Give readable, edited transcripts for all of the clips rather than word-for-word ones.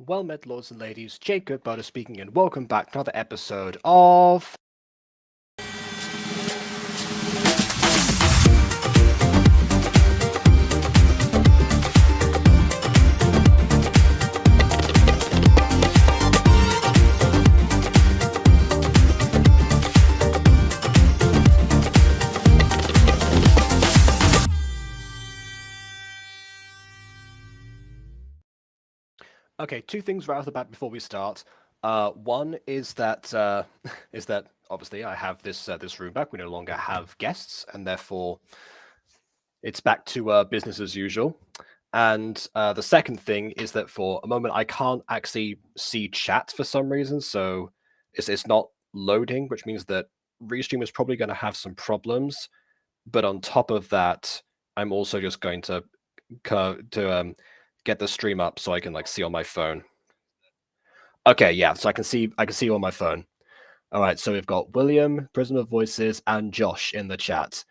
Well met, lords and ladies. Jacob Butter speaking, and welcome back to another episode of. Okay, two things right off the bat before we start. One is that obviously I have this room back. We no longer have guests, and therefore it's back to business as usual. And the second thing is that for a moment I can't actually see chat for some reason, so it's not loading, which means that Restream is probably going to have some problems. But on top of that, I'm also just going to get the stream up so I can see on my phone. Okay, yeah, so I can see you on my phone. All right, so we've got William, Prisoner of Voices, and Josh in the chat.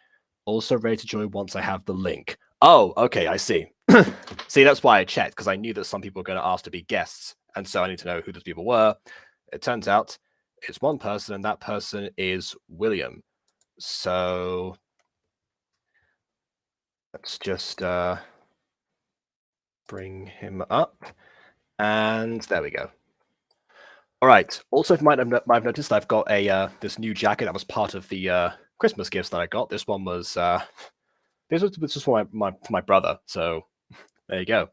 Also ready to join once I have the link. Oh, okay, I see. See, that's why I checked, because I knew that some people were going to ask to be guests, and so I need to know who those people were. It turns out it's one person, and that person is William. So let's just bring him up, and there we go. All right. Also, if you might have noticed, I've got this new jacket that was part of the Christmas gifts that I got. This one was this was for my brother. So there you go.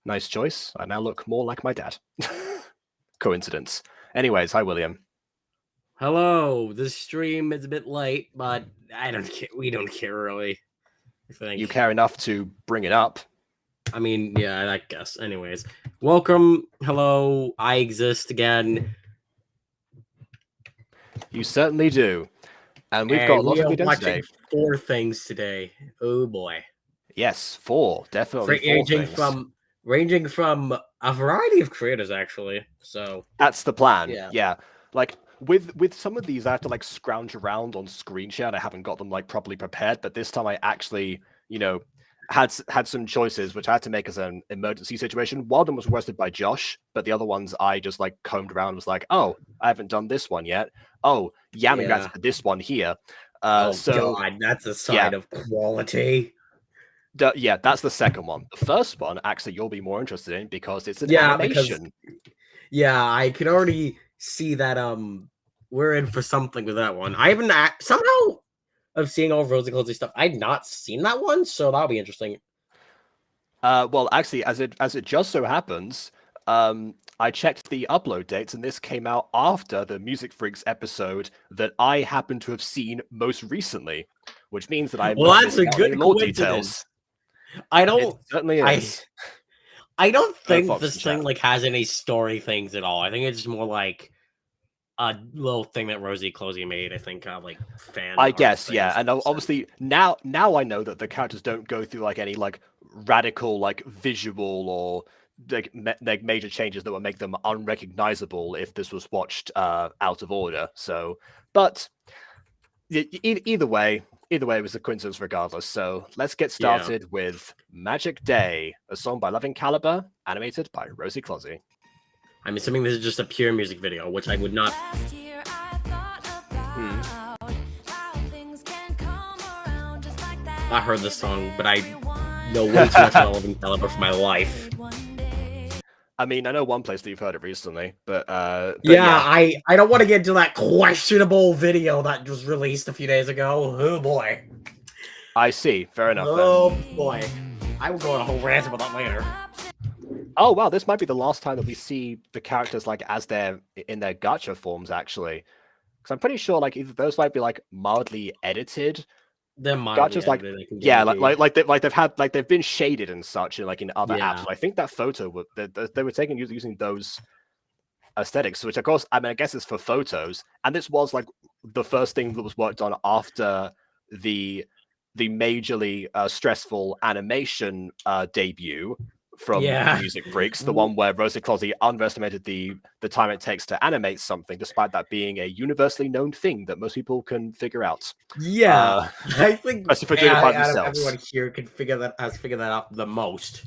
Nice choice. I now look more like my dad. Coincidence. Anyways, hi William. Hello. This stream is a bit late, but I don't care. We don't care really. I think you care enough to bring it up. I mean, yeah, I guess. Anyways, welcome. Hello. I exist again. You certainly do. And we've got lots of good today. 4 things today. Oh boy. Yes, 4. Definitely ranging from a variety of creators, actually. So that's the plan. Yeah. Like with some of these, I have to scrounge around on screen share, and I haven't got them properly prepared. But this time, I actually, had some choices which I had to make as an emergency situation. One of them was requested by Josh, but the other ones I just combed around and was like, oh, I haven't done this one yet. Oh, Yamming Rats for this one here. So God, that's a sign of quality. Yeah, that's the second one. The first one, actually, you'll be more interested in because it's an animation. I can already see that we're in for something with that one. I haven't somehow of seeing all of Rosie Closey stuff. I'd not seen that one, so that'll be interesting. Well, actually, as it just so happens, I checked the upload dates, and this came out after the Music Freaks episode that I happen to have seen most recently, which means that I'm that's a good details. I don't. It certainly is. I don't think this thing has any story things at all. I think it's just more like a little thing that Rosie Closey made. I think fan. I guess, yeah, and obviously now I know that the characters don't go through any radical visual or major changes that would make them unrecognizable if this was watched out of order. So, but either way, it was a coincidence regardless. So let's get started with Magic Day, a song by Loving Caliber, animated by Rosie Closey. I'm assuming this is just a pure music video, which I would not. I heard this song, but I know way too much about Loving Caliber for my life. I mean, I know one place that you've heard it recently, but yeah. I don't want to get into that questionable video that was released a few days ago. Oh boy. I see. Fair enough. Oh boy. I will go on a whole rant about that later. Oh wow, this might be the last time that we see the characters as they're in their gacha forms, actually, because I'm pretty sure either those might be mildly edited. They're mildly edited. They've been shaded and such, and in other apps. I think that photo they were taken using those aesthetics, which of course I guess is for photos, and this was the first thing that was worked on after the majorly stressful animation debut from Music Freaks, the one where Rosie Closey underestimated the time it takes to animate something, despite that being a universally known thing that most people can figure out. I think everyone here has figured that out the most.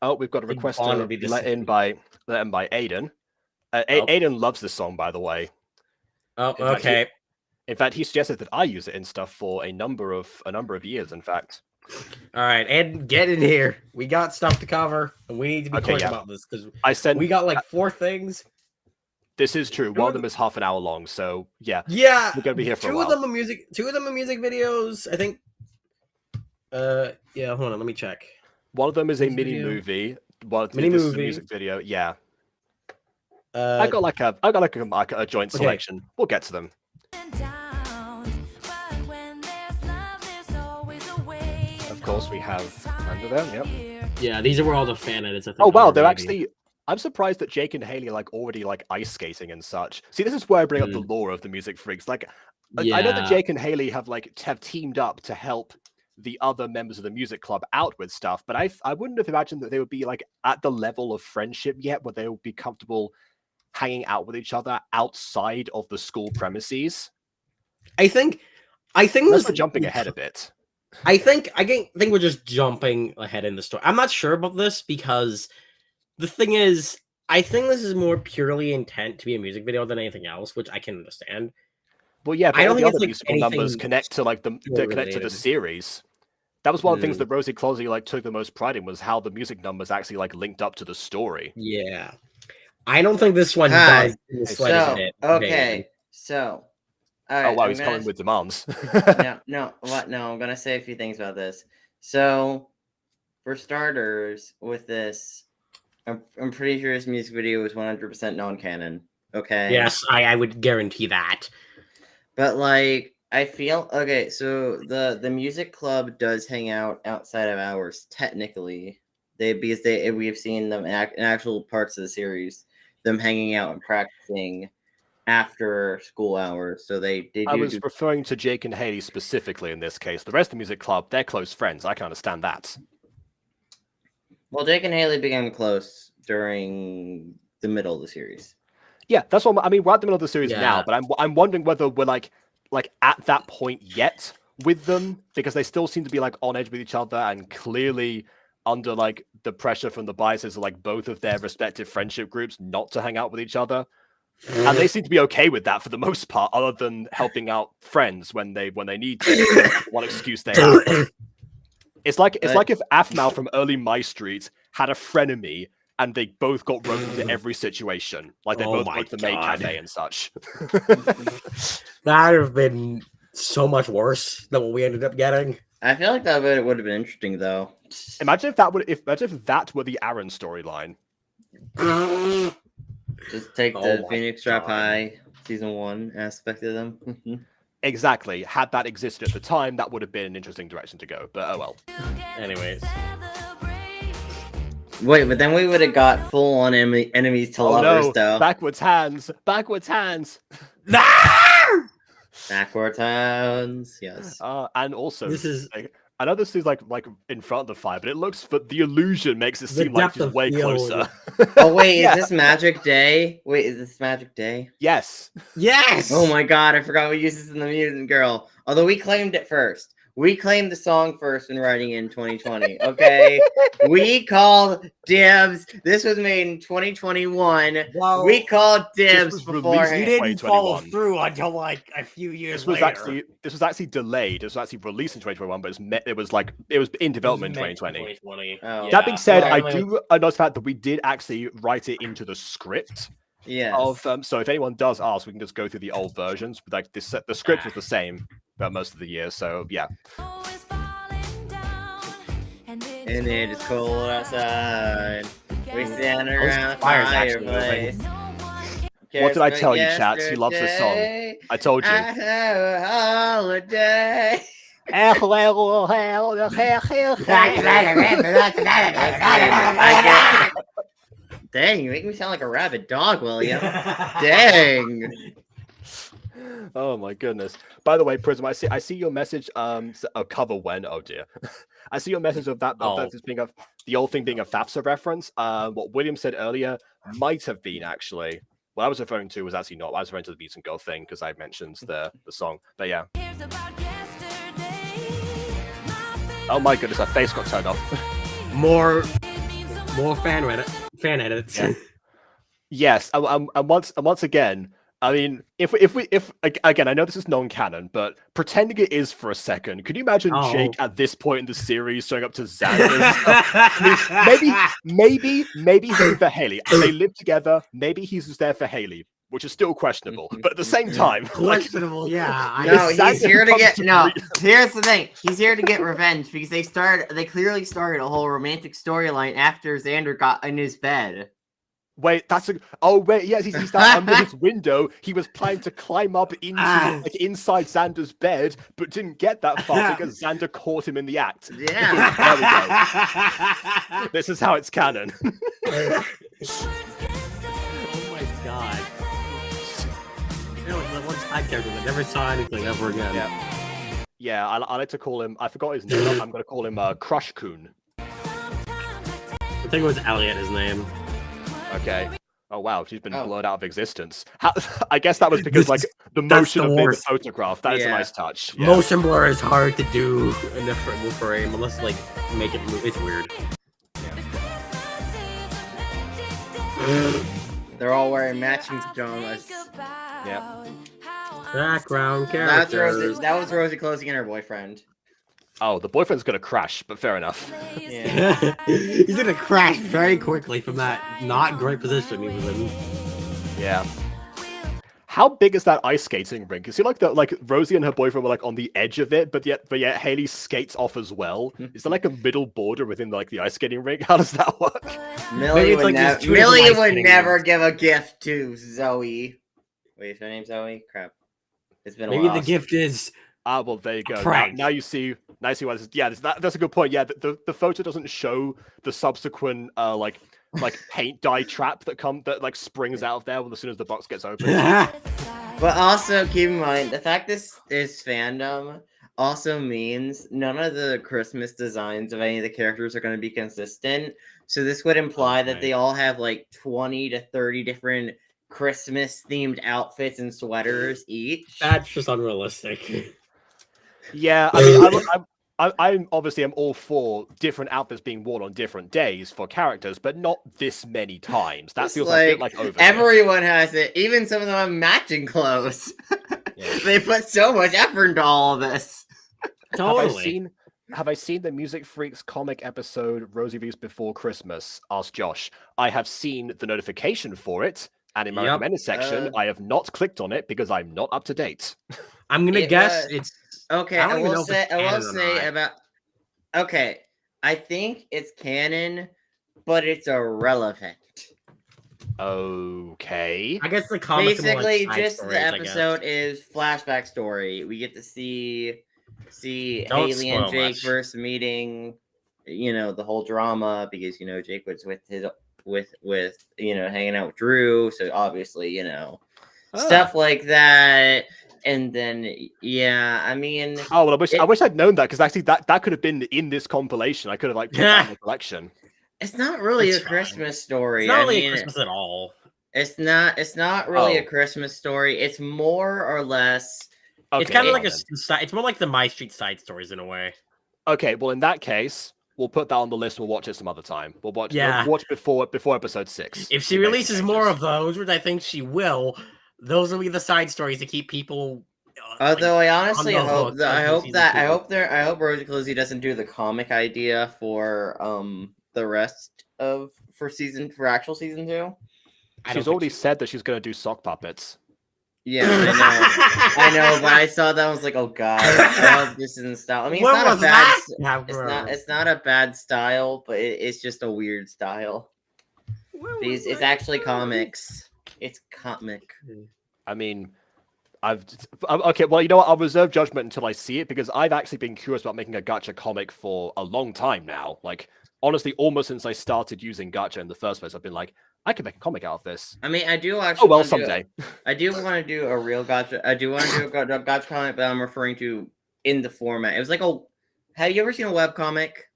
Oh, we've got a think request Bond to would be be let in disappointed. by Aiden. Oh. Aiden loves this song, by the way. Oh, In fact, okay. in fact, he suggested that I use it in stuff for a number of years. In fact, All right, and get in here. We got stuff to cover, and we need to be Okay, quick yeah. about this because I sent. we got like 4 things. This is true. One of them is half an hour long, so yeah, Yeah, we're gonna be here for a 2 while. of them are music. 2 of them are music videos. I think. Yeah. Hold on. Let me check. One of them is a Music mini video. movie. Well, Mini this is a movie. music video. Yeah, Uh, I got like a joint Okay. selection. We'll get to them. Of course, we have under them. Yep. yeah, these are where all the fan edits. I think. Oh wow, are, they're maybe. actually. I'm surprised that Jake and Haley like already like ice skating and such. See, this is where I bring up the lore of the music freaks. Like, I know that Jake and Haley have teamed up to help the other members of the music club out with stuff, but I wouldn't have imagined that they would be like at the level of friendship yet where they would be comfortable hanging out with each other outside of the school premises. I think Unless we're jumping ahead a bit. I think we're just jumping ahead in the story. I'm not sure about this because the thing is, I think this is more purely intent to be a music video than anything else, which I can understand. Well, yeah, but I all don't the think other it's, like, musical numbers anything connect to like the connect to the series. That was one of the things that Rosie Closey like took the most pride in was how the music numbers actually like linked up to the story. Yeah, I don't think this one Hi. does. Okay, so. All right, Oh wow, he's coming with demands. No, I'm gonna say a few things about this. So, for starters, with this, I'm pretty sure this music video is 100% non-canon. Okay. Yes, I would guarantee that. But like, I feel okay. So the music club does hang out outside of hours technically. Because we have seen them in actual parts of the series, them hanging out and practicing after school hours, so they do. I was referring to Jake and Haley specifically in this case. The rest of the music club, they're close friends. I can understand that. Well, Jake and Haley became close during the middle of the series. Yeah, that's what I mean. We're at the middle of the series now, but I'm wondering whether we're like at that point yet with them because they still seem to be like on edge with each other and clearly under like the pressure from the biases of like both of their respective friendship groups not to hang out with each other. And they seem to be okay with that for the most part, other than helping out friends when they need to. One excuse they have. It's like if Aphmau from early My Street had a frenemy and they both got roped into every situation. Like they both went to the maid cafe and such. That would have been so much worse than what we ended up getting. I feel like that would have been interesting though. Imagine if that were the Aaron storyline. Just take the Phoenix Drop High season 1 aspect of them. Exactly. Had that existed at the time, that would have been an interesting direction to go. But oh well. Anyways. Wait, but then we would have got full on enemies to lovers though. Backwards hands. Backwards hands. Backwards hands. Yes. And also this is. I know this is like in front of the fire, but the illusion makes it seem like it's way closer. Oh wait, is this Magic Day? Wait, is this Magic Day? Yes. Yes. Oh my god, I forgot we used this in the Mutant Girl. Although we claimed it first. We claimed the song first when writing in 2020. Okay, we called dibs. This was made in 2021. Well, we called dibs before. You didn't follow through until like a few years later. This was actually delayed. It was actually released in 2021, but it was in development in 2020. Oh. That being said, I do notice the fact that we did actually write it into the script. Yeah. So if anyone does ask, we can just go through the old versions. But like the script was the same about most of the year. So yeah. And it is cold outside. We stand around the fireplace. What did I tell you, chats? He loves this song. I told you. I have a holiday. Dang, you make me sound like a rabid dog, William. Dang. Oh my goodness. By the way, Prism, I see your message. A cover when? Oh dear. I see your message of that. Being the old thing being a FAFSA reference. What William said earlier might have been actually. What I was referring to was actually not. I was referring to the Beats and Girl thing because I mentioned the song. But yeah. Oh my goodness, her face got turned off. More. More fan edits. Yeah. Yes, and once again, I mean, if again, I know this is non-canon, but pretending it is for a second, could you imagine Oh. Jake at this point in the series showing up to Xander's? I mean, maybe he's for Haley. They live together. Maybe he's just there for Haley, which is still questionable. But at the same time, Questionable, yeah. No, Xander he's here to comes get to no. Here's the thing: he's here to get revenge because they clearly started a whole romantic storyline after Xander got in his bed. Wait, yes, he's down under his window. He was planning to climb up into inside Xander's bed, but didn't get that far because Xander caught him in the act. Yeah. There we go. This is how it's canon. Oh my god. You know, the one side character that never saw anything ever again. Yeah, I like to call him. I forgot his name. I'm going to call him Crush Coon. I think it was Elliot, his name. Okay. Oh wow, she's been blurred out of existence. I guess that was because like the motion of the photograph. That is a nice touch. Yeah. Motion blur is hard to do in a frame unless like make it move. It's weird. They're all wearing matching pajamas. Yeah. Background characters. That was Rosie closing in her boyfriend. Oh, the boyfriend's gonna crash, but fair enough. Yeah. He's gonna crash very quickly from that not great position he was in. Yeah. How big is that ice skating rink? Is it like Rosie and her boyfriend were like on the edge of it, but yet Haley skates off as well? Is there like a middle border within like the ice skating rink? How does that work? Millie would never give a gift to Zoe. Wait, is her name Zoe? Crap. It's been a while. Maybe the gift is. Ah, well, there you go. Prank. Now you see why this is. Yeah, that's a good point. Yeah, the photo doesn't show the subsequent like paint dye trap that like springs out of there as soon as the box gets open. But also keep in mind the fact this is fandom also means none of the Christmas designs of any of the characters are going to be consistent. So this would imply that they all have like 20 to 30 different Christmas themed outfits and sweaters each. That's just unrealistic. Yeah, I mean, I'm obviously I'm all for different outfits being worn on different days for characters, but not this many times. That feels like a bit like over. Everyone has it. Even some of them have matching clothes. Yeah. They put so much effort into all of this. Totally. Have I seen the Music Freaks comic episode Rosie Reeves Before Christmas? Asked Josh. I have seen the notification for it, and in my recommended section, I have not clicked on it because I'm not up to date. I'm gonna guess it's okay. I will say about. Okay, I think it's canon, but it's irrelevant. Okay. I guess the comic basically just the episode is flashback story. We get to see Haley and Jake first meeting. You know, the whole drama because Jake was with his hanging out with Drew, so obviously stuff like that. And then I mean, oh well, I wish I'd known that because actually that could have been in this compilation. I could have like put that in the collection. It's not really a Christmas story. It's not really a Christmas at all. It's not really a Christmas story. It's more or less. Okay, it's kind of like it's more like the My Street side stories in a way. Okay, well in that case, we'll put that on the list. We'll watch it some other time. We'll watch before episode 6. If she releases more of those, which I think she will, those will be the side stories to keep people. Although I honestly hope I hope Rosie Closey doesn't do the comic idea for the rest of actual season 2. She's already said that she's going to do sock puppets. Yeah, I know, but I saw that. I was like, oh god, I hope this isn't style. I mean, it's not a bad style, but it's just a weird style. It's actually comics. It's comic. I mean, okay. Well, you know what? I'll reserve judgment until I see it because I've actually been curious about making a gacha comic for a long time now. Like, honestly, almost since I started using gacha in the first place, I've been like, I could make a comic out of this. I mean, I do actually. Oh well, someday. I do want to do a real gacha. I do want to do a gacha comic, but I'm referring to in the format. It was like have you ever seen a web comic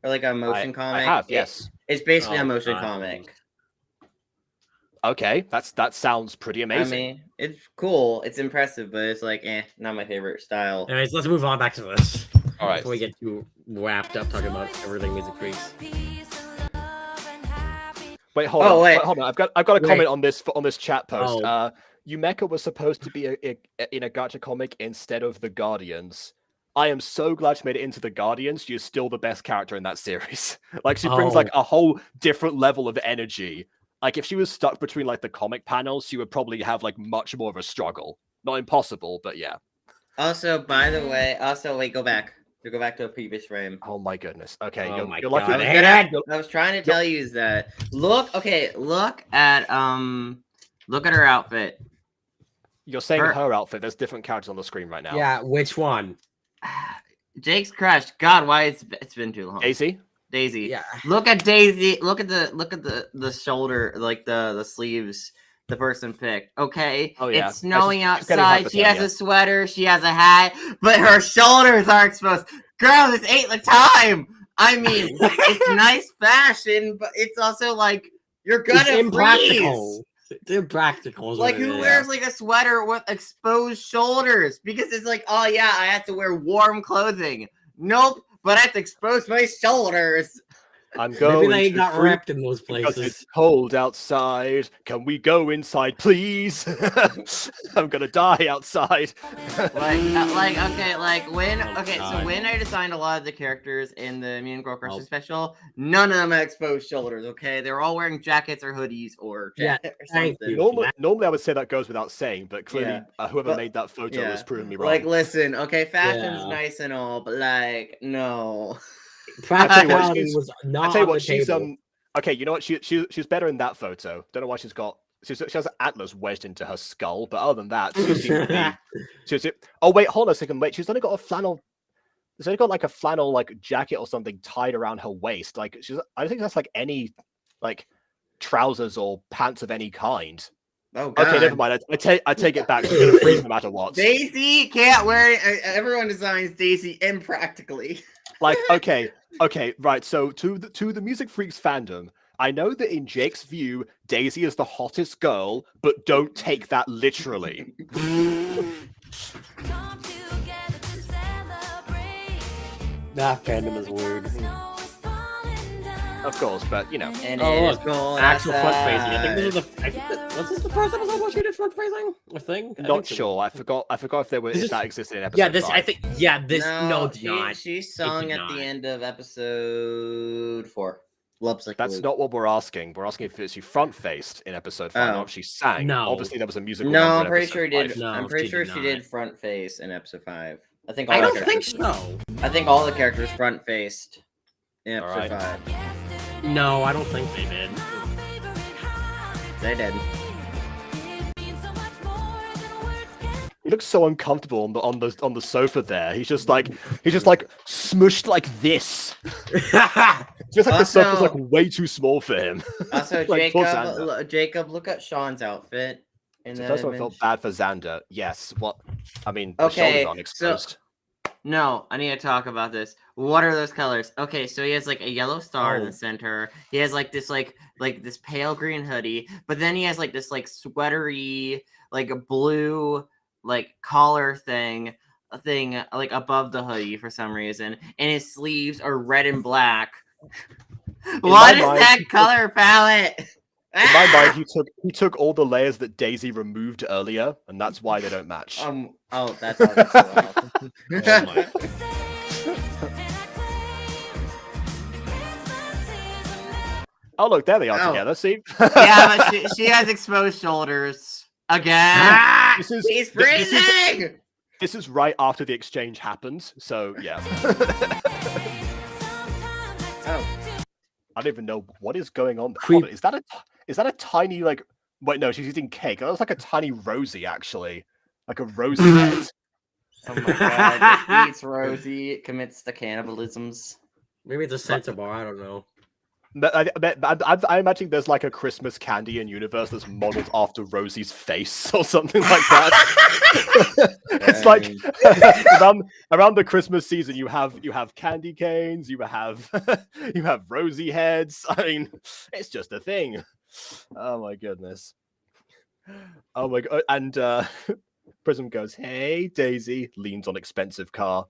or like a motion comic? I have. Yes. It's basically a motion comic. Okay, that sounds pretty amazing. I mean, it's cool, it's impressive, but it's like, not my favorite style. Anyways, let's move on back to this. All right. Before we get too wrapped up talking about everything Music Freaks. Wait, hold Oh, on. wait. Hold on. I've got a Wait. comment on this chat post. Oh. Yumeka was supposed to be in a gacha comic instead of the Guardians. I am so glad she made it into the Guardians. She is still the best character in that series. Like she brings like a whole different level of energy. Like if she was stuck between like the comic panels, she would probably have like much more of a struggle. Not impossible, but yeah. Also, by the way, wait, go back. Go back to a previous frame. Oh my goodness. Okay, Oh my you're God, lucky. I I was trying to tell you is that look at her outfit. You're saying her outfit. There's different characters on the screen right now. Yeah, which one? Jake's crush. God, why it's been too long. Daisy. Yeah. Look at Daisy. Look at the shoulder, like the sleeves. The person picked. Okay. Oh, yeah. It's snowing She's getting outside. She has hypothermia. a sweater. She has a hat, but her shoulders are exposed. Girl, this ain't the time. I mean, it's nice fashion, but it's also like you're gonna It's impractical. freeze. It's impractical. is Like what it who is. wears like a sweater with exposed shoulders? Because it's like, oh yeah, I have to wear warm clothing. Nope, but I have to expose my shoulders. I'm going Maybe they to got freeze wrecked in those because places. it's cold outside. Can we go inside, please? I'm gonna die outside. So when I designed a lot of the characters in the Me and Girl Crusher special, none of them had exposed shoulders. Okay, they were all wearing jackets or hoodies or jacket or thank something. you. Normally I would say that goes without saying, but clearly whoever But- made that photo yeah. has proven me wrong. Like, listen, okay, fashion's Yeah. nice and all, but like, no. Practicality she's- was I not tell you on what, the she's table. okay. You know what? She's better in that photo. Don't know why she has an atlas wedged into her skull, but other than that, she seems to be. Oh wait, hold on a second. Wait, she's only got a flannel. She's only got like a flannel like jacket or something tied around her waist. Like I don't think that's like any like trousers or pants of any kind. Oh god. Okay, never mind. I take it back. She's gonna freeze no matter what. Daisy can't wear it. Everyone designs Daisy impractically. Like, okay, right. So to the Music Freaks fandom, I know that in Jake's view, Daisy is the hottest girl, but don't take that literally. That fandom is weird. Of course, but you know. And Oh, it's look, going actual front outside. facing. I think this is was this the first episode where she did front facing? I think. Not sure. I forgot if there was This if is- that existed in episode. Yeah, this 5. I think. Yeah, this no, it's she, not. She sung did at the not. end of episode 4. Loves like That's not what we're asking. We're asking if she front faced in episode 5, Oh. not if she sang. No. Obviously, there was a musical. No, number I'm in pretty episode sure he did. 5. No, I'm pretty she sure did she not. did front face in episode 5. I think all I the don't think characters- so. I think all the characters front faced in episode Alright. 5. No, I don't think they did. They did. He looks so uncomfortable on the sofa there. He's just like smushed like this. Just like the sofa's like Also- way too small for him. Also, Like, poor Xander. Jacob, look at Sean's outfit. In So that first one, I felt image. bad for Xander. Yes. What? I mean, the Okay, shoulders aren't exposed. No, I need to talk about this. What are those colors? Okay, so he has like a yellow star in Oh. the center. He has like this this pale green hoodie, but then he has like this like sweatery like a blue like collar thing like above the hoodie for some reason, and his sleeves are red and black. What my is mind, that he took- color palette? In my mind, he took all the layers that Daisy removed earlier, and that's why they don't match. Oh, that's obviously why. Oh my. Oh look, there they are Oh. together. See? Yeah, but she has exposed shoulders again. Ah! This is He's th- freezing. this is right after the exchange happens. So yeah. Oh. I don't even know what is going on. Creep. Hold on, is that a tiny like? Wait, no, she's eating cake. That looks like a tiny Rosie, actually, like a Rosie head. Oh my god, eats Rosie, commits the cannibalisms. Maybe it's a censor bar. I don't know. I imagine there's like a Christmas candy in universe that's modeled after Rosie's face or something like that. It's like around the Christmas season, you have candy canes, you have Rosie heads. I mean, it's just a thing. Oh my goodness. Oh my god. And Prism goes, "Hey, Daisy," leans on expensive car.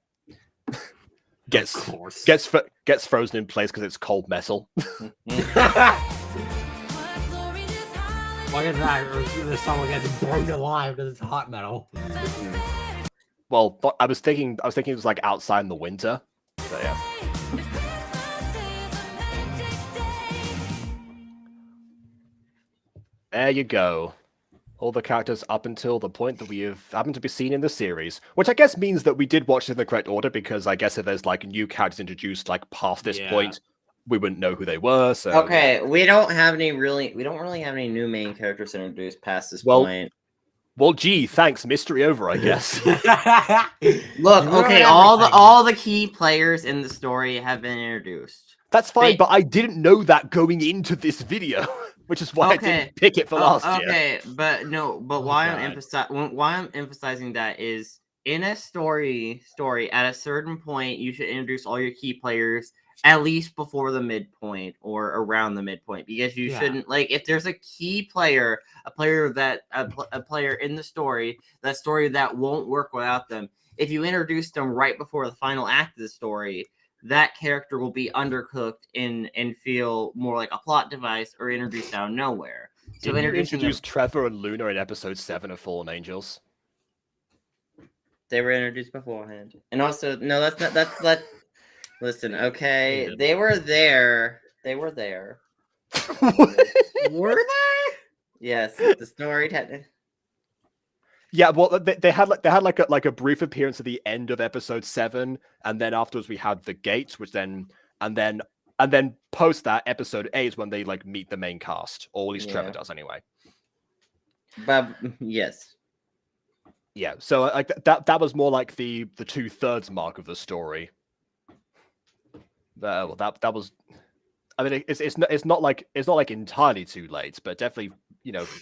Of course. Gets frozen in place because it's cold metal. Look at that. Or someone gets burned alive because it's hot metal. Well, I was thinking it was like outside in the winter. So yeah. There you go. All the characters up until the point that we have happened to be seen in the series, which I guess means that we did watch it in the correct order, because I guess if there's like new characters introduced like past this point, we wouldn't know who they were. So okay, we don't really have any new main characters introduced past this point. Well, gee, thanks. Mystery over, I guess. Look, okay, all the key players in the story have been introduced. That's fine, but I didn't know that going into this video, which is why I didn't pick it for last year. Okay, but no, but why I'm emphasizing that is in a story at a certain point you should introduce all your key players at least before the midpoint or around the midpoint, because you shouldn't, like, if there's a key player, a player in the story that won't work without them, if you introduce them right before the final act of the story, that character will be undercooked and feel more like a plot device or introduced out of nowhere. So Did you introduce Trevor and Luna in episode 7 of Fallen Angels? They were introduced beforehand. And also, no, that's listen, okay. They were there. Were they? Yes, the story technically. Yeah, well, they had like a brief appearance at the end of episode 7, and then afterwards we had the gates, which then and then post that episode 8 is when they like meet the main cast, or at least Trevor does anyway. But yes, yeah. So like that was more like the 2/3 mark of the story. Well, that was. I mean, it's not like entirely too late, but definitely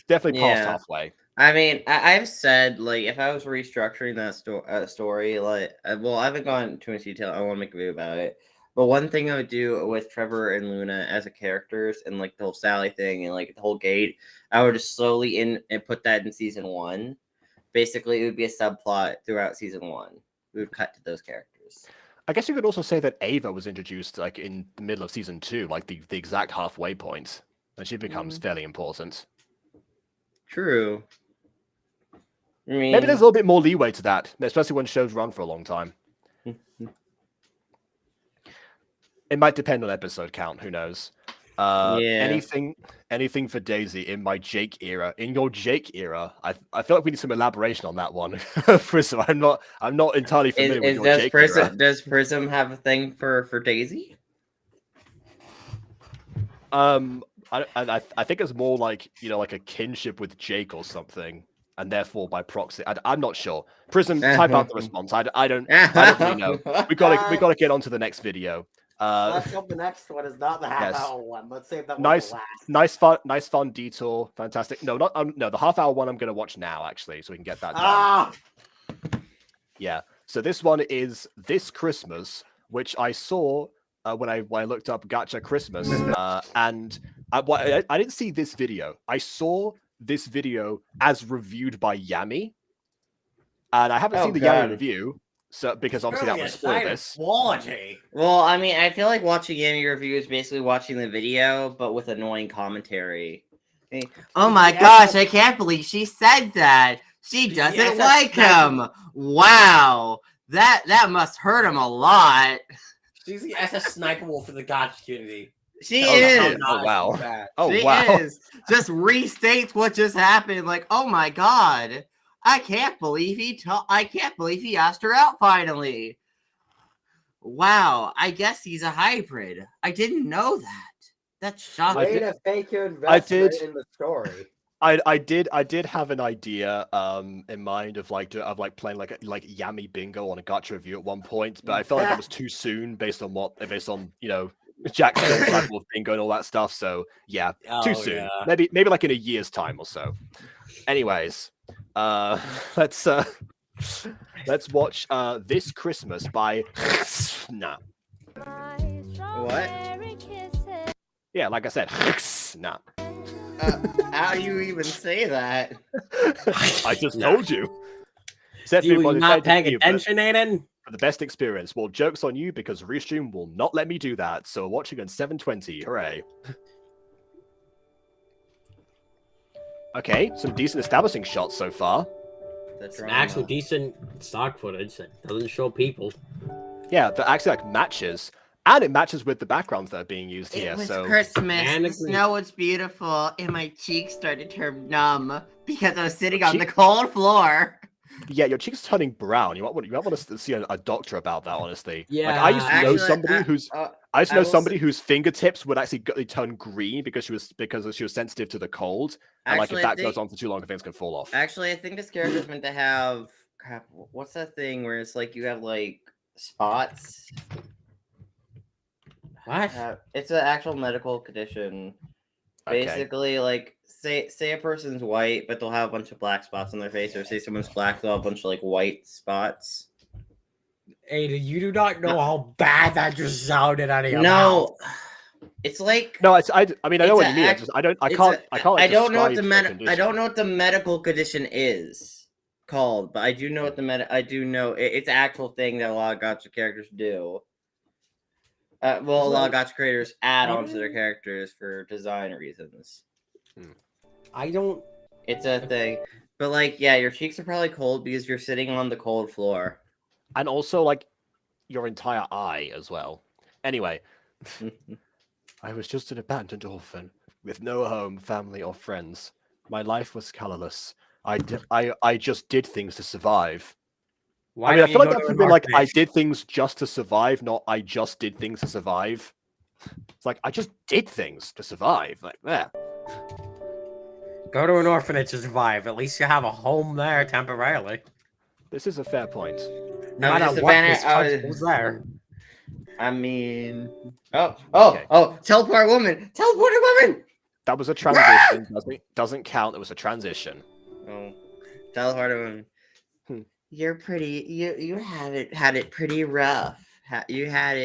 past halfway. I mean, I've said, like, if I was restructuring that story, like, well, I haven't gone too much detail. I want to make a video about it. But one thing I would do with Trevor and Luna as a characters, and like the whole Sally thing and like the whole gate, I would just slowly and put that in season 1. Basically, it would be a subplot throughout season 1. We would cut to those characters. I guess you could also say that Ava was introduced like in the middle of season 2, like the exact halfway point, and she becomes fairly important. True. I mean, maybe there's a little bit more leeway to that, especially when shows run for a long time. It might depend on episode count. Who knows? Anything for Daisy in my Jake era. In your Jake era, I feel like we need some elaboration on that one. Prism, I'm not entirely familiar with your Jake era. Does Prism have a thing for Daisy? I think it's more like like a kinship with Jake or something, and therefore by proxy. I'm not sure. Prism, type out the response. I don't really know. We gotta get on to the next video. Let's hope the next one is not the half-hour one. Let's save that one nice, for last. nice fun detour. Fantastic. No, not no. The half-hour one I'm gonna watch now actually, so we can get that done. Yeah. So this one is This Christmas, which I saw when I looked up Gacha Christmas, and I didn't see this video. I saw this video as reviewed by Yami, and I haven't seen the Yami review. So, because obviously that would spoil this. Quality. Well, I mean, I feel like watching Yami review is basically watching the video, but with annoying commentary. Oh my gosh, I can't believe she said that. She doesn't like him. Wow. That must hurt him a lot. She's the SS sniper wolf for the Gachas community. She is. Oh, wow. Oh, she wow. is. Just restates what just happened. Like, oh my god. I can't believe he asked her out finally. Wow, I guess he's a hybrid. I didn't know that. That's shocking. Way to fake your investment in the story. I did have an idea in mind of playing like Yami Bingo on a Gacha review at one point, but I felt like that was too soon based on Jack's type of Bingo and all that stuff. So yeah, too soon. Yeah. Maybe like in a year's time or so. Anyways, let's watch This Christmas by Nah. What? Yeah, like I said, Nah. How do you even say that? I just told you. You not paying attention, Aiden? For the best experience. Well, joke's on you because Restream will not let me do that. So watching on 720. Hooray. Okay, some decent establishing shots so far. The Some drama. actually decent stock footage that doesn't show people. Yeah, that actually like matches, and it matches with the backgrounds that are being used here. It was So Christmas. And The agree. snow was beautiful, and my cheeks started to turn numb because I was sitting Your on the cold floor. yeah, your cheeks turning brown. You might want to see a doctor about that. Honestly, Yeah, like I used to know Actually, somebody whose I used to I know will somebody say- whose fingertips would actually turn green because she was sensitive to the cold, and like if Actually, I that goes think- on for too long, things can fall off. Actually, I think this character's meant to have crap. What's that thing where it's like you have like spots? What? It's an actual medical condition. Okay. Basically, like say a person's white, but they'll have a bunch of black spots on their face, or say someone's black, they'll have a bunch of like white spots. Ada, you do not know how bad that just sounded out of your No, mouth. it's like No, I mean I know It's what a you mean. act- I can't I don't know what the describe I don't know what the medical condition is called, but I do know what I do know it's an actual thing that a lot of gacha characters do. A lot of gacha creators add on to their characters for design reasons. I don't. It's a thing, but like, yeah, your cheeks are probably cold because you're sitting on the cold floor. And also like your entire eye as well. Anyway, I was just an abandoned orphan with no home, family, or friends. My life was colorless. I just did things to survive. Why I mean, I don't feel you like go that to should an be like I orphanage? did things just to survive, not I just did things to survive. It's like I just did things to survive. Like there. Go to an orphanage to survive. At least you have a home there temporarily. This is a fair point. No I was matter just what, abandoned- this I country was- was there. I mean, Okay. teleport woman, That was a transition. Doesn't count. It was a transition. Oh, teleport woman. Hmm. You're pretty. You had it pretty rough. You have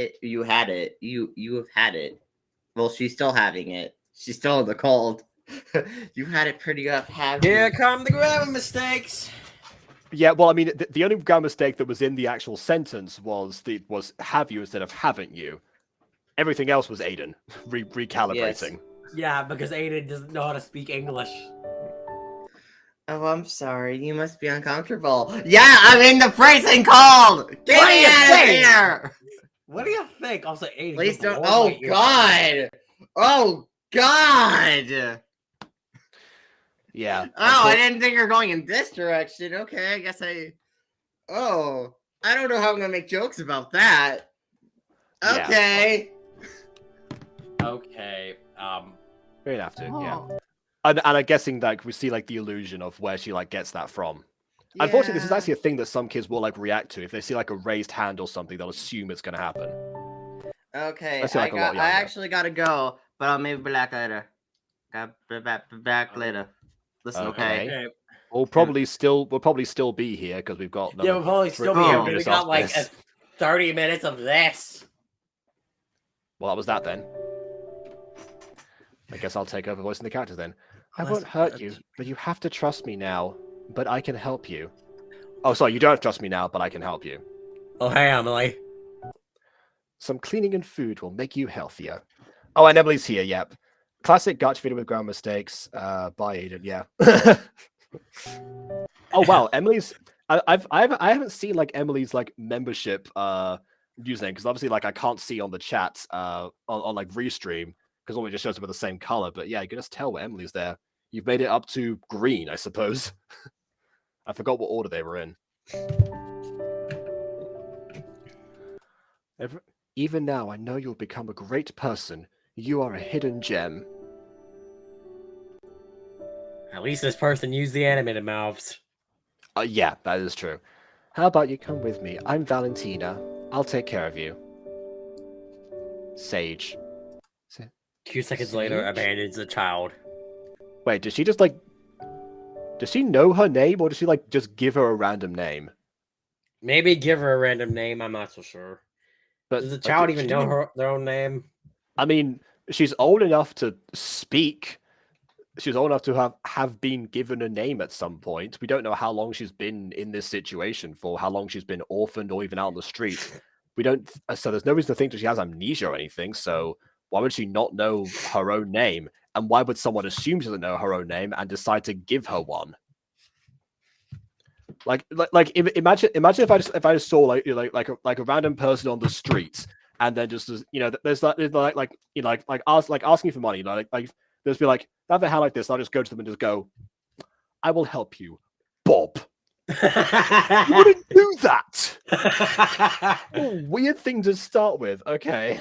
had it. Well, she's still having it. She's still in the cold. You had it pretty rough. Here come the grammar mistakes. Yeah, well, I mean, the only grammar mistake that was in the actual sentence was have you instead of haven't you. Everything else was Aiden recalibrating. Yeah, because Aiden doesn't know how to speak English. Oh, I'm sorry. You must be uncomfortable. Yeah, I'm in the freezing cold. Get What do me you out of think? here. What do you think? I'll say Aiden. Please you're don't. below Oh my ear. God. Oh God. Yeah. Oh, I didn't think you were going in this direction. Okay, I guess Oh, I don't know how I'm gonna make jokes about that. Yeah. Okay. Okay. We don't have to. Yeah. Oh, And I'm guessing that we see like the illusion of where she like gets that from. Unfortunately, this is yeah. actually a thing that some kids will like react to. If they see like a raised hand or something, they'll assume it's gonna happen. Okay. I feel like a lot I younger. actually gotta go, but I'll maybe be back later. Got be back later. Listen, okay. Okay. We'll probably still be here because we've got Yeah, we'll probably still be Oh. here. We minutes got after like this. 30 minutes of this. Well, that was that then. I guess I'll take over voicing the characters then. I Let's- won't hurt you, but you have to trust me now. But I can help you. Oh, sorry, you don't have to trust me now, but I can help you. Oh, hey, Emily. Some cleaning and food will make you healthier. Oh, and Emily's here, yep. Classic gacha video with grammar mistakes. By Aiden, yeah. Oh wow, Emily's. I haven't seen like Emily's like membership username because obviously like I can't see on the chat on like restream because normally it just shows up with the same color. But yeah, you can just tell where Emily's there. You've made it up to green, I suppose. I forgot what order they were in. Even now, I know you'll become a great person. You are a hidden gem. At least this person used the animated mouths. Yeah, that is true. How about you come with me? I'm Valentina. I'll take care of you. Sage. 2 seconds later, Sage? abandons the child. Wait, does she just like... Does she know her name, or does she like just give her a random name? Maybe give her a random name. I'm not so sure. But Does the like, child she even didn't know their own name? I mean, she's old enough to speak. She's old enough to have been given a name at some point. We don't know how long she's been in this situation for, how long she's been orphaned or even out on the street. We don't. So there's no reason to think that she has amnesia or anything. So why would she not know her own name? And why would someone assume she doesn't know her own name and decide to give her one? Imagine if I just saw like a random person on the street, and then just there's asking for money, there's be like, I have a hand like this, I'll just go to them and just go, I will help you, Bob. You wouldn't do that. Oh, weird thing to start with. Okay.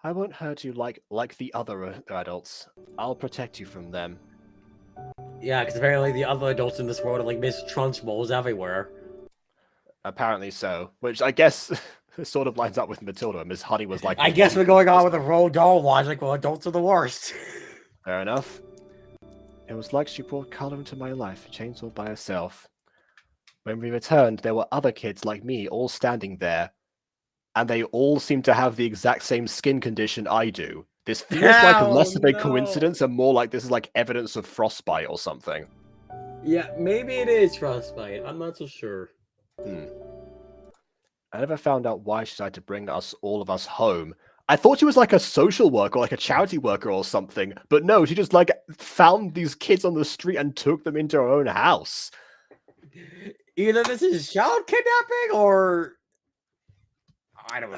I won't hurt you like the other adults. I'll protect you from them. Yeah, because apparently the other adults in this world are like Miss Trunchbull's everywhere. Apparently so. Which I guess sort of lines up with Matilda. Miss Honey was like... I guess we're going on with the Roald Dahl logic. Well, adults are the worst. Fair enough. It was like she brought color into my life, changed all by herself. When we returned, there were other kids like me all standing there. And they all seem to have the exact same skin condition I do. This feels like less of a coincidence and more like this is like evidence of frostbite or something. Yeah, maybe it is frostbite. I'm not so sure. I never found out why she decided to bring all of us home. I thought she was like a social worker or like a charity worker or something. But no, she just like found these kids on the street and took them into her own house. Either this is child kidnapping or... I don't know.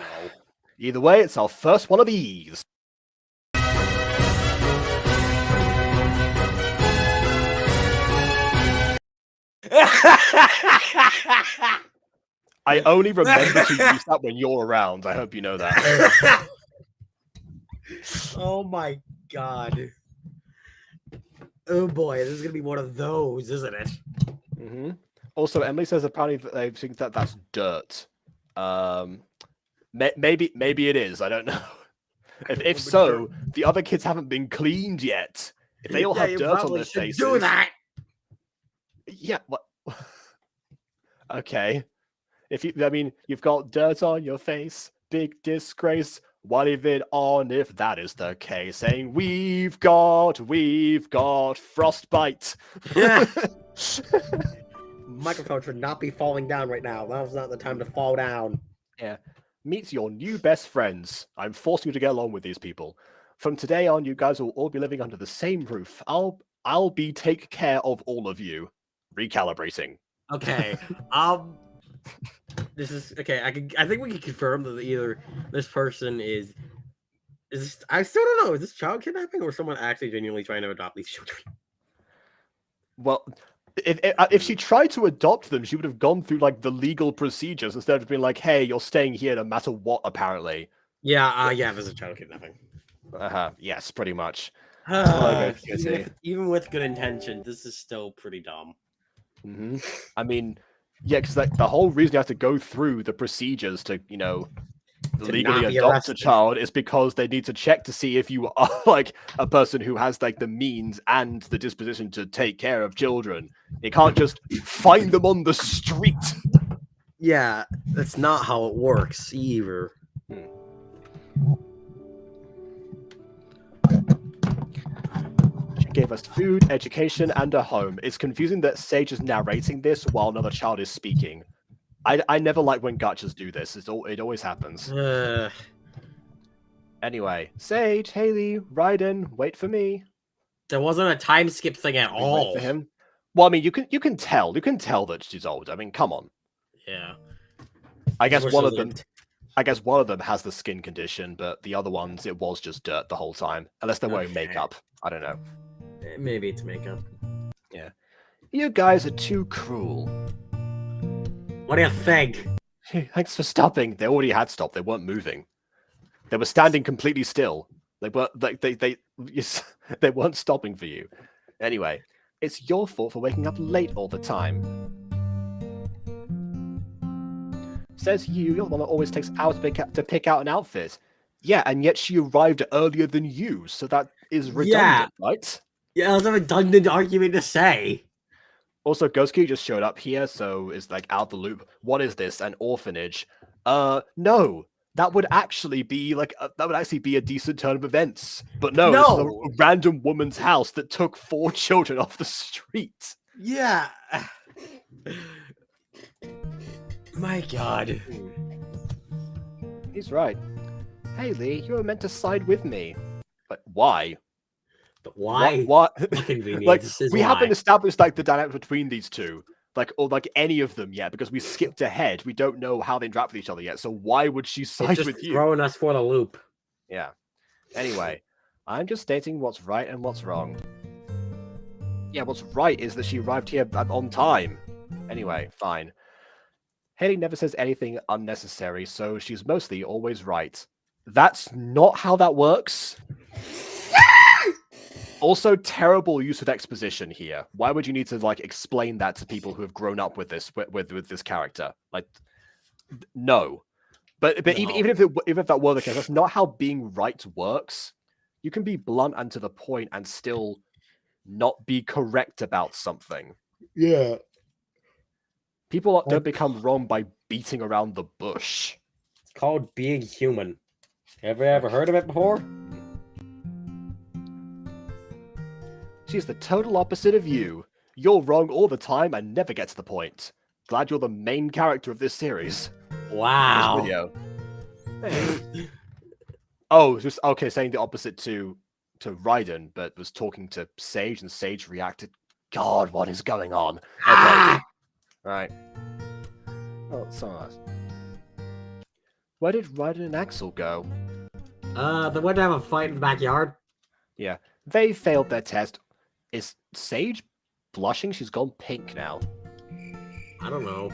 Either way, it's our first one of these. I only remember to use that when you're around. I hope you know that. Oh my god. Oh boy, this is gonna be one of those, isn't it? Mm-hmm. Also, Emily says apparently they think that that's dirt. Maybe it is. I don't know. If so, the other kids haven't been cleaned yet. If they all have dirt on their faces, do that. Yeah. What? Okay. You've got dirt on your face. Big disgrace. What if it on if that is the case? Saying we've got frostbite. Microphone should not be falling down right now. Now's not the time to fall down. Yeah. Meet your new best friends. I'm forcing you to get along with these people. From today on, you guys will all be living under the same roof. I'll be take care of all of you. Recalibrating. Okay. This is okay. I think we can confirm that either this person is this, I still don't know. Is this child kidnapping or someone actually genuinely trying to adopt these children? Well, if she tried to adopt them, she would have gone through like the legal procedures instead of being like, "Hey, you're staying here no matter what." Apparently. Yeah. Yeah. This is child kidnapping. Yes, pretty much. Even with good intention, this is still pretty dumb. Mm-hmm. I mean, yeah, because like the whole reason you have to go through the procedures to legally adopt a child is because they need to check to see if you are like a person who has like the means and the disposition to take care of children. You can't just find them on the street. Yeah, that's not how it works either. She gave us food, education, and a home. It's confusing that Sage is narrating this while another child is speaking. I never like when Gachas do this. It always happens. Anyway, Sage, Haley, Raiden, wait for me. There wasn't a time skip thing at all. Wait for him. Well, I mean, you can tell that she's old. I mean, come on. Yeah. I guess one of them has the skin condition, but the other ones, it was just dirt the whole time. Unless they're wearing makeup. I don't know. Maybe it's makeup. Yeah. You guys are too cruel. What do you think? Thanks for stopping. They already had stopped. They weren't moving. They were standing completely still. They weren't stopping for you. Anyway, it's your fault for waking up late all the time. Says you're the one that always takes hours to pick out an outfit. Yeah, and yet she arrived earlier than you, so that is redundant, right? Yeah, that's a redundant argument to say. Also, Ghost-Key just showed up here, so is like out the loop. What is this? An orphanage? No. That would actually be a decent turn of events. But no, this is a random woman's house that took 4 children off the street. Yeah. My God. He's right. Hey, Lee, you were meant to side with me. But why? But why? What? Inconvenience Like, is we why. haven't established like the dynamic between these two, like or like any of them yet, because we skipped ahead. We don't know how they interact with each other yet. So why would she It's side just with you? throwing us for the loop. Yeah. Anyway, I'm just stating what's right and what's wrong. Yeah, what's right is that she arrived here on time. Anyway, fine. Haley never says anything unnecessary, so she's mostly always right. That's not how that works. Also, terrible use of exposition here. Why would you need to like explain that to people who have grown up with this with this character? Like, no. But No. even if that were the case, that's not how being right works. You can be blunt and to the point and still not be correct about something. Yeah. People don't become wrong by beating around the bush. It's called being human. Ever heard of it before? She's the total opposite of you. You're wrong all the time and never get to the point. Glad you're the main character of this series. Wow. This video. Hey. Oh, just okay, saying the opposite to Raiden, but was talking to Sage, and Sage reacted. God, what is going on? Okay. Ah! Right. Oh, so nice. Where did Raiden and Axel go? They went to have a fight in the backyard. Yeah, they failed their test. Is Sage blushing? She's gone pink now. I don't know.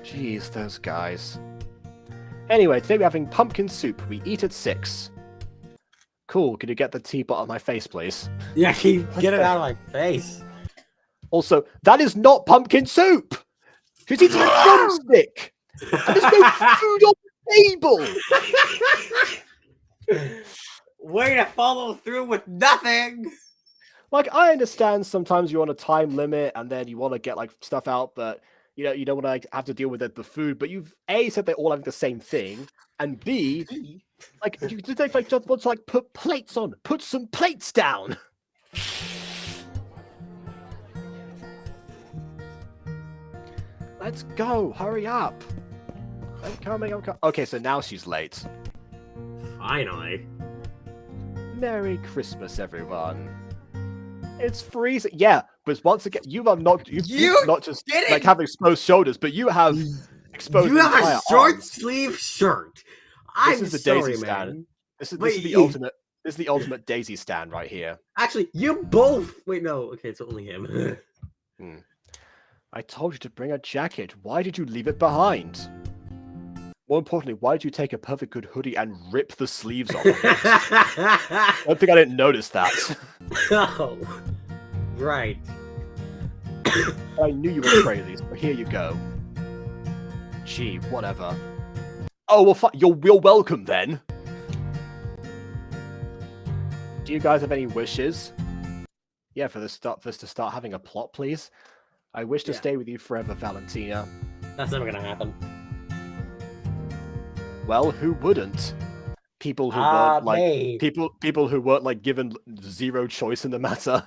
Jeez, those guys. Anyway, today we're having pumpkin soup. We eat at 6. Cool, could you get the teapot on my face, please? Yeah, get it out of my face. Also, that is not pumpkin soup! She's eating a drumstick! And there's no food on the table! Way to follow through with nothing! Like, I understand sometimes you're on a time limit and then you want to get, like, stuff out, but, you know, you don't want to like, have to deal with the food, but you've, A, said they're all having the same thing, and B, like, you just like, just want to, like, put plates on. Put some plates down! Let's go! Hurry up! I'm coming, I'm coming. Okay, so now she's late. Finally. Merry Christmas, everyone. It's freezing. Yeah, but once again, you are not. You've not just like have exposed shoulders, but you have exposed. You have entire a short arms. sleeve shirt. This I'm is the sorry, Daisy man. stand. This is the ultimate. This is the ultimate Daisy stand right here. Actually, you both. Wait, no. Okay, it's only him. I told you to bring a jacket. Why did you leave it behind? More importantly, why did you take a perfect good hoodie and rip the sleeves off of it? I don't think I didn't notice that. Oh, right. I knew you were crazy, so here you go. Gee, whatever. Oh, well, you're welcome then. Do you guys have any wishes? Yeah, for us to start having a plot, please. I wish to stay with you forever, Valentina. That's never gonna happen. Well, who wouldn't? People who weren't like me. people who weren't like given zero choice in the matter,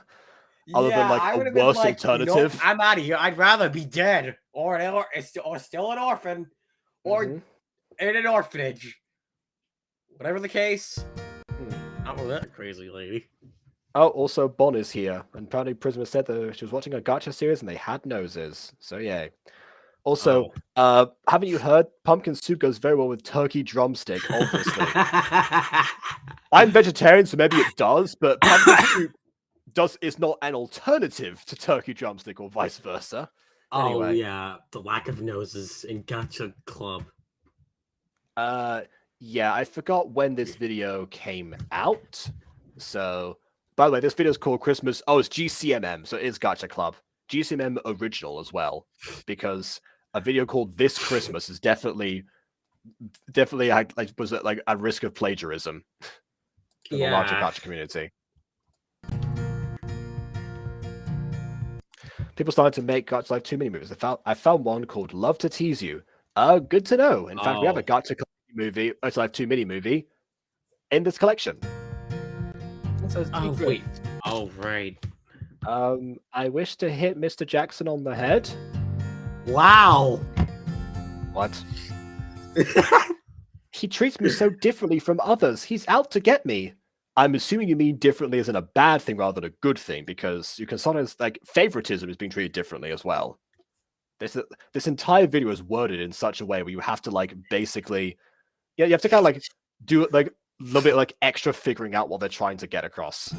other than I like a would've been worse like, alternative. Nope, I'm out of here. I'd rather be dead or still an orphan or in an orphanage. Whatever the case. Not with that crazy lady. Oh, also Bon is here, and apparently Prisma said that she was watching a Gacha series and they had noses. So yay. Also, haven't you heard? Pumpkin soup goes very well with turkey drumstick, obviously. I'm vegetarian, so maybe it does, but pumpkin soup is not an alternative to turkey drumstick or vice versa. Anyway. Oh, yeah. The lack of noses in Gacha Club. Yeah, I forgot when this video came out. So, by the way, this video is called Christmas. Oh, it's GCMM, so it is Gacha Club. GCMM original as well, because a video called This Christmas is definitely was like at risk of plagiarism in the larger Gacha community. People started to make Gacha Life 2 mini movies. I found one called Love to Tease You. Good to know. In fact, we have a Gacha movie, Gacha Life 2 mini movie in this collection. So wait. Oh, right. I wish to hit Mr. Jackson on the head. Wow. What? He treats me so differently from others. He's out to get me. I'm assuming you mean differently as in a bad thing rather than a good thing, because you can sometimes, like, favoritism is being treated differently as well. This entire video is worded in such a way where you have to, like, basically, yeah, you have to kind of, like, do it, like, a little bit, like, extra figuring out what they're trying to get across.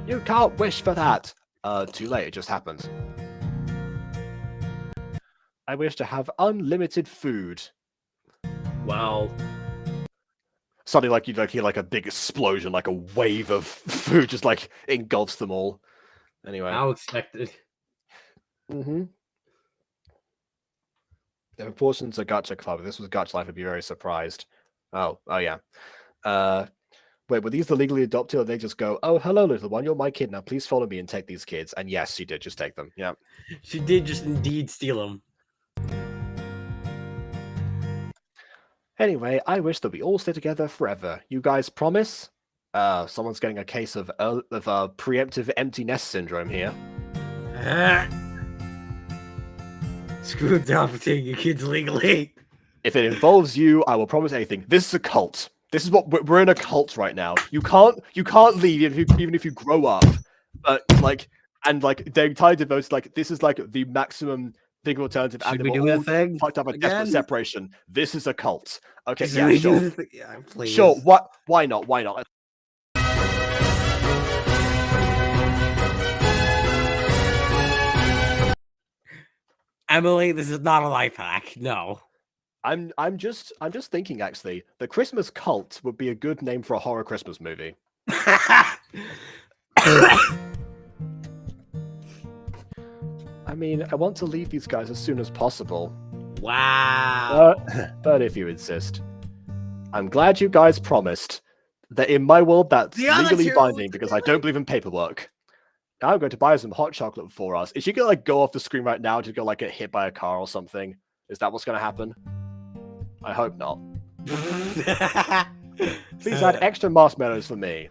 You can't wish for that. Too late, it just happened. I wish to have unlimited food. Well, Suddenly, like, you like hear like a big explosion, like a wave of food just like engulfs them all. Anyway. how expected. Mm-hmm. The proportions of Gacha Club. If this was Gacha Life, I'd be very surprised. Oh yeah. Wait, were these the legally adopted, or they just go, "Oh, hello, little one, you're my kid now. Please follow me and take these kids." And yes, she did just take them. Yeah. She did just indeed steal them. Anyway, I wish that we all stay together forever. You guys promise? Someone's getting a case of preemptive empty nest syndrome here. Screw down for taking your kids legally. If it involves you, I will promise anything. This is a cult. This is what we're in, a cult right now. You can't leave even if you grow up. But like, and like they're entirely devoted. Like, this is like the maximum big alternative. Should and we they do were the all thing fucked up a again? desperate separation. This is a cult. Okay, Should yeah, we do sure, the thing? Yeah, please. sure. What? Why not? Why not? Emily, this is not a life hack. No. I'm just thinking, actually, the Christmas Cult would be a good name for a horror Christmas movie. I mean, I want to leave these guys as soon as possible. Wow. But if you insist. I'm glad you guys promised that in my world that's The other legally two- binding, because I don't believe in paperwork. Now I'm going to buy some hot chocolate for us. Is she gonna like go off the screen right now to go like get hit by a car or something? Is that what's gonna happen? I hope not. Please add extra marshmallows for me.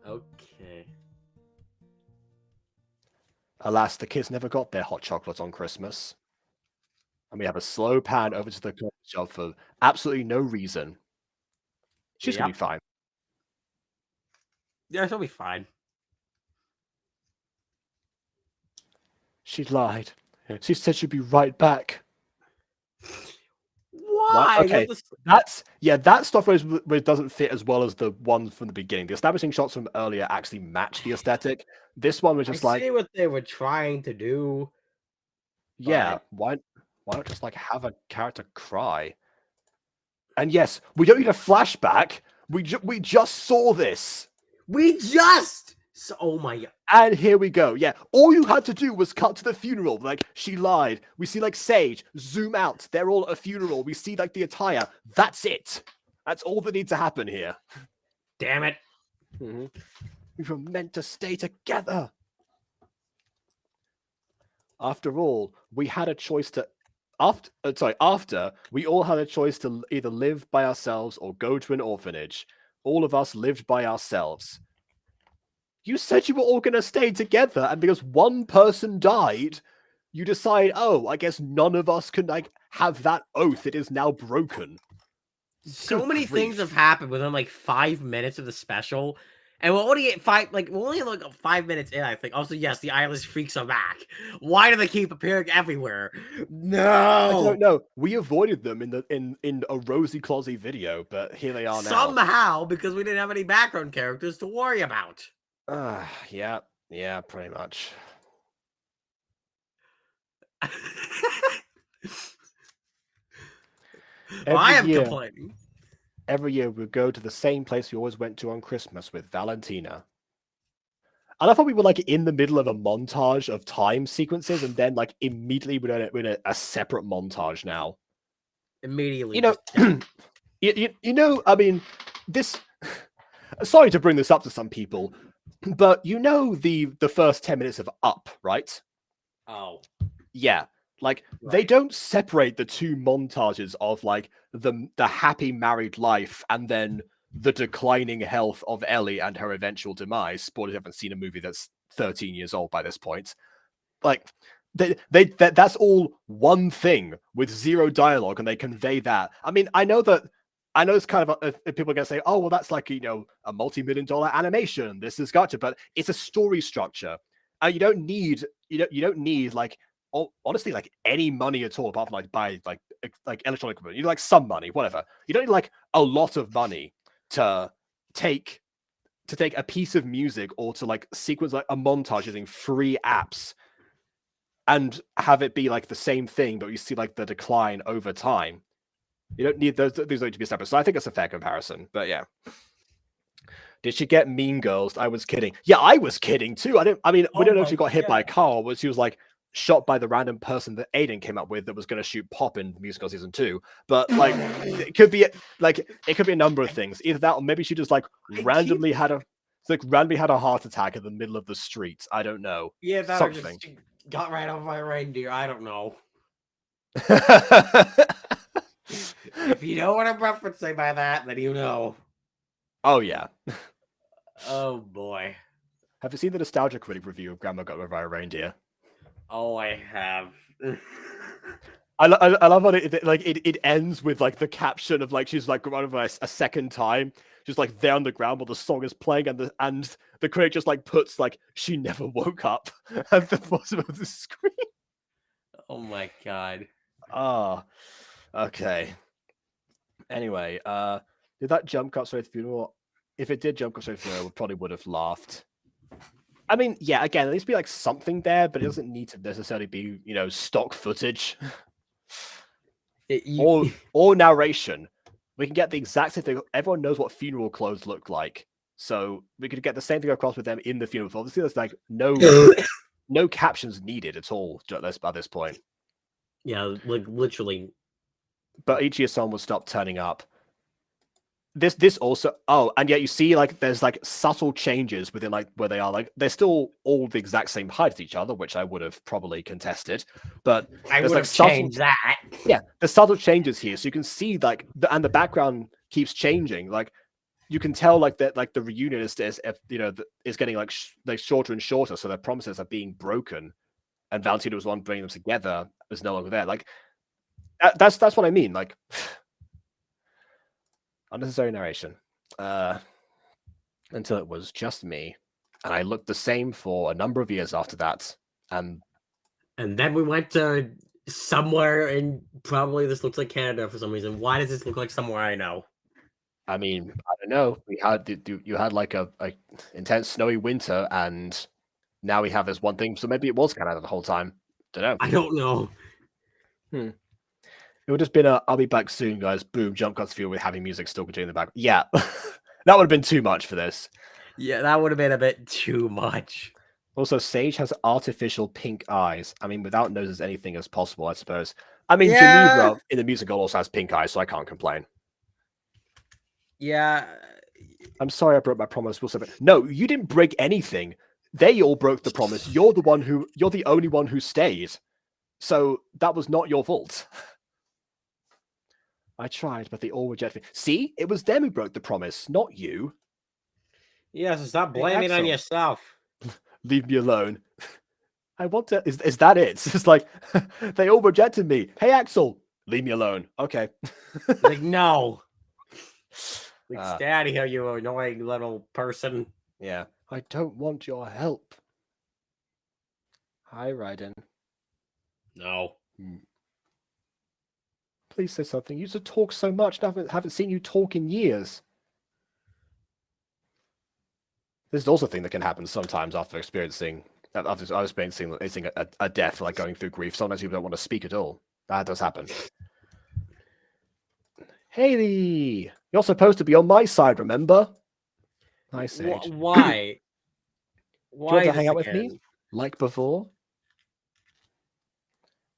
Okay. Alas, the kids never got their hot chocolate on Christmas. And we have a slow pan over to the coffee shop for absolutely no reason. She's gonna be fine. Yeah, she'll be fine. She lied. She said she'd be right back. Why? Okay, that stuff where it doesn't fit as well as the ones from the beginning. The establishing shots from earlier actually match the aesthetic. This one was just I see what they were trying to do. yeah, why not just like have a character cry? And yes, we don't need a flashback. We just saw this. Oh my god. And here we go. Yeah, all you had to do was cut to the funeral. Like, she lied. We see like Sage, zoom out. They're all at a funeral. We see like the attire. That's it. That's all that needs to happen here. Damn it. Mm-hmm. We were meant to stay together. After all, we had a choice to after we all had a choice to either live by ourselves or go to an orphanage. All of us lived by ourselves. You said you were all going to stay together, and because one person died, you decide, oh, I guess none of us can like have that oath. It is now broken. So Good many things grief. have happened within like 5 minutes of the special. And we're only at 5 minutes in, I think. Also, yes, the Eyeless Freaks are back. Why do they keep appearing everywhere? No. I don't know. We avoided them in a Rosy Closy video, but here they are now. Somehow, because we didn't have any background characters to worry about. Yeah, pretty much. I am complaining. Every year we go to the same place we always went to on Christmas with Valentina. And I thought we were like in the middle of a montage of time sequences, and then like immediately we're in a separate montage now. Immediately. You know, you know, I mean, this. Sorry to bring this up to some people, but you know the first 10 minutes of Up, right? Oh. Yeah. Like, they Right. don't separate the two montages of like the happy married life and then the declining health of Ellie and her eventual demise. Spoilers, haven't seen a movie that's 13 years old by this point. Like, that's all one thing with zero dialogue, and they convey that. I mean, I know it's kind of people are gonna say, oh well, that's like a multi-million-dollar animation. This is gotcha, but it's a story structure. You don't need like honestly like any money at all apart from like buy like electronic equipment. You need like some money, whatever. You don't need like a lot of money to take a piece of music or to like sequence like a montage using free apps and have it be like the same thing, but you see like the decline over time. You don't need those to be separate. So I think it's a fair comparison. But yeah. Did she get Mean Girls? I was kidding. Yeah, I was kidding too. We don't know if she got hit by a car, but she was like shot by the random person that Aiden came up with that was going to shoot Pop in Musical Season 2. But like, it could be a number of things. Either that, or maybe she just like randomly had a heart attack in the middle of the street. I don't know. Yeah, that something. Just got right off my reindeer. I don't know. If you know what I'm referencing by that, then you know. Oh yeah. Oh boy. Have you seen the Nostalgia Critic review of Grandma Got Run by a Reindeer? Oh, I have. I love how it ends with like the caption of like she's like run over a second time, just like there on the ground while the song is playing, and the critic just like puts like she never woke up at the bottom of the screen. Oh my god. Ah, okay. Anyway, did that jump cut straight to the funeral? If it did jump cut straight to the funeral, we probably would have laughed. I mean, yeah, again, there needs to be like something there, but it doesn't need to necessarily be, stock footage or narration. We can get the exact same thing. Everyone knows what funeral clothes look like, so we could get the same thing across with them in the funeral. Obviously, there's like no captions needed at all at this point. Yeah, like literally. But each year someone will stop turning up. This also and yet you see like there's like subtle changes within like where they are, like they're still all the exact same height as each other, which I would have probably contested, but I would like have changed that. Yeah, there's subtle changes here, so you can see like and the background keeps changing. Like you can tell like that like the reunion is getting like shorter and shorter, so their promises are being broken, and Valentino was one bringing them together is no longer there. Like that's what I mean. Like unnecessary narration. Until it was just me, and I looked the same for a number of years after that, and then we went to somewhere, and probably this looks like Canada for some reason. Why does this look like somewhere I know? I mean, I don't know. You had like a intense snowy winter, and now we have this one thing. So maybe it was Canada the whole time. Don't know. I don't know. It would have been I'll be back soon, guys. Boom, jump cuts feel with having music still continuing in the back. Yeah, that would have been too much for this. Yeah, that would have been a bit too much. Also, Sage has artificial pink eyes. I mean, without noses, anything is possible, I suppose. I mean, Geneva in the musical also has pink eyes, so I can't complain. Yeah. I'm sorry I broke my promise. No, you didn't break anything. They all broke the promise. You're the only one who stayed. So that was not your fault. I tried, but they all rejected me. See? It was them who broke the promise, not you. Yeah, so stop blaming on yourself. Leave me alone. I want to... Is that it? It's like, they all rejected me. Hey, Axel, leave me alone. Okay. Like, no. Like, stay out of here, you annoying little person. Yeah. I don't want your help. Hi, Raiden. No. Please say something. You used to talk so much. I haven't seen you talk in years. This is also a thing that can happen sometimes after experiencing a death, like going through grief. Sometimes people don't want to speak at all. That does happen. Haley, you're supposed to be on my side, remember? Hi, Sage. Why? Do you want to hang out with me? Like before?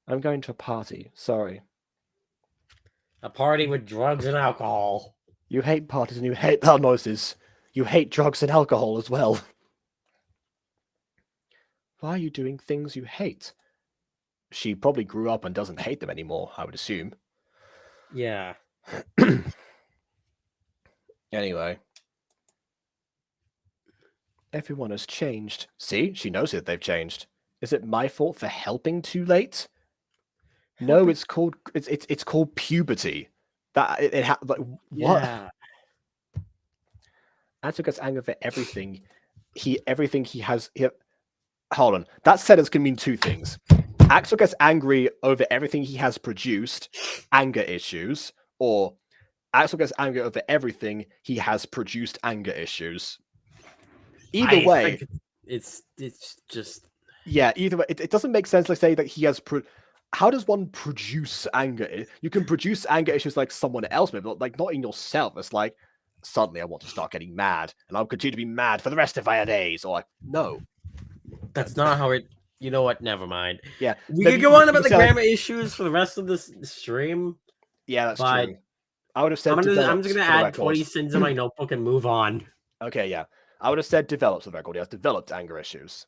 I'm going to a party. Sorry. A party with drugs and alcohol. You hate parties and you hate loud noises. You hate drugs and alcohol as well. Why are you doing things you hate? She probably grew up and doesn't hate them anymore, I would assume. Yeah. Anyway. Everyone has changed. See? She knows that they've changed. Is it my fault for helping too late? No, it's called puberty. That like what? Yeah. Axel gets angry for everything. Everything he has. Hold on. That sentence can mean two things. Axel gets angry over everything he has produced, anger issues, or Axel gets angry over everything he has produced, anger issues. Either I way, think it's just yeah. Either way, it doesn't make sense to say that he has. How does one produce anger? You can produce anger issues like someone else, maybe, but like not in yourself. It's like suddenly I want to start getting mad, and I'll continue to be mad for the rest of my days. Or like, no, that's not how it. You know what? Never mind. yeah. We maybe could go on about the say, like, grammar issues for the rest of this stream. yeah, that's but true. I would have said I'm just developed gonna for the add record. 20 sins in my notebook and move on. Okay, yeah. I would have said developed for the record. He has developed anger issues.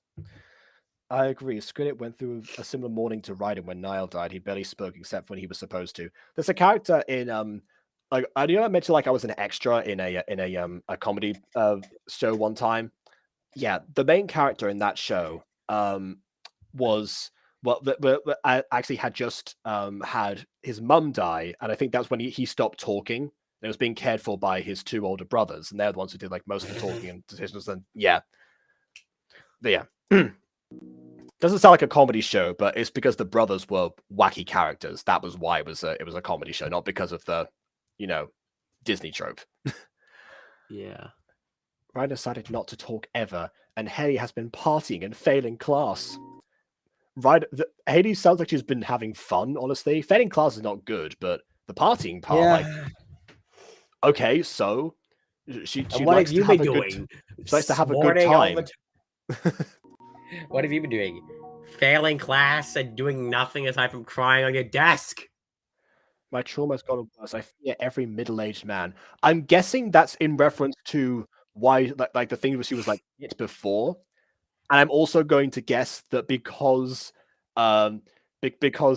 I agree. Squidit went through a similar morning to Raiden when Niall died. He barely spoke except when he was supposed to. There's a character in like I mentioned like I was an extra in a comedy show one time. Yeah, the main character in that show was I actually had just had his mum die, and I think that's when he stopped talking. And it was being cared for by his two older brothers, and they're the ones who did like most of the talking and decisions. And yeah, but yeah. Doesn't sound like a comedy show, but it's because the brothers were wacky characters. That was why it was a comedy show, not because of the, Disney trope. Yeah. Ryan decided not to talk ever, and Haley has been partying and failing class. Haley sounds like she's been having fun, honestly. Failing class is not good, but the partying part, like, okay, so she what likes have you to have been a good doing? she likes to have a good Snorting all time. What have you been doing? Failing class and doing nothing aside from crying on your desk. My trauma's gotten worse. I fear every middle-aged man. I'm guessing that's in reference to why, like the thing that she was like it before, and I'm also going to guess that because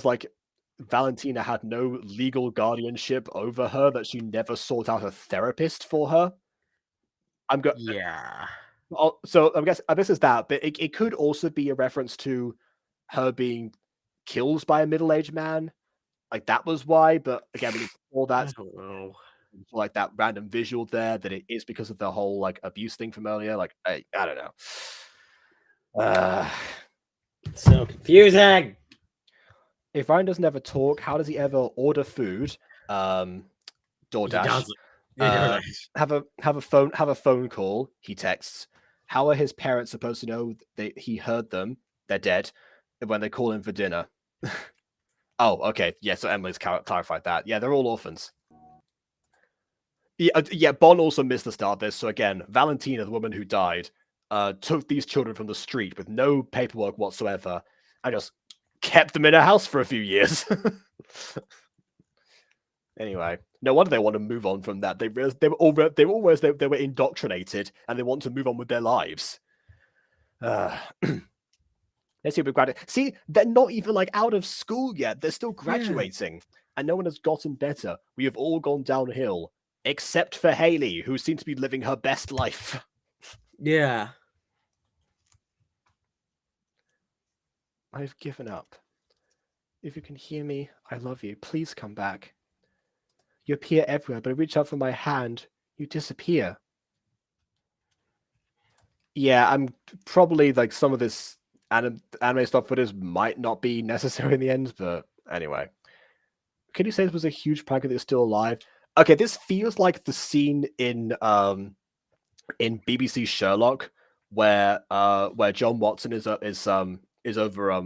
like Valentina had no legal guardianship over her, that she never sought out a therapist for her. Yeah. So I guess it's that, but it could also be a reference to her being killed by a middle-aged man. Like that was why, but again, we all I that don't know. like that random visual there that it is because of the whole like abuse thing from earlier. Like I don't know. It's so confusing. If Ryan doesn't ever talk, how does he ever order food? DoorDash. Have a phone call. He texts. How are his parents supposed to know he heard them? They're dead when they call him for dinner. Oh, okay. Yeah, so Emily's clarified that. Yeah, they're all orphans. Yeah, Bon also missed the start of this. So again, Valentina, the woman who died, took these children from the street with no paperwork whatsoever and just kept them in her house for a few years. Anyway, no wonder they want to move on from that. They were indoctrinated and they want to move on with their lives. Let's see, see, they're not even like out of school yet. They're still graduating, and no one has gotten better. We have all gone downhill, except for Haley, who seems to be living her best life. Yeah. I've given up. If you can hear me, I love you. Please come back. You appear everywhere, but I reach out for my hand. You disappear. Yeah, I'm probably like some of this anime stock footage might not be necessary in the end, but anyway. Can you say this was a huge prank that is still alive? Okay, this feels like the scene in BBC Sherlock where John Watson is over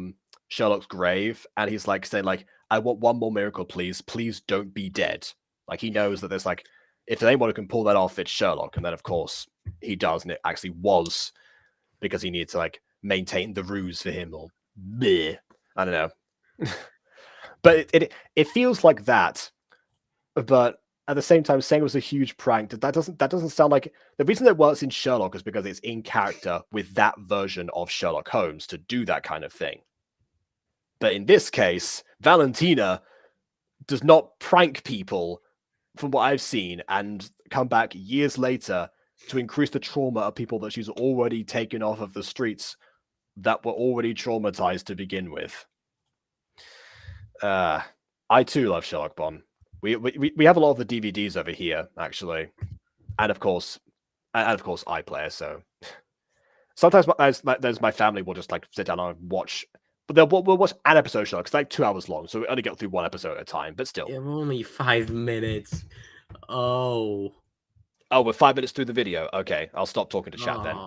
Sherlock's grave and he's like saying like, I want one more miracle, please. Please don't be dead. Like he knows that there's like if there's anyone who can pull that off, it's Sherlock, and then of course he does, and it actually was because he needed to like maintain the ruse for him or bleh. I don't know. But it feels like that. But at the same time, saying it was a huge prank, that doesn't sound like the reason it works in Sherlock is because it's in character with that version of Sherlock Holmes to do that kind of thing. But in this case, Valentina does not prank people from what I've seen and come back years later to increase the trauma of people that she's already taken off of the streets that were already traumatized to begin with. I too love Sherlock Bond. We have a lot of the DVDs over here, actually, and of course iPlayer. So sometimes my family will just like sit down and watch, but we'll watch an episode of Sherlock. It's like 2 hours long, so we only get through one episode at a time. But still, only 5 minutes. Oh, we're 5 minutes through the video. Okay, I'll stop talking to chat then.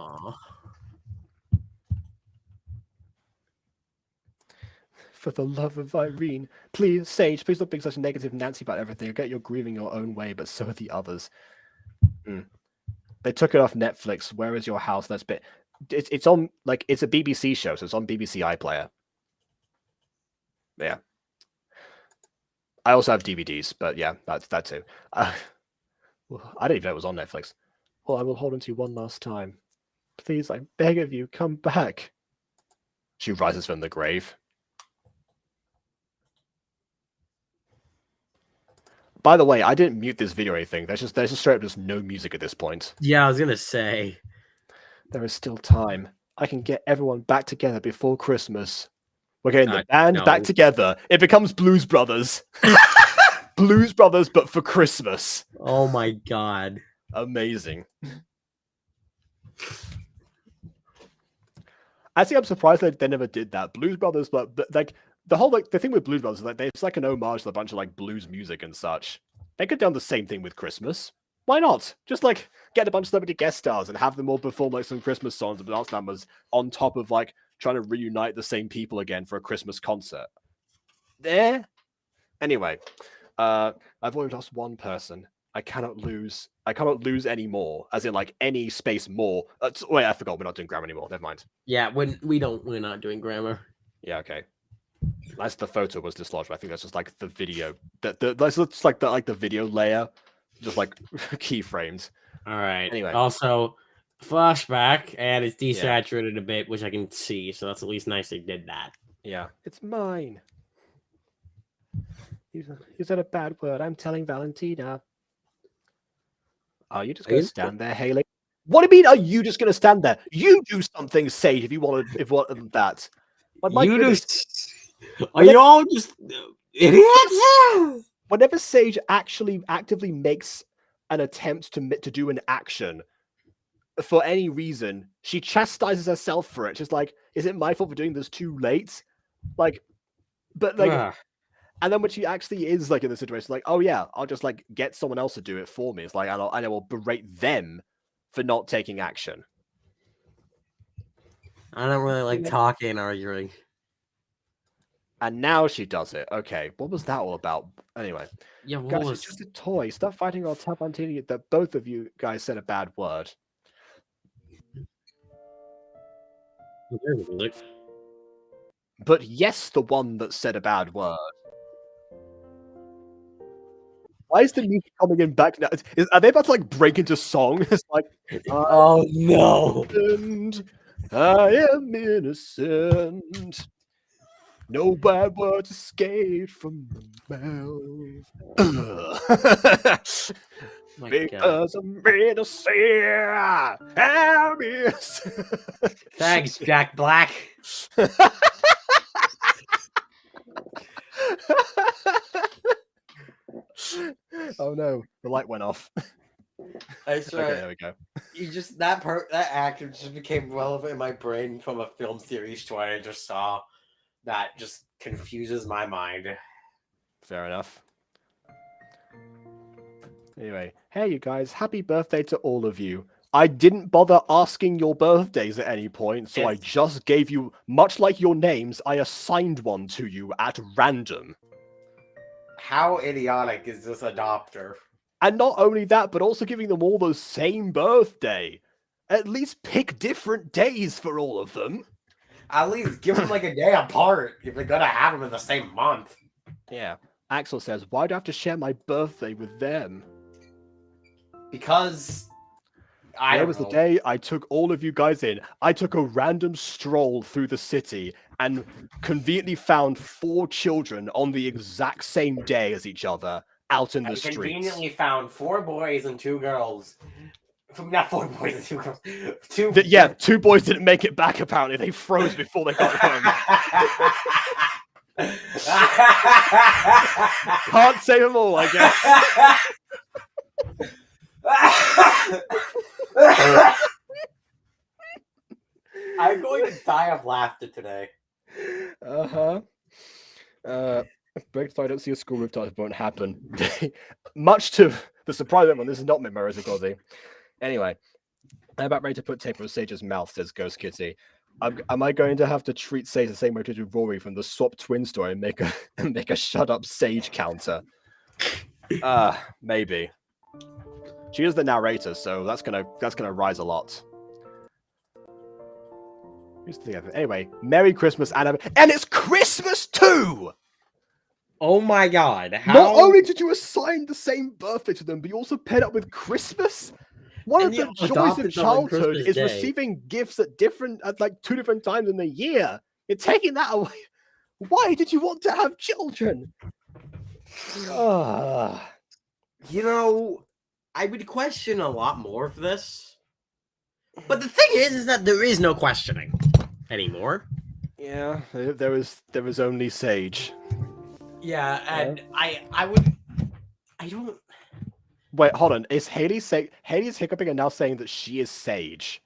For the love of Irene, please, Sage, please stop being such a negative Nancy about everything. I get you're grieving your own way, but so are the others. They took it off Netflix. Where is your house? That's bit. It's on, like, it's a BBC show, so it's on BBC iPlayer. Yeah. I also have DVDs, but yeah, that's that too. I didn't even know it was on Netflix. Well, I will hold on to you one last time. Please, I beg of you, come back. She rises from the grave. By the way, I didn't mute this video or anything. There's just straight up just no music at this point. Yeah, I was gonna say. There is still time. I can get everyone back together before Christmas. We're getting the band back together. It becomes Blues Brothers. Blues Brothers, but for Christmas. Oh my god. Amazing. Actually, I'm surprised that they never did that. Blues Brothers, but like the whole the thing with Blues Brothers is like it's like an homage to a bunch of like blues music and such. They could have done the same thing with Christmas. Why not? Just like get a bunch of celebrity guest stars and have them all perform like some Christmas songs and dance numbers on top of like trying to reunite the same people again for a Christmas concert. There. Anyway, I've already lost one person. I cannot lose. I cannot lose any more. As in, like, any space more. Wait, I forgot. We're not doing grammar anymore. Never mind. Yeah, we're not doing grammar. Yeah, okay. That's the photo was dislodged. But I think that's just like the video. That's just like the video layer, just like keyframes. All right. Anyway. Also, flashback, and it's desaturated a bit, which I can see. So that's at least nice they did that. Yeah, it's mine. You said a bad word. I'm telling Valentina. Are you just going to stand there, Haley? What do you mean? Are you just going to stand there? You do something, Sage, if you want that. You just. Are you all just idiots? Whenever Sage actually actively makes an attempt to do an action for any reason, she chastises herself for it. She's like, "Is it my fault for doing this too late?" Like, but like. And then when she actually is like in the situation, like, oh yeah, I'll just like get someone else to do it for me. It's like, and I will berate them for not taking action. I don't really like talking and arguing. And now she does it. Okay, what was that all about? Anyway, yeah, guys, it's just a toy. Stop fighting or tap until that both of you guys said a bad word. But yes, the one that said a bad word. Why is the music coming in back now? Are they about to like break into song? It's like, oh no, I am innocent. No bad words escaped from the mouth. Because I'm innocent. I'm innocent. Thanks, Jack Black. Oh no, the light went off. I swear, okay, there we go. You just that actor just became relevant in my brain from a film series toy I just saw. That just confuses my mind. Fair enough. Anyway, hey you guys, happy birthday to all of you. I didn't bother asking your birthdays at any point, so I just gave you, much like your names, I assigned one to you at random. How idiotic is this adopter? And not only that, but also giving them all the same birthday. At least pick different days for all of them. At least give them like a day apart if they're gonna have them in the same month. Yeah. Axel says, why do I have to share my birthday with them? Because There was the day I took all of you guys in. I took a random stroll through the city and conveniently found 4 children on the exact same day as each other out in the streets. Conveniently found 4 boys and 2 girls Not 4 boys and 2 girls. Two. Yeah, 2 boys didn't make it back. Apparently, they froze before they got home. Can't say them all, I guess. I'm going to die of laughter today. Break so I don't see a school rooftop. It won't happen. Much to the surprise of everyone, this is not Mimorosicosi. Anyway, I'm about ready to put tape on Sage's mouth, says Ghost Kitty. Am I going to have to treat Sage the same way to do Rory from the Swap Twin story and make a shut up Sage counter? Maybe. She is the narrator, so that's gonna rise a lot. Anyway, Merry Christmas, Anna, and it's Christmas too! Oh my god. How... Not only did you assign the same birthday to them, but you also paired up with Christmas? One of the joys of childhood is receiving gifts at 2 different times in the year. You're taking that away. Why did you want to have children? You know, I would question a lot more of this. But the thing is that there is no questioning anymore. Yeah, there was only Sage. Yeah, and I don't. Wait, hold on. Is Haley's hiccuping and now saying that she is Sage?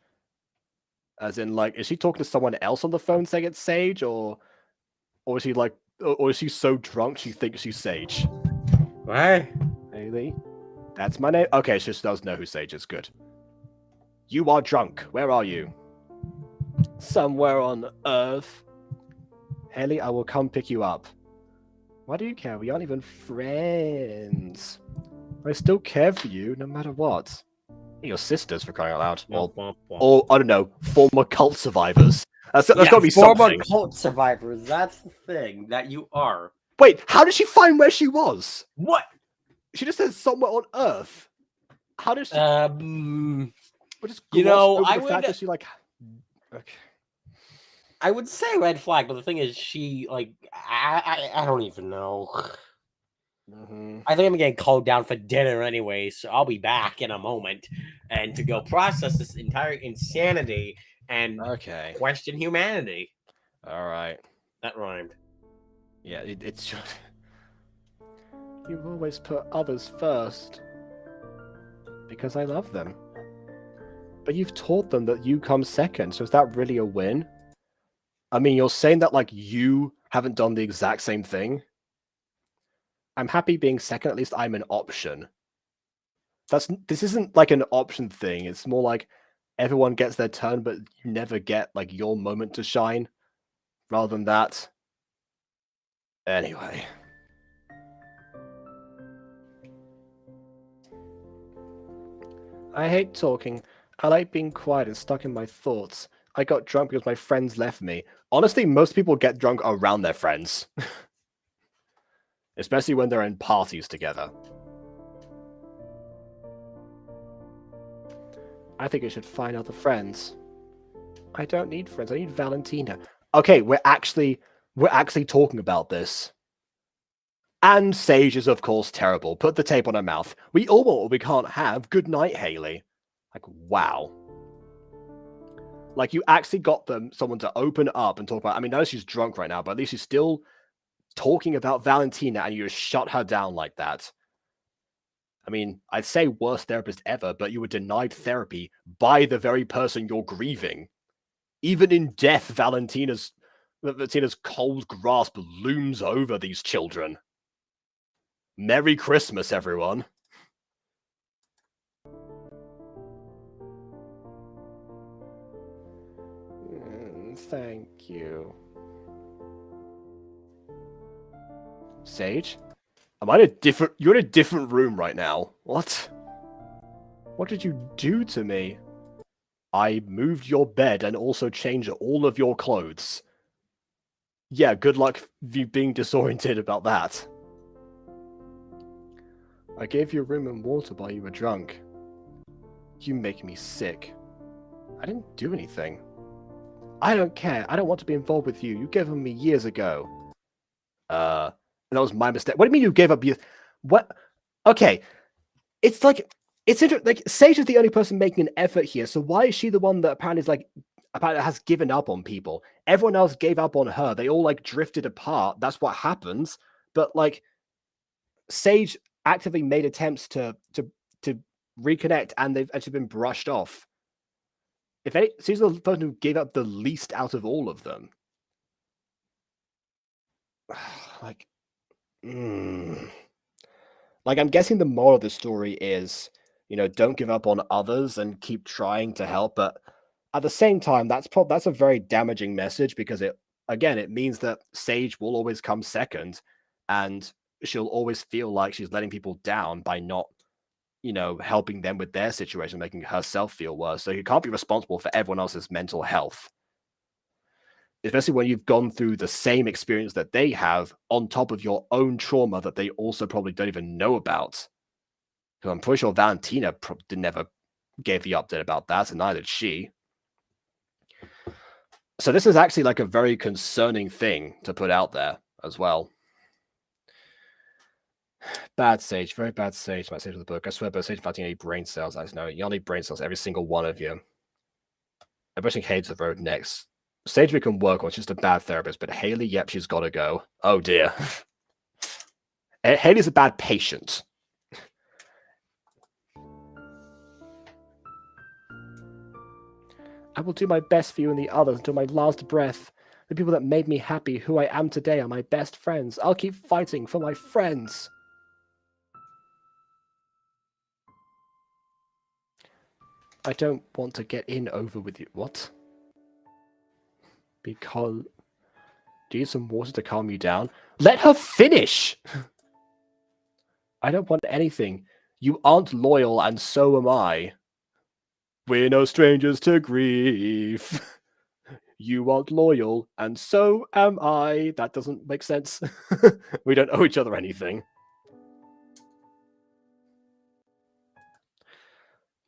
As in, like, is she talking to someone else on the phone saying it's Sage, or is she like, or is she so drunk she thinks she's Sage? What? Haley, that's my name. Okay, she just does know who Sage is. Good. You are drunk. Where are you? Somewhere on Earth. Haley, I will come pick you up. Why do you care? We aren't even friends. I still care for you, no matter what. Your sisters, for crying out loud. Or I don't know, former cult survivors. That's got to be former something. Cult survivors. That's the thing that you are. Wait, how did she find where she was? What? She just says somewhere on Earth. How does she? You know, I would. That she like. Okay. I would say red flag, but the thing is, she like I don't even know. I think I'm getting called down for dinner anyway, so I'll be back in a moment and to go process this entire insanity and question humanity. All right. That rhymed. Yeah, it's just... You always put others first. Because I love them. But you've taught them that you come second, so is that really a win? I mean, you're saying that like you haven't done the exact same thing? I'm happy being second, at least I'm an option. This isn't like an option thing, it's more like everyone gets their turn, but you never get like your moment to shine. Rather than that. Anyway. I hate talking. I like being quiet and stuck in my thoughts. I got drunk because my friends left me. Honestly, most people get drunk around their friends. Especially when they're in parties together. I think I should find other friends. I don't need friends. I need Valentina. Okay, we're actually talking about this. And Sage is, of course, terrible. Put the tape on her mouth. We all want what we can't have. Good night, Haley. Like, wow. Like, you actually got someone to open up and talk about... I mean, I know she's drunk right now, but at least she's still talking about Valentina, and you just shut her down like that. I mean, I'd say worst therapist ever, but you were denied therapy by the very person you're grieving. Even in death, Valentina's cold grasp looms over these children. Merry Christmas, everyone. Thank you. Sage? You're in a different room right now. What? What did you do to me? I moved your bed and also changed all of your clothes. Yeah, good luck you being disoriented about that. I gave you room and water while you were drunk. You make me sick. I didn't do anything. I don't care. I don't want to be involved with you. You gave up on me years ago. That was my mistake. What do you mean you gave up? What? Okay. It's like It's interesting. Like Sage is the only person making an effort here, so why is she the one that apparently is like apparently has given up on people? Everyone else gave up on her. They all like drifted apart. That's what happens. But like Sage actively made attempts to reconnect, and they've actually been brushed off. If any, she's the person who gave up the least out of all of them. Like, like I'm guessing the moral of the story is, don't give up on others and keep trying to help. But at the same time, that's a very damaging message, because it means that Sage will always come second, and she'll always feel like she's letting people down by not, helping them with their situation, making herself feel worse. So you can't be responsible for everyone else's mental health, especially when you've gone through the same experience that they have on top of your own trauma that they also probably don't even know about. Because I'm pretty sure Valentina never gave the update about that, and neither did she. So this is actually like a very concerning thing to put out there as well. Bad Sage, very bad Sage. My Sage of the book. I swear, both Sage and Valentina need brain cells. I know you need brain cells, every single one of you. I'm pushing Haley to the road next. Sage we can work on. She's just a bad therapist, but Haley, yep, she's got to go. Oh dear. Haley's a bad patient. I will do my best for you and the others until my last breath. The people that made me happy, who I am today, are my best friends. I'll keep fighting for my friends. I don't want to get in over with you. What? Because... Do you need some water to calm you down? Let her finish! I don't want anything. You aren't loyal, and so am I. We're no strangers to grief. You aren't loyal, and so am I. That doesn't make sense. We don't owe each other anything.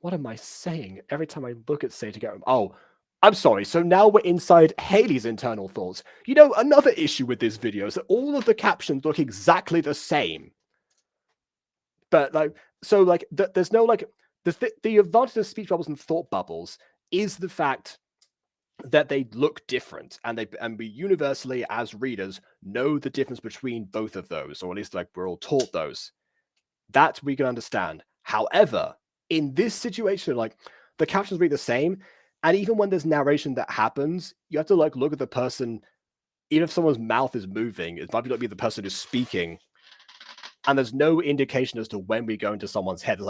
What am I saying? Every time I look at Sage, I go, oh, I'm sorry. So now we're inside Haley's internal thoughts. Another issue with this video is that all of the captions look exactly the same. But there's no the advantage of speech bubbles and thought bubbles is the fact that they look different, and we universally as readers know the difference between both of those, or at least we're all taught those. That we can understand. However, in this situation, the captions read the same, and even when there's narration that happens, you have to look at the person. Even if someone's mouth is moving, it might not be the person who's speaking, and there's no indication as to when we go into someone's head.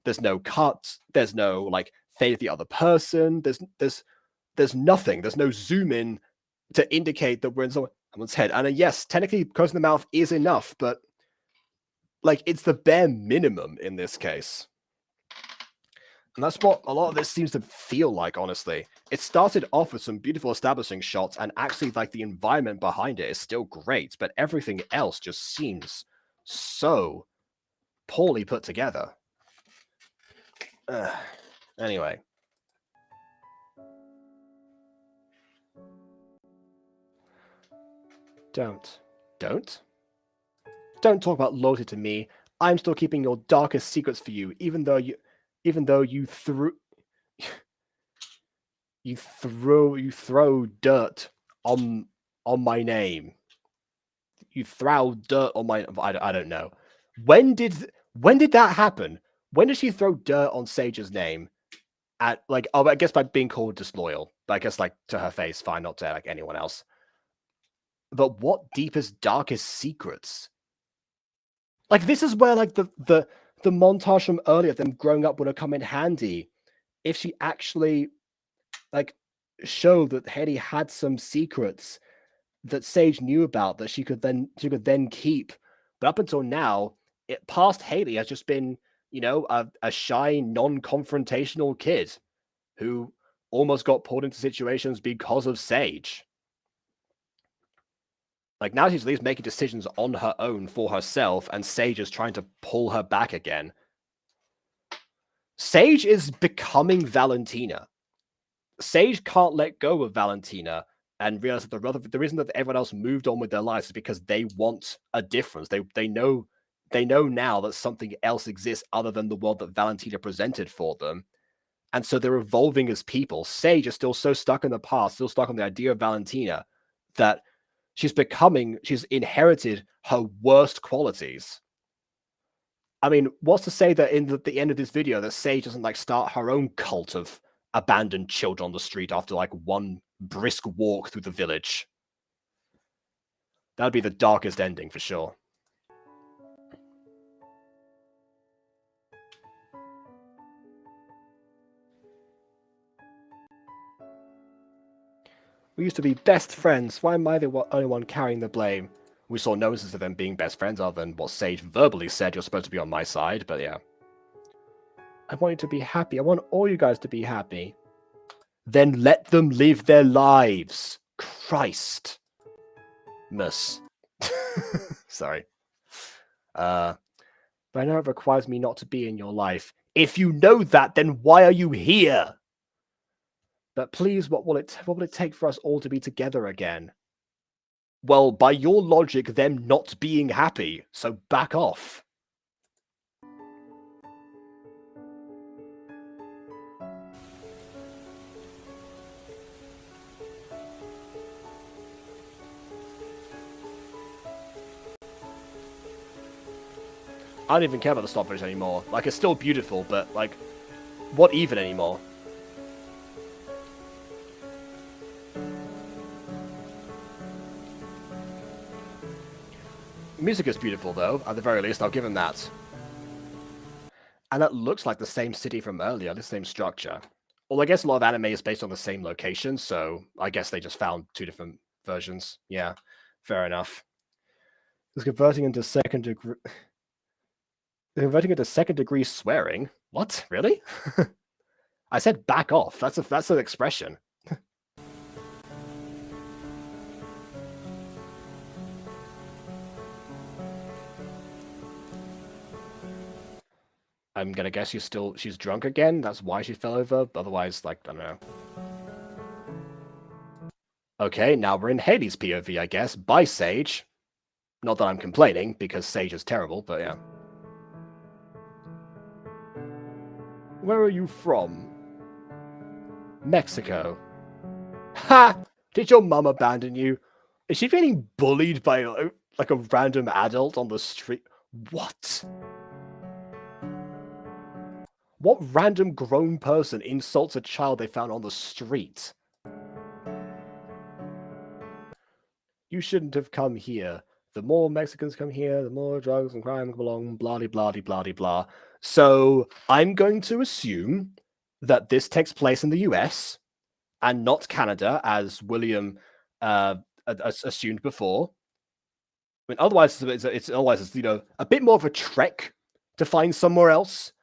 There's no cut. There's no fade of the other person. There's nothing. There's no zoom in to indicate that we're in someone's head. And yes, technically, closing the mouth is enough, but it's the bare minimum in this case. And that's what a lot of this seems to feel like, honestly. It started off with some beautiful establishing shots, and actually, the environment behind it is still great, but everything else just seems so poorly put together. Anyway. Don't talk about loyalty to me. I'm still keeping your darkest secrets for you, even though you throw dirt on my name. You throw dirt on my... I don't know. When did that happen? When did she throw dirt on Sage's name? At I guess by being called disloyal. But I guess to her face, fine, not to anyone else. But what deepest, darkest secrets? This is where the montage from earlier, them growing up, would have come in handy if she actually showed that Haley had some secrets that Sage knew about that she could then keep. But up until now, past Haley has just been, a shy, non-confrontational kid who almost got pulled into situations because of Sage. Now she's at least making decisions on her own for herself, and Sage is trying to pull her back again. Sage is becoming Valentina. Sage can't let go of Valentina and realize that the reason that everyone else moved on with their lives is because they want a difference. They know they know now that something else exists other than the world that Valentina presented for them. And so they're evolving as people. Sage is still so stuck in the past, still stuck on the idea of Valentina, that she's inherited her worst qualities. I mean, what's to say that in the end of this video that Sage doesn't like start her own cult of abandoned children on the street after like one brisk walk through the village? That'd be the darkest ending for sure. We used to be best friends. Why am I the only one carrying the blame? We saw no instance of them being best friends other than what Sage verbally said, you're supposed to be on my side, but yeah. I want you to be happy. I want all you guys to be happy. Then let them live their lives. Christ. Miss. Sorry. But I know it requires me not to be in your life. If you know that, then why are you here? But please, what will it take for us all to be together again? Well, by your logic, them not being happy, so back off. I don't even care about the stop footage anymore. Like, it's still beautiful, but, like, what even anymore? Music is beautiful, though. At the very least, I'll give him that. And that looks like the same city from earlier, the same structure. Well, I guess a lot of anime is based on the same location, so I guess they just found two different versions. Yeah, fair enough. It's converting into second degree swearing? What? Really? I said back off. That's an expression. I'm gonna guess she's drunk again. That's why she fell over. Otherwise, like, I don't know. Okay, now we're in Haley's POV, I guess. By Sage. Not that I'm complaining, because Sage is terrible, but yeah. Where are you from? Mexico. Ha! Did your mum abandon you? Is she being bullied by, like, a random adult on the street? What? What random grown person insults a child they found on the street? You shouldn't have come here. The more Mexicans come here, the more drugs and crime come along, blah-de-blah-de-blah-de-blah. So I'm going to assume that this takes place in the US and not Canada, as William assumed before. I mean, otherwise it's a bit more of a trek to find somewhere else.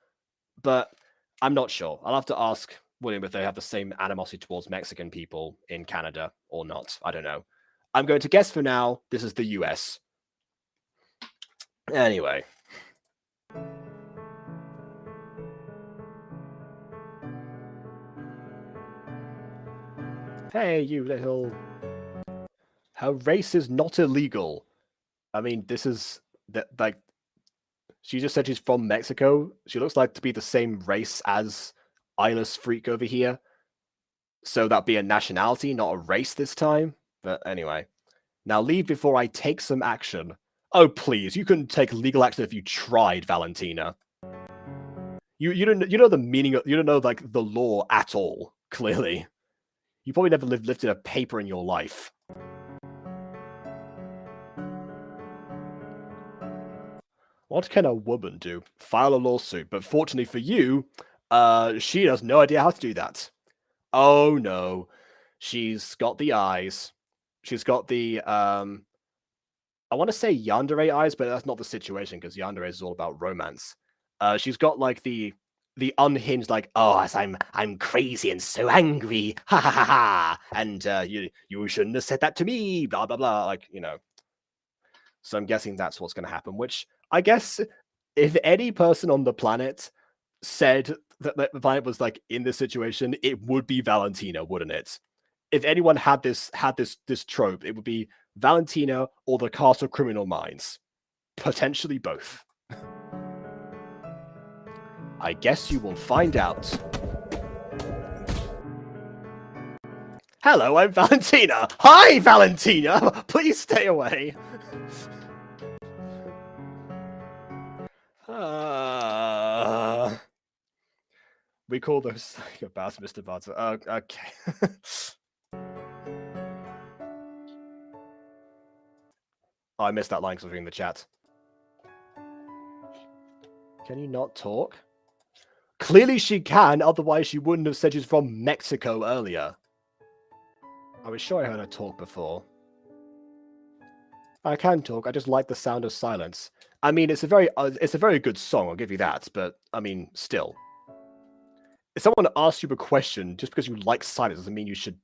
But I'm not sure. I'll have to ask William if they have the same animosity towards Mexican people in Canada or not. I don't know. I'm going to guess for now, this is the US. Anyway. Hey, you little... Her race is not illegal. I mean, this is... like... She just said she's from Mexico. She looks like to be the same race as Eyeless Freak over here. So that'd be a nationality, not a race this time. But anyway. Now leave before I take some action. Oh, please. You couldn't take legal action if you tried, Valentina. You don't know the meaning of... You don't know, like, the law at all, clearly. You probably never lifted a paper in your life. What can a woman do? File a lawsuit. But fortunately for you, she has no idea how to do that. Oh, no. She's got the eyes. She's got the, I want to say yandere eyes, but that's not the situation, because yandere is all about romance. She's got, like, the unhinged, like, oh, I'm crazy and so angry, ha ha ha ha, and you shouldn't have said that to me, blah, blah, blah, like, you know. So I'm guessing that's what's going to happen, which... I guess if any person on the planet said that the planet was like in this situation, it would be Valentina, wouldn't it? If anyone had this trope, it would be Valentina or the cast of Criminal Minds. Potentially both. I guess you will find out. Hello, I'm Valentina. Hi, Valentina. Please stay away. We call those psychopaths, Mr. Butter. Okay. Oh, I missed that line because I was reading the chat. Can you not talk? Clearly she can, otherwise she wouldn't have said she's from Mexico earlier. I was sure I heard her talk before. I can talk, I just like the sound of silence. I mean, it's a very good song, I'll give you that, but, I mean, still. If someone asks you a question, just because you like silence doesn't mean you should...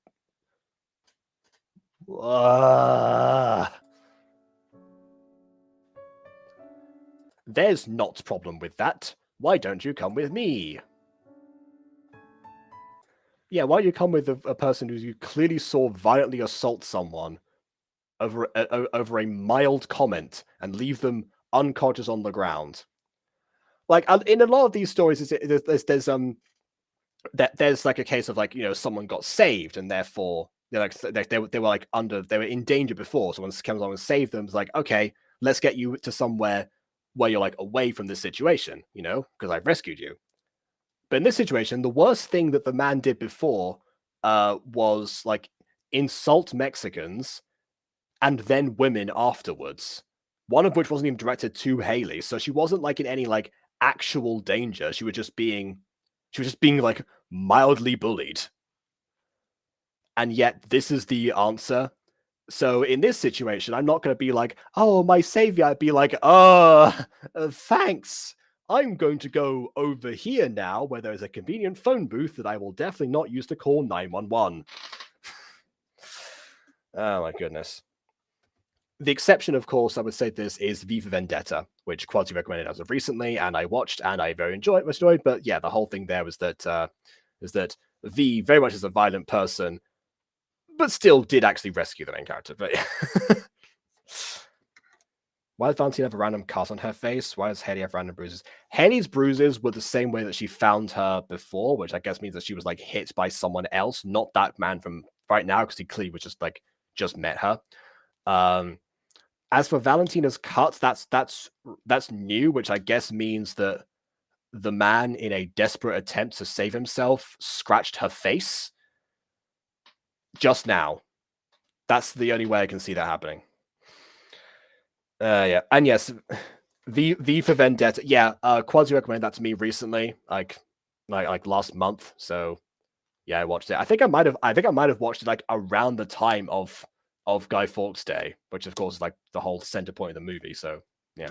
There's not a problem with that. Why don't you come with me? Yeah, why don't you come with a person who you clearly saw violently assault someone over a mild comment and leave them unconscious on the ground? Like, in a lot of these stories, there's like a case of like, you know, someone got saved and therefore they were like they were in danger before. Someone comes along and saved them. It's like, okay, let's get you to somewhere where you're like away from this situation, you know, because I've rescued you. But in this situation, the worst thing that the man did before was like insult Mexicans and then women afterwards. One of which wasn't even directed to Haley, so she wasn't like in any like actual danger. She was just being like mildly bullied. And yet this is the answer. So in this situation, I'm not going to be like, oh, my savior. I'd be like, thanks. I'm going to go over here now where there's a convenient phone booth that I will definitely not use to call 911. Oh my goodness. The exception, of course, I would say this is V for Vendetta, which Quasi recommended as of recently, and I watched and I very enjoyed. But yeah, the whole thing there was that V very much is a violent person, but still did actually rescue the main character. But why does Valentina have a random cut on her face? Why does Haley have random bruises? Haley's bruises were the same way that she found her before, which I guess means that she was like hit by someone else, not that man from right now, because he clearly was just met her. As for Valentina's cut, that's new, which I guess means that the man, in a desperate attempt to save himself, scratched her face just now. That's the only way I can see that happening. Yeah, and yes, V for Vendetta. Yeah, Quasi recommended that to me recently, like last month. So yeah, I watched it. I think I might have watched it like around the time of Guy Fawkes Day, which of course is like the whole center point of the movie. So yeah.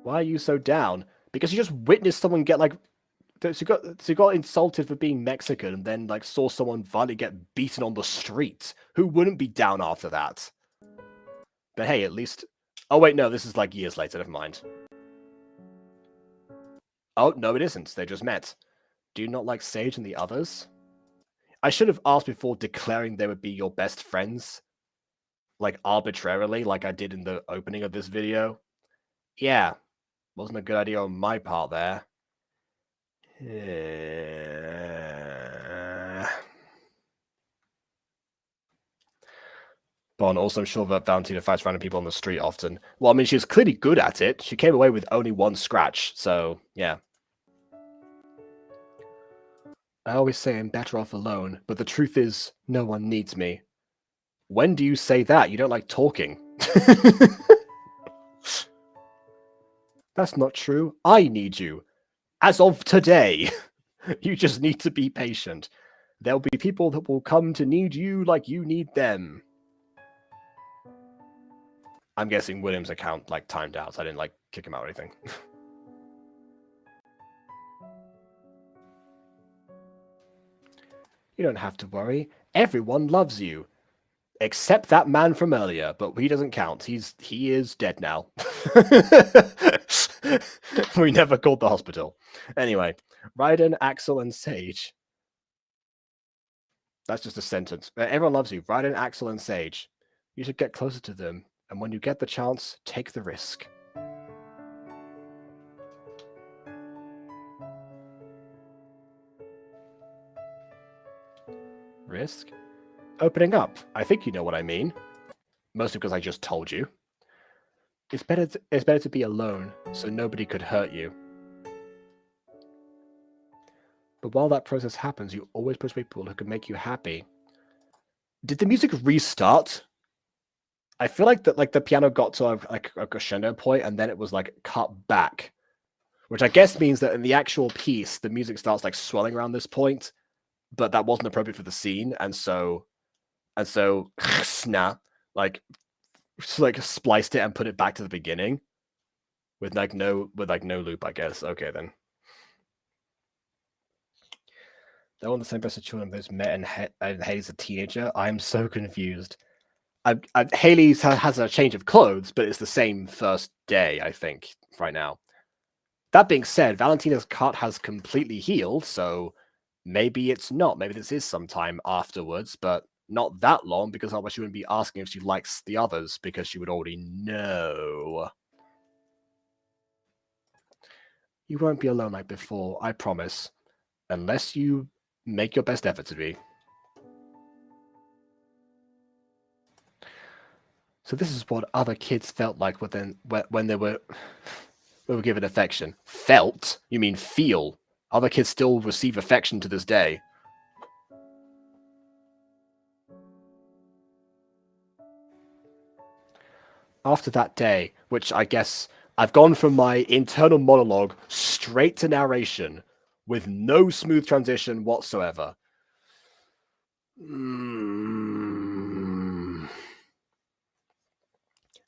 Why are you so down? Because you just witnessed someone get like, she got insulted for being Mexican, and then like saw someone violently get beaten on the street. Who wouldn't be down after that? But hey, at least. Oh wait, no, this is like years later. Never mind. Oh no, it isn't. They just met. Do you not like Sage and the others? I should have asked before declaring they would be your best friends. Like, arbitrarily, like I did in the opening of this video. Yeah. Wasn't a good idea on my part there. Bon, also I'm sure that Valentina fights random people on the street often. Well, I mean, she's clearly good at it. She came away with only one scratch, so, yeah. I always say I'm better off alone, but the truth is, no one needs me. When do you say that? You don't like talking. That's not true. I need you. As of today. You just need to be patient. There'll be people that will come to need you like you need them. I'm guessing William's account like timed out, so I didn't like kick him out or anything. You don't have to worry. Everyone loves you. Except that man from earlier, but he doesn't count. He is dead now. We never called the hospital. Anyway, Raiden, Axel, and Sage. That's just a sentence. Everyone loves you. Write in Axel and Sage. You should get closer to them, and when you get the chance, take the risk. Risk? Opening up. I think you know what I mean. Mostly because I just told you. It's better to be alone, so nobody could hurt you. But while that process happens, you always push people who can make you happy. Did the music restart? I feel like the piano got to a crescendo point, and then it was like cut back, which I guess means that in the actual piece, the music starts like swelling around this point, but that wasn't appropriate for the scene, and so snap like spliced it and put it back to the beginning with no loop, I guess. Okay then. They're all the same best of children. Those met and Haley's a teenager. I'm so confused. Haley's has a change of clothes, but it's the same first day, I think, right now. That being said, Valentina's cut has completely healed, so maybe it's not. Maybe this is sometime afterwards, but not that long, because otherwise she wouldn't be asking if she likes the others, because she would already know. You won't be alone like before, I promise. Unless you make your best effort to be. So this is what other kids felt like when they were given affection. Felt? You mean feel? Other kids still receive affection to this day. After that day, which I guess I've gone from my internal monologue straight to narration with no smooth transition whatsoever.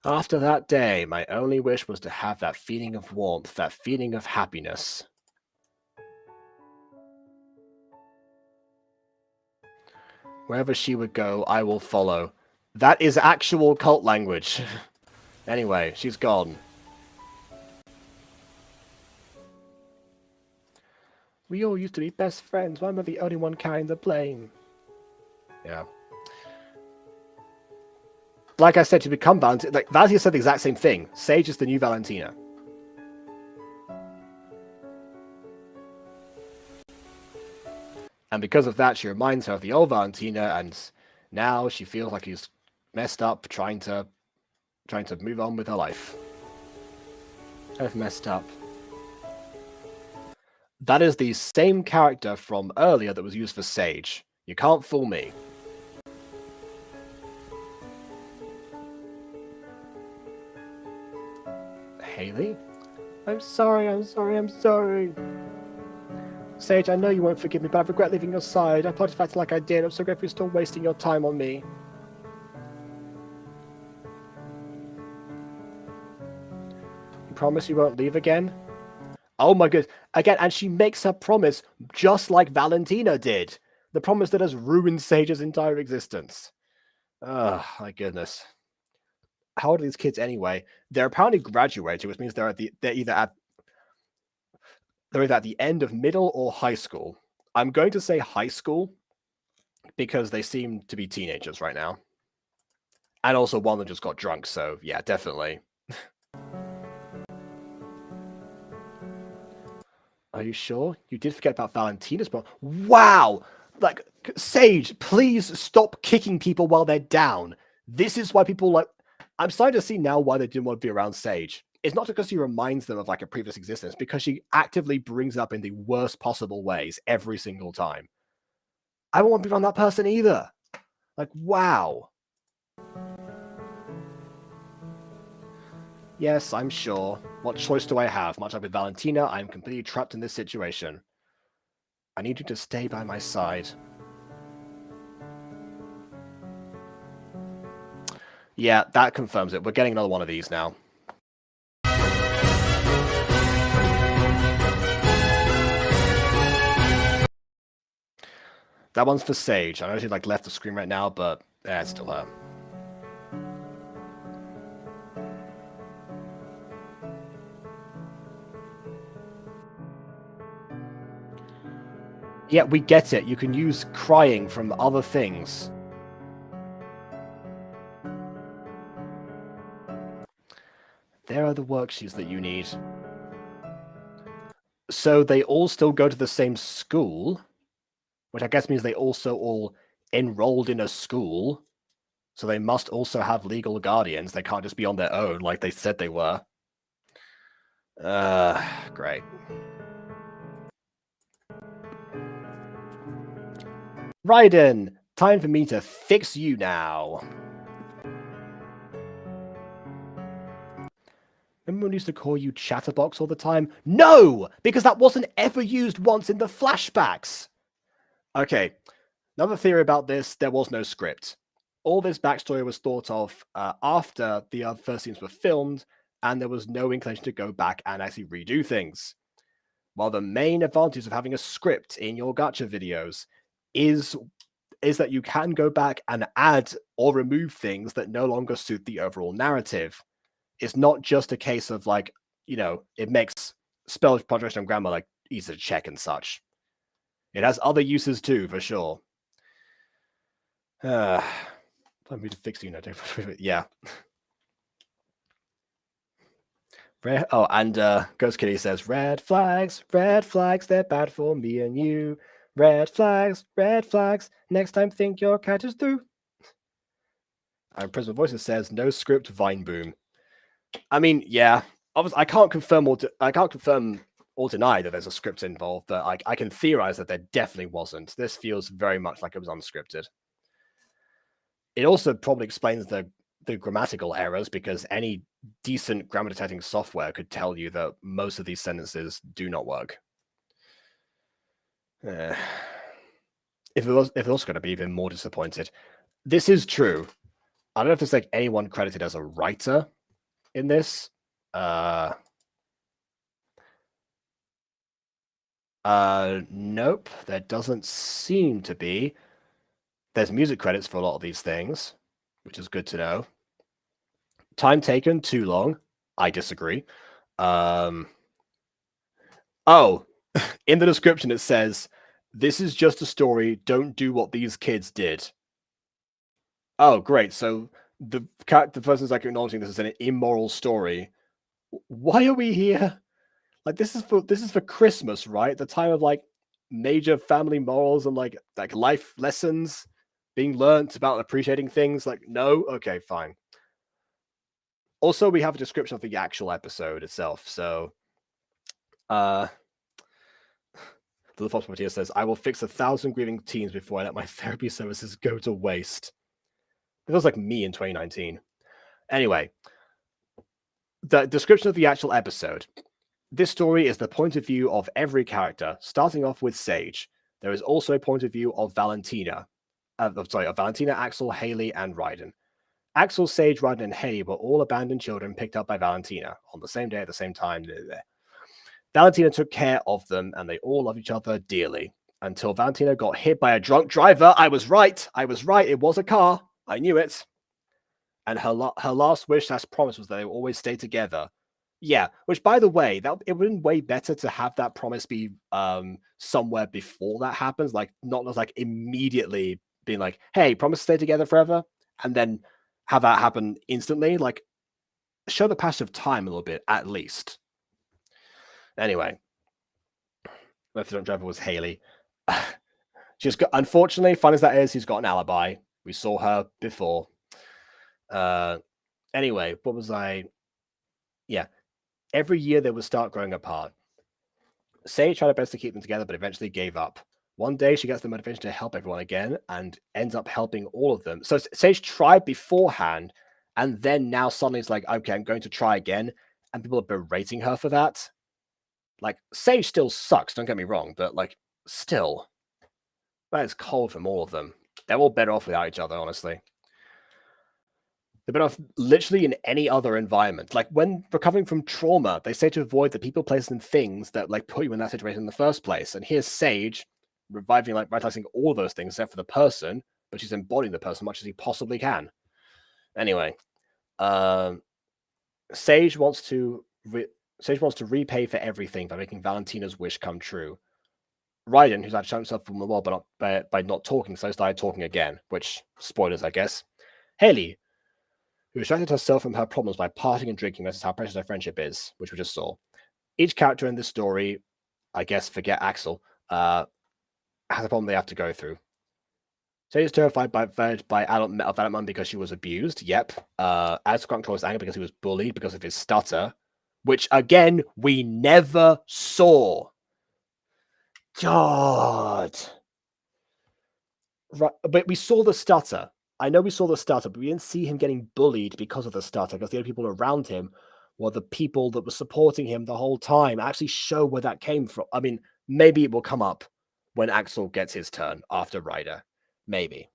After that day, my only wish was to have that feeling of warmth, that feeling of happiness. Wherever she would go, I will follow. That is actual cult language. Anyway, she's gone. We all used to be best friends. Why am I the only one carrying the blame? Yeah. Like I said, to become Valentina, like Valentina said the exact same thing. Sage is the new Valentina. And because of that, she reminds her of the old Valentina, and now she feels like she's messed up, trying to move on with her life. I've messed up. That is the same character from earlier that was used for Sage. You can't fool me. Haley? I'm sorry. Sage, I know you won't forgive me, but I regret leaving your side. I apologize for acting like I did. I'm so grateful you're still wasting your time on me. You promise you won't leave again? Oh my goodness. Again, and she makes her promise just like Valentina did. The promise that has ruined Sage's entire existence. Oh, my goodness. How old are these kids anyway? They're apparently graduating, which means they're either at the end of middle or high school. I'm going to say high school because they seem to be teenagers right now. And also one of them just got drunk, so yeah, definitely. Are you sure? You did forget about Valentina's mom. Wow! Like, Sage, please stop kicking people while they're down. This is why people like... I'm starting to see now why they didn't want to be around Sage. It's not because she reminds them of like a previous existence, because she actively brings up in the worst possible ways every single time. I don't want to be around that person either. Like, wow. Yes, I'm sure. What choice do I have? Much like with Valentina, I am completely trapped in this situation. I need you to stay by my side. Yeah, that confirms it. We're getting another one of these now. That one's for Sage. I know she like left the screen right now, but yeah, it's still her. Yeah, we get it. You can use crying from other things. There are the worksheets that you need. So they all still go to the same school, which I guess means they also all enrolled in a school. So they must also have legal guardians. They can't just be on their own like they said they were. Great. Raiden, time for me to fix you now. Remember when we used to call you Chatterbox all the time? No! Because that wasn't ever used once in the flashbacks! Okay, another theory about this, there was no script. All this backstory was thought of after the first scenes were filmed, and there was no inclination to go back and actually redo things. While the main advantage of having a script in your gacha videos is that you can go back and add or remove things that no longer suit the overall narrative. It's not just a case of like, you know, it makes spell punctuation and grammar like easy to check and such. It has other uses too, for sure. Time for me to fix you now. Yeah. Oh, and Ghost Kitty says, red flags, they're bad for me and you. Red flags, next time think your cat is through. And Prism Voices says, no script, Vine Boom. I mean, yeah, obviously, I can't confirm or deny that there's a script involved, but I can theorize that there definitely wasn't. This feels very much like it was unscripted. It also probably explains the grammatical errors, because any decent grammar detecting software could tell you that most of these sentences do not work. If it was going to be even more disappointed. This is true. I don't know if there's like anyone credited as a writer in this. Nope, there doesn't seem to be. There's music credits for a lot of these things, which is good to know. Time taken, too long. I disagree. Oh, in the description it says, this is just a story, don't do what these kids did. Oh, great. So the person's like acknowledging this is an immoral story. Why are we here? Like, this is for Christmas, right? The time of like major family morals and like life lessons being learnt about appreciating things. Like, no, okay, fine. Also, we have a description of the actual episode itself. So, the Fox Puppeteer says, I will fix 1,000 grieving teens before I let my therapy services go to waste. It feels like me in 2019. Anyway, the description of the actual episode. This story is the point of view of every character, starting off with Sage. There is also a point of view of Valentina. Of Valentina, Axel, Haley, and Raiden. Axel, Sage, Raiden, and Haley were all abandoned children picked up by Valentina on the same day at the same time. Valentina took care of them, and they all loved each other dearly. Until Valentina got hit by a drunk driver. I was right. It was a car. I knew it. And her last wish / promise was that they would always stay together. Yeah, which, by the way, it would have been way better to have that promise be somewhere before that happens, like not just like immediately being like, hey, promise to stay together forever, and then have that happen instantly. Like, show the passage of time a little bit, at least. Anyway, my front driver was Haley. She's got, unfortunately, fun as that is, she's got an alibi. We saw her before. Anyway, what was I? Yeah. Every year they would start growing apart. Sage tried her best to keep them together, but eventually gave up. One day she gets the motivation to help everyone again and ends up helping all of them. So Sage tried beforehand, and then now suddenly it's like, okay, I'm going to try again. And people are berating her for that. Like, Sage still sucks, don't get me wrong, but like, still. That is cold from all of them. They're all better off without each other, honestly. They're better off literally in any other environment. Like, when recovering from trauma, they say to avoid the people, places, and things that like put you in that situation in the first place. And here's Sage reviving, like revitalizing all those things except for the person, but she's embodying the person as much as he possibly can. Anyway, Sage wants to repay for everything by making Valentina's wish come true. Raiden, who's had shut himself from the wall by not talking, so started talking again, which, spoilers, I guess. Haley, who distracted herself from her problems by partying and drinking versus how precious her friendship is, which we just saw. Each character in this story, I guess forget Axel, has a problem they have to go through. Sage is terrified by adult development because she was abused. Yep. Axel got close anger because he was bullied because of his stutter, which again we never saw. God. Right, but we saw the stutter. I know we saw the stutter, but we didn't see him getting bullied because of the stutter, because the other people around him were the people that were supporting him the whole time. Actually show where that came from. I mean, maybe it will come up when Axel gets his turn after Ryder. Maybe.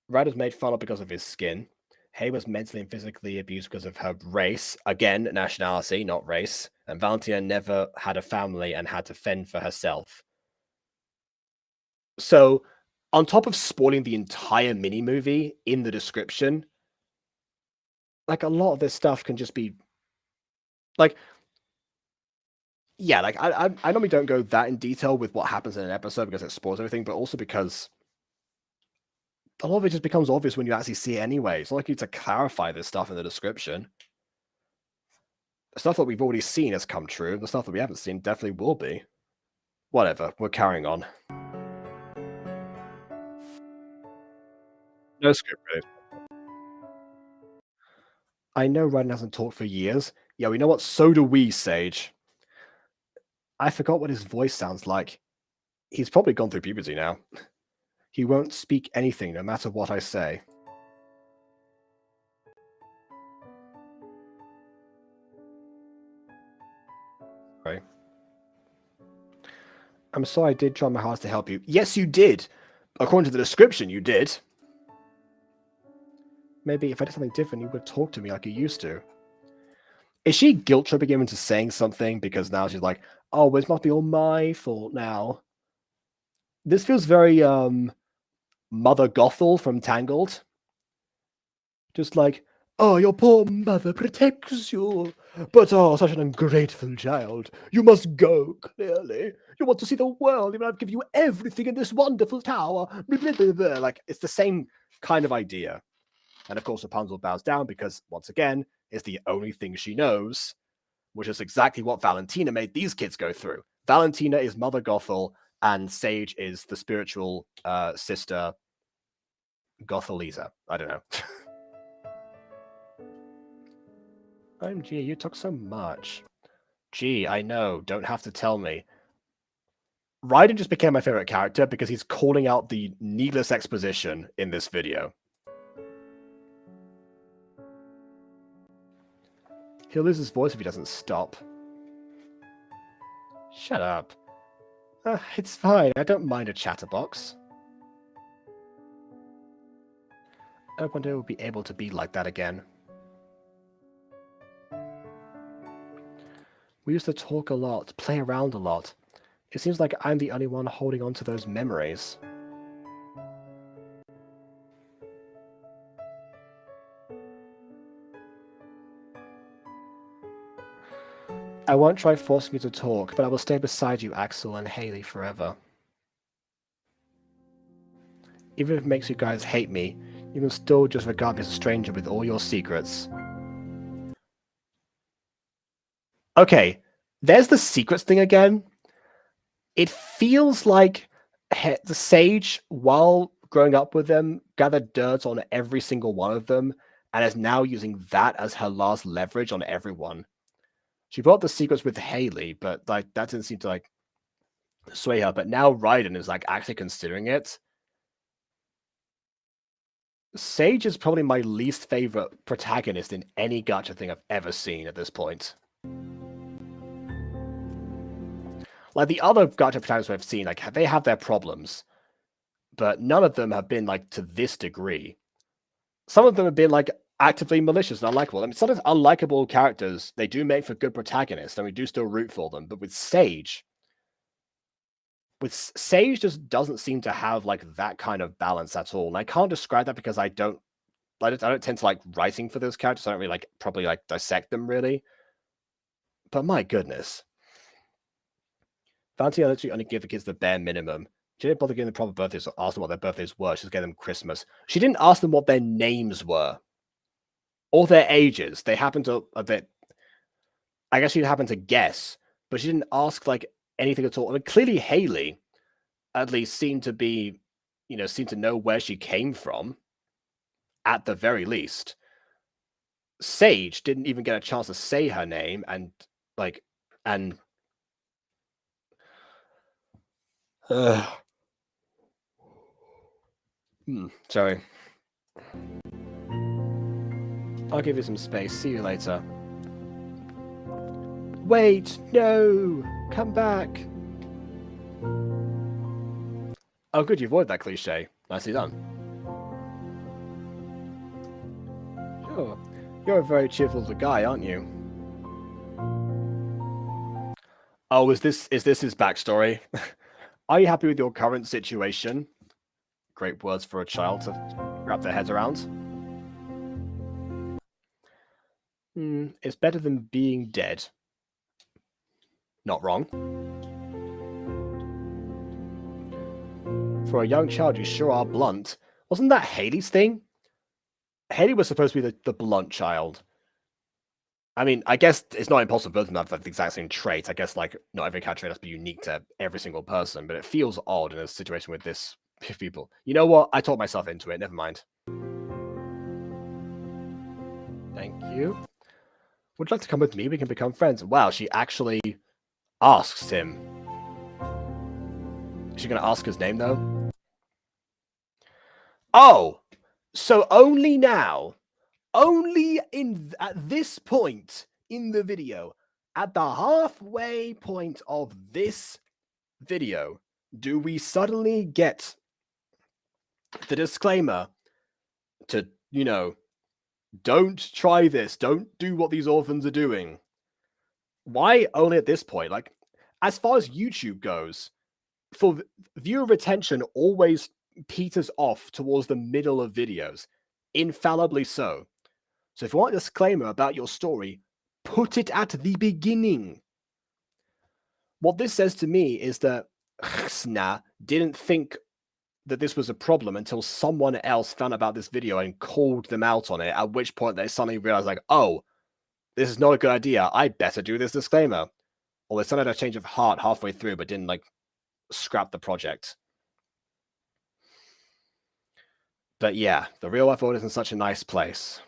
Ryder's made fun of because of his skin. Hay was mentally and physically abused because of her race. Again, nationality, not race. And Valentina never had a family and had to fend for herself. So, on top of spoiling the entire mini movie in the description, like a lot of this stuff can just be like, yeah, like I normally don't go that in detail with what happens in an episode because it spoils everything, but also because a lot of it just becomes obvious when you actually see it anyway. It's not like you need to clarify this stuff in the description. The stuff that we've already seen has come true. The stuff that we haven't seen definitely will be. Whatever, we're carrying on. No script, really. I know Ryden hasn't talked for years. Yeah, we know what. So do we, Sage. I forgot what his voice sounds like. He's probably gone through puberty now. He won't speak anything, no matter what I say. Right. I'm sorry I did try my hardest to help you. Yes, you did. According to the description, you did. Maybe if I did something different, you would talk to me like you used to. Is she guilt tripping him into saying something because now she's like, oh, it must be all my fault now? This feels very Mother Gothel from Tangled. Just like, oh, your poor mother protects you, but oh, such an ungrateful child. You must go, clearly. You want to see the world, even I've given you everything in this wonderful tower. Blah, blah, blah, blah. Like, it's the same kind of idea. And of course, Rapunzel bows down because, once again, it's the only thing she knows, which is exactly what Valentina made these kids go through. Valentina is Mother Gothel, and Sage is the spiritual sister Gothelisa. I don't know. OMG, you took so much. Gee, I know. Don't have to tell me. Raiden just became my favorite character because he's calling out the needless exposition in this video. He'll lose his voice if he doesn't stop. Shut up. It's fine. I don't mind a chatterbox. I hope one day we'll be able to be like that again. We used to talk a lot, play around a lot. It seems like I'm the only one holding on to those memories. I won't try forcing you to talk, but I will stay beside you, Axel and Haley, forever. Even if it makes you guys hate me, you can still just regard me as a stranger with all your secrets. Okay, there's the secrets thing again. It feels like the Sage, while growing up with them, gathered dirt on every single one of them, and is now using that as her last leverage on everyone. She brought the secrets with Haley, but like that didn't seem to like sway her. But now Raiden is like actually considering it. Sage is probably my least favorite protagonist in any gacha thing I've ever seen at this point. Like the other gacha protagonists we've seen, like they have their problems, but none of them have been like to this degree. Some of them have been like actively malicious and unlikable. I mean, sometimes unlikable characters, they do make for good protagonists, and we do still root for them. But with Sage just doesn't seem to have like that kind of balance at all. And I can't describe that because I don't tend to like writing for those characters. I don't really like probably like dissect them really. But my goodness. Valentina literally only gave the kids the bare minimum. She didn't bother giving them proper birthdays or ask them what their birthdays were. She just gave them Christmas. She didn't ask them what their names were or their ages. They happened to a bit. I guess she happened to guess, but she didn't ask like anything at all. I mean, clearly Haley at least seemed to be, seemed to know where she came from. At the very least, Sage didn't even get a chance to say her name, and sorry. I'll give you some space. See you later. Wait, no! Come back! Oh, good, you avoided that cliche. Nicely done. Sure. You're a very cheerful little guy, aren't you? Oh, is this his backstory? Are you happy with your current situation? Great words for a child to wrap their heads around. It's better than being dead. Not wrong. For a young child, you sure are blunt. Wasn't that Haley's thing? Haley was supposed to be the blunt child. I mean, I guess it's not impossible for both of them to have the exact same trait. I guess, like, not every cat trait has to be unique to every single person, but it feels odd in a situation with this people. You know what? I talked myself into it. Never mind. Thank you. Would you like to come with me? We can become friends. Wow, she actually asks him. Is she going to ask his name, though? Oh! So only now, only at this point in the video, at the halfway point of this video, do we suddenly get the disclaimer to, don't try this, don't do what these orphans are doing. Why only at this point? Like, as far as YouTube goes, for viewer retention always peters off towards the middle of videos, infallibly so. So if you want a disclaimer about your story, put it at the beginning. What this says to me is that Xna didn't think that this was a problem until someone else found out about this video and called them out on it, at which point they suddenly realized, like, oh, this is not a good idea. I better do this disclaimer. Or they suddenly had a change of heart halfway through, but didn't, like, scrap the project. But yeah, the real life world isn't such a nice place.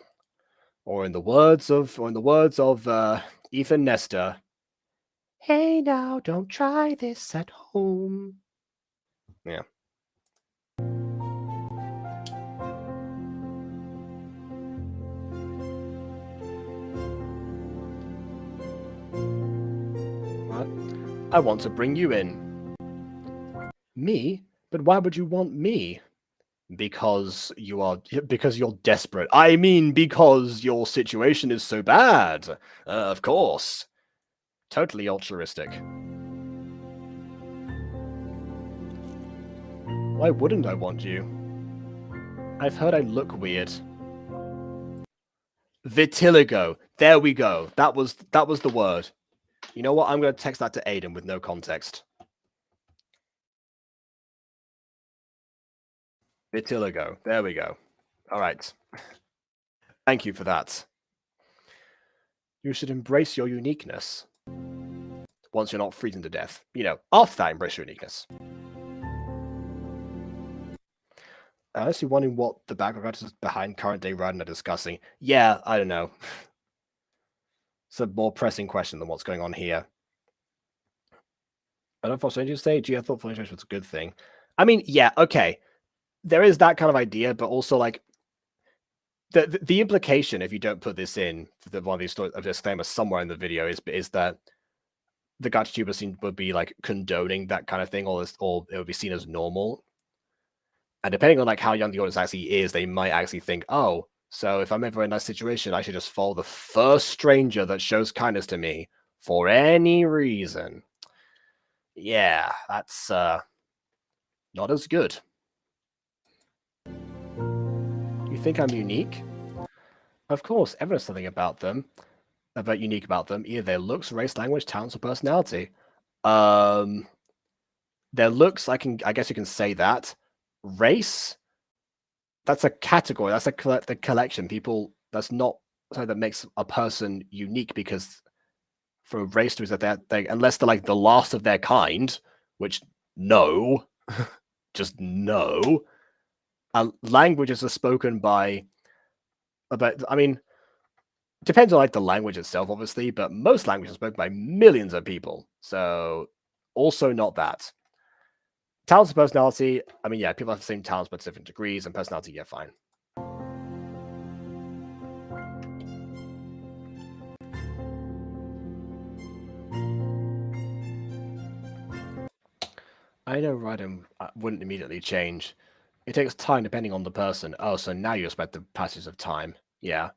Or in the words of Ethan Nestor, hey now, don't try this at home. Yeah. What? I want to bring you in. Me? But why would you want me? Because you're desperate. I mean, because your situation is so bad. Of course. Totally altruistic. Why wouldn't I want you? I've heard I look weird. Vitiligo. There we go. That was the word. You know what? I'm going to text that to Aiden with no context. Vitiligo. There we go. All right. Thank you for that. You should embrace your uniqueness. Once you're not freezing to death. After that, embrace your uniqueness. I'm honestly wondering what the background is behind current day Radin are discussing. Yeah, I don't know. It's a more pressing question than what's going on here. I don't know if strangers say, gee, I thought Falling was a good thing. I mean, yeah, okay. There is that kind of idea, but also, like, the implication, if you don't put this in for one of these stories of disclaimer somewhere in the video, is that the gacha tuber would be like condoning that kind of thing, or it would be seen as normal. And depending on like how young the audience actually is, they might actually think, oh, so if I'm ever in that situation, I should just follow the first stranger that shows kindness to me for any reason. Yeah, that's not as good. You think I'm unique? Of course, everyone has something unique about them, either their looks, race, language, talents, or personality. Their looks, I guess you can say that. Race, that's a category. That's the collection. People, that's not something that makes a person unique, because for race to is that they unless they're like the last of their kind, which no, just no. Languages are spoken by about. I mean, depends on like the language itself, obviously, but most languages are spoken by millions of people. So also not that. Talents and personality. I mean, yeah, people have the same talents but different degrees, and personality, yeah, fine. I know Raiden wouldn't immediately change. It takes time depending on the person. Oh, so now you expect the passage of time. Yeah.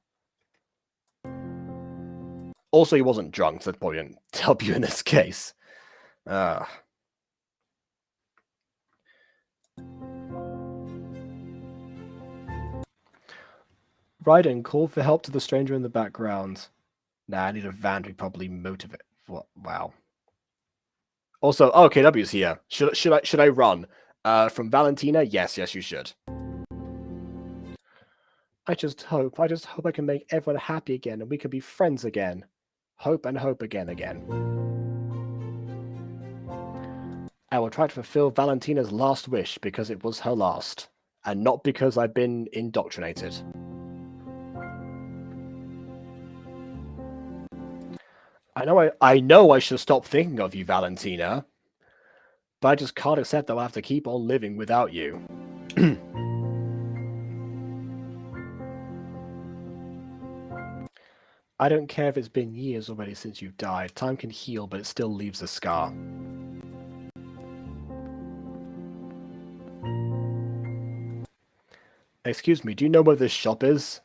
Also, he wasn't drunk, so that probably didn't help you in this case. Raiden, call for help to the stranger in the background. Nah, I need a van to probably motivate. What? Wow. Also, oh, KW's here. Should I run? From Valentina? Yes, you should. I just hope I can make everyone happy again and we can be friends again. Hope and hope again. I will try to fulfill Valentina's last wish because it was her last, and not because I've been indoctrinated. I know I should stop thinking of you, Valentina, but I just can't accept that I'll have to keep on living without you. I don't care if it's been years already since you've died. Time can heal, but it still leaves a scar. Excuse me, do you know where this shop is?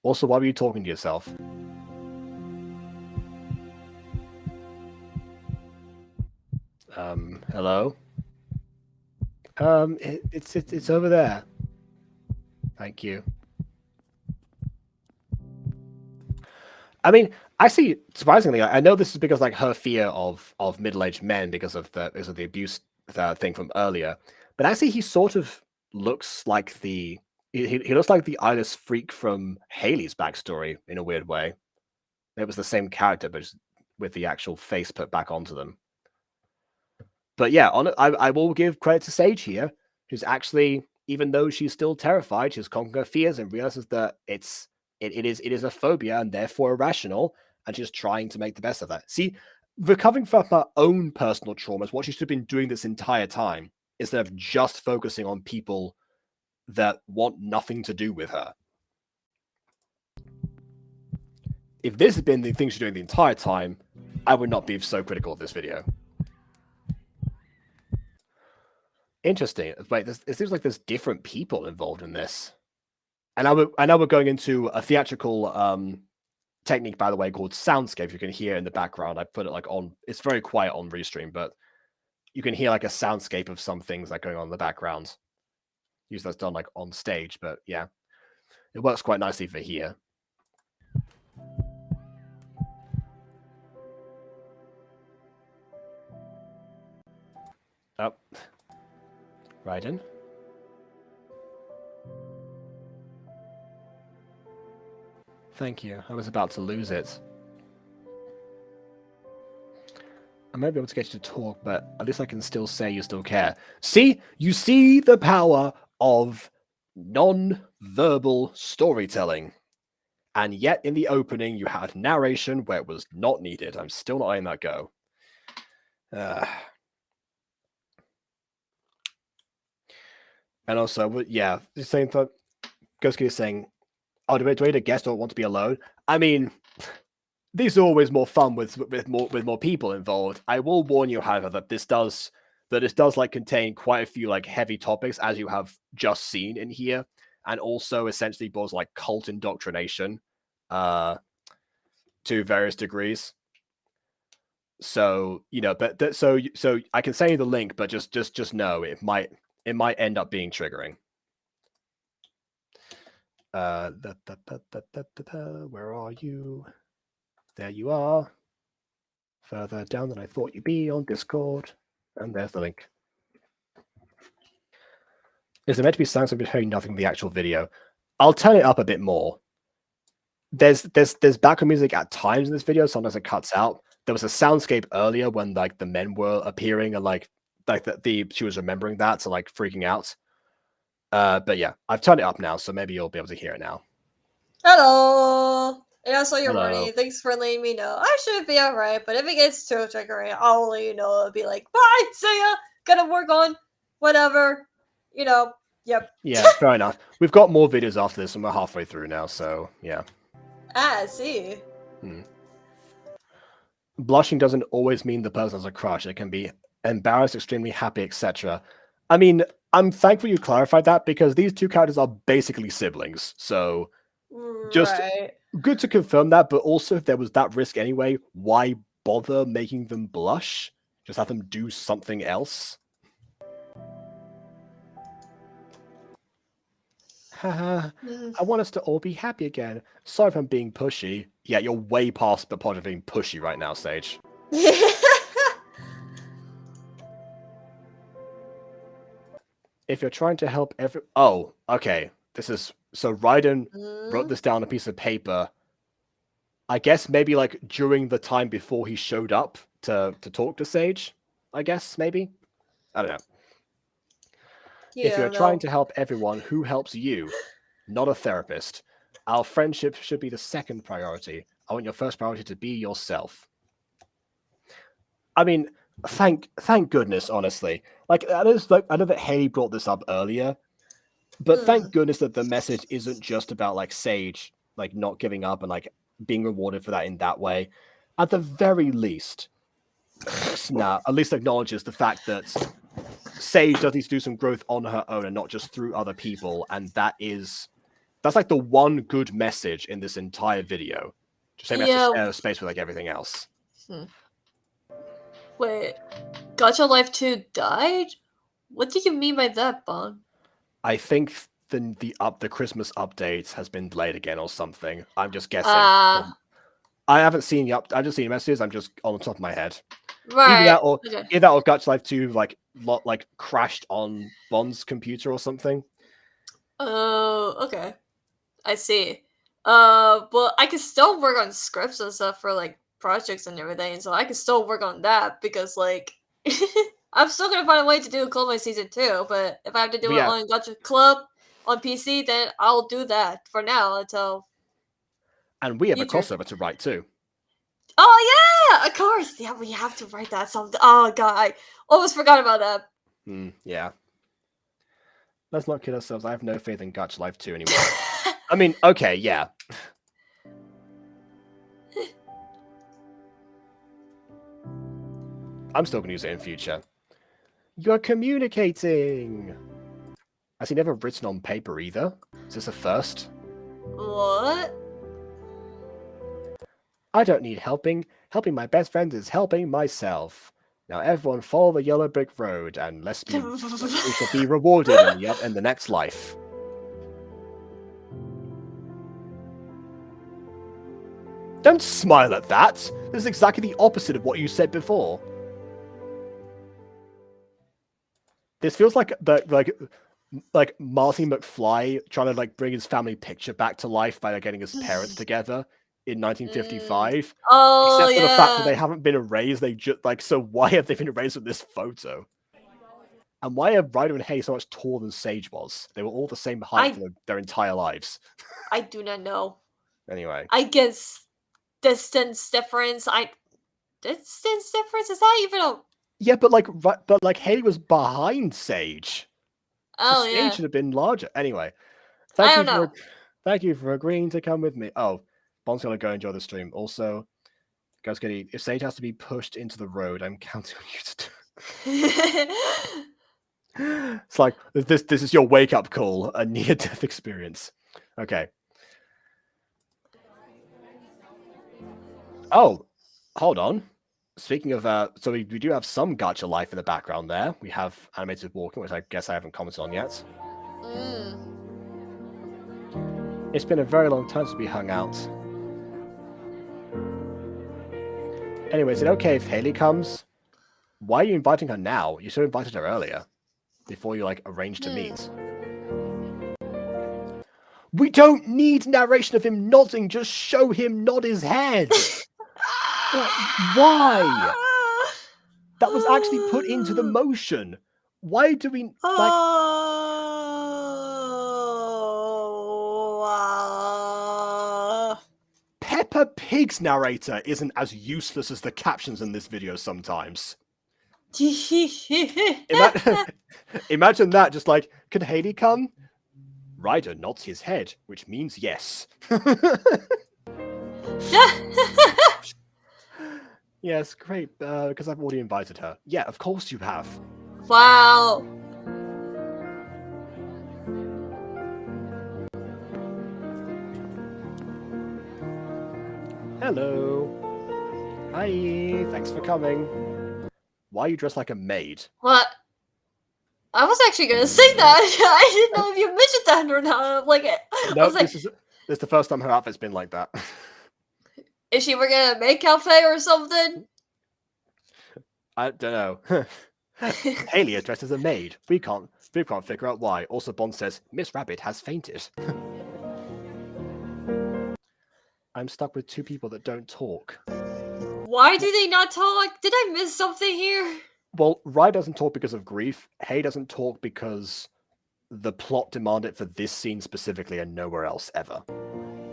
Also, why were you talking to yourself? Hello? It's over there. Thank you. I mean, actually, surprisingly, I know this is because like her fear of middle-aged men because of the abuse thing from earlier, but actually he sort of looks like he looks like the eyeless freak from Haley's backstory in a weird way. It was the same character, but just with the actual face put back onto them. But yeah, I will give credit to Sage here, who's actually, even though she's still terrified, she's conquered her fears and realizes that it is a phobia and therefore irrational, and she's trying to make the best of that. See, recovering from her own personal traumas, what she should have been doing this entire time, instead of just focusing on people that want nothing to do with her. If this had been the thing she's doing the entire time, I would not be so critical of this video. Interesting. Wait, it seems like there's different people involved in this. And now we're going into a theatrical technique, by the way, called soundscape. You can hear in the background. I put it like on. It's very quiet on Restream, but you can hear like a soundscape of some things like going on in the background. Usually that's done like on stage, but yeah, it works quite nicely for here. Oh, Raiden. Thank you. I was about to lose it. I might be able to get you to talk, but at least I can still say you still care. See? You see the power of non-verbal storytelling. And yet in the opening, you had narration where it was not needed. I'm still not letting that go. And also, yeah, the same thing. Ghost is saying, oh, do I need a guest or want to be alone? I mean, these are always more fun with more people involved. I will warn you, however, that this does like contain quite a few like heavy topics, as you have just seen in here, and also essentially boils like cult indoctrination to various degrees. So, you know, but so I can send you the link, but just know it might end up being triggering. Where are you? There you are. Further down than I thought you'd be on Discord. And there's the link. Is it meant to be sounds? I'm just hearing nothing in the actual video. I'll turn it up a bit more. There's background music at times in this video. Sometimes it cuts out. There was a soundscape earlier when like the men were appearing and like she was remembering that, so like freaking out. But yeah, I've turned it up now, so maybe you'll be able to hear it now. Hello! And I saw your Hello. money. Thanks for letting me know. I should be alright, but if it gets too triggering, I'll let you know. It'll be like, bye, see ya! Gotta work on whatever. You know, yep. Yeah, fair enough. We've got more videos after this, and we're halfway through now, so yeah. I see. Blushing doesn't always mean the person has a crush. It can be embarrassed, extremely happy, etc. I mean, I'm thankful you clarified that because these two characters are basically siblings. So just Right. good to confirm that, but also if there was that risk anyway, why bother making them blush? Just have them do something else. Haha, I want us to all be happy again. Sorry if I'm being pushy. Yeah, you're way past the point of being pushy right now, Sage. If you're trying to help Oh, okay. This is... So Raiden wrote this down on a piece of paper. I guess maybe like during the time before he showed up to talk to Sage. I guess, maybe? I don't know. If you're trying to help everyone, who helps you? Not a therapist. Our friendship should be the second priority. I want your first priority to be yourself. I mean, thank goodness, honestly. Like, I know that Haley brought this up earlier, but thank goodness that the message isn't just about like Sage, like not giving up and like being rewarded for that in that way. At the very least, at least acknowledges the fact that Sage does need to do some growth on her own and not just through other people, and that's like the one good message in this entire video. Just saying we have to share space with like everything else. Wait, Gacha Life 2 died? What do you mean by that, Bon? I think the Christmas update has been delayed again or something. I'm just guessing. I haven't seen I've just seen messages. I'm just on the top of my head. Right. Either that or Gacha Life 2 like crashed on Bond's computer or something. Oh, okay. I see. Well, I can still work on scripts and stuff for like projects and everything, so I can still work on that because like I'm still gonna find a way to do Club season 2, but if I have to do it on Gacha Club on PC, then I'll do that for now until. And we have a crossover to write too. Oh yeah, of course. Yeah, we have to write that something. Oh god, I almost forgot about that. Yeah. Let's not kid ourselves. I have no faith in Gacha Life 2 anymore. I mean, okay, yeah. I'm still gonna use it in future. You're communicating! Has he never written on paper either? Is this a first? What? I don't need helping. Helping my best friend is helping myself. Now everyone follow the yellow brick road and we shall be rewarded in the next life. Don't smile at that! This is exactly the opposite of what you said before. This feels like Marty McFly trying to like bring his family picture back to life by getting his parents together in 1955. Oh, except for the fact that they haven't been erased. They just so why have they been erased from this photo? And why are Ryder and Hay so much taller than Sage was? They were all the same height for their entire lives. I do not know. Anyway, I guess distance difference. Distance difference is that even a? Yeah, but Hay was behind Sage. Oh, so yeah. Sage should have been larger. Anyway, thank you for agreeing to come with me. Oh, Bond's gonna go enjoy the stream. Also, guys, if Sage has to be pushed into the road, I'm counting on you to do. It's like this is your wake up call, a near death experience. Okay. Oh, hold on. Speaking of, so we do have some Gacha life in the background there. We have animated walking, which I guess I haven't commented on yet. It's been a very long time since we hung out. Anyway, is it okay if Haley comes? Why are you inviting her now? You should have invited her earlier. Before you, like, arranged to meet. We don't need narration of him nodding, just show him nod his head! Why? That was actually put into the motion. Why do we, like... Peppa Pig's narrator isn't as useless as the captions in this video sometimes. Imagine that, just like, can Haley come? Ryder nods his head, which means yes. Yes, great, because I've already invited her. Yeah, of course you have. Wow. Hello. Hi, thanks for coming. Why are you dressed like a maid? What? I was actually gonna say that. I didn't know if you mentioned that or not. Like, I No, was like, this is the first time her outfit's been like that. is she working at a maid cafe or something? I don't know. Haley is dressed as a maid. We can't figure out why. Also, Bond says Miss Rabbit has fainted. I'm stuck with two people that don't talk. Why do they not talk? Did I miss something here? Well, Rai doesn't talk because of grief. Hay doesn't talk because the plot demanded for this scene specifically and nowhere else ever.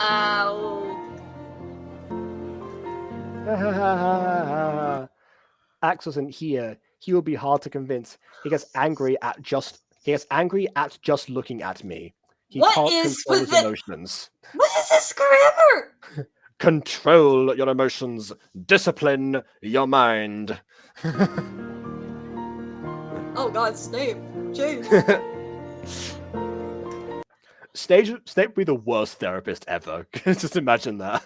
Ow. Axe isn't here. He will be hard to convince. He gets angry at just looking at me. He What can't is control with his it? emotions. What is this grammar? Control your emotions. Discipline your mind. Oh God, Snape. Jeez. Snape would be the worst therapist ever. Just imagine that.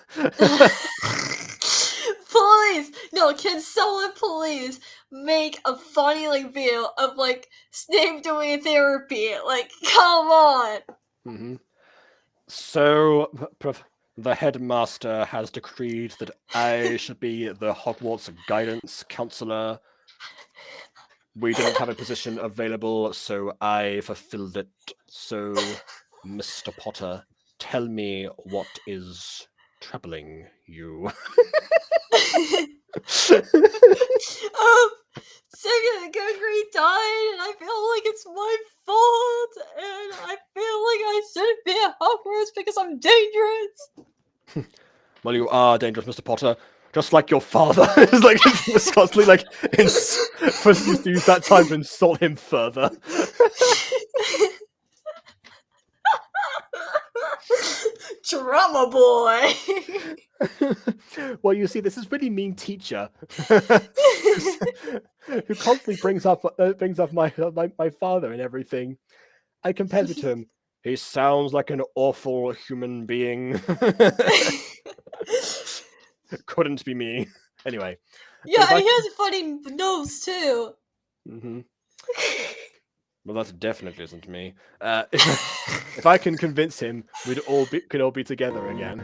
Please, no. Can someone please make a funny like video of like Snape doing therapy? Like, come on. Mm-hmm. So, the headmaster has decreed that I should be the Hogwarts guidance counselor. We didn't have a position available, so I fulfilled it. So, Mr. Potter, tell me what is troubling you. Second Gregory died, and I feel like it's my fault, and I feel like I shouldn't be at Hogwarts because I'm dangerous. Well, you are dangerous, Mr. Potter. Just like your father. It's like it's constantly like forces to use that time to insult him further. Drama boy. Well, you see, this is really mean teacher who constantly brings up my father and everything. I compared it to him. He sounds like an awful human being. Couldn't be me. Anyway. Yeah, and he has a funny nose too. Mm-hmm. Well, that definitely isn't me. If I can convince him, could all be together again.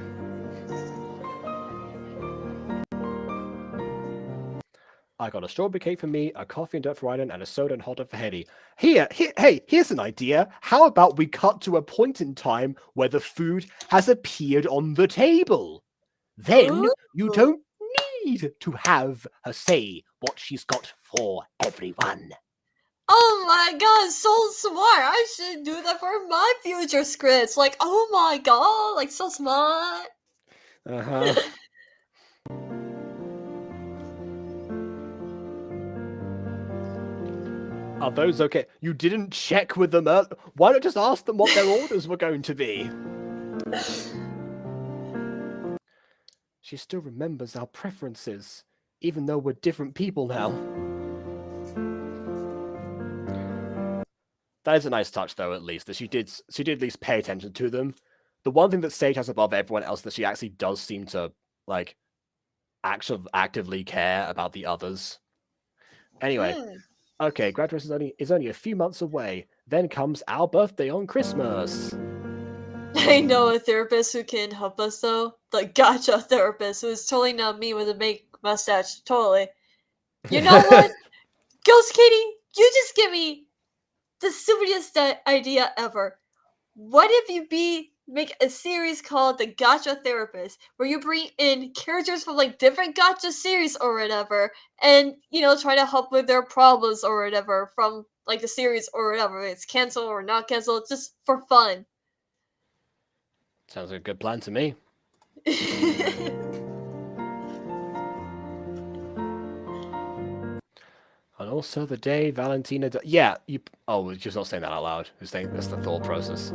I got a strawberry cake for me, a coffee and dirt for Ryden, and a soda and hot dog for Hetty. Here's an idea. How about we cut to a point in time where the food has appeared on the table? Then you don't need to have her say what she's got for everyone. Oh my God, so smart. I should do that for my future scripts. Like, oh my God, like so smart. Uh-huh. Are those okay? You didn't check with them. Why not just ask them what their orders were going to be? She still remembers our preferences, even though we're different people now. That is a nice touch, though, at least, that she did at least pay attention to them. The one thing that Sage has above everyone else that she actually does seem to, like, actively care about the others. Anyway, okay, graduation is only a few months away. Then comes our birthday on Christmas. I know a therapist who can help us though. The Gacha therapist who is totally not me with a mustache. Totally. You know what? Ghost Kitty, you just give me the stupidest idea ever. What if you make a series called The Gacha Therapist, where you bring in characters from like different gacha series or whatever, and try to help with their problems or whatever from like the series or whatever. It's canceled or not canceled, just for fun. Sounds like a good plan to me. And also the day Valentina... Yeah, you... Oh, we're just not saying that out loud. We're saying that's the thought process.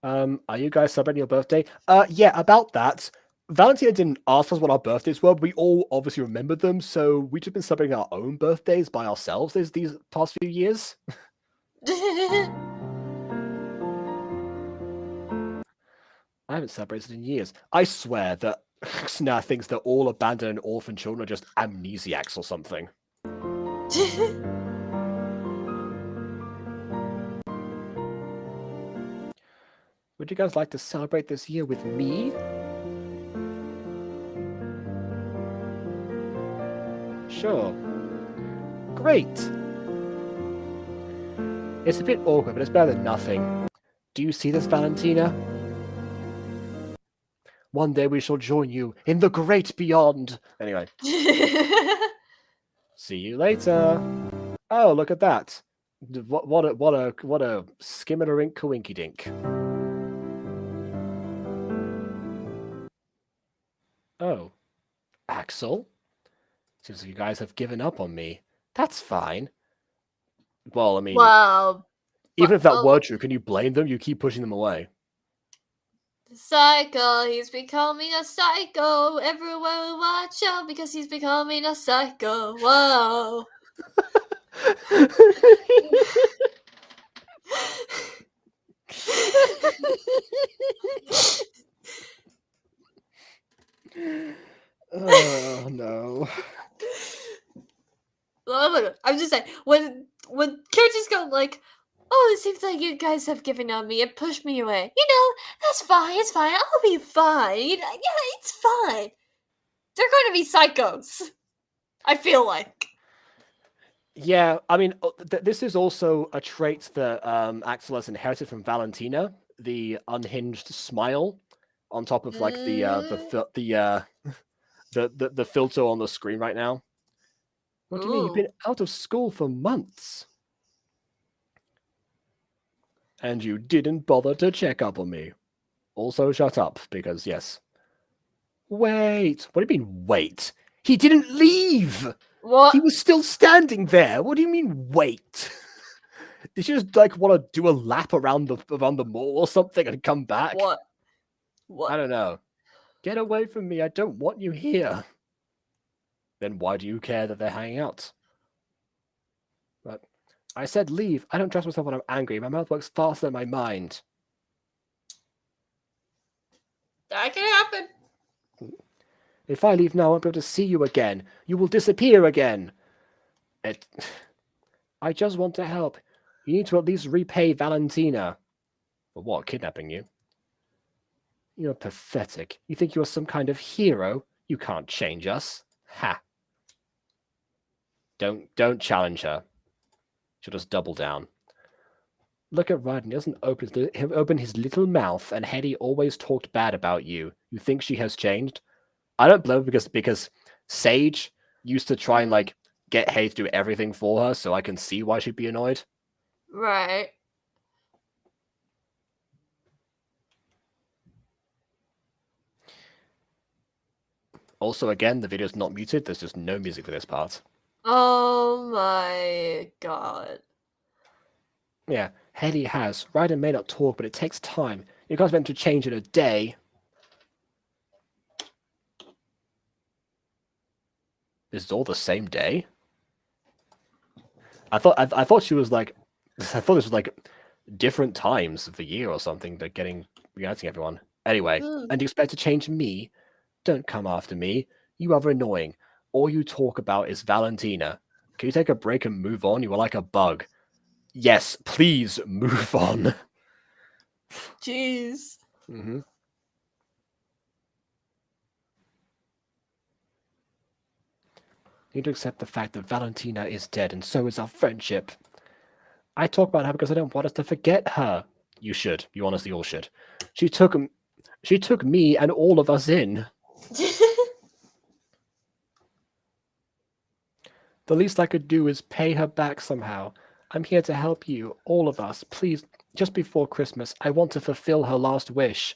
Are you guys celebrating your birthday? Yeah, about that. Valentina didn't ask us what our birthdays were. We all obviously remembered them, so we've just been celebrating our own birthdays by ourselves these past few years. I haven't celebrated in years. I swear that Sna thinks that all abandoned and orphan children are just amnesiacs or something. Would you guys like to celebrate this year with me? Sure. Great. It's a bit awkward, but it's better than nothing. Do you see this, Valentina? One day we shall join you in the great beyond. Anyway. See you later. Oh, look at that. What a skimmerink coinky dink. Oh. Axel? Seems like you guys have given up on me. That's fine. Well, I mean, wow. even if that were true, can you blame them? You keep pushing them away. Psycho, he's becoming a psycho. Everywhere we watch out because he's becoming a psycho. Whoa. Oh no. I'm just saying, when characters go like, oh, it seems like you guys have given on me and pushed me away. That's fine. It's fine. I'll be fine. Yeah, it's fine. They're going to be psychos. I feel like. Yeah, I mean, this is also a trait that Axel has inherited from Valentina, the unhinged smile on top of like the filter on the screen right now. What do you mean? You've been out of school for months. And you didn't bother to check up on me. Also, shut up, because yes. Wait. What do you mean, wait? He didn't leave! What? He was still standing there. What do you mean, wait? Did you just like want to do a lap around the mall or something and come back? What? I don't know. Get away from me. I don't want you here. Then why do you care that they're hanging out? But I said leave. I don't trust myself when I'm angry. My mouth works faster than my mind. That can happen. If I leave now, I won't be able to see you again. You will disappear again. I just want to help. You need to at least repay Valentina. For what, kidnapping you? You're pathetic. You think you're some kind of hero? You can't change us. Ha. Don't challenge her. She'll just double down. Look at Ryden. He doesn't open his little mouth, and Hetty always talked bad about you. You think she has changed? I don't blame her because Sage used to try and like get Hetty to do everything for her, so I can see why she'd be annoyed. Right. Also, again, the video's not muted. There's just no music for this part. Oh my god. Yeah, Hetty has. Ryden may not talk, but it takes time. You can't expect him to change in a day. This is all the same day? I thought she was like... I thought this was like different times of the year or something, but reuniting everyone. Anyway, and you expect to change me? Don't come after me. You are annoying. All you talk about is Valentina. Can you take a break and move on? You are like a bug. Yes, please move on. Jeez. Mm-hmm. You need to accept the fact that Valentina is dead, and so is our friendship. I talk about her because I don't want us to forget her. You should. You honestly all should. She took me and all of us in. The least I could do is pay her back somehow. I'm here to help you, all of us. Please, just before Christmas, I want to fulfill her last wish.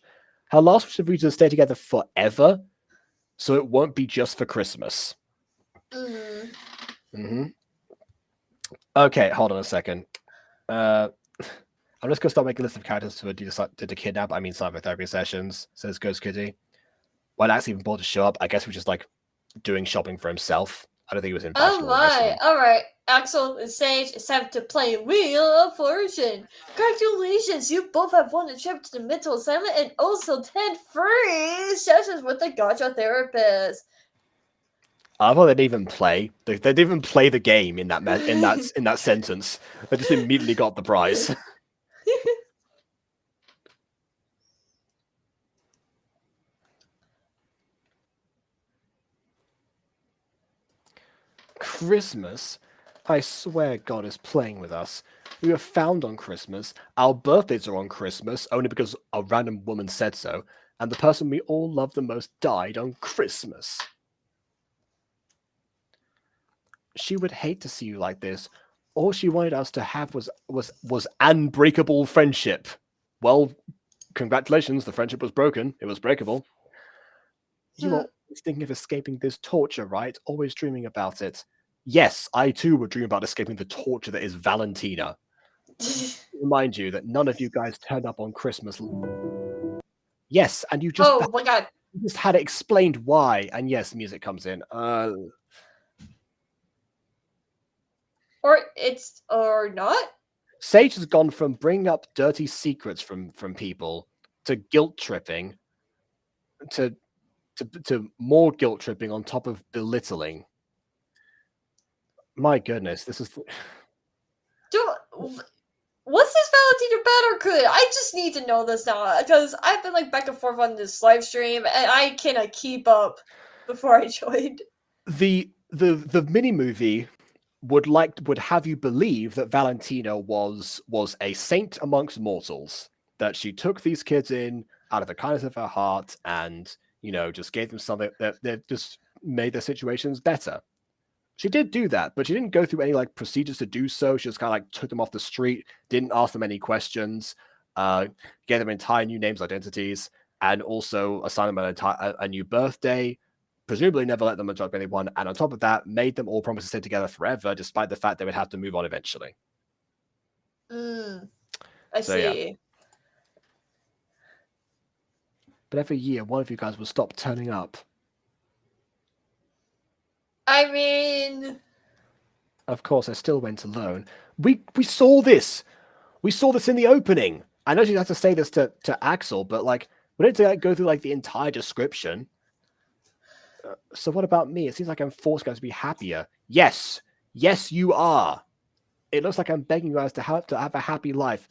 Her last wish is for you to stay together forever, so it won't be just for Christmas. Mm-hmm. Okay, hold on a second. I'm just gonna start making a list of characters to kidnap. I mean, psychotherapy sessions. Says Ghost Kitty. Why Ax even bought to show up? I guess he was just like doing shopping for himself. I don't think he was in. Oh my! Alright, Axel and Sage, it's time to play Wheel of Fortune. Congratulations, you both have won a trip to the mental asylum and also 10 free sessions with the Gacha therapist. I thought they'd even play. They didn't even play the game in that sentence. They just immediately got the prize. Christmas? I swear God is playing with us. We were found on Christmas. Our birthdays are on Christmas, only because a random woman said so. And the person we all love the most died on Christmas. She would hate to see you like this. All she wanted us to have was unbreakable friendship. Well, congratulations, the friendship was broken. It was breakable. You are always thinking of escaping this torture, right? Always dreaming about it. Yes, I too would dream about escaping the torture that is Valentina. Remind you that none of you guys turned up on Christmas. Yes, and you just Oh my god. You just had it explained why. And yes, music comes in. Or not? Sage has gone from bringing up dirty secrets from people to guilt tripping to more guilt tripping on top of belittling. My goodness, this is. Was this Valentina bad or good? I just need to know this now because I've been like back and forth on this live stream and I cannot keep up before I joined. The mini movie would have you believe that Valentina was a saint amongst mortals, that she took these kids in out of the kindness of her heart and just gave them something that just made their situations better. She did do that, but she didn't go through any like procedures to do so. She just kind of like took them off the street, didn't ask them any questions, gave them entire new names, identities, and also assigned them a new birthday. Presumably never let them adopt anyone, and on top of that, made them all promise to stay together forever, despite the fact they would have to move on eventually. I see. Yeah. But every year, one of you guys will stop turning up. I mean, of course, I still went alone. We saw this. We saw this in the opening. I know you have to say this to Axel, but like we don't have to go through like the entire description. So what about me? It seems like I'm forced guys to be happier. Yes, you are. It looks like I'm begging you guys to have a happy life.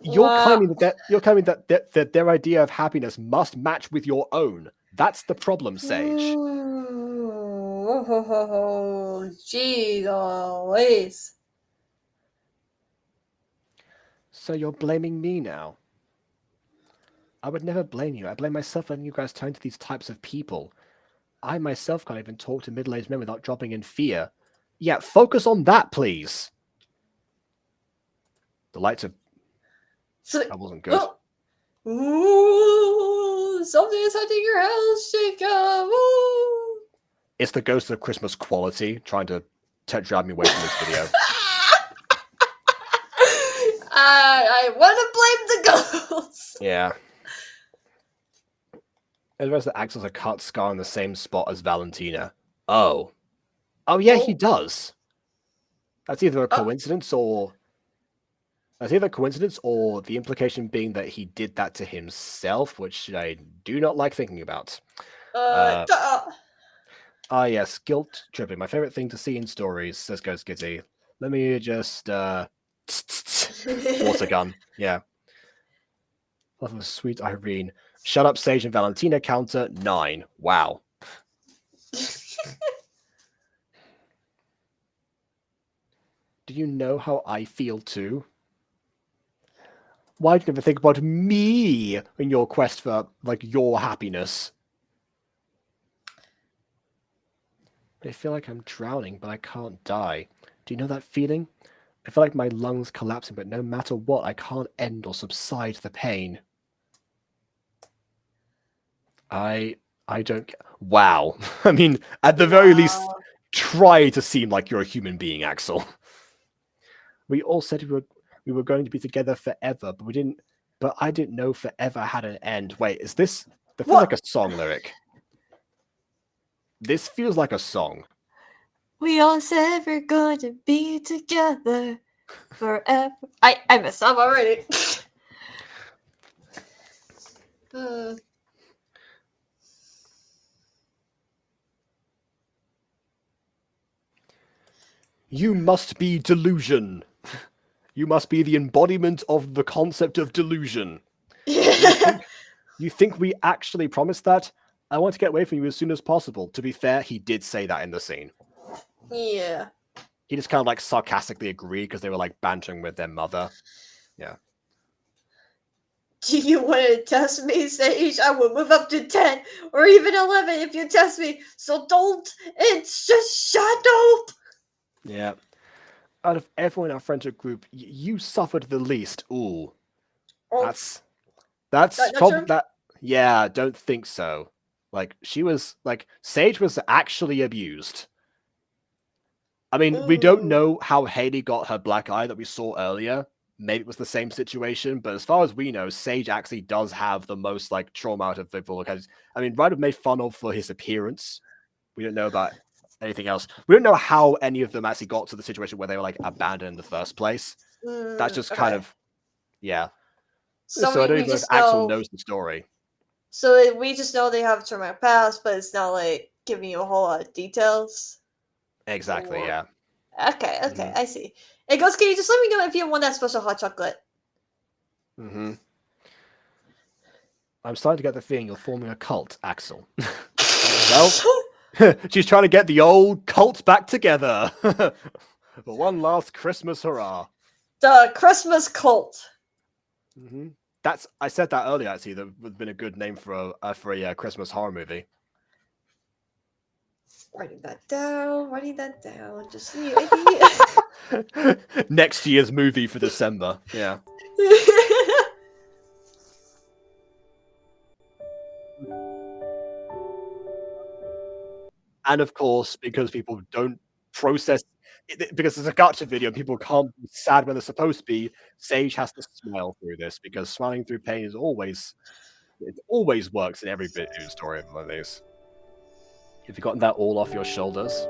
You're claiming that their idea of happiness must match with your own. That's the problem, Sage. Oh, geez, always. So you're blaming me now? I would never blame you. I blame myself letting you guys turn to these types of people. I myself can't even talk to middle-aged men without dropping in fear. Yeah, focus on that, please. The lights are... that wasn't good. Ooh, something is hunting your house, Jacob. Ooh. It's the Ghost of Christmas quality trying to drive me away from this video. I want to blame the ghost. Yeah. And the rest of the Axel's a cut scar in the same spot as Valentina. Oh yeah, he does. That's either a coincidence or... That's either a coincidence or the implication being that he did that to himself, which I do not like thinking about. Yes, guilt tripping. My favorite thing to see in stories, says Ghost Kitty. Let me just water gun. Yeah. Love of sweet Irene. Shut up, Sage and Valentina counter 9. Wow. Do you know how I feel too? Why do you never think about me in your quest for, like, your happiness? I feel like I'm drowning, but I can't die. Do you know that feeling? I feel like my lungs collapsing, but no matter what, I can't end or subside the pain. I don't. Wow. I mean, at the very least, Wow. try to seem like you're a human being, Axel. We all said we were going to be together forever, but we didn't. But I didn't know forever had an end. Wait, is this? That feels like a song lyric. This feels like a song. We all said we're going to be together forever. I messed up already. Hmm. You must be delusion. You must be the embodiment of the concept of delusion. You think we actually promised that? I want to get away from you as soon as possible. To be fair, he did say that in the scene. Yeah. He just kind of like sarcastically agreed because they were like bantering with their mother. Yeah. Do you want to test me, Sage? I will move up to 10 or even 11 if you test me. So don't. It's just shut up. Yeah. Out of everyone in our friendship group, you suffered the least. Ooh. Oh, That's not probably true? that. Yeah, don't think so. Like she was like Sage was actually abused. I mean, we don't Ooh. know how Haley got her black eye that we saw earlier. Maybe it was the same situation, but as far as we know, Sage actually does have the most like trauma out of people. Because I mean, Ryder made fun of for his appearance. We don't know about anything else. We don't know how any of them actually got to the situation where they were like abandoned in the first place. That's just kind Okay. of yeah. So So I don't we even know if just Axel know. knows the story. So we just know they have a traumatic past, but it's not like giving you a whole lot of details. Exactly, Or yeah. okay, Mhm. I see. Hey, Ghost, can you just let me know if you want that special hot chocolate? Mm-hmm. I'm starting to get the feeling you're forming a cult, Axel. Well, she's trying to get the old cult back together. For one last Christmas hurrah. The Christmas cult. Mm-hmm. I said that earlier. Actually, that would have been a good name for a Christmas horror movie. Writing that down. Writing that down. Just the idea. Next year's movie for December. Yeah. And of course, because people don't process because it's a gotcha video, people can't be sad when they're supposed to be. Sage has to smile through this because smiling through pain is always works in every bit of story of one of these. Have you gotten that all off your shoulders?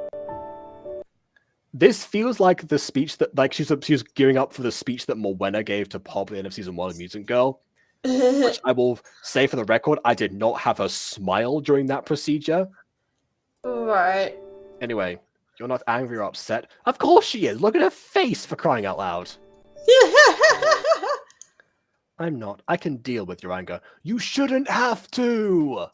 This feels like the speech that like she's gearing up for the speech that Morwenna gave to Pop at the end of season 1 of Mutant Girl. Which I will say for the record, I did not have her smile during that procedure. Right. Anyway, you're not angry or upset. Of course she is. Look at her face, for crying out loud. I'm not. I can deal with your anger. You shouldn't have to.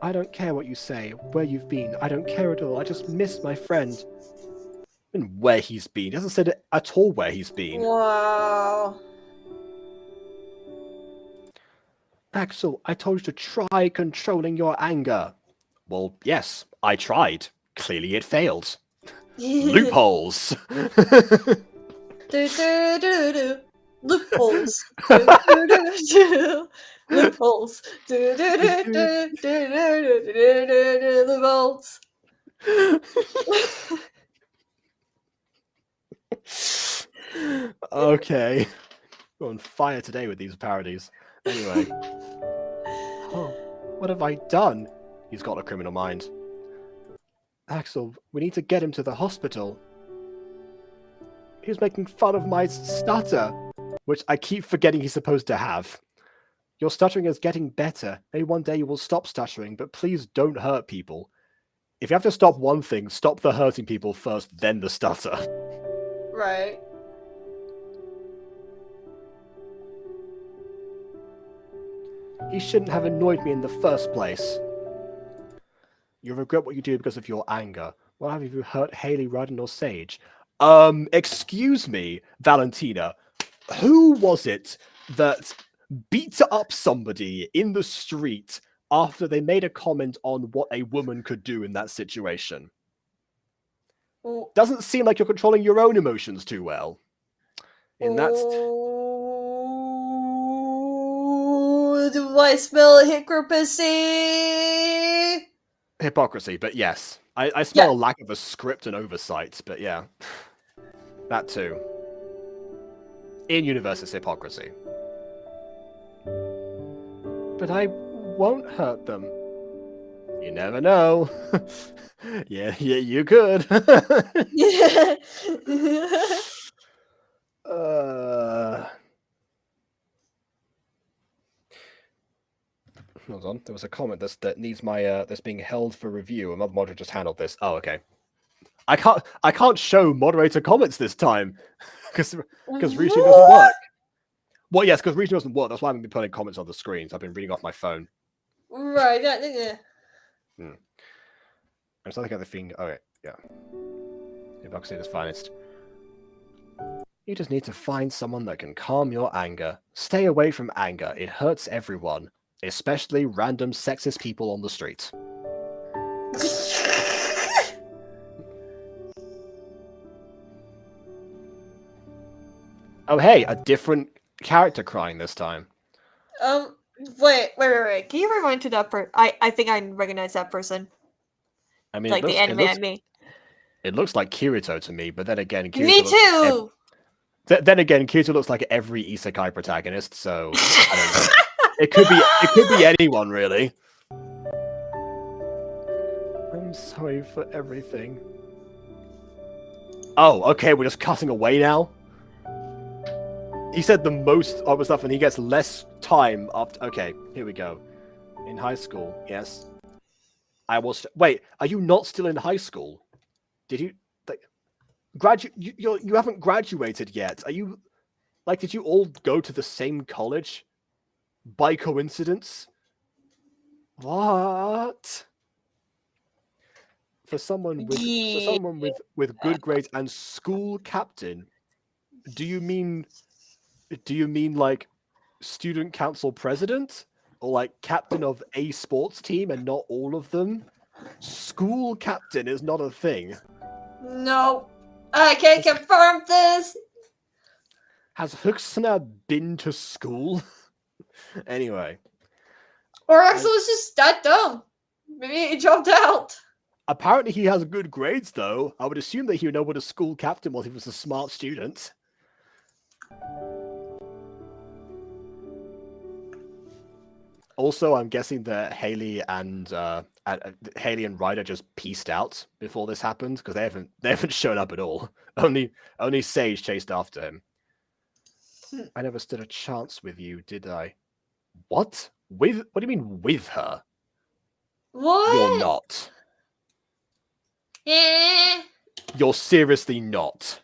I don't care what you say, where you've been. I don't care at all. I just miss my friend. And where he's been. He hasn't said it at all where he's been. Wow. Axel, I told you to try controlling your anger. Well, yes, I tried. Clearly it failed. Loopholes. Do, do, do, do. Loopholes. Do, do, do, do. Loopholes. Do, do, do, do, do, do, do, do, do, do, loopholes. Okay. We're on fire today with these parodies. Anyway. Oh, what have I done? He's got a criminal mind. Axel, we need to get him to the hospital. He was making fun of my stutter, which I keep forgetting he's supposed to have. Your stuttering is getting better. Maybe one day you will stop stuttering, but please don't hurt people. If you have to stop one thing, stop the hurting people first, then the stutter. Right. He shouldn't have annoyed me in the first place. You regret what you do because of your anger. What have you hurt Haley, Ryden, or Sage? Excuse me, Valentina. Who was it that beat up somebody in the street after they made a comment on what a woman could do in that situation? Ooh, Doesn't seem like you're controlling your own emotions too well. In that, ooh, do I smell hypocrisy? hypocrisy, but yes. I smell Yeah. a lack of a script and oversight, but yeah. That too. In universe, it's hypocrisy. But I won't hurt them. You never know. yeah, you could. Yeah. Hold on. There was a comment that needs my that's being held for review. Another moderator just handled this. Oh, okay. I can't show moderator comments this time because Rishi doesn't work. Well, yes, because Rishi doesn't work. That's why I haven't been putting comments on the screens. I've been reading off my phone. Right. Yeah. I'm starting to get the thing. Okay, yeah. Hypocrisy at its finest. You just need to find someone that can calm your anger. Stay away from anger. It hurts everyone, especially random sexist people on the street. Oh, hey, a different character crying this time. Wait. Can you rewind to that I think I recognize that person. I mean, Like the anime I mean. It looks like Kirito to me, but then again, Kirito Me looks too! then again, Kirito looks like every isekai protagonist, so I don't know. It could be anyone, really. I'm sorry for everything. Oh, okay, we're just cutting away now? He said the most other stuff and he gets less time after... Okay, here we go. In high school, yes. I was... Wait, are you not still in high school? Did you... You haven't graduated yet. Are you... Like, did you all go to the same college? By coincidence? What? For someone with good grades and school captain, do you mean like student council president? Or like captain of a sports team and not all of them? School captain is not a thing. No. I can't confirm this! Has Huxna been to school? Anyway. Or Axel is just that dumb. Maybe he dropped out. Apparently he has good grades, though. I would assume that he would know what a school captain was if he was a smart student. Also, I'm guessing that Haley and Ryder just pieced out before this happened because they haven't shown up at all. Only Sage chased after him. I never stood a chance with you, did I? What? What do you mean with her? What? You're not. You're seriously not.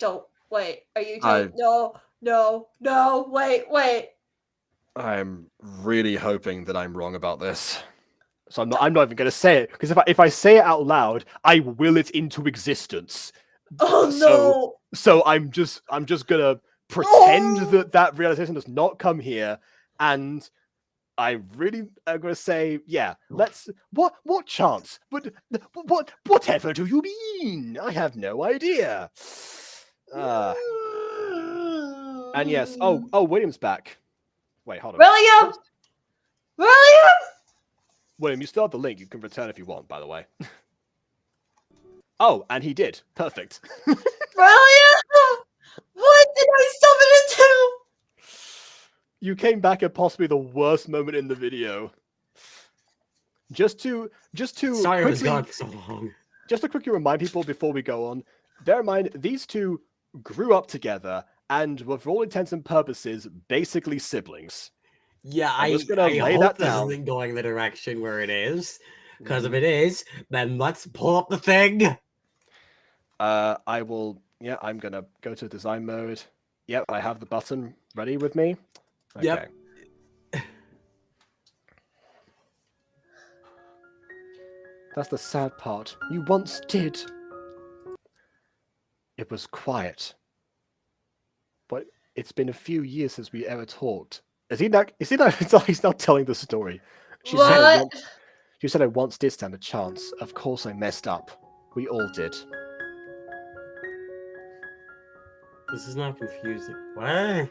Don't wait. Are you telling? No. Wait. I'm really hoping that I'm wrong about this. So I'm not even going to say it because if I say it out loud, I will it into existence. Oh no! So I'm just gonna pretend that realization does not come here, and I really am gonna say, yeah, let's. What chance? Whatever do you mean? I have no idea. And yes. Oh, William's back. Wait, hold on. William! William, you still have the link. You can return if you want, by the way. Oh, and he did. Perfect. William! What did I summon it to? You came back at possibly the worst moment in the video. Just to Sorry, I was gone for so long. Just to quickly remind people before we go on, bear in mind these two grew up together and were, for all intents and purposes, basically siblings. Yeah, I'm just I gonna lay hope that this down. isn't going the direction where it is. Because if it is, then let's pull up the thing. I will. Yeah, I'm gonna go to design mode. Yep, I have the button ready with me. Okay. Yep. That's the sad part. You once did. It was quiet. But it's been a few years since we ever talked. Is he not? It's like he's not telling the story. She said, What? you said I once did stand a chance. Of course I messed up. We all did. This is not confusing. What?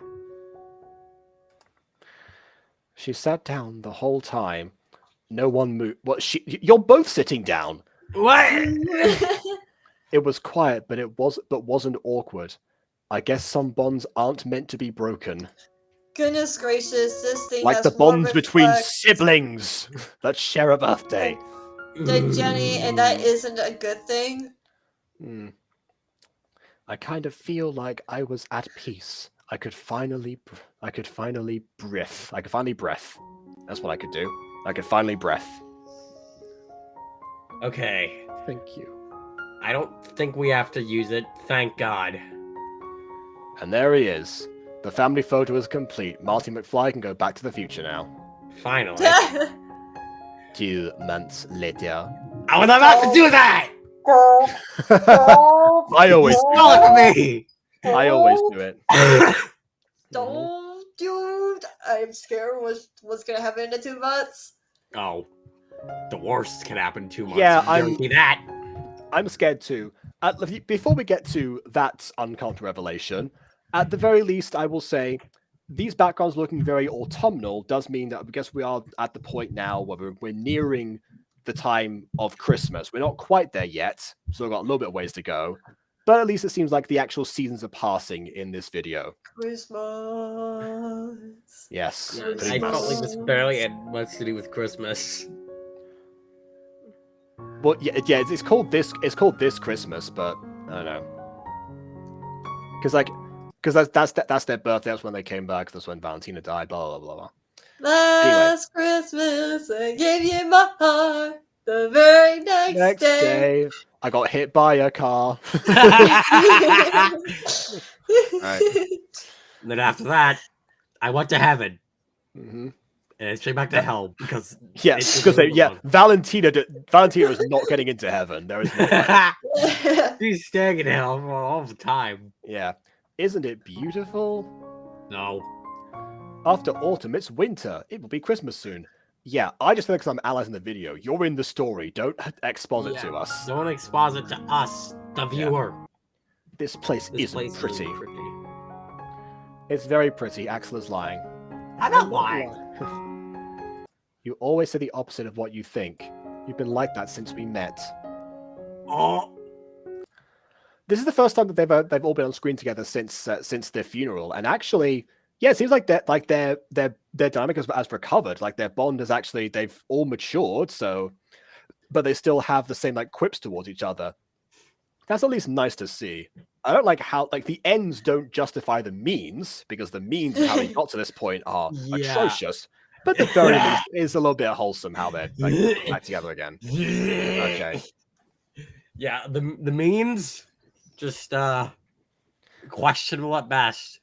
She sat down the whole time. No one moved. You're both sitting down. What? It was quiet, but wasn't awkward. I guess some bonds aren't meant to be broken. Goodness gracious, this thing Like has the more bonds between respect siblings that share a birthday. than Jenny, and that isn't a good thing. I kind of feel like I was at peace. I could finally breath. That's what I could do. I could finally breath. Okay. Thank you. I don't think we have to use it. Thank God. And there he is. The family photo is complete. Marty McFly can go back to the future now. Finally. 2 months later. I was about to do that! I always Stole it from me! I always do it. Don't, dude. I'm scared what's gonna happen in the 2 months. Oh. The worst can happen in 2 months. Yeah, I guarantee that. I'm scared too. Before we get to that uncomfortable revelation, at the very least, I will say these backgrounds looking very autumnal does mean that I guess we are at the point now where we're nearing the time of Christmas. We're not quite there yet, so we've got a little bit of ways to go. But at least it seems like the actual seasons are passing in this video. Christmas. Yes. I pretty much. felt like this barely had much to do with Christmas. Well, yeah, it's called this. It's called This Christmas, but I don't know. Because that's their birthday. That's when they came back. That's when Valentina died. Blah blah blah blah. Last Christmas, I gave you my heart. The very next day. I got hit by a car. Right. And then after that, I went to heaven. Mm-hmm. And straight back to hell because Yes, because Valentina is not getting into heaven. There is no. She's staying in hell for all the time. Yeah, isn't it beautiful? No. After autumn, it's winter. It will be Christmas soon. Yeah, I just think because I'm allies in the video. You're in the story. Don't exposit to us. Don't exposit to us, the viewer. This place isn't place pretty. isn't pretty. It's very pretty. Axel is lying. I'm not lying. You always say the opposite of what you think. You've been like that since we met. Oh. This is the first time that they've all been on screen together since their funeral, and actually, yeah, it seems like their dynamic has recovered. Like their bond has actually they've all matured. So, but they still have the same like quips towards each other. That's at least nice to see. I don't like how like the ends don't justify the means because the means of how they got to this point are atrocious. But the very least is a little bit wholesome how they're like, back together again. Okay. Yeah, the means just questionable at best.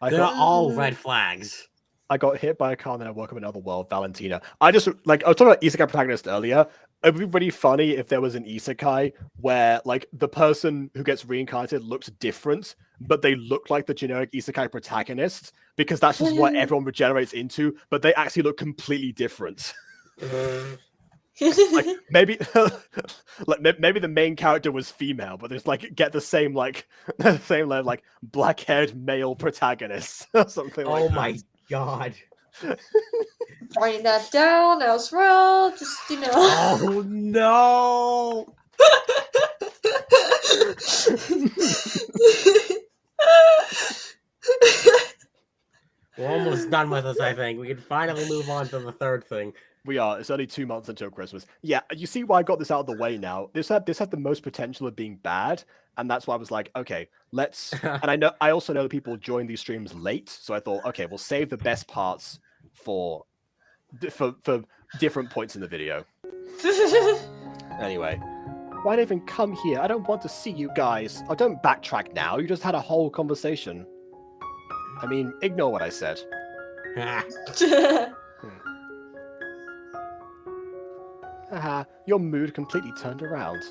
They're all red flags. I got hit by a car and then I woke up in another world, Valentina. I was talking about isekai protagonist earlier. It would be really funny if there was an isekai where like the person who gets reincarnated looks different, but they look like the generic isekai protagonist because that's just what everyone regenerates into, but they actually look completely different. Like maybe maybe the main character was female, but there's like get the same like black-haired male protagonist or something like that. Oh my god. Writing that down elsewhere, just Oh no. We're almost done with this, I think. We can finally move on to the third thing. We are. It's only 2 months until Christmas. Yeah, you see why I got this out of the way now. This had the most potential of being bad, and that's why I was like, okay, let's. And I also know that people join these streams late, so I thought, okay, we'll save the best parts for different points in the video. Anyway, why not even come here? I don't want to see you guys. Oh, don't backtrack now. You just had a whole conversation. I mean, ignore what I said. Haha, your mood completely turned around.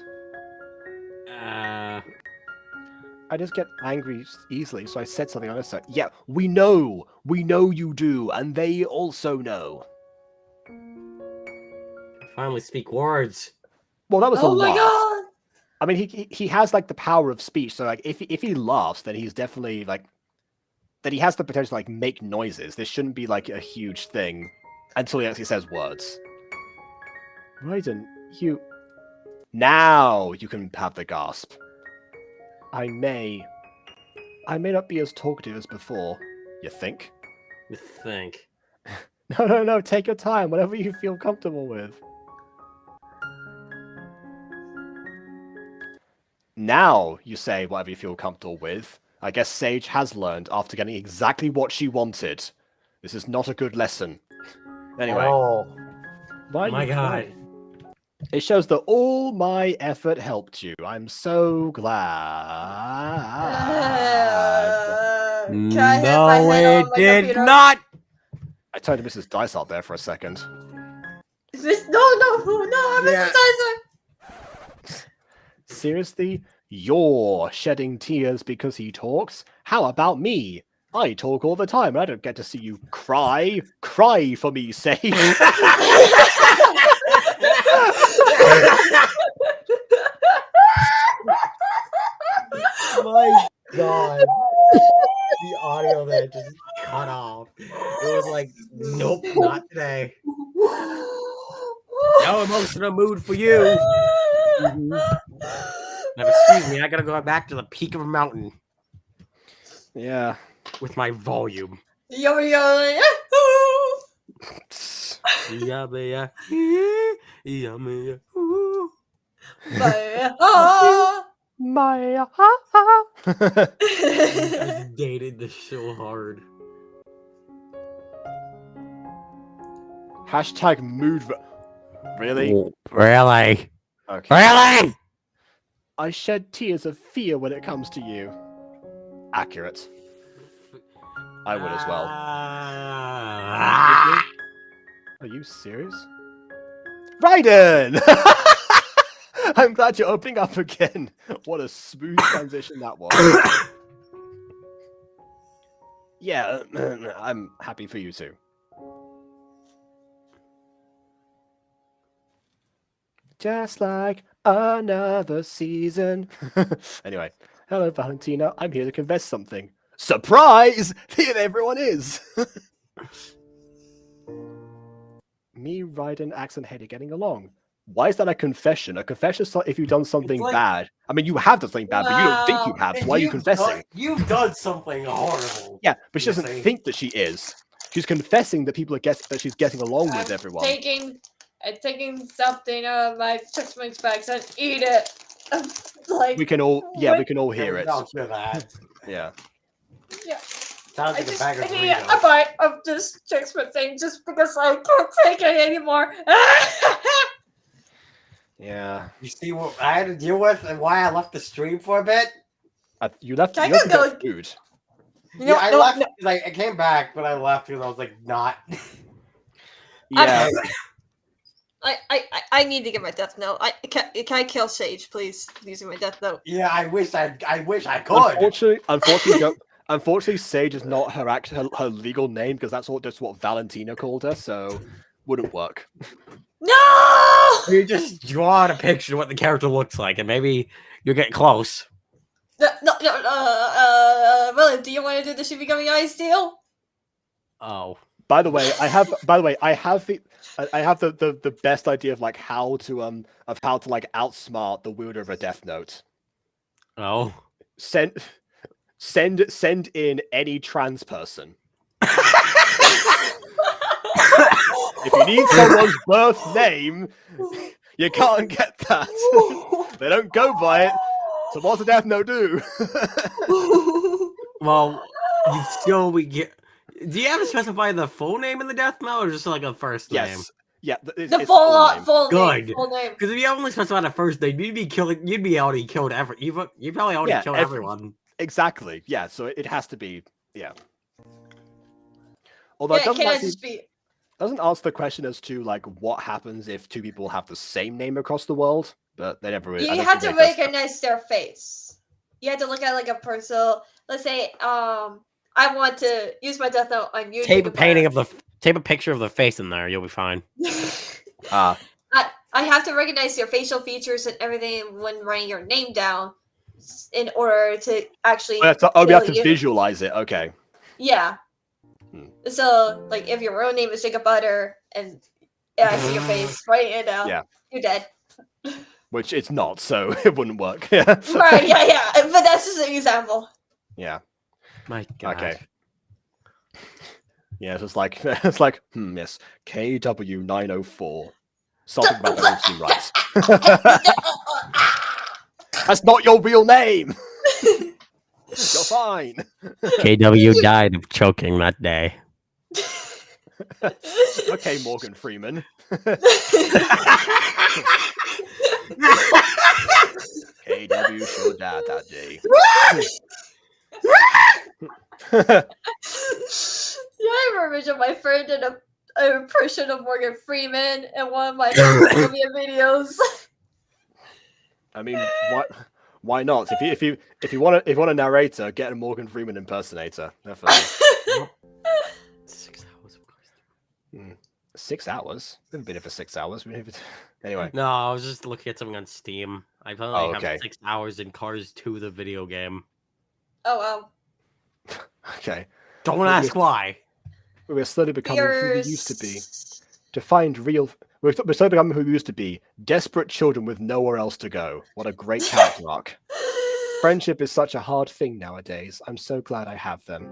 I just get angry easily, so I said something on this side. Yeah, we know you do, and they also know. Finally speak words. Well, that was a Oh my laugh. god! I mean, he has like the power of speech, so like if he laughs, then he's definitely like that. He has the potential to like make noises. This shouldn't be like a huge thing until he actually says words. Raiden, now you can have the gasp. I may not be as talkative as before. You think? You think? No. Take your time, whatever you feel comfortable with. Now you say whatever you feel comfortable with. I guess Sage has learned after getting exactly what she wanted. This is not a good lesson. Anyway. Oh Why are my you god. crying? It shows that all my effort helped you. I'm so glad. Can I hit my head on my computer? Not. I turned Mrs. Dice out there for a second. No, I'm Yeah. Mr. Dyson! Seriously? You're shedding tears because he talks? How about me? I talk all the time. I don't get to see you cry. Cry for me, Sage. My god. The audio there just cut off. It was like, nope, not today. No emotional mood for you. Now, excuse me, I gotta go back to the peak of a mountain Yeah. with my volume. Yummy. Yummy, yummy. My I dated this so hard. Hashtag mood. Really? Really? Okay. Really? I shed tears of fear when it comes to you. Accurate. I would as well. Are you serious? Raiden! I'm glad you're opening up again. What a smooth transition that was. Yeah, I'm happy for you too. Just like another season. Anyway, hello Valentina. I'm here to confess something. Surprise! Here everyone is. Me, Raiden, Axe, and Heady getting along. Why is that a confession? A confession is if you've done something like- bad. I mean, you have done something bad, but you don't think you have. So why are you confessing? You've done something horrible. Yeah, but she you doesn't say. think that she is. She's confessing that people are that she's getting along with everyone. I'm taking something out of my Christmas bags and eat it. Like We can all, yeah, we can all hear it. Don't hear that. Yeah. Yeah. Sounds I like a bag of need a Doritos. bite of this Christmas thing just because I can't take it anymore. Yeah. You see what I had to deal with and why I left the stream for a bit? You left. Can I You left go- got food. Yeah, I left. Like I came back, but I left because I was like, not. Yeah. I need to get my death note. Can I kill Sage, please, using my death note? Yeah, I wish I could. Unfortunately, Sage is not her legal name because that's what Valentina called her, so wouldn't work. No! You just draw out a picture of what the character looks like, and maybe you'll get close. No, William, do you want to do the Shibigami Eyes deal? Oh. By the way, I have the best idea of like how to like outsmart the wielder of a Death Note. Oh. Send in any trans person. If you need someone's birth name, you can't get that. They don't go by it. So what's a Death Note do? Well, you still we get. Do you have to specify the full name in the death note, or just like a first name? Yes. Yeah. It's The full name. Good. full name. Because if you only specify the first name, you'd be already killed you probably already killed everyone. Exactly. Yeah. So it has to be. Yeah. Although Yeah, it doesn't can I actually, just be? doesn't answer the question as to like what happens if two people have the same name across the world, but they never really. I You don't have think to they address that. recognize their face. You have to look at like a person. Let's say, I want to use my death note on you. Tape a painting of the tape a picture of the face in there. You'll be fine. Ah, I have to recognize your facial features and everything when writing your name down, in order to actually. we have kill to you. visualize it. Okay. Yeah. Hmm. So, like, if your real name is Jacob Butter and I see your face writing it down, Yeah. you're dead. Which it's not, so it wouldn't work. Yeah. Right? Yeah. But that's just an example. Yeah. My God. Okay. Yeah, it's like yes, KW904. Something about the routine rights. That's not your real name. You're fine. KW died of choking that day. Okay, Morgan Freeman. KW sure died that day. Yeah, I remember my friend did an impression of Morgan Freeman in one of my Columbia videos. I mean, why not? If you want a narrator, get a Morgan Freeman impersonator. Definitely. 6 hours, of course. 6 hours? Been a bit of a 6 hours. Anyway. No, I was just looking at something on Steam. I probably okay. have 6 hours in Cars 2, the video game. Oh wow. Okay. Don't ask why. We're slowly becoming who we used to be. To find real... We're slowly becoming who we used to be. Desperate children with nowhere else to go. What a great character arc. Friendship is such a hard thing nowadays. I'm so glad I have them.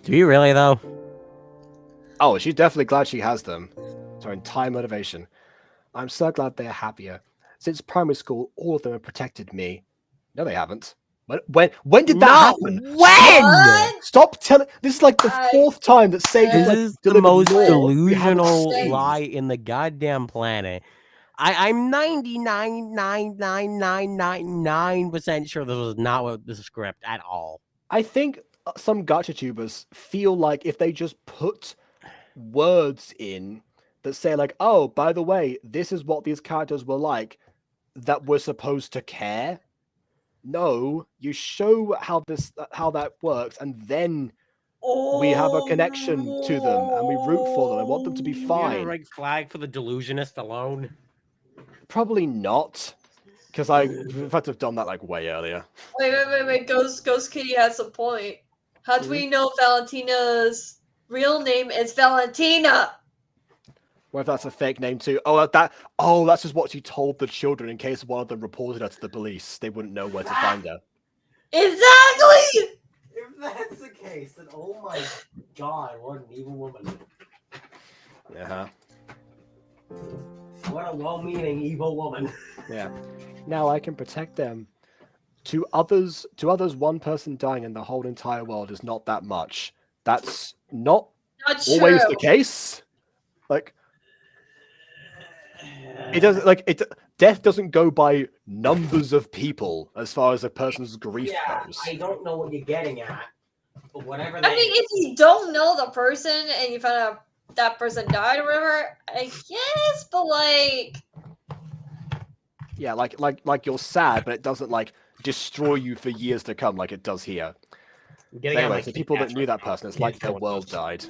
Do you really, though? Oh, she's definitely glad she has them. It's her entire motivation. I'm so glad they are happier. Since primary school, all of them have protected me. No, they haven't. When did that happen? When? What? Stop telling. This is like the fourth time that Sage This has is the delivered most lore we haven't delusional seen. lie in the goddamn planet. I'm 99.99999% sure this was not what the script at all. I think some gacha tubers feel like if they just put words in that say like, oh, by the way, this is what these characters were like, that we're supposed to care. No, you show how that works, and then we have a connection to them, and we root for them, and want them to be Do you have a fine. red flag for the delusionist alone? Probably not, because I've had to have done that like way earlier. Wait. Ghost Kitty has a point. How do we know Valentina's real name is Valentina? What if that's a fake name too? Oh, that's just what she told the children in case one of them reported her to the police. They wouldn't know where to find her. Exactly! If that's the case, then oh my God, what an evil woman. Yeah. What a well-meaning evil woman. Yeah. Now I can protect them. To others, one person dying in the whole entire world is not that much. That's not always the case. Like, it doesn't death doesn't go by numbers of people as far as a person's grief goes. I don't know what you're getting at, but whatever. I mean, if you don't know the person and you find out that person died or whatever, I guess, but like, yeah, like you're sad, but it doesn't like destroy you for years to come like it does here. Anyway, the people that knew that person, it's like their world died.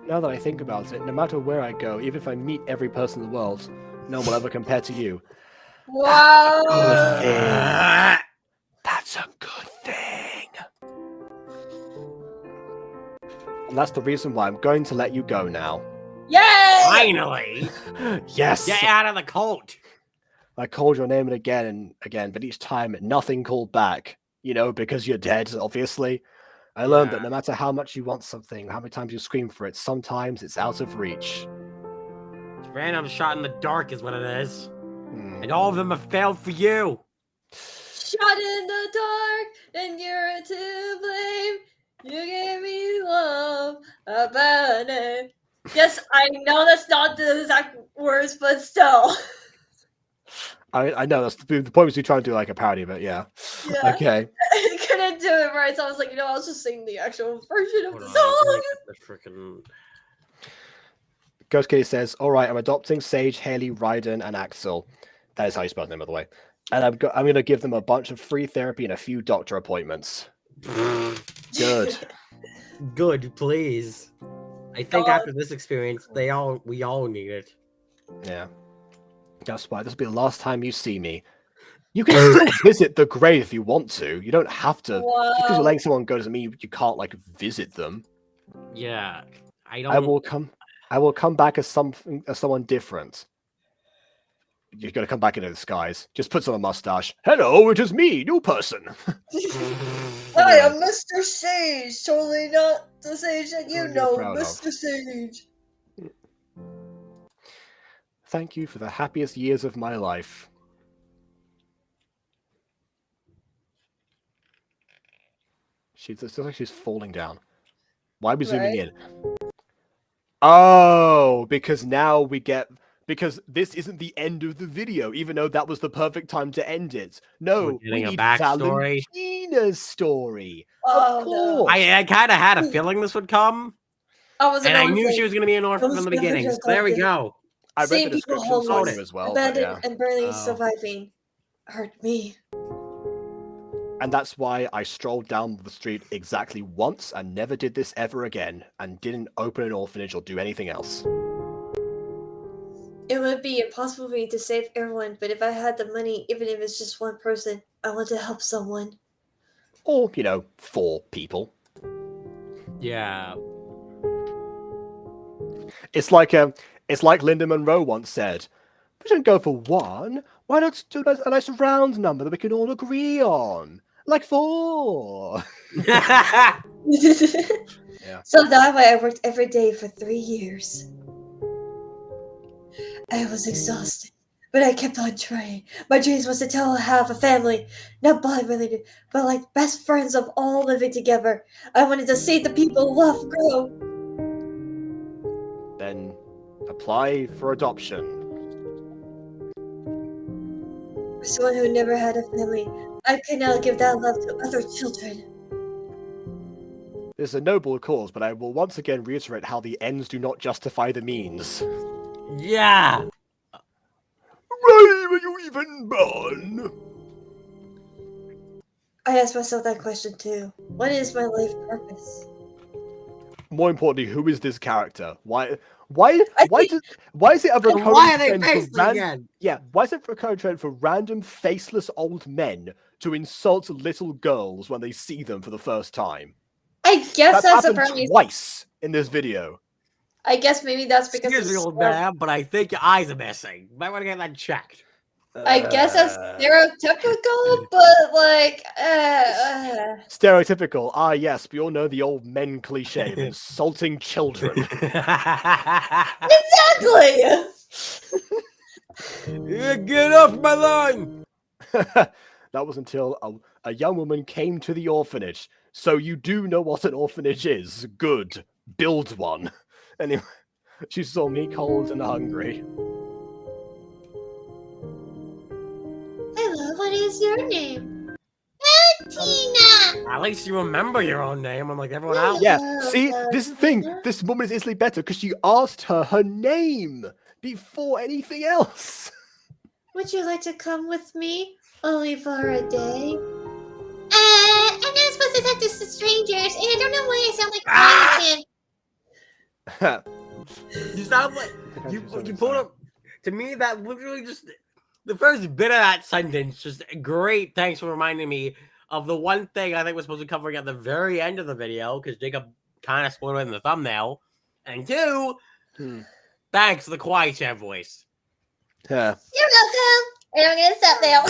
Now that I think about it, no matter where I go, even if I meet every person in the world, no one will ever compare to you. wow. That's a good thing. And that's the reason why I'm going to let you go now. Yay! Finally! Yes! Get out of the cult! I called your name again and again, but each time nothing called back. You know, because you're dead, obviously. I learned that no matter how much you want something, how many times you scream for it, sometimes it's out of reach. It's random shot in the dark is what it is. And all of them have failed for you. Shot in the dark, and you're to blame. You gave me love about it. Yes, I know that's not the exact words, but still. I know that's the point was you trying to do like a parody, but yeah. Yeah. Okay. I couldn't do it right, so I was like, I'll just sing the actual version of Hold the on, song. the freaking. Ghost Kitty says, "All right, I'm adopting Sage, Haley, Ryden, and Axel. That is how you spell them, by the way. And I'm going to give them a bunch of free therapy and a few doctor appointments. Good. Good, please. I think God. after this experience, we all need it. Yeah. That's why this will be the last time you see me. You can still visit the grave if you want to. You don't have to. Just because you're Wow. letting someone go doesn't mean you can't like visit them. Yeah, I I don't. will come back as someone different. You're gonna come back in a disguise. Just put on a mustache. Hello, it is me, new person. Hi, I'm Mr. Sage. Totally not the Sage that you You're know, proud of. Mr. Sage. Thank you for the happiest years of my life. It looks like she's falling down. Why are we zooming in? Oh, because now we get... Because this isn't the end of the video, even though that was the perfect time to end it. No, we need backstory. Valentina's story. Oh, Of course. I kind of had a feeling this would come, and I knew she was going to be an orphan from the beginning. So there we go. I read the Seeing people descriptions for homeless, you as well. abandoned, Yeah. and barely Oh. surviving hurt me. And that's why I strolled down the street exactly once and never did this ever again, and didn't open an orphanage or do anything else. It would be impossible for me to save everyone, but if I had the money, even if it's just one person, I want to help someone. Or, 4 people. Yeah. It's like Linda Monroe once said, "We don't go for 1. Why not do a nice round number that we can all agree on? Like 4." So that way I worked every day for 3 years. I was exhausted, but I kept on trying. My dreams was to have a family, not blood related, but like best friends of all living together. I wanted to see the people love grow. Then apply for adoption. For someone who never had a family, I could now give that love to other children. This is a noble cause, but I will once again reiterate how the ends do not justify the means. Yeah. Why were you even born? I asked myself that question too. What is my life purpose? More importantly, who is this character? Why is it a recurring Why are they trend for faceless again? Yeah, why is it a recurring trend for random faceless old men to insult little girls when they see them for the first time? I guess that's happened apparently twice in this video. I guess maybe that's because Excuse me, it's old man, but I think your eyes are missing. Might want to get that checked. I guess that's stereotypical, but like, Stereotypical. Ah, yes, we all know the old men cliche of insulting children. exactly. Get off my line! That was until a young woman came to the orphanage. So you do know what an orphanage is. Good. Build one. Anyway, she saw me cold and hungry. Hello, what is your name? Tina. At least you remember your own name, unlike everyone else. Yeah, see, this thing, this woman is instantly better because she asked her name before anything else. Would you like to come with me? Only for a day? I'm not supposed to talk to strangers, and I don't know why I sound like Quiet. You sound like you pulled up. To me, that literally just the first bit of that sentence. Just great. Thanks for reminding me of the one thing I think we're supposed to be covering at the very end of the video because Jacob kind of spoiled it in the thumbnail. And 2, thanks for the quiet chat voice. You're welcome. And I'm gonna stop now.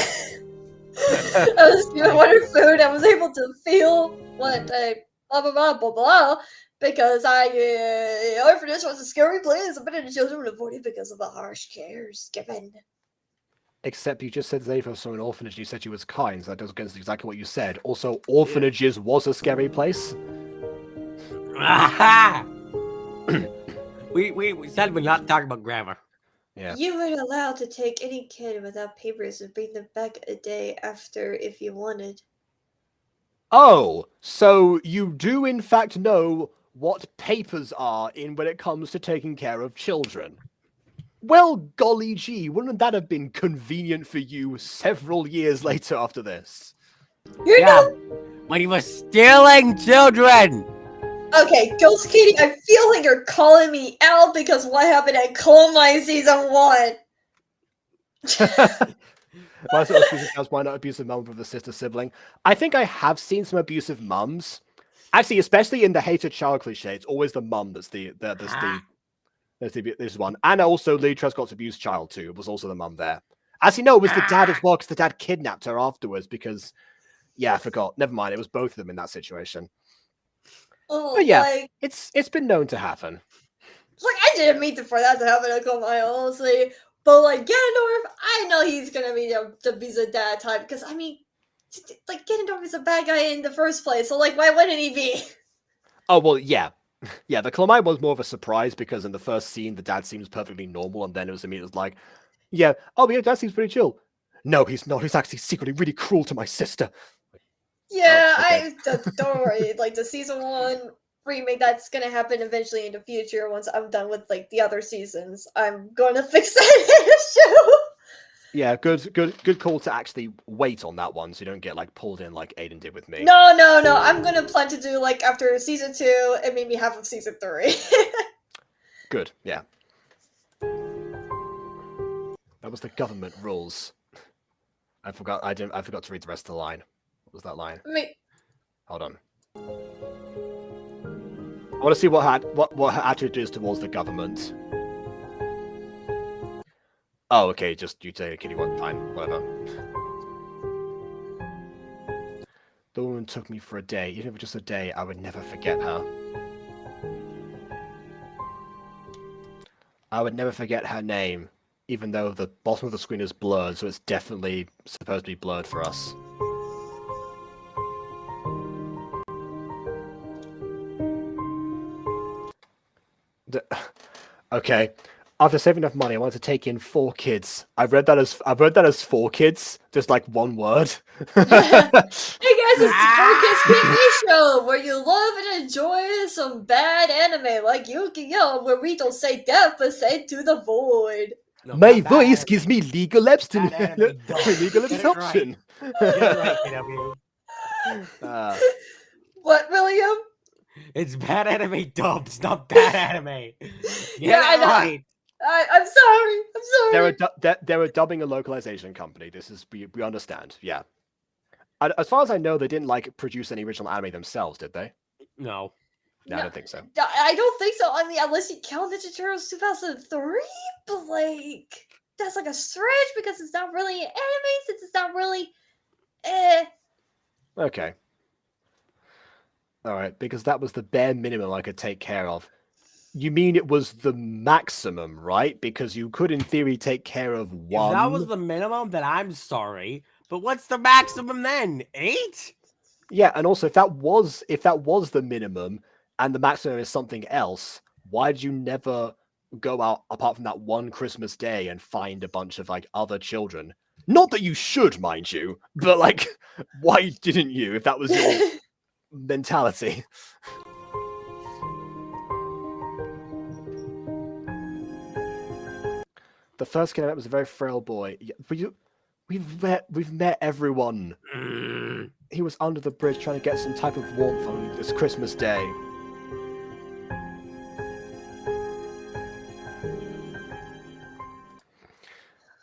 I was given water food. I was able to feel what blah blah blah blah blah because orphanage was a scary place. A bit of the children were avoided because of the harsh cares given. Except you just said Zephyr saw an orphanage and you said she was kind, so that goes against exactly what you said. Also, orphanages was a scary place. we said we're not talking about grammar. Yeah. You were allowed to take any kid without papers and bring them back a day after if you wanted. Oh, so you do in fact know what papers are in when it comes to taking care of children. Well, golly gee, wouldn't that have been convenient for you several years later after this? You Yeah, when he was stealing children. Okay, Ghost Kitty, I feel like you're calling me out because what happened at Coal Mine Season 1. My sort of species house, why not abusive mum with a sister sibling? I think I have seen some abusive mums. Actually, especially in the hated child cliche, it's always the mum that's this one. And also Lee Trescott's abused child too. It was also the mum there. Actually, no, it was the dad as well, because the dad kidnapped her afterwards because yeah, I forgot. Never mind, it was both of them in that situation. Oh, But yeah, like it's been known to happen. I didn't mean for that to happen at Coal Mine, honestly. But like Ganondorf, I know he's gonna be the abusive dad type because I mean, like Ganondorf is a bad guy in the first place, so like why wouldn't he be? Oh well, yeah. Yeah, the Calamine was more of a surprise because in the first scene the dad seems perfectly normal, and then it was immediately like, yeah, oh yeah, dad seems pretty chill. No, he's not. He's actually secretly really cruel to my sister. Yeah, okay. don't worry. Like the season 1 remake that's gonna happen eventually in the future once I'm done with like the other seasons. I'm gonna fix that issue. Yeah, good call to actually wait on that one so you don't get like pulled in like Aiden did with me. No. I'm gonna plan to do like after season 2 and maybe half of season 3. Good, yeah. That was the government rules. I forgot to read the rest of the line. What was that line? Hold on. I want to see what her attitude is towards the government. Oh, okay, just you take a kitty one, fine, whatever. The woman took me for a day. Even if it was just a day, I would never forget her. I would never forget her name, even though the bottom of the screen is blurred, so it's definitely supposed to be blurred for us. Okay. After saving enough money, I wanted to take in 4 kids. I've read that as 4 kids, just like one word. Hey guys, it's the 4Kids TV show where you love and enjoy some bad anime like Yu-Gi-Oh, where we don't say death but say to the void. No, My not bad voice anime. gives me legal abstinence. Bad anime, dog. Legal Get it right. absorption. Get it right, KW. What, William? It's bad anime dubs, not bad anime. Get Yeah, it I know. right. I'm sorry. They're a dubbing and localization company. This is we understand. Yeah. As far as I know, they didn't like produce any original anime themselves, did they? No. No, I don't think so. I don't think so. I mean, unless you count Ninja Turtles 2003, but like that's like a stretch because it's not really an anime since it's not really. Okay. All right, because that was the bare minimum I could take care of. You mean it was the maximum, right? Because you could, in theory, take care of one. If that was the minimum, then I'm sorry. But what's the maximum then? 8? Yeah, and also if that was the minimum and the maximum is something else, why did you never go out apart from that one Christmas day and find a bunch of like other children? Not that you should, mind you, but like, why didn't you? If that was your mentality. The first kid I met was a very frail boy. We've met everyone. He was under the bridge trying to get some type of warmth on this Christmas day.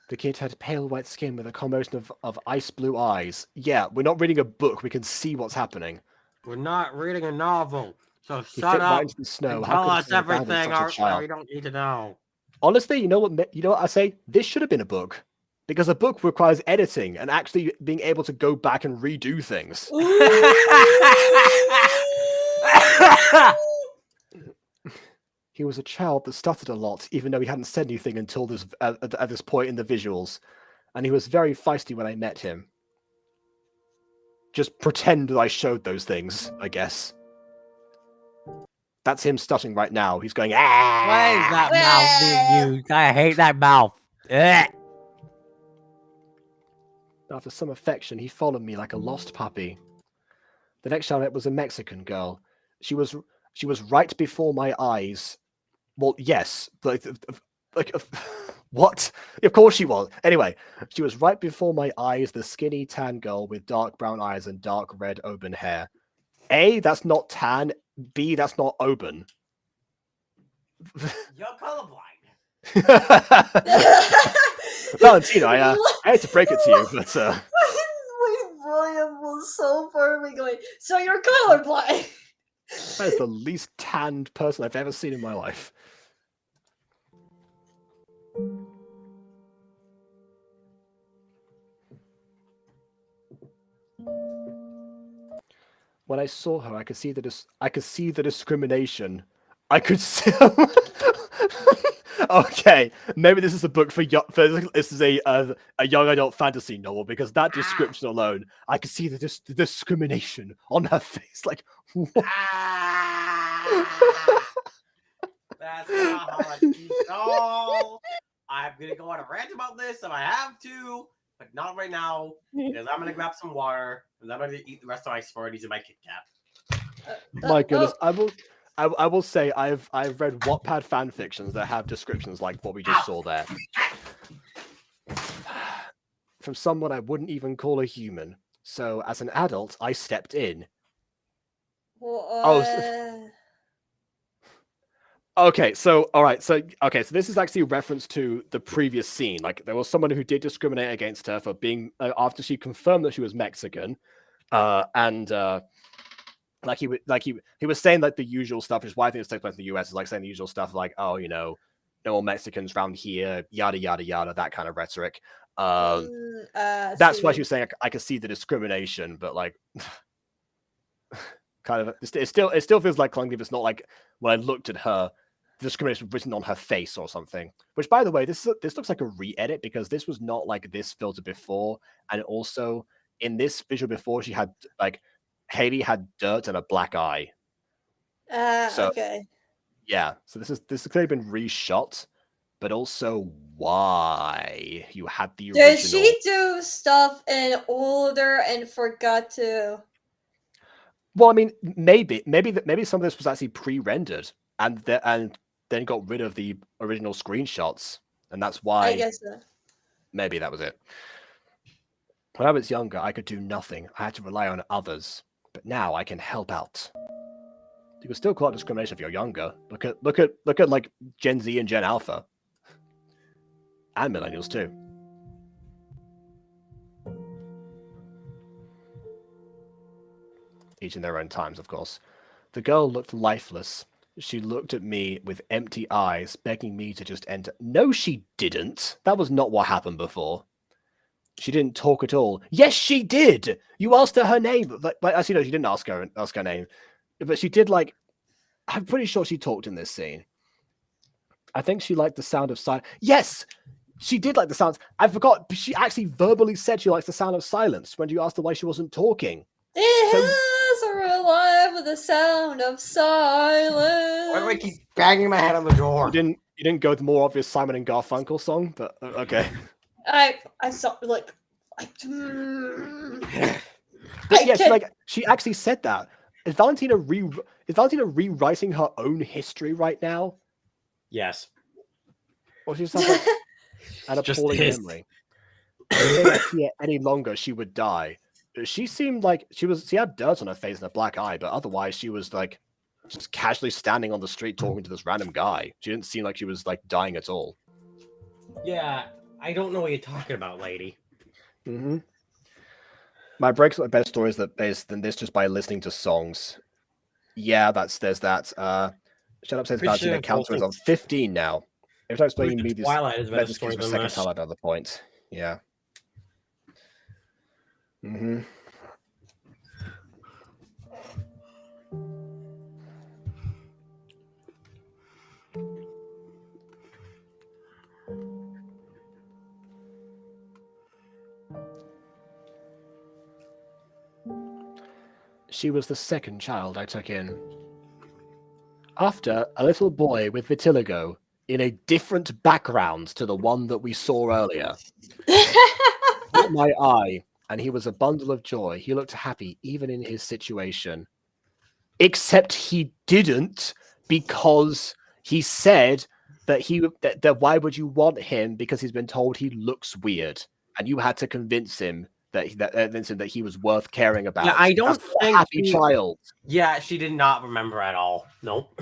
The kid had pale white skin with a combination of ice blue eyes. Yeah, we're not reading a book. We can see what's happening. We're not reading a novel. So He shut fit right up into the snow. and How tell could us he abandon everything such a child? we don't need to know. Honestly, you know what I say? This should have been a book. Because a book requires editing and actually being able to go back and redo things. He was a child that stuttered a lot, even though he hadn't said anything until this at this point in the visuals. And he was very feisty when I met him. Just pretend that I showed those things, I guess. That's him stuttering right now. He's going, What is ah! that mouth being used? I hate that mouth. Ugh. After some affection, he followed me like a lost puppy. The next child I met was a Mexican girl. She was right before my eyes. Well, yes, what? Of course she was. Anyway, she was right before my eyes. The skinny tan girl with dark brown eyes and dark red auburn hair. A, that's not tan. B, that's not auburn. You're colorblind. Valentino, I hate to break it to you, but Wait, William was so far away going, so you're colorblind. that is the least tanned person I've ever seen in my life. When I saw her, I could see the discrimination. I could see. Okay, maybe this is a book for this is a young adult fantasy novel, because that description alone, I could see the discrimination on her face. Like, what? That's not how I speak at all. I'm gonna go on a rant about this if I have to, but not right now, because I'm gonna grab some water and I'm gonna eat the rest of my Smarties and my Kit Kat. My goodness, I will say I've read Wattpad fan fictions that have descriptions like what we just saw there. From someone I wouldn't even call a human. So as an adult, I stepped in. Okay, so all right, so this is actually a reference to the previous scene. Like, there was someone who did discriminate against her for being after she confirmed that she was Mexican, and like he was saying like the usual stuff, which is why I think it's takes place in the US, is like saying the usual stuff like, oh, you know, no more Mexicans around here, yada yada yada, that kind of rhetoric. That's why she was saying I could see the discrimination, but like, kind of, it still feels like clunky. If it's not like when I looked at her, the discrimination written on her face or something. Which, by the way, this looks like a re-edit, because this was not like this filter before, and also in this visual before, she had like Haley had dirt and a black eye. So, Okay. yeah, so this has clearly been reshot, but also why you had the original. Did she do stuff in older and forgot to? Well, I mean, maybe some of this was actually pre-rendered and then got rid of the original screenshots, and that's why. I guess so. Maybe that was it. When I was younger, I could do nothing. I had to rely on others, but now I can help out. You can still call it discrimination if you're younger. Look at like Gen Z and Gen Alpha, and millennials too. Each in their own times, of course. The girl looked lifeless. She looked at me with empty eyes, begging me to just enter. No, she didn't. That was not what happened before. She didn't talk at all. Yes, she did. You asked her name. Like as you know, she didn't ask her name, but she did. Like, I'm pretty sure she talked in this scene. I think she liked the sound of silence. Yes, she did like the sounds. I forgot. She actually verbally said she likes the sound of silence when you asked her why she wasn't talking. It has a real life with the sound of silence. Why do I keep banging my head on the door? You didn't go with the more obvious Simon and Garfunkel song, but okay. I saw like. But yes, she actually said that. Is Valentina rewriting her own history right now? Yes. Or she sounds like an appalling memory. If she any longer, she would die. She seemed like she had dirt on her face and a black eye, but otherwise she was like just casually standing on the street talking to this random guy. She didn't seem like she was like dying at all. Yeah, I don't know what you're talking about, lady. Mm-hmm. My breaks are better stories than this just by listening to songs. Yeah, there's that. Shut Up says Valentina counter is on 15 now. Every time explaining me this Twilight is better story the than second this. time I've done the point. Yeah. Mm-hmm. She was the second child I took in. After a little boy with vitiligo in a different background to the one that we saw earlier caught my eye, and he was a bundle of joy. He looked happy even in his situation. Except he didn't, because he said that why would you want him, because he's been told he looks weird, and you had to convince him that he was worth caring about. Yeah, I don't That's not a think happy child. Yeah, she did not remember at all. Nope.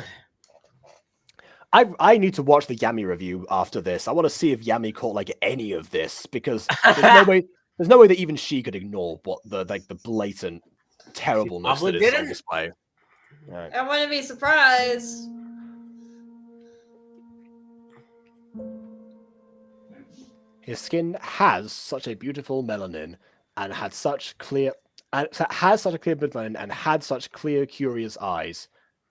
I need to watch the Yami review after this. I want to see if Yami caught like any of this, because there's no way that even she could ignore what the blatant terribleness probably that is on didn't. display. Right. I wouldn't be surprised. His skin has such a beautiful melanin and had such clear melanin and had such clear, curious eyes.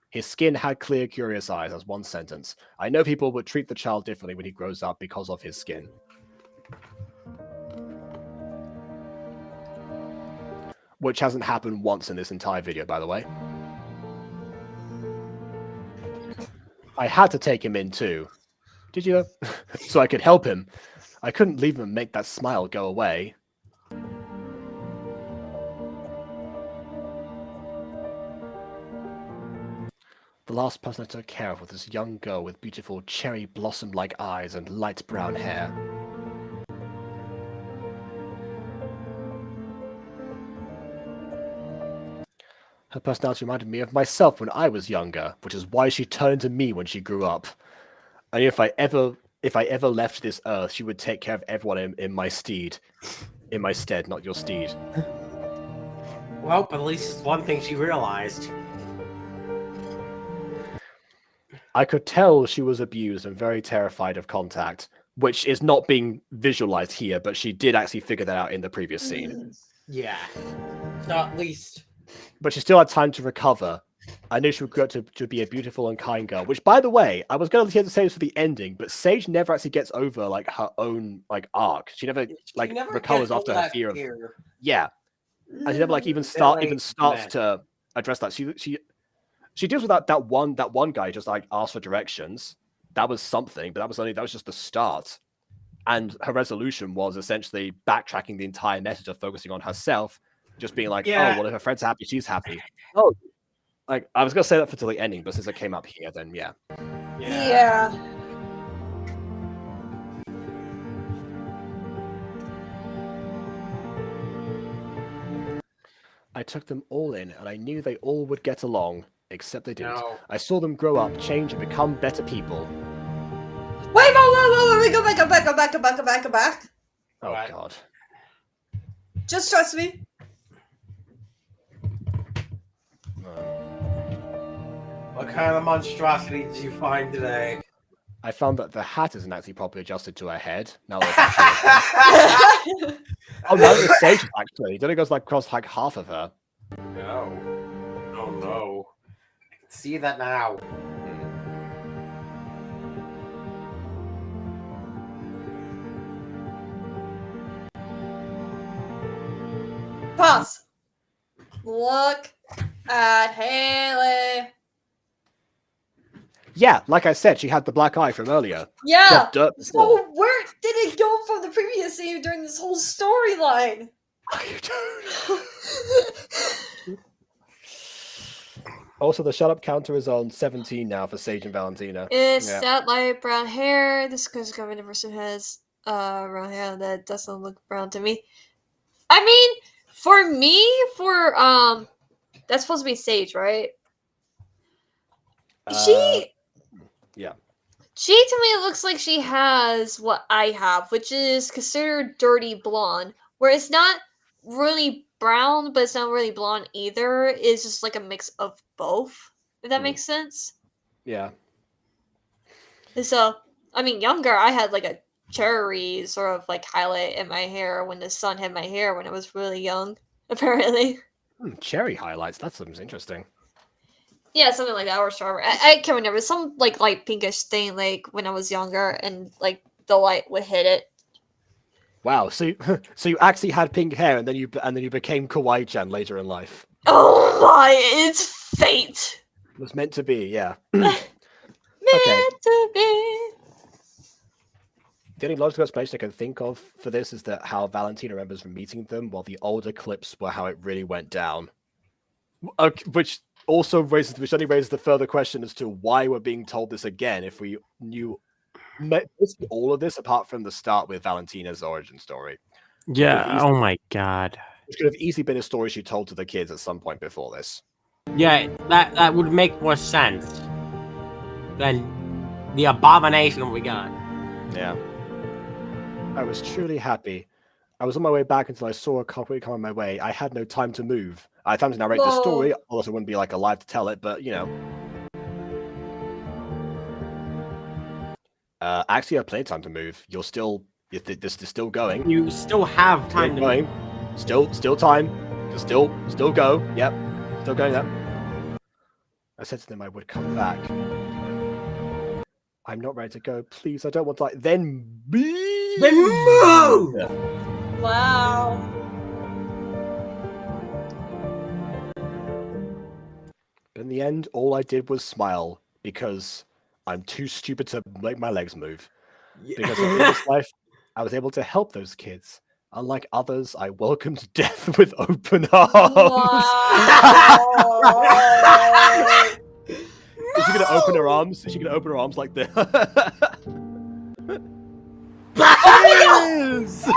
His skin had clear, curious eyes. That's one sentence. I know people would treat the child differently when he grows up because of his skin. Which hasn't happened once in this entire video, by the way. I had to take him in too. Did you know? So I could help him. I couldn't leave him and make that smile go away. The last person I took care of was this young girl with beautiful cherry blossom-like eyes and light brown hair. Her personality reminded me of myself when I was younger, which is why she turned to me when she grew up. And if I ever left this earth, she would take care of everyone in my stead, not your steed. Well, but at least one thing she realized. I could tell she was abused and very terrified of contact, which is not being visualized here, but she did actually figure that out in the previous scene. Yeah. So at least. But she still had time to recover. I knew she would grow up to be a beautiful and kind girl, which, by the way, I was going to say this for the ending, but Sage never actually gets over like her own like arc. She never recovers after her fear of. Yeah. And she never like even starts to address that. She deals with that one guy just like asked for directions. That was something, but that was just the start. And her resolution was essentially backtracking the entire message of focusing on herself, just being like, oh, well, if her friend's happy, she's happy. Oh, like I was gonna say that for till the ending, but since it came up here, then yeah. Yeah. I took them all in, and I knew they all would get along, except they didn't. No. I saw them grow up, change, and become better people. Wait, go back. Oh Alright. God. Just trust me. What kind of monstrosity did you find today? I found that the hat isn't actually properly adjusted to her head. Now that it's oh, no, it's Sage actually. Then it goes like across like half of her. No. Oh no. I can see that now. Pause. Look at Haley. Yeah, like I said, she had the black eye from earlier. Yeah. She had dirt before. So where did it go from the previous scene during this whole storyline? I don't. Also, the shut up counter is on 17 now for Sage and Valentina. It's Yeah. that light brown hair. This because government person has brown hair that doesn't look brown to me. I mean, for me, that's supposed to be Sage, right? Yeah. She to me looks like she has what I have, which is considered dirty blonde, where it's not really brown, but it's not really blonde either. It's just like a mix of both, if that makes sense. Yeah. So, I mean, younger, I had like a cherry sort of like highlight in my hair when the sun hit my hair when I was really young, apparently. Cherry highlights. That seems interesting. Yeah, something like that, or strawberry. I can't remember. Some like light pinkish thing, like when I was younger, and like the light would hit it. Wow. So you actually had pink hair, and then you became Kawaii-chan later in life. Oh my! It's fate. was meant to be, yeah. Meant to be. The only logical explanation I can think of for this is that how Valentina remembers from meeting them, while the older clips were how it really went down. Which only raises the further question as to why we're being told this again if we knew basically all of this apart from the start with Valentina's origin story. Yeah. Oh my god. Which could have easily been a story she told to the kids at some point before this. Yeah, that would make more sense than the abomination we got. Yeah. I was truly happy. I was on my way back until I saw a copy come on my way. I had no time to move. I had time to narrate the story, otherwise I wouldn't be like alive to tell it, but you know. Actually, I have plenty of time to move. This is still going. You still have time to going. Still time. Still go. Yep. Still going up. I said to them I would come back. I'm not ready to go. Please, I don't want to Then move! Wow. But in the end, all I did was smile because I'm too stupid to make my legs move. Because in this life, I was able to help those kids. Unlike others, I welcomed death with open arms. Wow. Is she gonna open her arms? Is she gonna open her arms like this? Yes!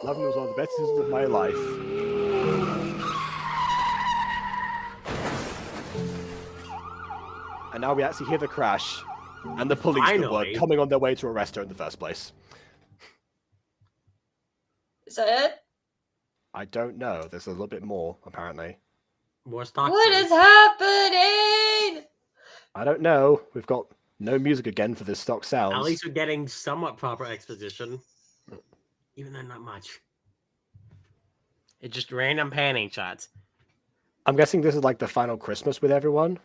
Loving was one of the best decisions of my life. And now we actually hear the crash, and the police that were coming on their way to arrest her in the first place. Is that it? I don't know. There's a little bit more, apparently. More stock. What is happening? I don't know. We've got no music again for this stock sounds. At least we're getting somewhat proper exposition. Even though not much. It's just random panning shots. I'm guessing this is like the final Christmas with everyone.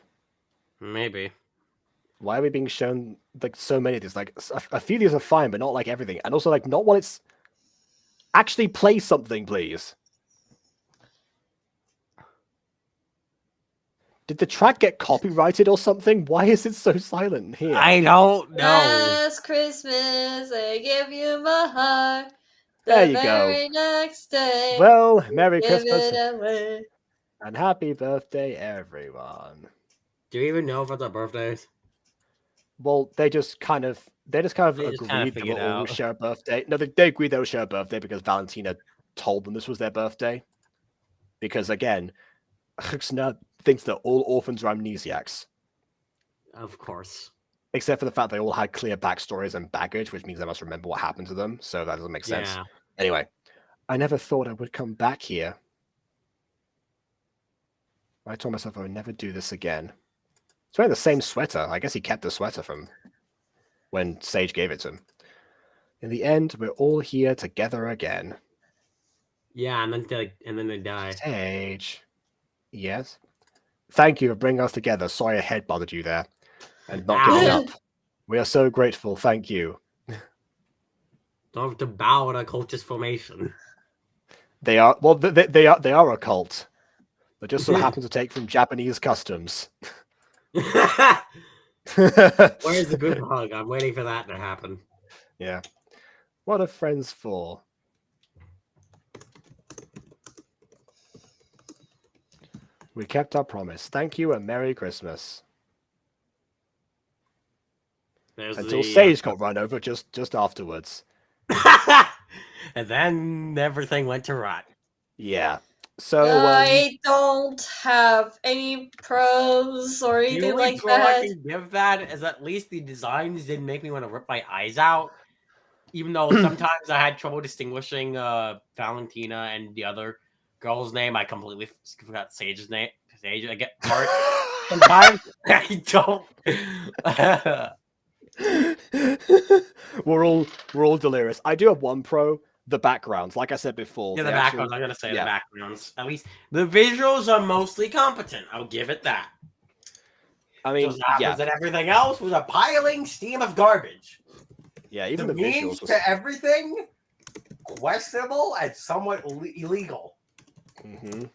Maybe. Why are we being shown like so many of these? Like a few of these are fine, but not like everything. And also like not while it's actually play something, please. Did the track get copyrighted or something? Why is it so silent here? I don't know. Last Christmas, I gave you my heart. There you go. Very next day, Well, Merry give Christmas it away. and Happy Birthday, everyone. Do you even know about their birthdays? Well, they just kind of agreed they will all share a birthday. No, they agreed they will share a birthday because Valentina told them this was their birthday. Because again, Gachas thinks that all orphans are amnesiacs. Of course. Except for the fact they all had clear backstories and baggage, which means they must remember what happened to them. So that doesn't make sense. Yeah. Anyway, I never thought I would come back here. I told myself I would never do this again. He's wearing the same sweater. I guess he kept the sweater from when Sage gave it to him. In the end, we're all here together again. Yeah, and then they die. Sage. Yes? Thank you for bringing us together. Sorry I head bothered you there. And not giving up. We are so grateful. Thank you. Don't have to bow at a cultist formation. They are they are a cult. They just so happen to take from Japanese customs. Where's the group hug? I'm waiting for that to happen. Yeah. What are friends for? We kept our promise. Thank you and Merry Christmas. Until Sage got run over just afterwards. And then everything went to rot. Yeah. So I don't have any pros or The anything only like pro I that. can give that is at least the designs didn't make me want to rip my eyes out. Even though sometimes I had trouble distinguishing Valentina and the other girl's name. I completely forgot Sage's name. Sage, I get part. Sometimes I don't. we're all delirious. I do have one pro. The backgrounds, like I said before. Yeah, the backgrounds. I'm gonna say the backgrounds. At least the visuals are mostly competent. I'll give it that. I mean, that everything else was a piling steam of garbage. Yeah, even the means visuals to everything questionable and somewhat illegal. Mm-hmm.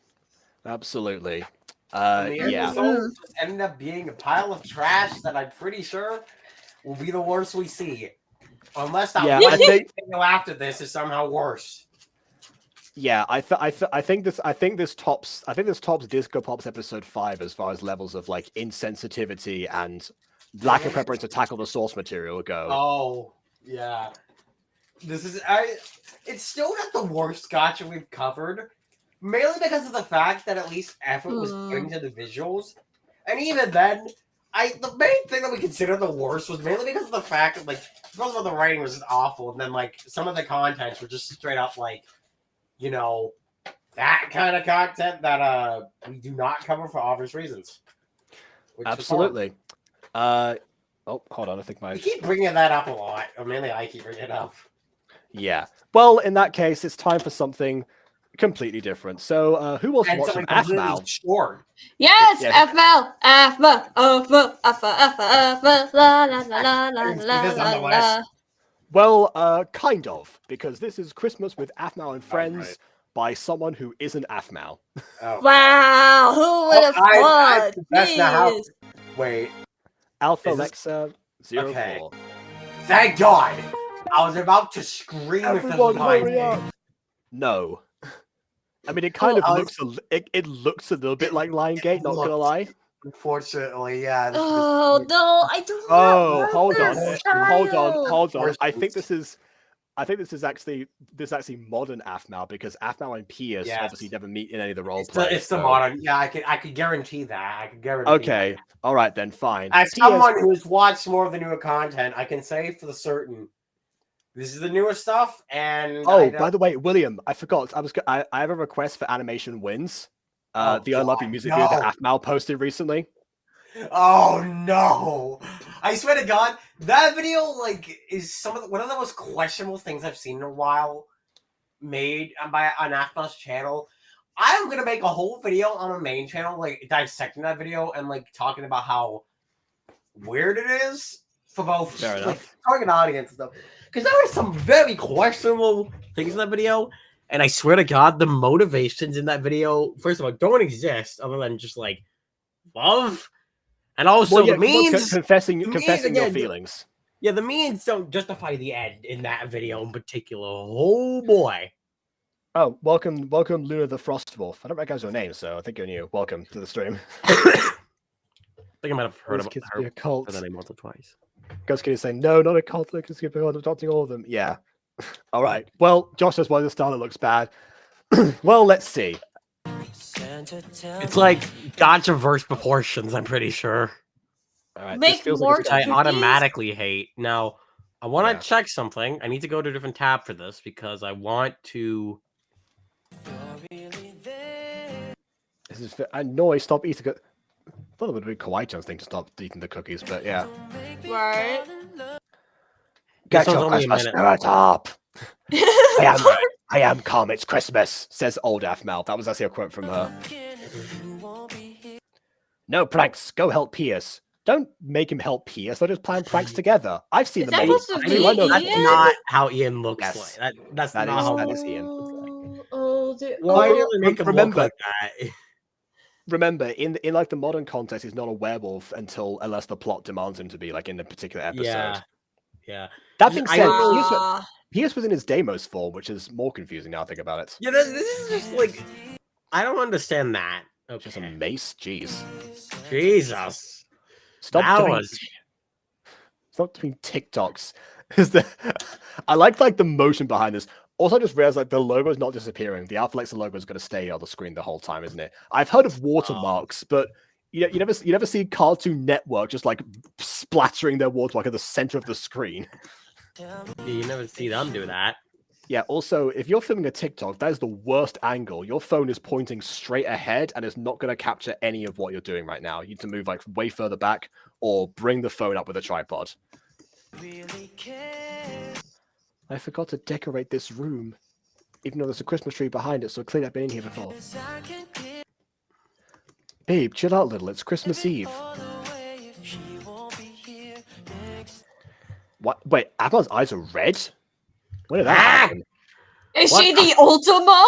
Absolutely. And the end Yeah. result just ended up being a pile of trash that I'm pretty sure will be the worst we see. Unless that Yeah, one I think. video after this is somehow worse. Yeah, I think this tops Disco Pops episode 5 as far as levels of like insensitivity and lack of preparation to tackle the source material go. Oh, yeah. It's still not the worst gacha we've covered. Mainly because of the fact that at least effort was put into the visuals. And even then, the main thing that we consider the worst was mainly because of the fact that, like, first of all, the writing was just awful, and then, like, some of the contents were just straight up, like, you know, that kind of content that we do not cover for obvious reasons. Absolutely. Oh, hold on. I think You keep bringing that up a lot, or mainly I keep bringing it up. Yeah. Well, in that case, it's time for something completely different. So, who wants to And watch some something completely AFMAL? short. Yes, Yeah. FL, la la la la I didn't see la this on the la la. list. Well, kind of, because this is Christmas with AFMAL and Friends right. by someone who isn't AFMAL. Oh. Wow, who would have thought? That's not how. Jeez. Wait. Alpha Is this- Lexa 04. Okay. Thank God! I was about to scream if this was Everyone, mine. hurry up! No. I mean, it kind Well, of I looks it looks a little bit like Lion Gate, not gonna lie. Unfortunately, yeah. Oh no, I don't. Oh, want hold on, this hold on, child. hold on. I think this is actually modern AFMAL because AFMAL and Pierce Yes. obviously never meet in any of the role It's plays. the modern. Yeah, I could guarantee that. I could guarantee. Okay, all right then, fine. As Pierce- someone who's watched more of the newer content, I can say for the certain, this is the newer stuff. And Oh, by the way, William, I forgot. I have a request for animation wins. Oh, the I Love You God, music video that no. AFMAL posted recently. Oh no! I swear to God, that video like is one of the most questionable things I've seen in a while, made on AFMAL's channel. I'm gonna make a whole video on a main channel, like dissecting that video and like talking about how weird it is for both Fair like enough. target audience and stuff. Because there were some very questionable things in that video, and I swear to God, the motivations in that video, first of all, don't exist other than just like love. And also Well, yeah, the means, confessing means, your again, feelings. yeah, the means don't justify the end in that video in particular. Oh boy! Oh, welcome, Luna the Frost Wolf. I don't recognize your name, so I think you're new. Welcome to the stream. I think I might have heard Those about kids be a cult. her name once or twice. Ghost Kid is saying, no, not a cult. Look, it's adopting all of them. Yeah. All right. Well, Josh says, well, the style looks bad. Well, let's see. It's like gotcha verse proportions, I'm pretty sure. All right. Make this feels more like Which it's I cookies? automatically hate. Now, I want to Yeah. check something. I need to go to a different tab for this because I want to. this is. I know I stopped eating. I thought it would be Kawaii-chan's thing to stop eating the cookies, but yeah. Right. This Get one's your only a Christmas minute. spirit up. I am calm. It's Christmas, says old AFMAL. That was actually a quote from her. No pranks. Go help Pierce. Don't make him help Pierce. They'll just plan pranks together. I've seen Is them. that many supposed to times. be I know That's that. Ian? not how Ian looks Yes. like. That's That not is- how. that is Ian. Oh, dear. Why Oh, really make him remember- look like that? Remember, in like the modern context, he's not a werewolf unless the plot demands him to be, like in a particular episode. Yeah, yeah. That being I said, don't know. Pierce was in his Deimos form, which is more confusing now I think about it. Yeah, this is just like I don't understand that. Just a Okay, mace, jeez. Jesus. Stop That doing, was- stop doing TikToks. I like the motion behind this. Also, I just realized like the logo is not disappearing. The Alpha Lexa logo is going to stay on the screen the whole time, isn't it? I've heard of watermarks, but you never see Cartoon Network just like splattering their watermark at the center of the screen. You never see them do that. Yeah, also, if you're filming a TikTok, that is the worst angle. Your phone is pointing straight ahead and it's not going to capture any of what you're doing right now. You need to move like way further back or bring the phone up with a tripod. I forgot to decorate this room, even though there's a Christmas tree behind it, so clearly I've been in here before. Babe, chill out a little. It's Christmas Eve. What? Wait, Apple's eyes are red? When did that happen? Is What? she the Ultima?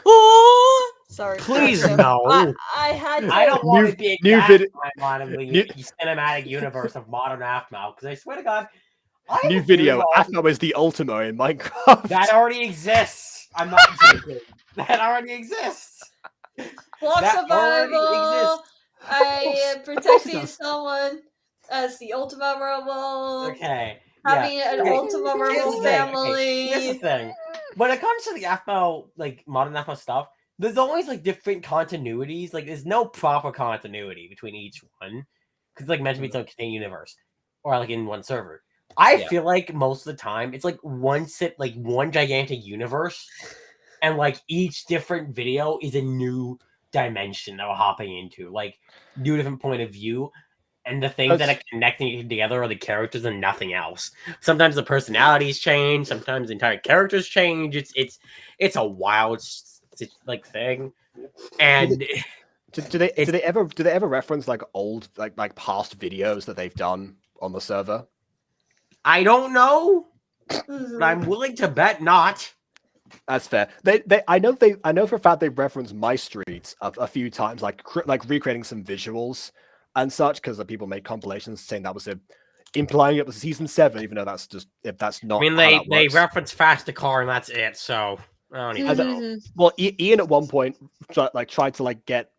Oh, Sorry. Please, sorry, no. I had to. I don't want New- to be new exact vid- timeline of the new- cinematic universe of modern Aftermath, because I swear to God, I have New a theory video. about- Aphmau is the Ultimo in Minecraft. that already exists. I'm not joking. That already exists. Block That already survival. exists. I am Of course it protecting does. someone as the Ultima Rebel. Okay. Having yeah. an Okay, Ultima here's Rebel the thing. Okay, family. here's the thing. When it comes to the AFMO, like modern AFMO stuff, there's always like different continuities. Like there's no proper continuity between each one because like meant to be its own contained universe or like in one server. I Yeah. feel like most of the time it's like one gigantic universe, and like each different video is a new dimension that we're hopping into, like new different point of view. And the things that are connecting it together are the characters and nothing else. Sometimes the personalities change. Sometimes the entire characters change. It's a wild like thing. And Do they ever reference like old like past videos that they've done on the server? I don't know, Mhm. but I'm willing to bet not. That's fair. I know for a fact they referenced My Street a few times, like recreating some visuals and such, because the people made compilations saying that was implying it was season 7, even though that's not. I mean, how that they works. reference Fast Car and that's it. So I don't even know. Well, Ian at one point tried to get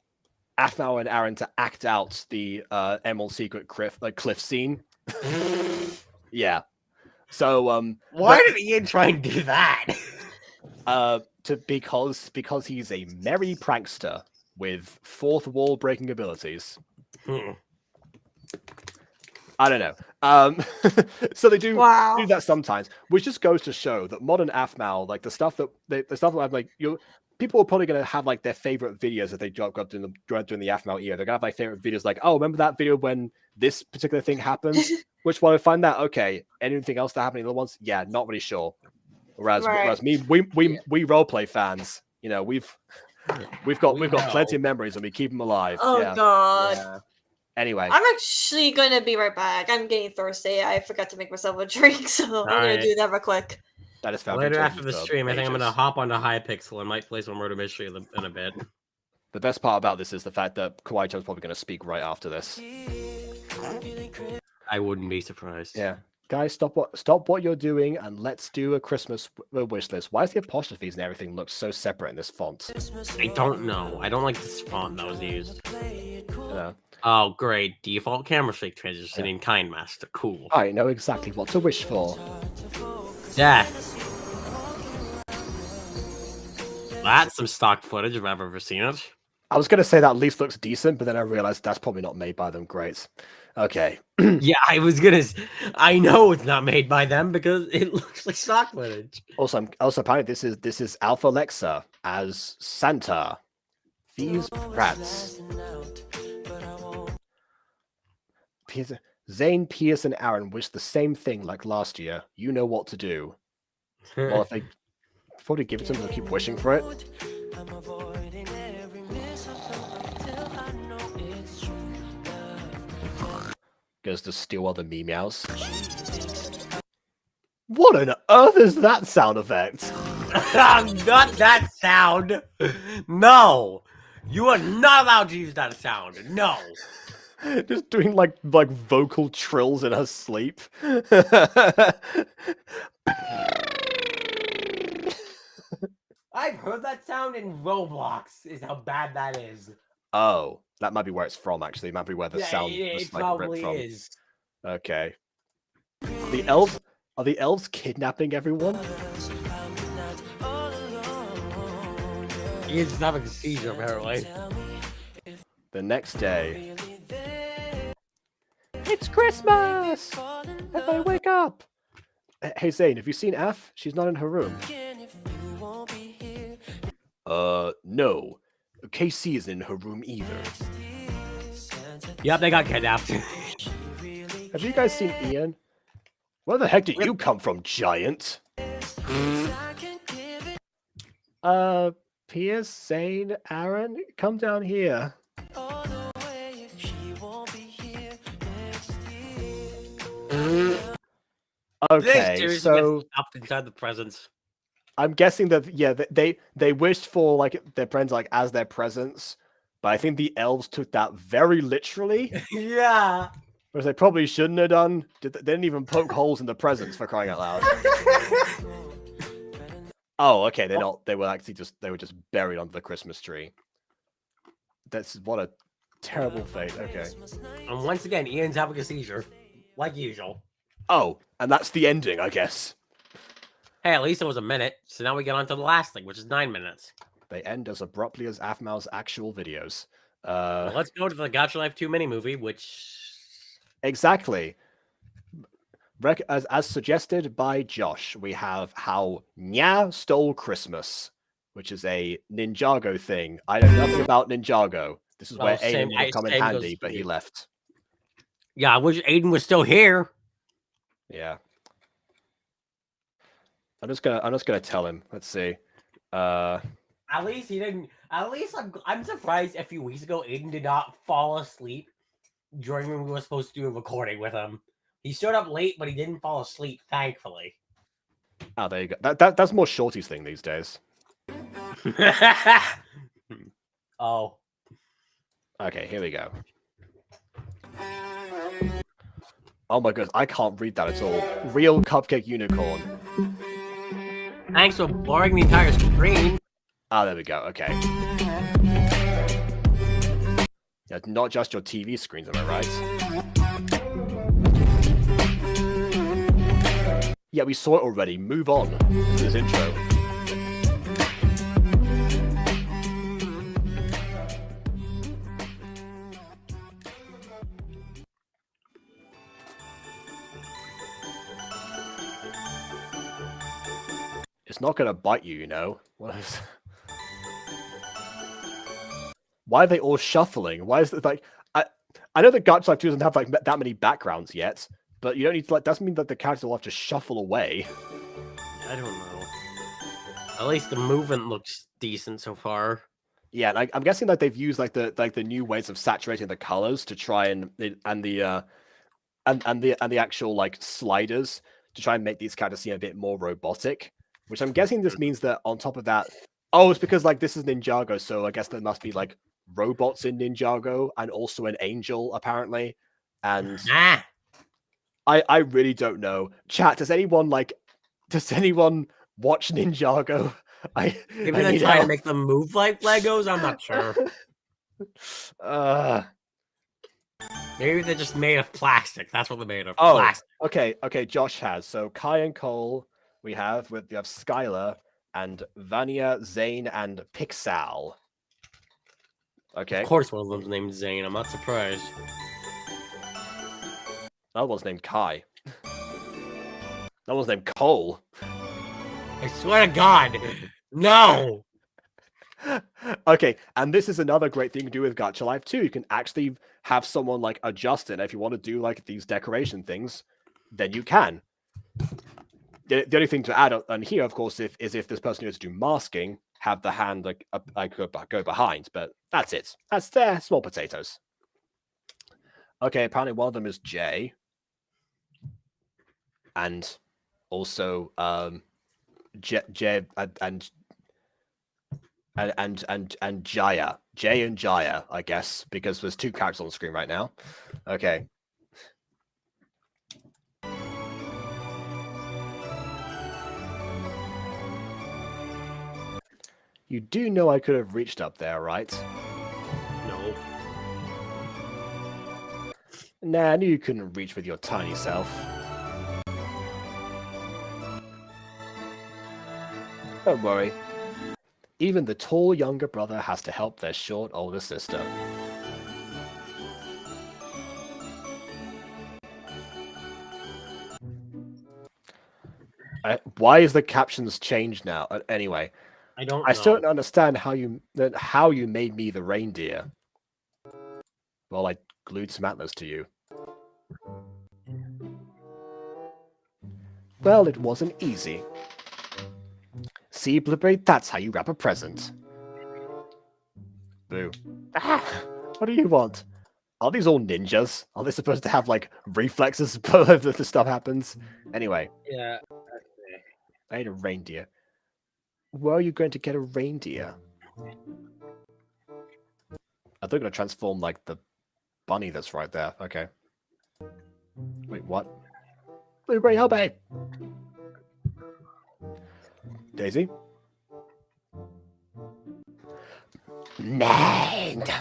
Aphmau and Aaron to act out the Emerald Secret cliff scene. Yeah. So Why did Ian try and do that? because he's a merry prankster with fourth wall breaking abilities. I don't know. So they do that sometimes, which just goes to show that modern Aphmau, like the stuff that I'm like, people are probably going to have like their favorite videos that they got during the Aphmau era. They're going to have like favorite videos like, oh, remember that video when this particular thing happened? Which one I find that okay. Anything else that happened in the other ones? Yeah, not really sure. Whereas we roleplay fans, we've got plenty of memories and we keep them alive. Oh yeah. God. Yeah. Anyway, I'm actually gonna be right back. I'm getting thirsty. I forgot to make myself a drink, so I'm gonna do that real quick. that is found Later after the stream, I think I'm gonna hop onto Hypixel and might play some Murder Mystery in a bit. The best part about this is the fact that Kawaii-chan's probably going to speak right after this. I wouldn't be surprised. Yeah. Guys, stop what you're doing and let's do a Christmas wish list. Why does the apostrophes and everything look so separate in this font? I don't know. I don't like this font that was used. Yeah. Oh, great. Default camera shake transition in Kind Master. Cool. I know exactly what to wish for. Death. That's some stock footage if I've ever seen it. I was going to say that at least looks decent, but then I realized that's probably not made by them. Great. Okay. Yeah, I know it's not made by them because it looks like stock footage. Also, apparently this is Alpha Lexa as Santa. These brats. Zane, Pierce, and Aaron wish the same thing like last year. You know what to do. Well, if they probably give it to them, they'll keep wishing for it. Goes to steal other meows. What on earth is that sound effect? Not that sound. No. You are not allowed to use that sound. No. Just doing like vocal trills in her sleep. I've heard that sound in Roblox. Is how bad that is. Oh, that might be where it's from. Actually, it might be where the sound was it like probably ripped from. is. Okay. Are the elves kidnapping everyone? He's having a seizure, apparently. The next day. It's Christmas! Everybody wake up! Hey Zane, have you seen F? She's not in her room. No. KC isn't in her room either. Yep, they got kidnapped. Have you guys seen Ian? Where the heck did you come from, giant? Pierce, Zane, Aaron, come down here. Okay, so up inside the presents. I'm guessing that they wished for like their friends like as their presents, but I think the elves took that very literally. Yeah. Whereas they probably shouldn't have done. They didn't even poke holes in the presents for crying out loud. Oh, okay. They were actually just buried under the Christmas tree. That's what a terrible fate. Okay. And once again, Ian's having a seizure, like usual. Oh, and that's the ending, I guess. Hey, at least it was a minute. So now we get on to the last thing, which is 9 minutes. They end as abruptly as Aphmau's actual videos. Well, let's go to the Gacha Life 2 mini movie, which Exactly. As suggested by Josh, we have How Nya Stole Christmas, which is a Ninjago thing. I know nothing about Ninjago. This is where Aiden would have come in handy, but he left. Yeah, I wish Aiden was still here. Yeah. I'm just gonna tell him. Let's see. At least he didn't. At least I'm surprised a few weeks ago Aiden did not fall asleep during when we were supposed to do a recording with him. He showed up late, but he didn't fall asleep, thankfully. Oh, there you go. That's more Shorty's thing these days. Oh. Okay, here we go. Oh my goodness, I can't read that at all. Real Cupcake Unicorn. Thanks for blurring the entire screen. Ah, there we go. Okay. Yeah, not just your TV screens, am I right? Yeah, we saw it already. Move on to this intro. It's not gonna bite you, you know. What is... Why are they all shuffling? Why is it like... I know that Gacha Life 2 doesn't have like that many backgrounds yet, but you don't need to like... Doesn't mean that the characters will have to shuffle away. I don't know. At least the movement looks decent so far. Yeah, and I'm guessing that they've used like the new ways of saturating the colors to try and the actual like sliders to try and make these characters seem a bit more robotic. Which I'm guessing this means that on top of that, oh, it's because like this is Ninjago, so I guess there must be like robots in Ninjago and also an angel apparently. And I really don't know. Chat, does anyone watch Ninjago? Maybe they're trying to make them move like Legos. I'm not sure. Maybe they're just made of plastic. That's what they're made of. Plastic. Okay. Josh has so Kai and Cole. We have Skylar and Vanya, Zane, and Pixal. Okay. Of course, one of them's named Zane. I'm not surprised. That one's named Kai. That one's named Cole. I swear to God, no. Okay, and this is another great thing to do with Gacha Life too. You can actually have someone like adjust it. If you want to do like these decoration things, then you can. The only thing to add on here, of course, is if this person wants to do masking, have the hand go behind. But that's it. That's their small potatoes. Okay, apparently one of them is Jay, and also Jay and Jaya. Jay and Jaya, I guess, because there's two characters on the screen right now. Okay. You do know I could have reached up there, right? No. Nah, I knew you couldn't reach with your tiny self. Don't worry. Even the tall younger brother has to help their short older sister. Why is the captions changed now? Anyway, I don't know. I still don't understand how you made me the reindeer. Well, I glued some antlers to you. Well, it wasn't easy. See, Blueberry, that's how you wrap a present. Boo. Ah, what do you want? Are these all ninjas? Are they supposed to have, like, reflexes if this stuff happens? Anyway. Yeah. I ate a reindeer. Where are you going to get a reindeer? I thought you were going to transform, like, the bunny that's right there. Okay. Wait, what? Blueberry, help me! Daisy? Named!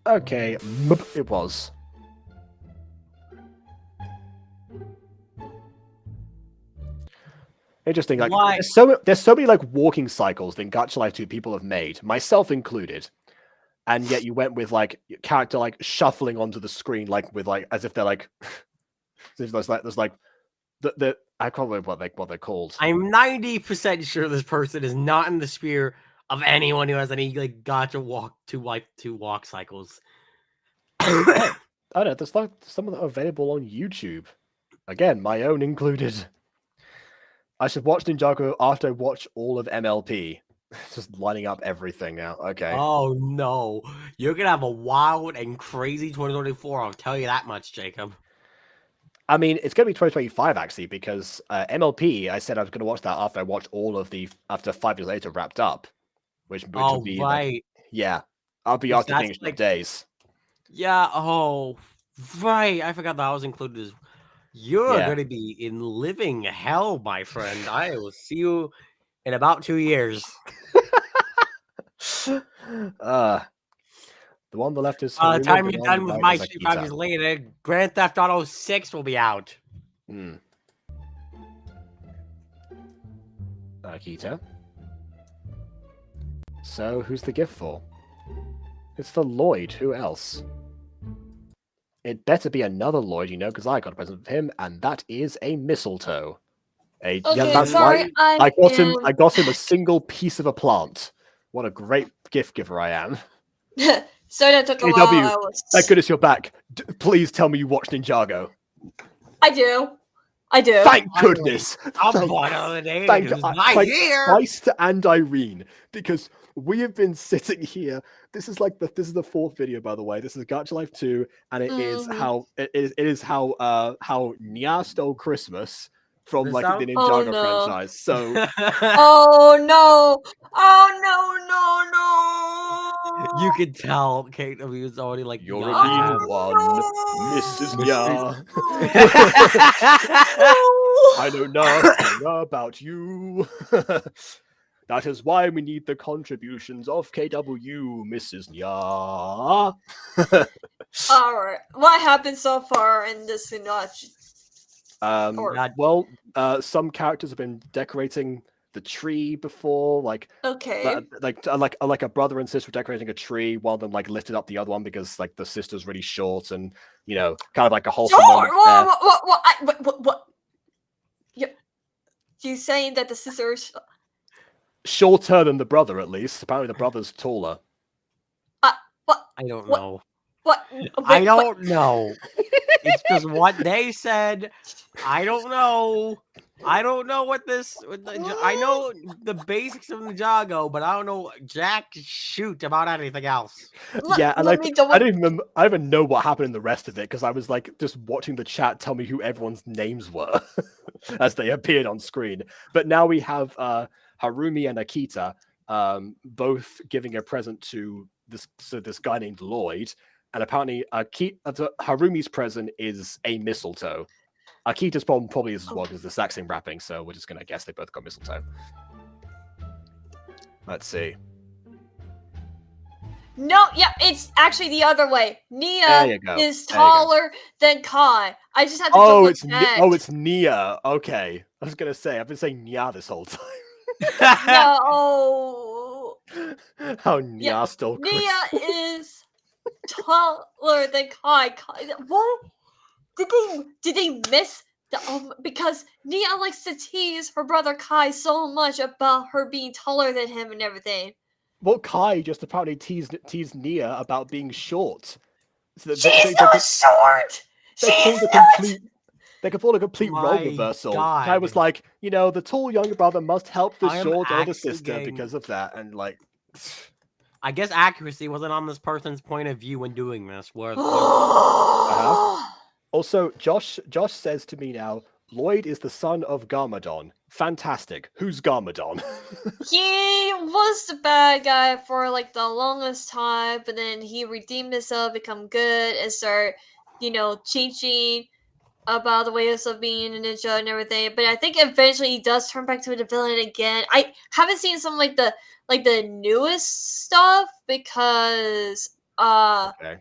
Okay, it was. Interesting. Like, Why? there's so many like walking cycles that Gacha Life 2 people have made, myself included, and yet you went with like character like shuffling onto the screen, like with like as if they're like, as if there's like the I can't remember what they're called. I'm 90% sure this person is not in the sphere of anyone who has any like Gacha walk cycles. I don't know. There's like some of them available on YouTube. Again, my own included. I should watch Ninjago after I watch all of MLP. Just lining up everything now. Okay. Oh no, you're gonna have a wild and crazy 2024. I'll tell you that much, Jacob. I mean, it's gonna be 2025 actually, because MLP. I said I was gonna watch that after I watched all of after 5 years later wrapped up, which Oh would be right, like, yeah, I'll be Because after that's finishing like- up days. yeah. Oh right, I forgot that was included as. You're Yeah. gonna be in living hell, my friend. I will see you in about 2 years. The one on the left is By Harumi, the time the you're one on done the with right my is shit 5 years Akita. later, Grand Theft Auto 6 will be out. Akita. So, who's the gift for? It's for Lloyd. Who else? It better be another Lloyd, because I got a present for him, and that is a mistletoe. Okay, that's sorry, right. I I got him a single piece of a plant. What a great gift giver I am. So that took a AW, while. Thank goodness you're back. Please tell me you watched Ninjago. I do. Thank goodness. I'll Thank- buy another day. thank Thank here. Christ and Irene, because we have been sitting here. This is the fourth video, by the way. This is Gacha Life 2, and it is how Nya stole Christmas from This like out? the Ninjago Oh, no. franchise. So Oh no! Oh no! You could tell Kate was already like, you're a "Nah." mean one, Mrs. Nya. No! I know nothing about you. That is why we need the contributions of KW, Mrs. Nya. Alright, what happened so far in this notch? Some characters have been decorating the tree before, like Okay. like a brother and sister decorating a tree. One of them like lifted up the other one because like the sister's really short, and kind of like a wholesome moment there. What? You saying that the sisters? Shorter than the brother, at least. Apparently, the brother's taller. What? I don't What? know. What? I don't know. It's just what they said. I don't know. I don't know what this. I know the basics of Ninjago, but I don't know jack shoot about anything else. Yeah, and let me I don't even remember. I don't even know what happened in the rest of it because I was like just watching the chat tell me who everyone's names were as they appeared on screen. But now we have Harumi and Akita both giving a present to this guy named Lloyd, and apparently Harumi's present is a mistletoe. Akita's probably is as well because the exact same wrapping, so we're just gonna guess they both got mistletoe. Let's see. No, yeah, it's actually the other way. There you Nia go. is There you go. taller than Kai. I just had to Oh, double it's check. it's Nia. Okay, I was gonna say I've been saying Nia this whole time. No. How Nia Yeah, stole Nia Christmas. is taller than Kai. What? Did they miss the because Nia likes to tease her brother Kai so much about her being taller than him and everything. Well, Kai just apparently teased Nia about being short. So She's not short. They could pull a complete role My reversal. God. Kai was like, the tall younger brother must help the I am short older actually sister getting- because of that, and like. I guess accuracy wasn't on this person's point of view when doing this. Also, Josh says to me now, Lloyd is the son of Garmadon. fantastic. Who's Garmadon? He was the bad guy for like the longest time, but then he redeemed himself, become good, and start, changing about the ways of being a ninja and everything. But I think eventually he does turn back to the villain again. I haven't seen some like the newest stuff because Okay.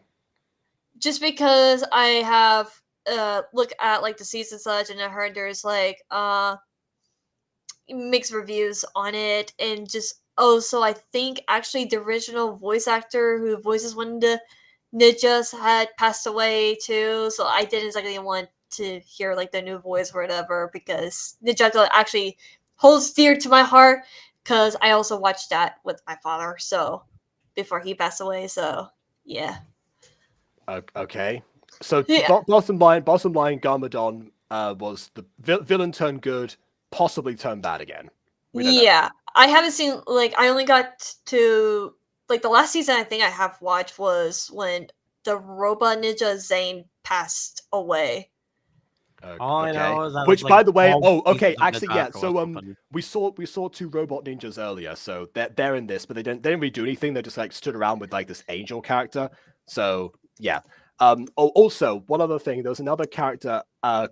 just because I have look at like the season such, and I heard there's like mixed reviews on it, and just so I think actually the original voice actor who voices one of the ninjas had passed away too, so I didn't exactly want to hear like the new voice or whatever, because Ninjago actually holds dear to my heart, because I also watched that with my father, so before he passed away, so yeah. Okay. So Yeah. bottom line, Garmadon was the villain turned good, possibly turned bad again. We don't know. Yeah, I haven't seen like I only got to like the last season I think I have watched was when the robot ninja Zane passed away. All I know is that Which, it's, like, by the way, 12 okay, pieces of actually, yeah. Ninjago or So something. we saw two robot ninjas earlier, so they're in this, but they didn't really do anything. They just like stood around with like this angel character. So yeah. Also, one other thing, there was another character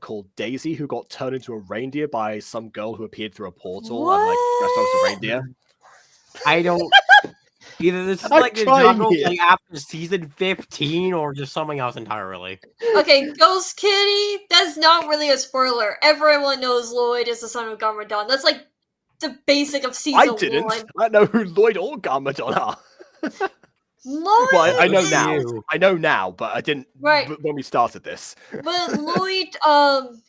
called Daisy who got turned into a reindeer by some girl who appeared through a portal and like dressed up as a reindeer. I don't. Either this is I'm like trying Ninjago here. like after season 15 or just something else entirely. Okay, Ghost Kitty, that's not really a spoiler. Everyone knows Lloyd is the son of Garmadon. That's like the basic of season I didn't. 1. I know who Lloyd or Garmadon are. Lloyd Well, I know is- now. You. I know now, but I didn't Right. when we started this. But Lloyd,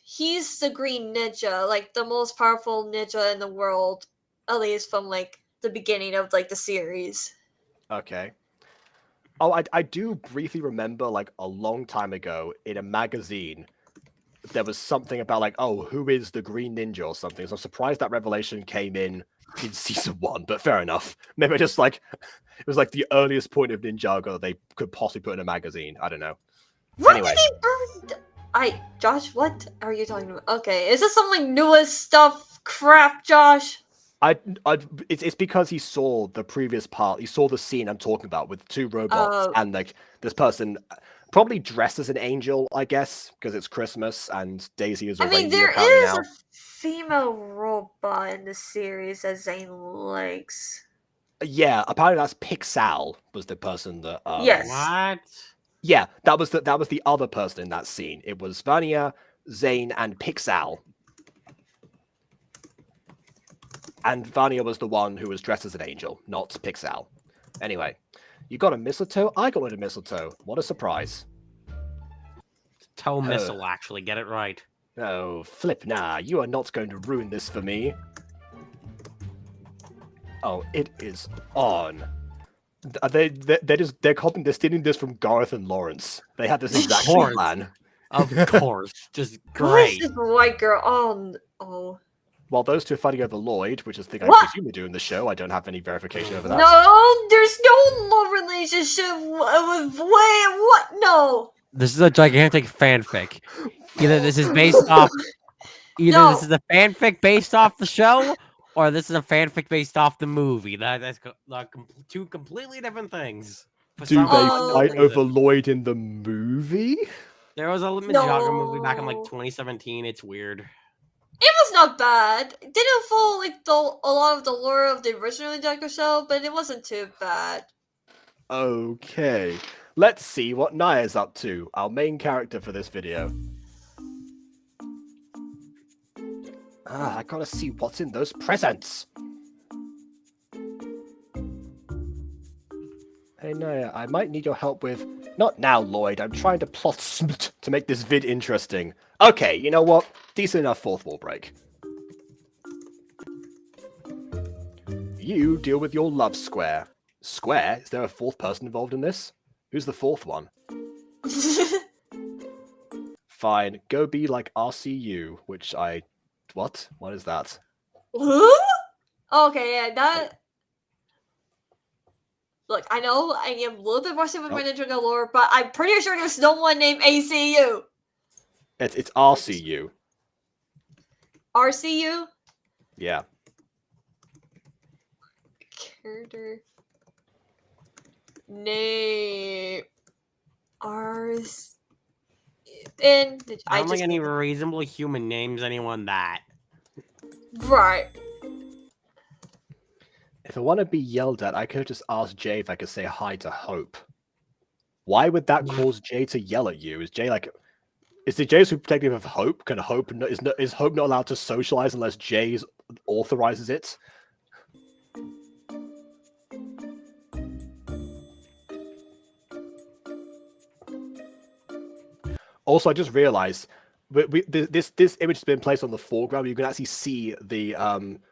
he's the Green Ninja, like the most powerful ninja in the world, at least from like the beginning of like the series. Okay. Oh, I do briefly remember, like, a long time ago in a magazine, there was something about, like, oh, who is the Green Ninja or something. So I'm surprised that revelation came in season 1, but fair enough. Maybe I just, like, it was, like, the earliest point of Ninjago that they could possibly put in a magazine. I don't know. What Anyway. did he burn? Josh, what are you talking about? Okay, is this some like newest stuff crap, Josh? It's because he saw the previous part. He saw the scene I'm talking about with two robots and like this person probably dressed as an angel, I guess, because it's Christmas and Daisy is a I mean, reindeer there apparently is now. a female robot in the series that Zane likes. Yeah, apparently that's Pixal was the person that. Yes. What? Yeah, that was the other person in that scene. It was Vanya, Zane, and Pixal. And Vanya was the one who was dressed as an angel, not Pixal. Anyway, you got a mistletoe? I got a mistletoe. What a surprise. Toe missile, actually. Get it right. Oh, flip nah, you are not going to ruin this for me. Oh, it is on. They're stealing this from Gareth and Lawrence. They had this exact same course. plan. Of course. Just Who is great. this white girl? Oh. While those two are fighting over Lloyd, which is the thing I What? presume they do in the show, I don't have any verification over that. No, there's no love relationship with what? No. This is a gigantic fanfic. Either this is based off. Either No. this is a fanfic based off the show, or this is a fanfic based off the movie. That's two completely different things. For Do some they Oh. fight reason. over Lloyd in the movie? There was a Ninjago movie back in No. like 2017. It's weird. It was not bad. It didn't follow like a lot of the lore of the original Ninjago show, but it wasn't too bad. Okay. Let's see what Naya's up to, our main character for this video. I gotta see what's in those presents. Hey Naya, I might need your help with... Not now, Lloyd. I'm trying to plot to make this vid interesting. Okay, you know what? Decent enough fourth wall break. You deal with your love square. Square? Is there a fourth person involved in this? Who's the fourth one? Fine, go be like RCU, which I... What? What is that? Who? Okay, yeah, that. Look, I know I am a little bit rusty with my Ninjago lore, but I'm pretty sure there's no one named ACU. It's RCU. RCU? Yeah. Character name ours. And I I don't think just any reasonable human names anyone that. right. If I want to be yelled at, I could have just asked Jay if I could say hi to Hope. Why would that cause Jay to yell at you? Is Jay like, is the Jay super protective of Hope? Can Hope is Hope not allowed to socialize unless Jay authorizes it? Also, I just realized this image has been placed on the foreground. You can actually see the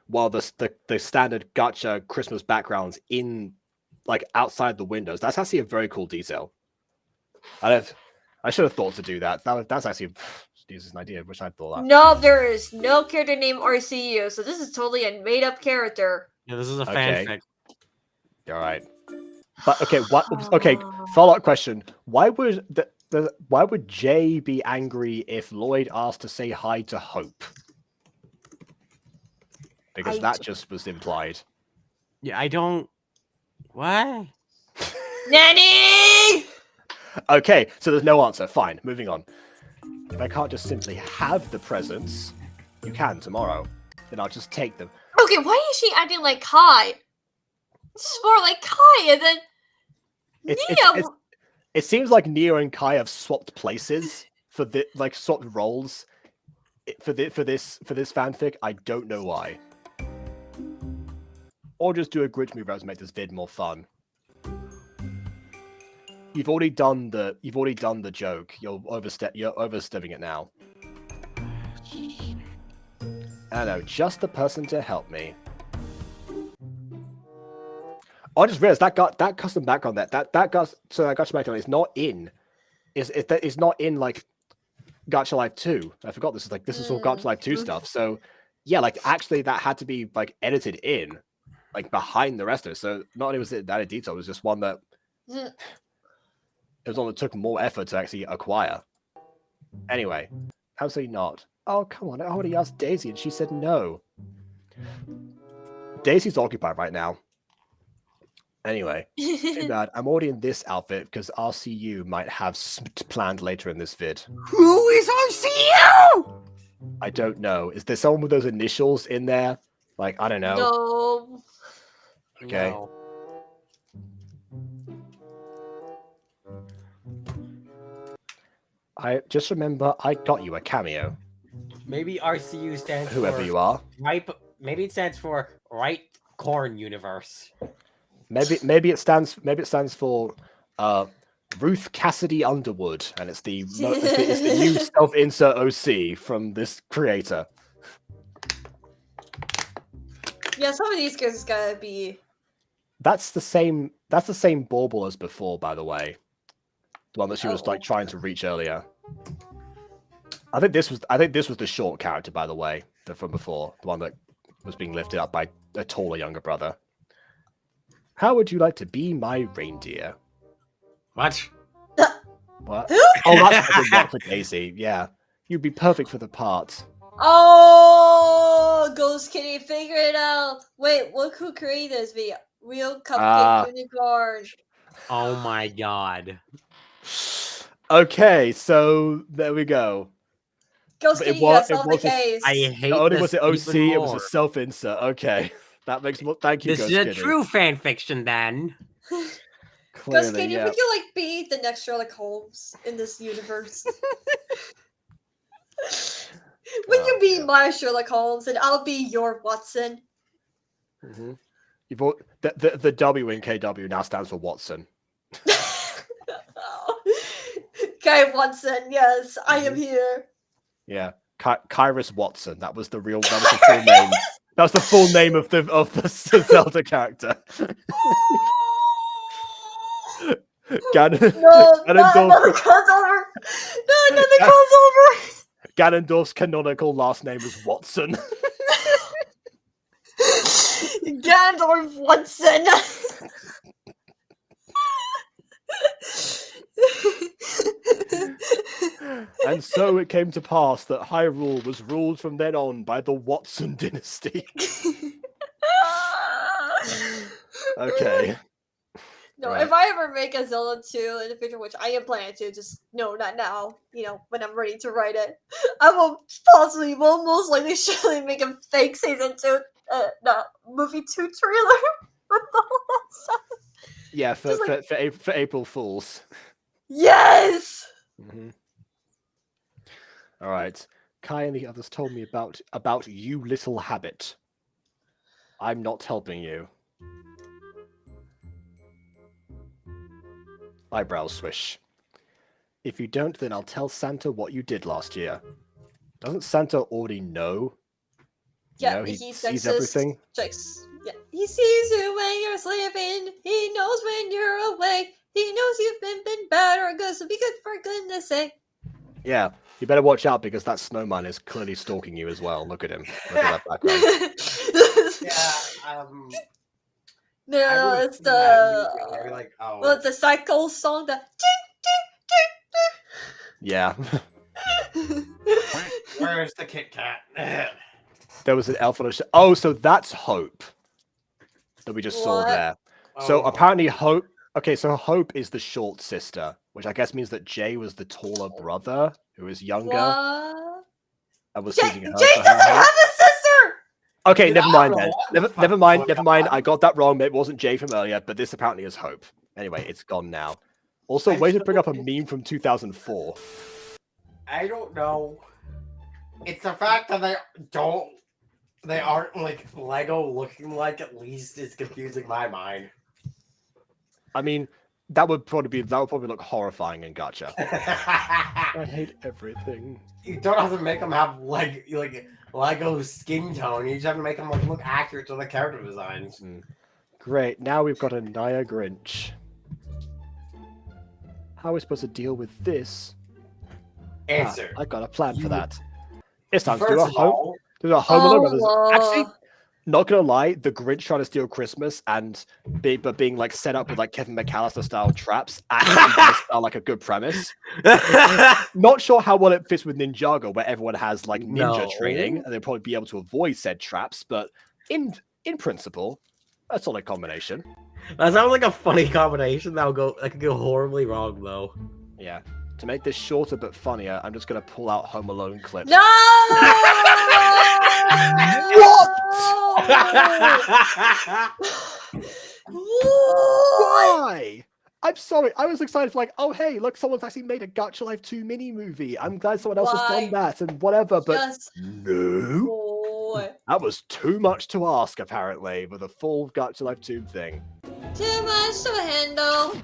the standard gacha Christmas backgrounds in like outside the windows. That's actually a very cool detail. I should have thought to do that. That's actually this is an idea. Which I thought that. No, there is no character named RCU, so this is totally a made-up character. Yeah, this is a Okay. fanfic. All right. But okay, what? Okay, follow-up question: why would Jay be angry if Lloyd asked to say hi to Hope? Because that just was implied. Yeah, I don't. What? Nanny! Okay, so there's no answer. Fine, moving on. If I can't just simply have the presents, you can tomorrow. Then I'll just take them. Okay, why is she acting like Kai? It's more like Kai, and then Nia. It seems like Nia and Kai have swapped places for the swapped roles for this fanfic. I don't know why. Or just do a glitch move to make this vid more fun. You've already done the joke. You're overstepping it now. I know, just the person to help me. Oh, I just realized that custom background that gacha background is not in. It's not in like Gacha Life 2. I forgot this is all Gacha Life 2 stuff. So yeah, like actually that had to be like edited in, like behind the rest of it. So not only was it that in detail, it was just one that it was one that took more effort to actually acquire. Anyway, absolutely not. Oh come on! I already asked Daisy and she said no. Daisy's occupied right now. Anyway, too bad. I'm already in this outfit because RCU might have planned later in this vid. Who is RCU? I don't know. Is there someone with those initials in there? Like, I don't know. No. Okay. No. I just remember I got you a cameo. Maybe RCU stands Whoever for you are. Maybe it stands for Right Corn Universe. Maybe it stands for Ruth Cassidy Underwood, and it's the new self-insert OC from this creator. Yeah, some of these guys gotta be. That's the same bauble as before, by the way. The one that she was like trying to reach earlier. I think this was the short character, by the way, from before. The one that was being lifted up by a taller younger brother. How would you like to be my reindeer? What? What? Oh, that's for Daisy. Yeah, you'd be perfect for the part. Oh, Ghost Kitty, figure it out. Wait, look who created this video. Real Cupcake Unicorn. Oh my god. Okay, so there we go. Ghost Kitty, that's not the case. I hate Not only this was it OC, even it was more. a self-insert. Okay, that makes more. Thank you, This Ghost is a Kitty. true fan fiction then. Clearly, Ghost Kitty, yeah. would you like be the next Sherlock Holmes in this universe? Would you be my Sherlock Holmes and I'll be your Watson? Mm-hmm. The W in KW now stands for Watson. Okay, Watson, yes, I am here. Yeah, Kyrus Watson. That was the full name. That was the full name of the Zelda character. Another crossover. No, another crossover. Ganondorf's canonical last name is Watson. Ganondorf Watson. And so it came to pass that Hyrule was ruled from then on by the Watson dynasty. Okay. No, Right. if I ever make a Zelda 2 in the future, which I am planning to, just no, not now. You know, when I'm ready to write it, I will most likely surely make a fake season 2, no, movie 2 trailer with all that stuff. Yeah, for April Fools. Yes. All right. Kai and the others told me about you, little habit. I'm not helping you. Eyebrows swish. If you don't, then I'll tell Santa what you did last year. Doesn't Santa already know? Yeah, he he sees everything. Yeah, he sees you when you're sleeping. He knows when you're awake. He knows you've been bad or good, so be good for goodness sake. Yeah, you better watch out because that snowman is clearly stalking you as well. Look at him. Look at that background. Yeah. No, it's the Maybe like, oh. well, the cycle song. The Yeah. Where's the Kit Kat? There was an elf on a show. Oh, so that's Hope that we just saw What? there. So Oh. apparently Hope... Okay, so Hope is the short sister, which I guess means that Jay was the taller brother who is younger What? and was Jay teasing her. doesn't for her have height. a sister. Okay, Did never I mind roll? then. What the Never fuck? mind. I got that wrong. It wasn't Jay from earlier, but this apparently is Hope. Anyway, it's gone now. Also, I'm way to bring still- up a meme from 2004. I don't know. It's the fact that they aren't like Lego looking like, at least is confusing my mind. I mean, that would probably look horrifying in Gacha. I hate everything. You don't have to make them have like Lego skin tone. You just have to make them look accurate to the character designs. Great. Now we've got a Naya Grinch. How are we supposed to deal with this? Answer. I got a plan for You- that. It's time to First do a of home. all, Do a Home Alone Brothers. Oh, Actually, not gonna lie, the Grinch trying to steal Christmas and being like set up with like Kevin McAllister style traps actually does sound like a good premise. Not sure how well it fits with Ninjago, where everyone has like ninja No. training, and they'll probably be able to avoid said traps. But in principle, a solid combination. That sounds like a funny combination. That could go horribly wrong though. Yeah. To make this shorter but funnier, I'm just gonna pull out Home Alone clips. no! Why? I'm sorry. I was excited for like, oh hey, look, someone's actually made a Gacha Life 2 mini movie. I'm glad someone else has Why? done that and whatever, but Just no. boy. That was too much to ask, apparently, with a full Gacha Life 2 thing. Too much to handle.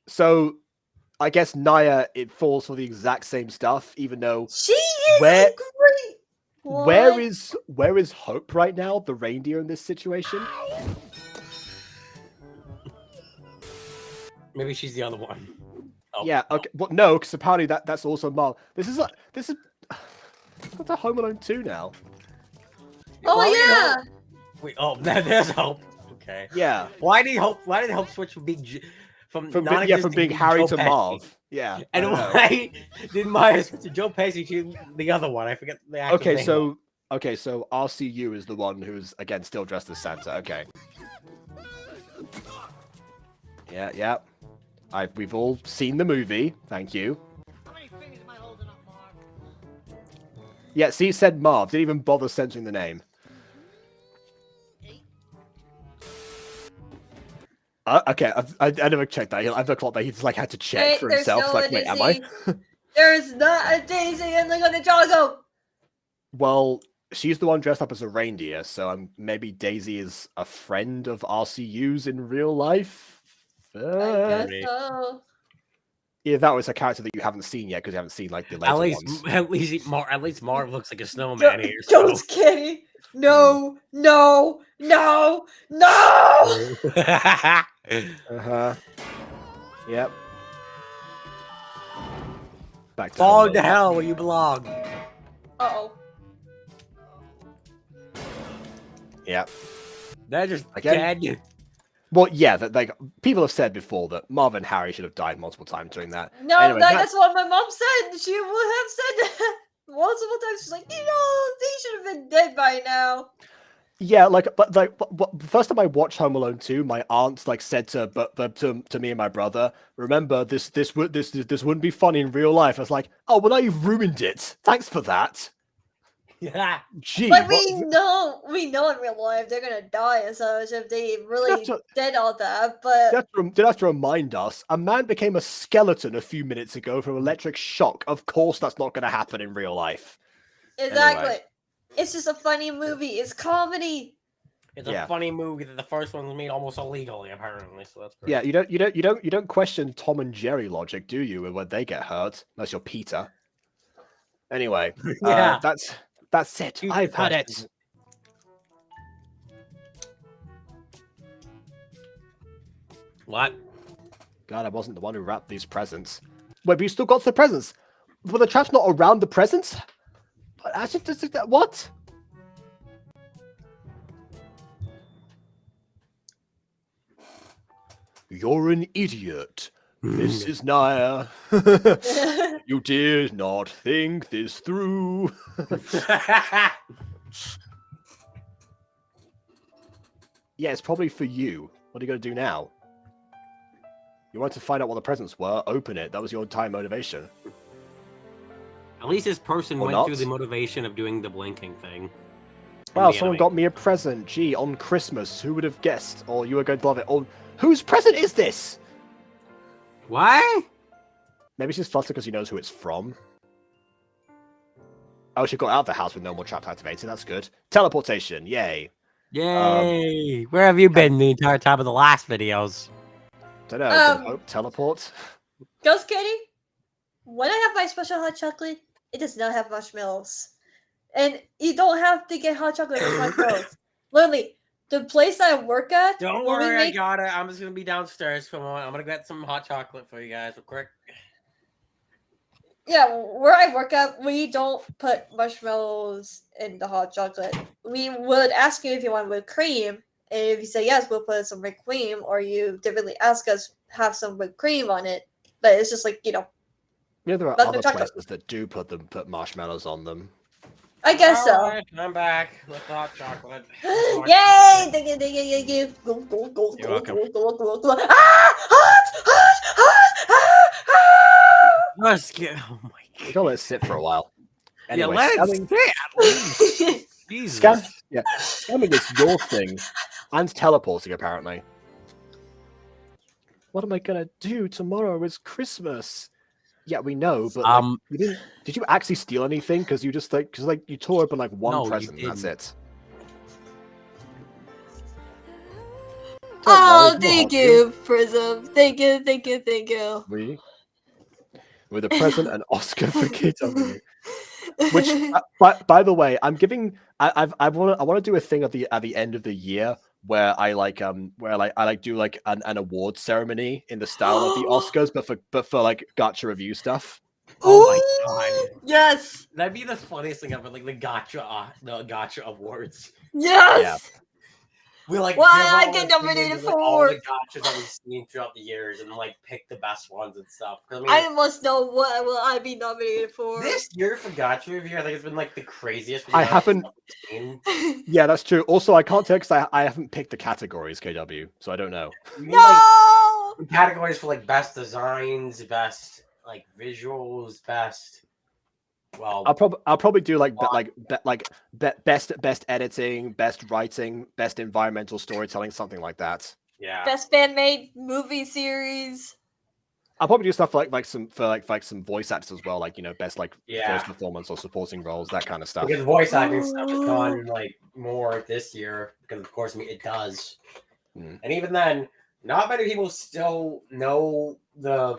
So I guess Naya, it falls for the exact same stuff, even though She is Where- great. where What? is Hope right now, the reindeer in this situation? Maybe she's the other one. Oh. Yeah, okay. Well, no, because apparently that's also Marv. This is what's a Home Alone 2 now? Oh Why did yeah. Hope- Wait, oh, there's Hope. Okay. Yeah. Why did Hope switch from being from From non-existing being Harry Joe to Pesci? Marv. Yeah. I And know. why did Maya switch to Joe Pesci to the other one? I forget the actual Okay, name. so RCU is the one who's again still dressed as Santa. Okay. Yeah. We've all seen the movie. Thank you. How many fingers am I holding up, Marv? Yeah, see, it said Marv. Didn't even bother censoring the name. Okay, I never checked that. I've never clocked that. He just like had to check Wait, for there's himself. no Like, wait, am I? There's not a Daisy in the Ninjago. Well, she's the one dressed up as a reindeer, so maybe Daisy is a friend of RCU's in real life. I guess Maybe. so. Yeah, that was a character that you haven't seen yet because you haven't seen like the later ones. At least Marv looks like a snowman here. Don't Kitty. No, no, no, no. Uh-huh. Yep. Back to Fall Home to Alone. hell where you belong. Uh-oh. Yep. They're just Again? dead. Well, yeah, that like people have said before that Marvin and Harry should have died multiple times during that. No, Anyway, that's what my mom said. She would have said that multiple times. She's like, they should have been dead by now. Yeah, but the first time I watched Home Alone 2, my aunt like said to me and my brother, remember this wouldn't be funny in real life. I was like, oh well, now you've ruined it. Thanks for that. Yeah. Gee, But we know in real life they're gonna die, so if they really to- did all that. But did have to remind us, a man became a skeleton a few minutes ago from electric shock. Of course, that's not going to happen in real life. exactly, Anyway. it's just a funny movie. It's comedy. It's Yeah. a funny movie that the first one was made almost illegally, apparently. So that's great. Yeah, you don't question Tom and Jerry logic, do you? When they get hurt, unless you're Peter. Anyway, Yeah. that's it. Two I've had it. questions. What? God, I wasn't the one who wrapped these presents. Wait, but you still got the presents? But the trap's not around the presents? But actually, what? You're an idiot. This is Naya. You did not think this through. Yeah, it's probably for you. What are you going to do now? You wanted to find out what the presents were, open it. That was your entire motivation. At least this person Or went not. through the motivation of doing the blinking thing. in Wow, the someone anime. got me a present. Gee, on Christmas. Who would have guessed? Or you were going to love it. Or whose present is this? Why? Maybe she's flustered because she knows who it's from. Oh, she got out of the house with no more traps activated. That's good. Teleportation. Yay. Yay! Where have you been the entire time of the last videos? Don't know. Um, Can Hope teleport? Ghost Kitty, when I have my special hot chocolate, it does not have marshmallows, and you don't have to get hot chocolate with marshmallows. Literally, the place I work at. Don't when we worry, I make- got it. I'm just gonna be downstairs for a moment. I'm gonna get some hot chocolate for you guys real quick. Yeah, where I work at, we don't put marshmallows in the hot chocolate. We would ask you if you want whipped cream, and if you say yes, we'll put some whipped cream, or you typically ask us have some whipped cream on it. But it's just like, Yeah, there are But the other chocolate- places that do put marshmallows on them. I guess so. Alright, I'm back with the hot chocolate. Yay! Thank you, thank you, thank you. Go, go, go, You're go, welcome. go, go, go, go. Ah! Hot! Hot! Hot! Let's get. Oh my You god. gotta let it sit for a while. Anyway, yeah, let scamming, it sit at least. Ah! Jesus. scamming is your thing. And teleporting, apparently. What am I gonna do tomorrow? Is Christmas. Yeah, we know, but like, you didn't. Did you actually steal anything? Because you just you tore open like one No, you present. And that's didn't. it. Don't Oh, worry, thank we'll help you, Prism. Thank you, thank you, thank you. We with a present and Oscar for KW. Which, by the way, I'm giving. I want to do a thing at the end of the year where I do like an award ceremony in the style of the Oscars, but for like gacha review stuff. Oh my god. Yes, That'd be the funniest thing ever, like the Gotcha awards. yes. We like Why give I all get the nominated opinions of, like, all for? the gotchas that we've seen throughout the years and like pick the best ones and stuff. 'Cause, I must know what will I be nominated for. this year for Gotcha review, I think it's been like the craziest. I video haven't- I've seen. Yeah, that's true. Also, I can't tell because I haven't picked the categories, KW, so I don't know. We need, like, No. categories for like best designs, best like visuals, best. Well, I'll probably do like best editing, best writing, best environmental storytelling, something like that. yeah. Best fan made movie series. I'll probably do stuff like some voice actors as well, like best Yeah. first performance or supporting roles, that kind of stuff. Because voice acting stuff has gone like more this year because of course it does. Mm. And even then, not many people still know the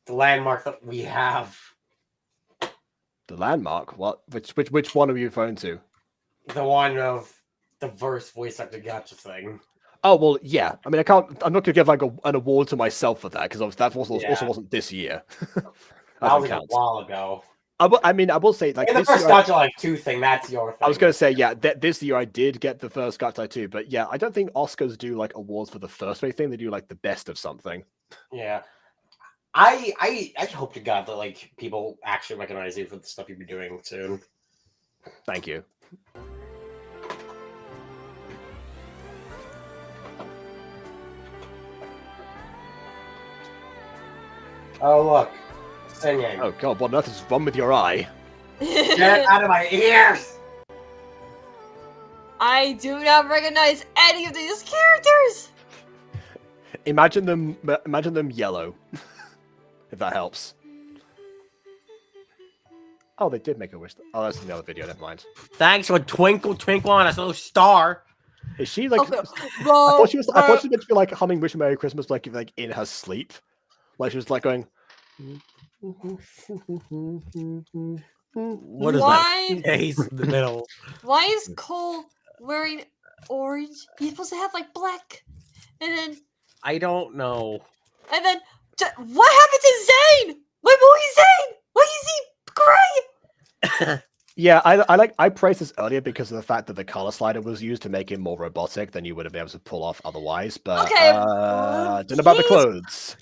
landmark that we have. The landmark? What? Which one are you referring to? The one of the verse voice actor gotcha thing. Oh well, yeah. I mean, I'm not gonna give like an award to myself for that because that also Yeah. wasn't this year. That Doesn't was like a count. while ago. I mean, I will say, like, In the this first year, Gacha Life 2 thing, that's your thing. I was going to say, yeah, this year I did get the first Gacha 2, but yeah, I don't think Oscars do, like, awards for the first way thing. They do, like, the best of something. Yeah. I hope to God that, like, people actually recognize you for the stuff you've been doing soon. Thank you. Oh, look. Singing. Oh god, what on earth is wrong with your eye? Get out of my ears! I do not recognize any of these characters. Imagine them yellow. If that helps. Oh, they did make a wish. Oh, that's another video, never mind. Thanks for Twinkle Twinkle on a little star. Is she like Okay. I thought she was meant to be like humming Wish You Merry Christmas like in her sleep. Like she was like going What is Why? that face in the middle? Why is Cole wearing orange? He's supposed to have like black, and I don't know. then what happened to Zane? My boy Zane. Why is he gray? Yeah, I praised this earlier because of the fact that the color slider was used to make him more robotic than you would have been able to pull off otherwise. But Okay, don't know about the he's- clothes.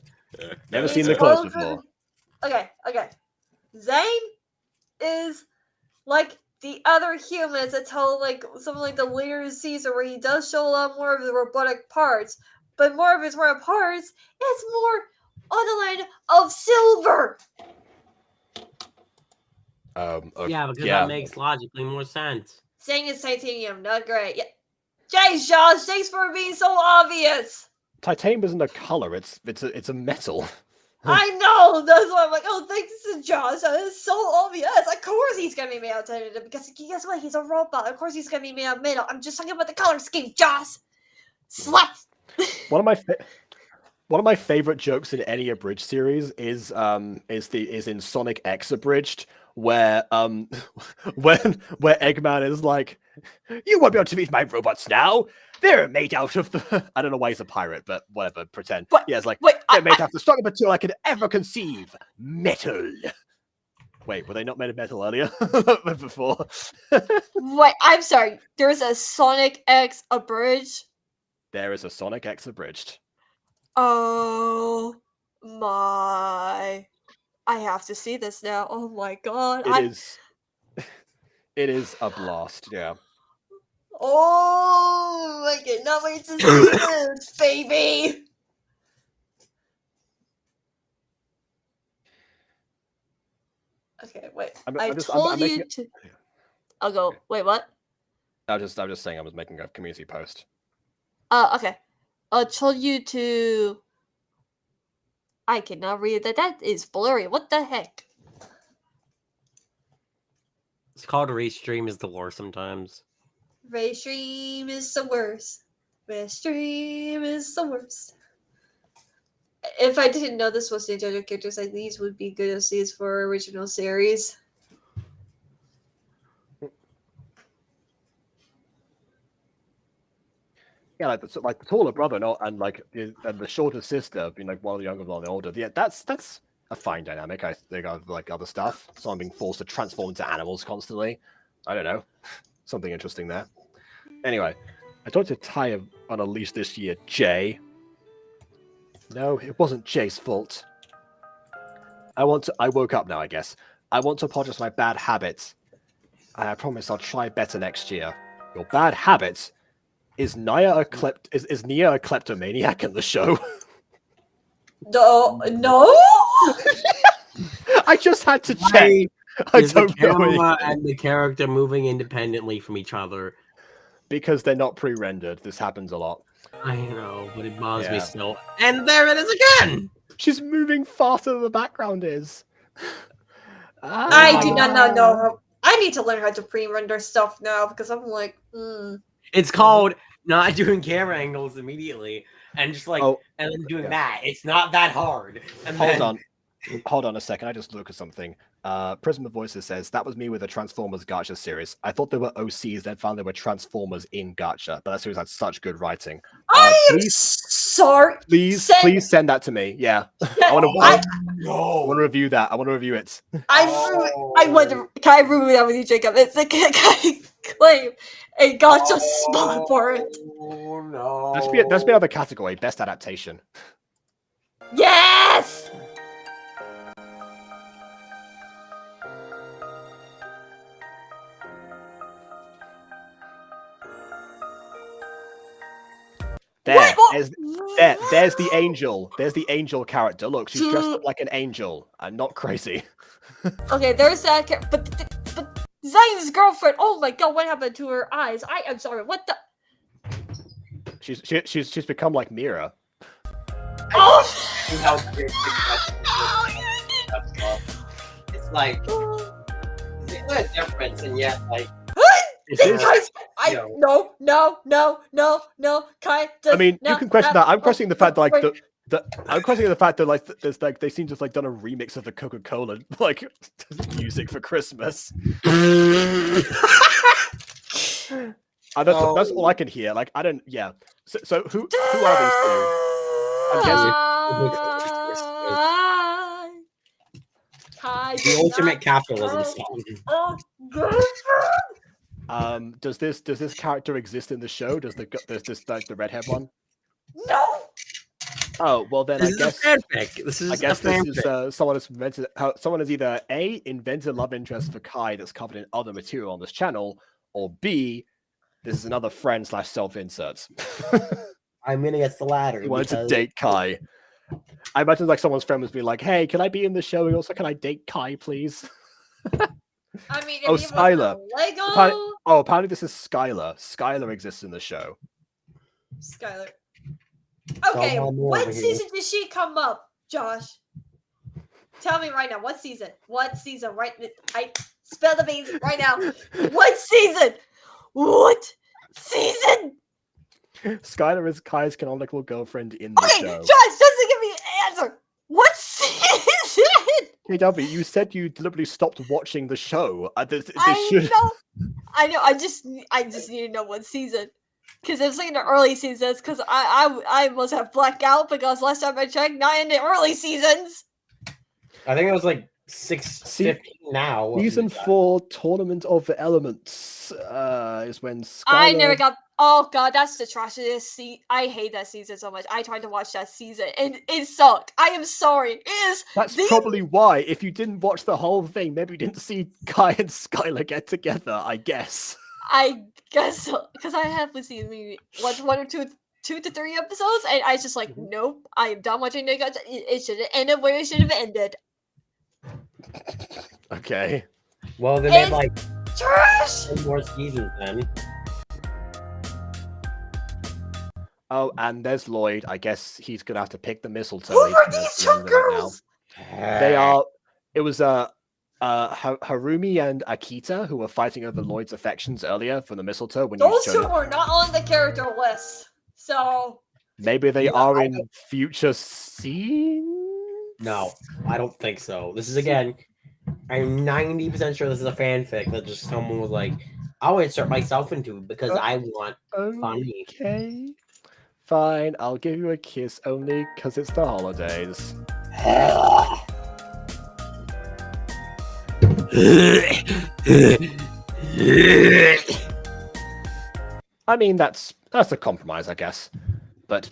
Never seen the clothes before. Okay. Zane is like the other humans until like something like the later season where he does show a lot more of the robotic parts, but more of his robotic parts is more on the line of silver. Okay, Yeah, because yeah. that makes logically more sense. Zane is titanium, not great. Yeah. Jeez, Josh, thanks for being so obvious. Titanium isn't a color; it's a metal. I know. That's why I'm like, oh, thanks to Josh. It's so obvious. Of course he's gonna be made out of titanium because guess what? He's a robot. Of course he's gonna be made out of metal. I'm just talking about the color scheme, Josh. Slut. One of my favorite jokes in any abridged series is in Sonic X Abridged, where where Eggman is like, "You won't be able to beat my robots now. They're made out of the..." I don't know why he's a pirate, but whatever, pretend. What? Yeah, it's like, Wait, they're made out of the strongest material I could ever conceive. Metal. Wait, were they not made of metal earlier? Before? Wait, I'm sorry. There's a Sonic X abridged. There is a Sonic X Abridged. Oh my! I have to see this now. Oh my god! It is a blast, yeah. Oh, I cannot wait to see this, baby. Okay, wait. I'm I just- told I'm you making to. I'll go. Wait, what? I'm just saying I was making a community post. Okay. I told you to. I cannot read that. That is blurry. What the heck? It's called Restream is the worst sometimes. Raystream is the worst. Raystream is the worst. If I didn't know this was Nintendo characters, like these would be good to see for original series. Yeah, like the taller brother and the shorter sister being like one of the younger, one of the older. Yeah, that's a fine dynamic. I think of like other stuff. Someone being forced to transform into animals constantly. I don't know, something interesting there. Anyway, I talked to Ty on a leash this year, Jay. No, it wasn't Jay's fault. I woke up now, I guess. I want to apologize for my bad habits. I promise I'll try better next year. Your bad habits? Is Nia a kleptomaniac in the show? No. I just had to check. Why I is the don't know camera anything. and the character moving independently from each other? Because they're not pre-rendered. This happens a lot. I know, but it bothers me Yeah. still. And there it is again! She's moving faster than the background is. I do not know how. I need to learn how to pre-render stuff now because I'm like, It's called not doing camera angles immediately and just like Oh, and then doing yeah. that. It's not that hard. And Hold then, on. Hold on a second. I just look at something. Prism of Voices says that was me with the Transformers Gacha series. I thought they were OCs, then found they were Transformers in Gacha. But that series had such good writing. I am please, sorry. please send that to me. Yeah, I want to review that. I want to review it. I wonder. Can I review that with you, Jacob? It's like, can I claim a Gacha spot for it? Oh no. That's be another category. Best adaptation. Yes. There's the angel. There's the angel character. Look, she's dressed up like an angel. I'm not crazy. Okay, there's that. But Zayn's girlfriend. Oh my god, what happened to her eyes? I am sorry. What the? She's become like Mira. Oh! It's like there's a difference, and yet like. Guys, no, Kai. I mean, you can question that. I'm questioning the fact that like I'm questioning the fact that like there's like they seem to have like done a remix of the Coca-Cola like music for Christmas. That's all I can hear. Like I don't. Yeah. So who are these two? I'm guessing. Kai, The ultimate capitalism song. Does this character exist in the show? Does this like the redhead one? No. Oh well, then This I is guess a fanfic. This is I guess a this fanfic. is someone has invented. Someone has either A, invented love interest for Kai that's covered in other material on this channel, or B, this is another friend / self-insert. I'm gonna guess the latter. He wanted to because- date Kai. I imagine like someone's friend was being like, "Hey, can I be in the show? And also, can I date Kai, please?" I mean, if Oh, he was Skylar. a Lego. Oh, apparently this is Skylar. Skylar exists in the show. Skylar. Okay, Someone over what here. season did she come up, Josh? Tell me right now. What season? What season? Right? I spill the beans right now. What season? What season? Skylar is Kai's canonical girlfriend in the Okay, show. Josh doesn't give me an answer. What season? Hey, Delby, you said you deliberately stopped watching the show. This I should... know. I know. I just need to know what season. Because it was like in the early seasons. Because I must have blacked out because last time I checked, not in the early seasons. I think it was like 6:15 now. Season 4, Tournament of the Elements, is when Skylar... I never got. Oh god, that's the trashiest. I hate that season so much. I tried to watch that season and it sucked. I am sorry. It is. That's probably why. If you didn't watch the whole thing, maybe you didn't see Kai and Skylar get together. I guess. I guess so, because I haven't seen maybe one or two to three episodes, and I was just like, nope, I am done watching it. It should have ended where it should have ended. Okay. Well, they made It's like trash. 10 more seasons then. Oh, and there's Lloyd. I guess he's gonna have to pick the mistletoe. Who are He's these gonna two remember it now. girls? They are. It was Harumi and Akita who were fighting over Lloyd's affections earlier for the mistletoe when you Those showed two up. were not on the character list, so Maybe they Yeah, are I in future scenes. No, I don't think so. This is again, I'm 90% sure this is a fanfic that just someone was like, I'll insert myself into it because I want funny. Okay. Fine, I'll give you a kiss only because it's the holidays. I mean, that's a compromise, I guess. But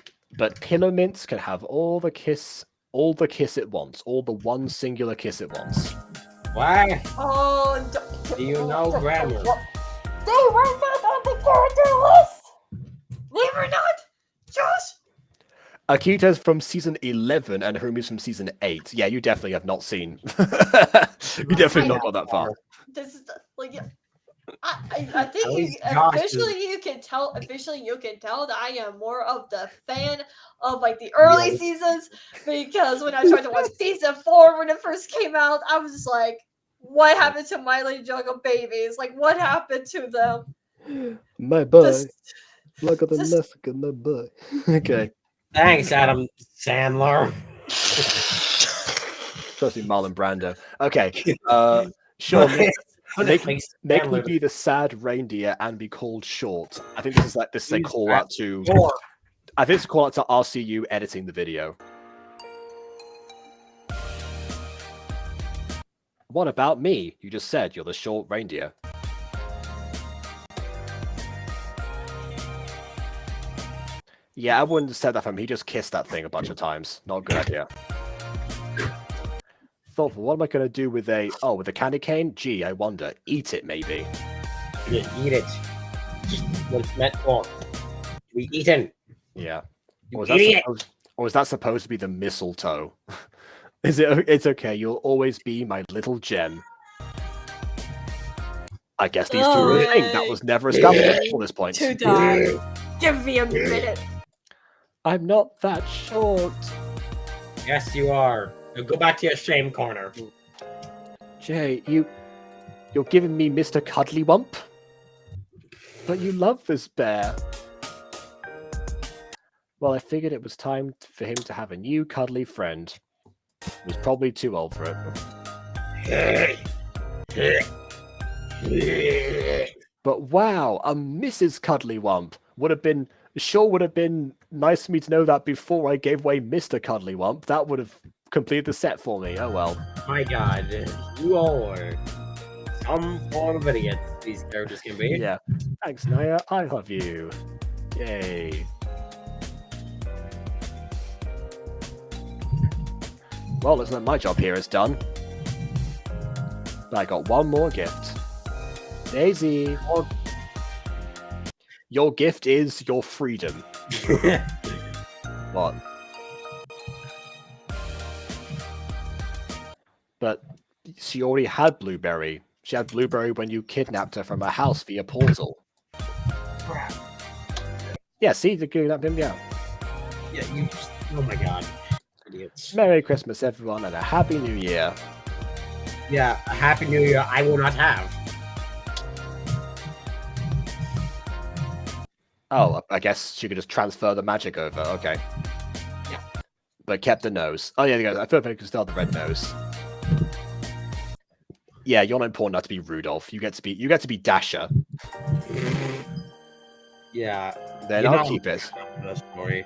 Pillow Mints can have all the kiss it wants, all the one singular kiss it wants. Why? oh, Do you know grammar? They were not on the character list. They were not, Josh. Akita's from season 11 and Harumi's from season 8. Yeah, you definitely have not seen. You definitely not got that far. This is like, I think At you, least Josh is- officially you can tell that I am more of the fan of like the early Yeah. seasons, because when I tried to watch season 4 when it first came out, I was just like, what happened to My Little Jungle Babies? Like, what happened to them? My boy. This- Look at the this- Mexican, my boy. Okay. Thanks, Adam Sandler. supposed to be Marlon Brando. Okay. Sure. Make me be the sad reindeer and be called short. I think this is a call out to. I think it's a call out to RCU editing the video. What about me? You just said you're the short reindeer. Yeah, I wouldn't have said that from him. He just kissed that thing a bunch of times. Not a good idea. Thoughtful. What am I going to do with with a candy cane? Gee, I wonder. Eat it, maybe. Yeah, eat it. Just what it's meant for. We eaten. Yeah. Or is that supposed to be the mistletoe? Is it? It's okay. You'll always be my little gem. I guess these two are a thing. That was never established at this point. To die. Give me a minute. I'm not that short. Yes, you are. Now go back to your shame corner. Jay, you're giving me Mr. Cuddlywump? But you love this bear. Well, I figured it was time for him to have a new cuddly friend. He was probably too old for it. But wow, a Mrs. Cuddlywump would have been nice for me to know that before I gave away Mr. Cuddlywump. That would have completed the set for me. Oh well. My God, you all are some form of idiot. These characters can be. Yeah. Thanks, Naya. I love you. Yay. Well, looks like my job here is done. But I got one more gift. Daisy. Your gift is your freedom. What? But she already had Blueberry. She had Blueberry when you kidnapped her from her house via portal. Yeah, see, the good that yeah. Yeah, you just, oh my God. Idiots. Merry Christmas, everyone, and a Happy New Year. Yeah, a Happy New Year I will not have. Oh, I guess she could just transfer the magic over. Okay. Yeah. But kept the nose. Oh, yeah, I feel like I could still have the red nose. Yeah, you're not important enough to be Rudolph. You get to be Dasher. Yeah. Then I'll keep it. Story.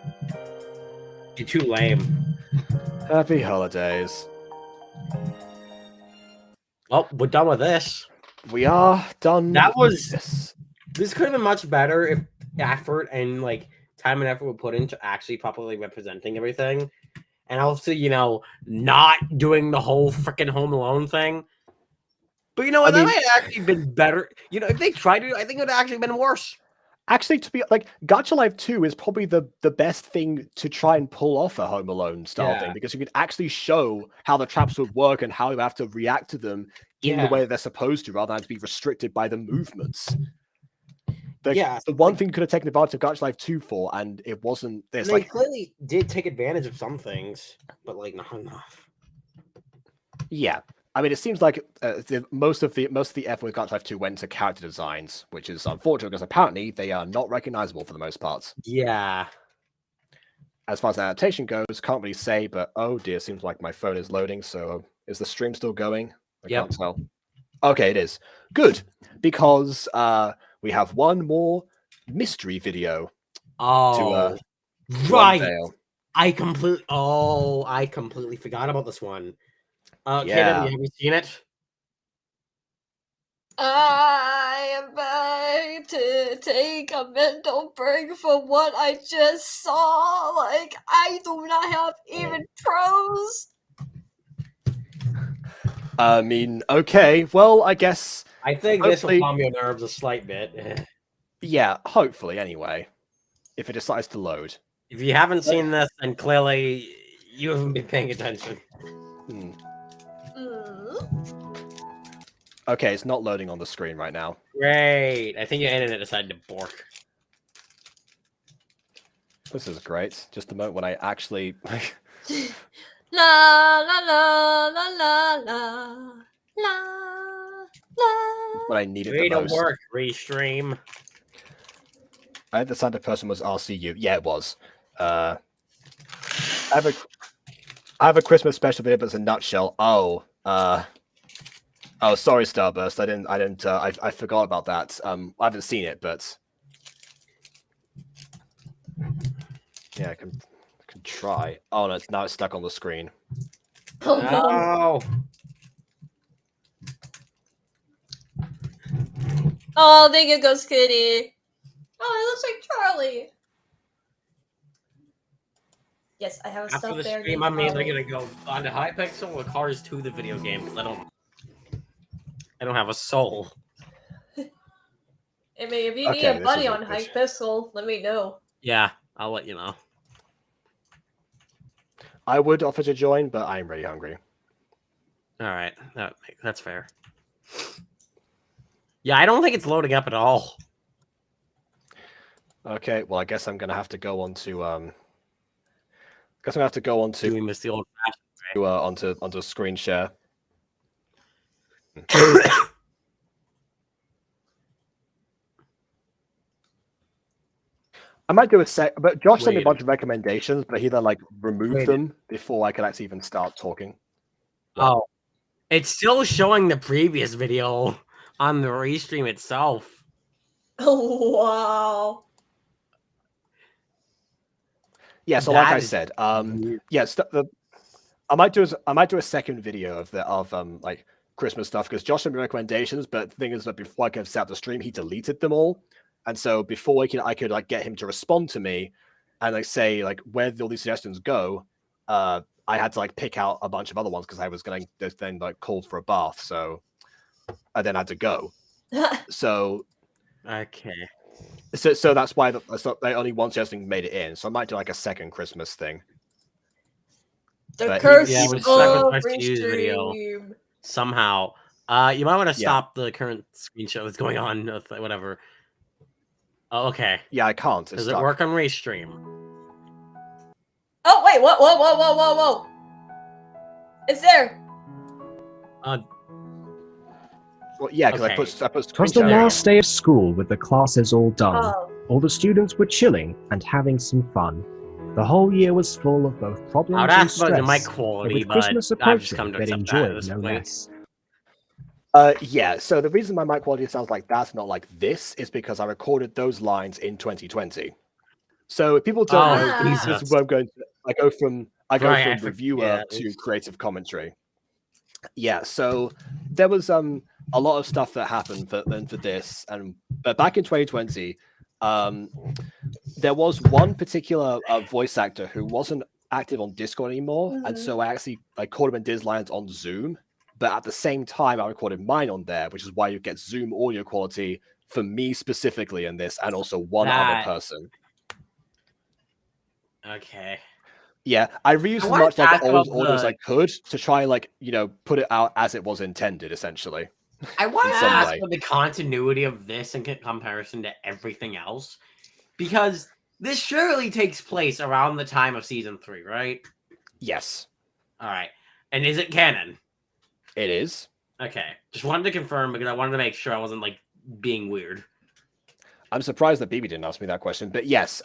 You're too lame. Happy holidays. Well, we're done with this. We are done. This could have been much better if effort and like time and effort were put into actually properly representing everything, and also not doing the whole freaking Home Alone thing. But that might have actually been better. If they tried to, I think it would have actually been worse. Actually, to be like, Gacha Life 2 is probably the best thing to try and pull off a Home Alone style thing, because you could actually show how the traps would work and how you have to react to them in the way that they're supposed to, rather than to be restricted by the movements. The one thing you could have taken advantage of Gacha Life 2 for, and it wasn't this. They clearly did take advantage of some things, but like not enough. Yeah. I mean, it seems like most of the effort with Gacha Life 2 went to character designs, which is unfortunate because apparently they are not recognizable for the most part. Yeah. As far as adaptation goes, can't really say, but oh dear, seems like my phone is loading. So is the stream still going? I can't tell. Okay, it is. Good, because we have one more mystery video. Oh, right. I completely forgot about this one. Kaden, have you seen it? I am going to take a mental break from what I just saw. Like, I do not have even pros. I mean, okay. Well, I guess. I think this will calm your nerves a slight bit. Yeah, hopefully, anyway. If it decides to load. If you haven't seen this, then clearly you haven't been paying attention. Okay, it's not loading on the screen right now. Great. I think your internet decided to bork. This is great. Just the moment when I actually... La la la la la la la. When I need it Way the most. to work, restream. I think the Santa person was RCU. Yeah, it was. I I have a Christmas special video, but it's a nutshell. Oh, sorry, Starburst. I forgot about that. I haven't seen it, but yeah, I can try. Oh no, now it's stuck on the screen. Oh no. Oh, Oh, there you goes Kitty. Oh, it looks like Charlie. Yes, I have a after stuffed the bear stream, named I'm either Charlie. gonna go on to Hypixel or Cars 2, the video game, because I don't have a soul. I mean, if you need Okay, a this buddy is on awkward. Hypixel, let me know. Yeah, I'll let you know. I would offer to join, but I'm really hungry. All right, that's fair. Yeah, I don't think it's loading up at all. Okay, well, I guess I'm gonna have to go on to Guess I'm gonna have to go on to Doing this the old onto screen share. I might do a sec, but Josh sent me a bunch of recommendations, but he then like removed them before I could actually even start talking. Oh, it's still showing the previous video on the restream itself. Oh wow. Yeah, so like I said, yes, I might do a second video of like Christmas stuff because Josh sent me recommendations, but the thing is that before I could set up the stream, he deleted them all, and so before I could like get him to respond to me and like say like where did all these suggestions go, I had to like pick out a bunch of other ones because I was going to then like called for a bath, so I then had to go. So okay. So that's why only one suggestion made it in. So I might do like a second Christmas thing. The But curse even of video restream. somehow. You might want to stop the current screen show that's going on. Whatever. Oh, okay. Yeah, I can't. Does it work on Restream? Oh wait! Whoa! It's there. Well, yeah, because I put. It was the last day of school with the classes all done. Oh. All the students were chilling and having some fun. The whole year was full of both problems I'd and ask about stress. the mic quality, with Christmas but I've just approaching, come to they'd accept that at enjoy this no point. less. Yeah, so the reason my mic quality sounds like that, not like this, is because I recorded those lines in 2020. So if people don't know, this is where I'm going to. I go from reviewer to creative commentary. Yeah, so there was a lot of stuff that happened for this, but back in 2020, there was one particular voice actor who wasn't active on Discord anymore, and so I actually called him and did his lines on Zoom. But at the same time, I recorded mine on there, which is why you get Zoom audio quality for me specifically in this, and also one other person. Okay. Yeah, I reused as much like old audio as I could to try put it out as it was intended, essentially. I want to ask about the continuity of this in comparison to everything else, because this surely takes place around the time of season 3, right? Yes. All right. And is it canon? It is. Okay. Just wanted to confirm because I wanted to make sure I wasn't being weird. I'm surprised that BB didn't ask me that question, but yes.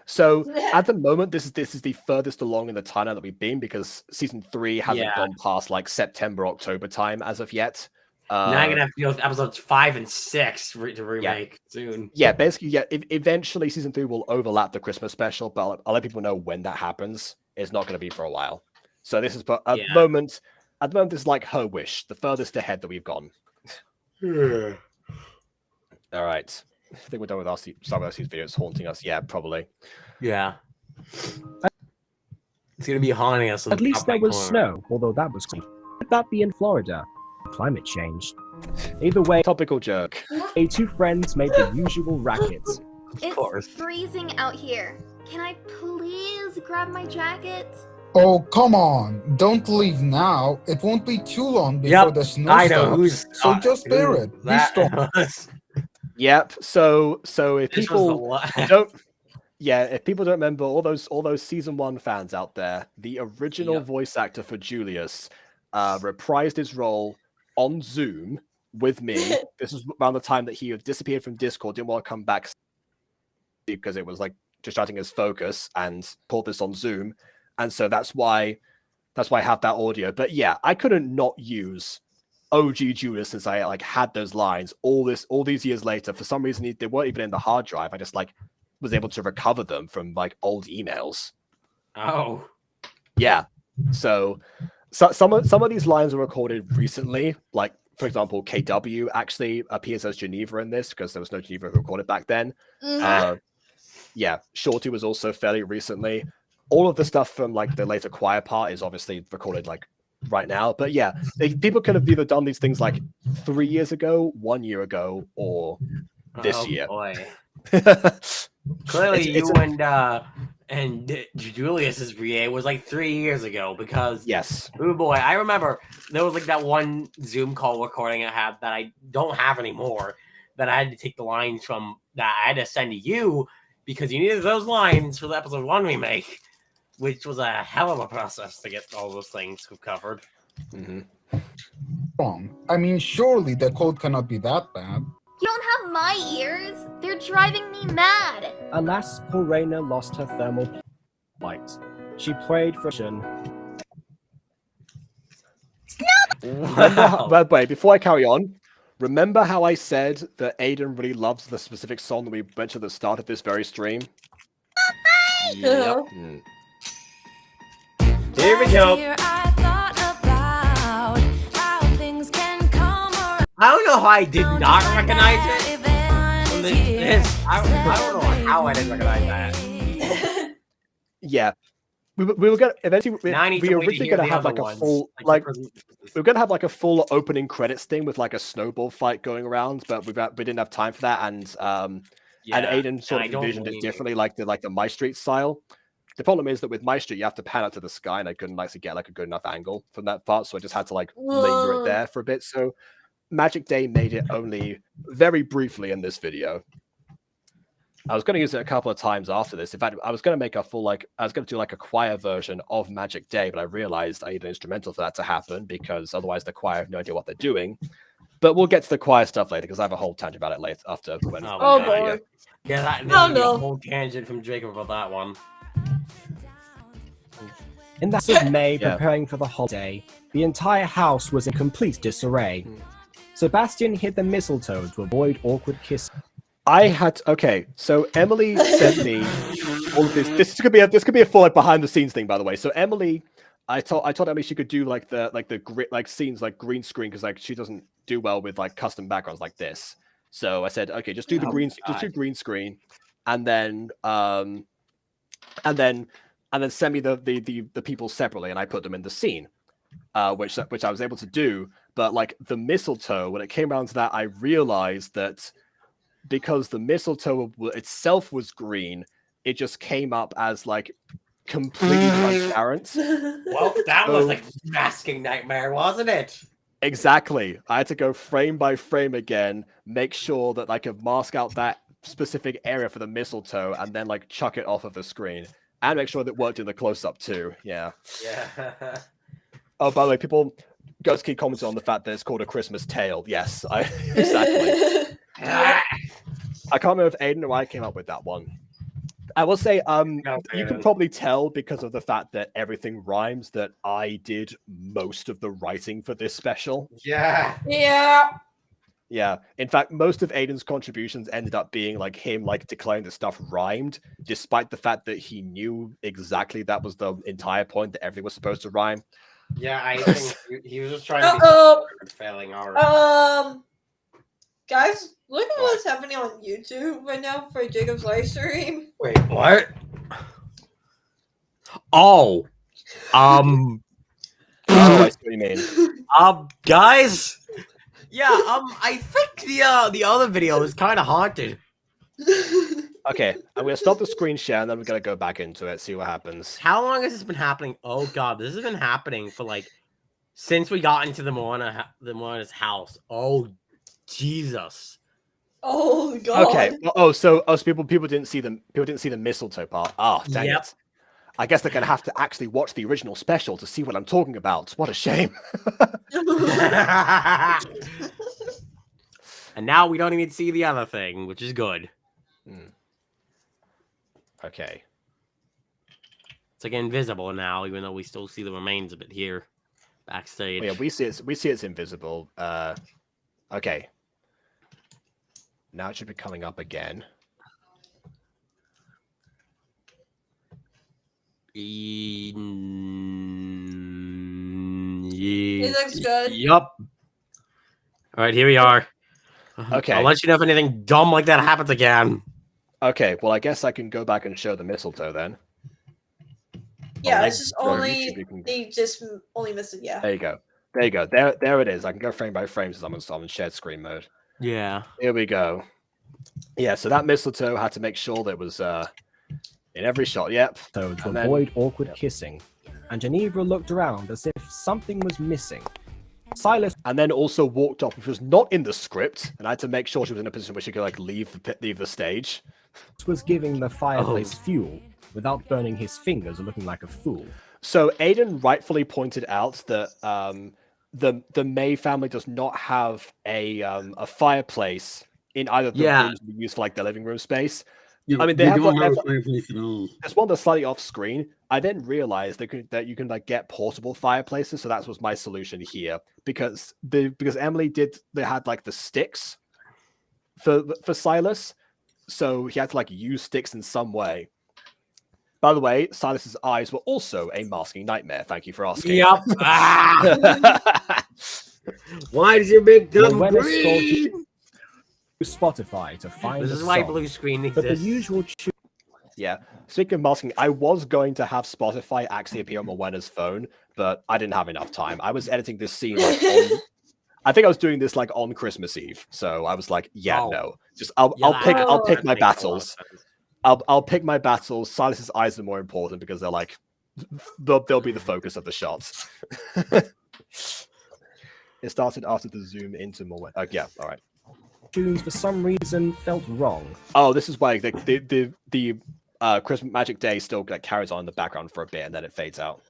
So at the moment, this is the furthest along in the timeline that we've been because season 3 hasn't gone past September, October time as of yet. Now I'm gonna have to deal with episodes 5 and 6 to remake soon. Yeah, basically, eventually season 3 will overlap the Christmas special, but I'll let people know when that happens. It's not going to be for a while. So this is at the moment. At the moment, this is like her wish, the furthest ahead that we've gone. All right. I think we're done with some of these videos haunting us. Yeah, probably. Yeah. It's going to be haunting us. At least there was snow, although that was could that be in Florida? Climate change. Either way, topical joke. Two friends made the usual rackets. It's freezing out here. Can I please grab my jacket? Oh, come on. Don't leave now. It won't be too long before the snow stops. So just bear it. Be strong. Yep. So if people if people don't remember all those season 1 fans out there, the original voice actor for Julius reprised his role on Zoom with me. This was around the time that he had disappeared from Discord, didn't want to come back because it was distracting his focus, and pulled this on Zoom. And so that's why That's why I have that audio. But yeah, I couldn't not use OG Judas since I like had those lines all these years later. For some reason, they weren't even in the hard drive. I just like was able to recover them from like old emails. Oh, yeah. So some of these lines were recorded recently. Like for example, KW actually appears as Geneva in this because there was no Geneva recorded back then. Yeah, Shorty was also fairly recently. All of the stuff from like the later choir part is obviously recorded like right now. But yeah, people could have either done these things like 3 years ago, 1 year ago, or this year. Boy. Clearly, and Julius's VA was like 3 years ago because yes, oh boy, I remember there was like that one Zoom call recording I had that I don't have anymore. That I had to take the lines from that I had to send to you because you needed those lines for the episode 1 remake, which was a hell of a process to get all those things covered. Wrong. I mean, surely the code cannot be that bad. You don't have my ears. They're driving me mad. Alas, poor Raina lost her thermal light. She prayed for By the way, before I carry on, remember how I said that Aiden really loves the specific song that we mentioned at the start of this very stream? Yep. Here we go. I don't know how I did not recognize it. I don't know how I didn't recognize that. Yeah. We were gonna eventually we were originally gonna have like a full like we were gonna have like a full opening credits thing with like a snowball fight going around, but we didn't have time for that, and Aiden sort of envisioned it differently, like the My Street style. The problem is that with My Street you have to pan up to the sky, and I couldn't like to get like a good enough angle from that part, so I just had to like linger it there for a bit. So Magic Day made it only very briefly in this video. I was going to use it a couple of times after this. In fact, I was going to make a full, like, I was going to do like a choir version of Magic Day, but I realized I need an instrumental for that to happen because otherwise the choir have no idea what they're doing. But we'll get to the choir stuff later because I have a whole tangent about it later after. When, boy. Yeah, a whole tangent from Jacob about that one. In that of May, preparing for the holiday, the entire house was in complete disarray. Sebastian hid the mistletoe to avoid awkward kissing. So Emily sent me all of this. This could be a full like behind the scenes thing, by the way. So Emily, I told Emily she could do like the scenes like green screen because like she doesn't do well with like custom backgrounds like this. So I said, okay, just do the green screen, and then send me the people separately, and I put them in the scene, which I was able to do. But like the mistletoe, when it came around to that, I realized that because the mistletoe itself was green, it just came up as like completely transparent. Well, that was like masking nightmare, wasn't it? Exactly. I had to go frame by frame again, make sure that I could mask out that specific area for the mistletoe, and then like chuck it off of the screen, and make sure that it worked in the close-up too. Yeah. Oh, by the way, people guys keep commenting on the fact that it's called A Christmas Tale. Yes, exactly. I can't remember if Aiden or I came up with that one. I will say, you can probably tell because of the fact that everything rhymes that I did most of the writing for this special. Yeah. Yeah. In fact, most of Aiden's contributions ended up being like him like declaring that stuff rhymed, despite the fact that he knew exactly that was the entire point, that everything was supposed to rhyme. Yeah, I think he was just trying to be failing already. Guys, look at what's happening on YouTube right now for Jacob's live stream. Wait, what? Oh. Oh, I see what you mean. Guys. Yeah, I think the other video is kind of haunted. Okay, I'm gonna stop the screen share and then we're gonna go back into it, see what happens. How long has this been happening? Oh god, this has been happening for like since we got into the Moana's house. Oh Jesus. Oh god. Okay. So people didn't see the mistletoe part. Oh, dang it. I guess they're gonna have to actually watch the original special to see what I'm talking about. What a shame. And now we don't even see the other thing, which is good. Okay. It's like invisible now, even though we still see the remains of it here backstage. Yeah, we see it's invisible. Okay. Now it should be coming up again. It looks good. Yup. All right, here we are. Okay. I'll let you know if anything dumb like that happens again. Okay, well, I guess I can go back and show the mistletoe then. Yeah, Oh, it's just on only YouTube you can- they just only missed it. Yeah. There you go. There you go. There it is. I can go frame by frame since I'm in shared screen mode. Yeah. Here we go. Yeah, so that mistletoe had to make sure that it was in every shot. Yep. So to And then- avoid awkward kissing, and Geneva looked around as if something was missing. Silas And then also walked off, which was not in the script, and I had to make sure she was in a position where she could like leave the stage. was giving the fireplace fuel without burning his fingers or looking like a fool. So Aiden rightfully pointed out that the May family does not have a fireplace in either of the rooms we use for like the living room space. I mean, they have there's one that's slightly off screen. I then realized that you can like get portable fireplaces, so that was my solution here because Emily they had like the sticks for Silas, so he had to like use sticks in some way. By the way, Silas's eyes were also a masking nightmare. Thank you for asking. Yep. Why does your big gun breathe? Spotify to find This the is why song. blue screen But the exists. usual Yeah. Speaking of masking, I was going to have Spotify actually appear on Mowena's phone, but I didn't have enough time. I was editing this scene like I think I was doing this like on Christmas Eve, so I was like, no, just I'll pick my battles. I'll pick my battles. Silas's eyes are more important because they're like they'll be the focus of the shots. It started after the zoom into Mowena. Yeah, all right. tunes for some reason felt wrong. Oh, this is why the Christmas Magic Day still like, carries on in the background for a bit and then it fades out.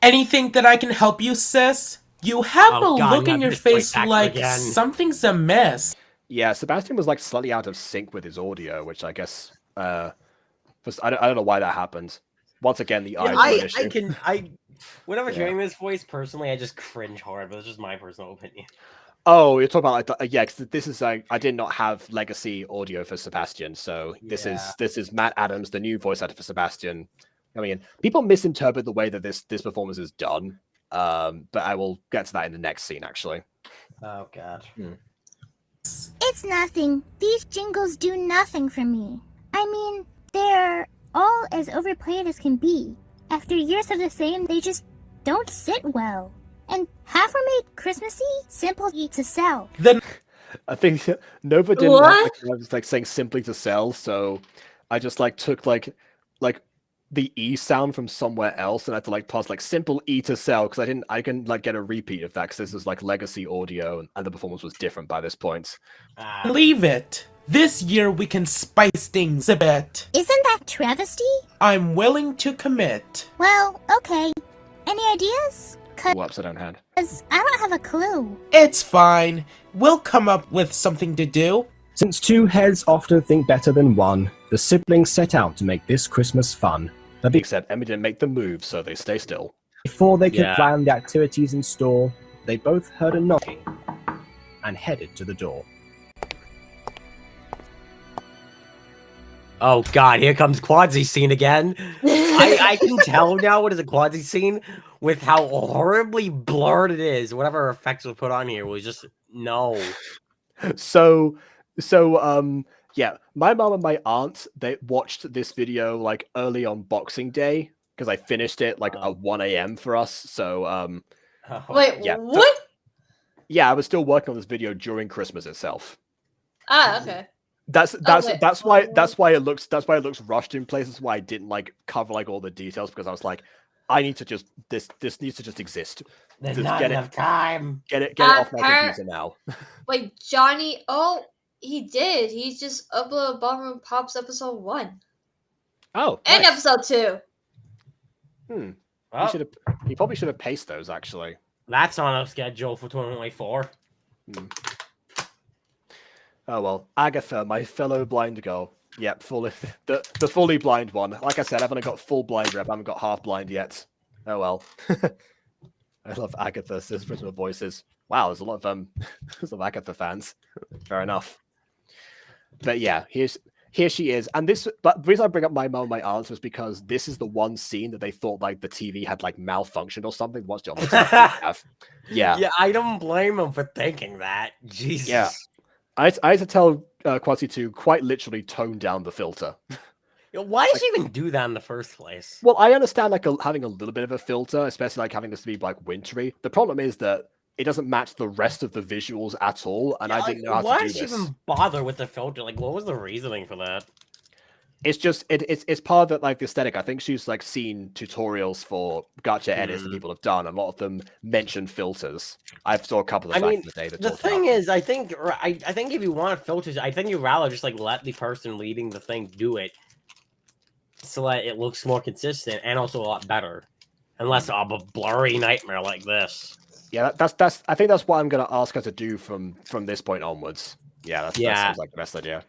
Anything that I can help you, sis? You have Oh, a God, look not in your this voice face actor like again. something's amiss. Yeah, Sebastian was like slightly out of sync with his audio, which I guess I don't know why that happened. Once again, the eyes were an issue. Whenever hearing this voice personally, I just cringe hard, but it's just my personal opinion. Oh, you're talking about like yeah, because this is like I did not have legacy audio for Sebastian, so this is Matt Adams, the new voice actor for Sebastian. I mean, people misinterpret the way that this performance is done, but I will get to that in the next scene actually. Oh God. It's nothing. These jingles do nothing for me. I mean, they're all as overplayed as can be. After years of the same, they just don't sit well. And half were made Christmassy, simple to sell. I think Nova didn't like saying simply to sell, so I just like took like the E sound from somewhere else and I had to like pass like simple E to sell because I couldn't like get a repeat of that because this is like legacy audio and the performance was different by this point. Leave it. This year we can spice things a bit. Isn't that travesty? I'm willing to commit. Well, okay. Any ideas? Ooh, upside down hand. Cause I don't have a clue. It's fine. We'll come up with something to do. Since two heads often think better than one, the siblings set out to make this Christmas fun. But Except Emmy didn't make the move, so they stay still. before they could plan the activities in store, they both heard a knocking and headed to the door. Oh God, here comes Quadzi scene again. I can tell now what is a Quadzi scene with how horribly blurred it is. Whatever effects were put on here was just no. So yeah, my mom and my aunt, they watched this video like early on Boxing Day because I finished it like at 1 a.m. for us. So Wait, yeah. what? Yeah, I was still working on this video during Christmas itself. Ah, okay. That's why it looks rushed in places why I didn't like cover like all the details because I was like, I need to just this needs to just exist. There's Just not enough time. Get it off my computer now. Wait, Johnny. Oh, he did. He just uploaded Ballroom Pops episode 1 Oh, and nice. episode 2. Well, He probably should have paced those actually. that's on a schedule for 2024. Oh well, Agatha, my fellow blind girl, Yep, fully the fully blind one. Like I said, I've only got full blind rep. I haven't got half blind yet. Oh well. I love Agatha's original voices. Wow, there's a lot of there's a lot of Agatha fans. Fair enough. But yeah, here she is, and this. But the reason I bring up my mom and my aunts was because this is the one scene that they thought like the TV had like malfunctioned or something. Watched it on the TV. Yeah, Yeah, I don't blame them for thinking that. Jesus. Yeah, I had to tell Quasi to quite literally tone down the filter. Why did she even do that in the first place? Well, I understand like having a little bit of a filter, especially like having this to be like wintry. The problem is that it doesn't match the rest of the visuals at all, and I didn't know how to do this. Why did she even bother with the filter? Like, what was the reasoning for that? It's just it's part of the, like the aesthetic. I think she's like seen tutorials for gacha edits that people have done. A lot of them mention filters. I've saw a couple of back in the day that the talked thing about is, I think if you want filters, I think you'd rather just like let the person leading the thing do it, so that it looks more consistent and also a lot better, unless a blurry nightmare like this. Yeah, that's. I think that's what I'm gonna ask her to do from this point onwards. Yeah, that sounds like the best idea.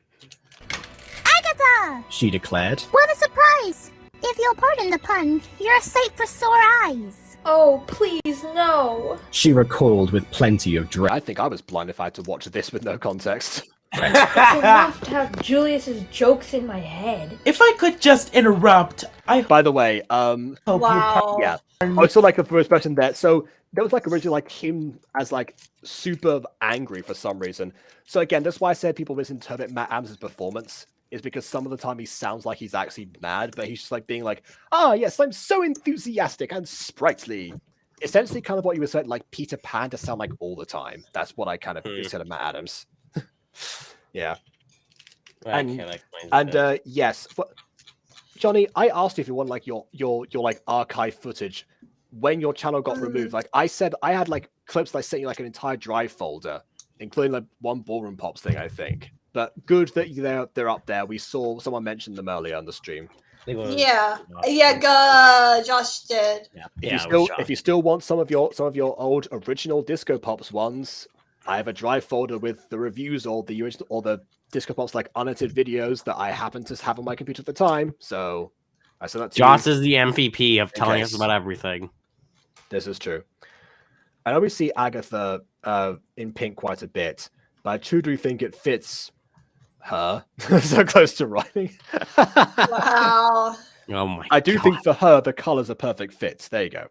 Agatha! She declared. What a surprise! If you'll pardon the pun, you're a sight for sore eyes. Oh, please, no. She recalled with plenty of dread. I think I was blind if I had to watch this with no context. It's enough to have Julius's jokes in my head. If I could just interrupt, By the way, Wow. yeah. Also, like the first person there. So there was like originally like him as like super angry for some reason. So again, that's why I said people misinterpret Matt Adams' performance. Is because some of the time he sounds like he's actually mad, but he's just like being like, "Ah, yes, I'm so enthusiastic and sprightly." Essentially, kind of what you would say, like Peter Pan to sound like all the time. That's what I kind of consider Matt Adams. Yeah. Yes, Johnny, I asked you if you want like your like archive footage when your channel got removed. Like I said, I had like clips that I sent you like an entire drive folder, including like one Ballroom Pops thing, I think. But good that they're up there. We saw someone mention them earlier on the stream. Yeah, Josh did. If you still want some of your old original Disco Pops ones, I have a drive folder with the reviews or the original or the Disco Pops like unedited videos that I happen to have on my computer at the time. So I sent that to Joss you. is the MVP of telling us about everything. This is true. I know we see Agatha in pink quite a bit, but I truly think it fits her so close to rhyming. Wow. Oh my! I do think for her the colors are perfect fits. There you go.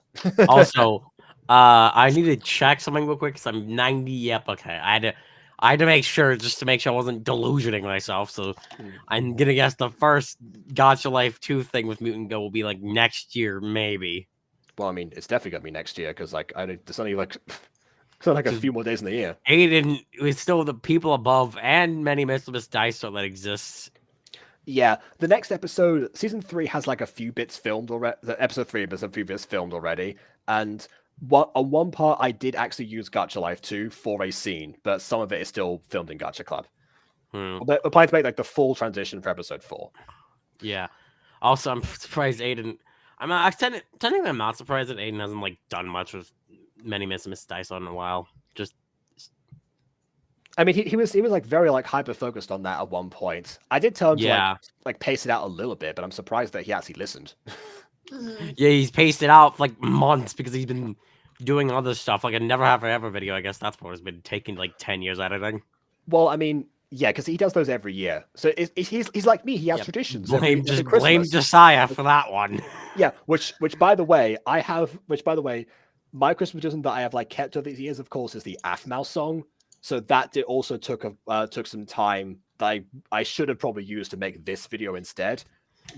Also, I need to check something real quick because I'm 90. Yep. Okay. I had to make sure just to make sure I wasn't delusioning myself. So I'm gonna guess the first Gacha Life 2 thing with Mutant Go will be like next year, maybe. Well, I mean, it's definitely gonna be next year because like there's only like. So like a few more days in the year. Aiden is still the people above and many Miss Dice that exists. Yeah, the next episode, season 3 has like a few bits filmed already. Episode 3 has a few bits filmed already, and on one part I did actually use Gacha Life 2 for a scene, but some of it is still filmed in Gacha Club. We're planning to make like the full transition for episode 4. Yeah. Also, I'm surprised Aiden. Technically, I'm not surprised that Aiden hasn't like done much with many Miss Dice in a while. Just, I mean, he was like very like hyper focused on that at one point. I did tell him to like pace it out a little bit, but I'm surprised that he actually listened. Yeah, he's paced it out for like months because he's been doing other stuff, like a Never Have I Ever video. I guess that's what has been taking like 10 years editing. Well, I mean, yeah, because he does those every year. So he's like me. He has traditions. Blame Josiah for that one. Yeah, which by the way, my Christmas tradition that I have like kept over these years, of course, is the Aphmau song. So that also took some time that I should have probably used to make this video instead.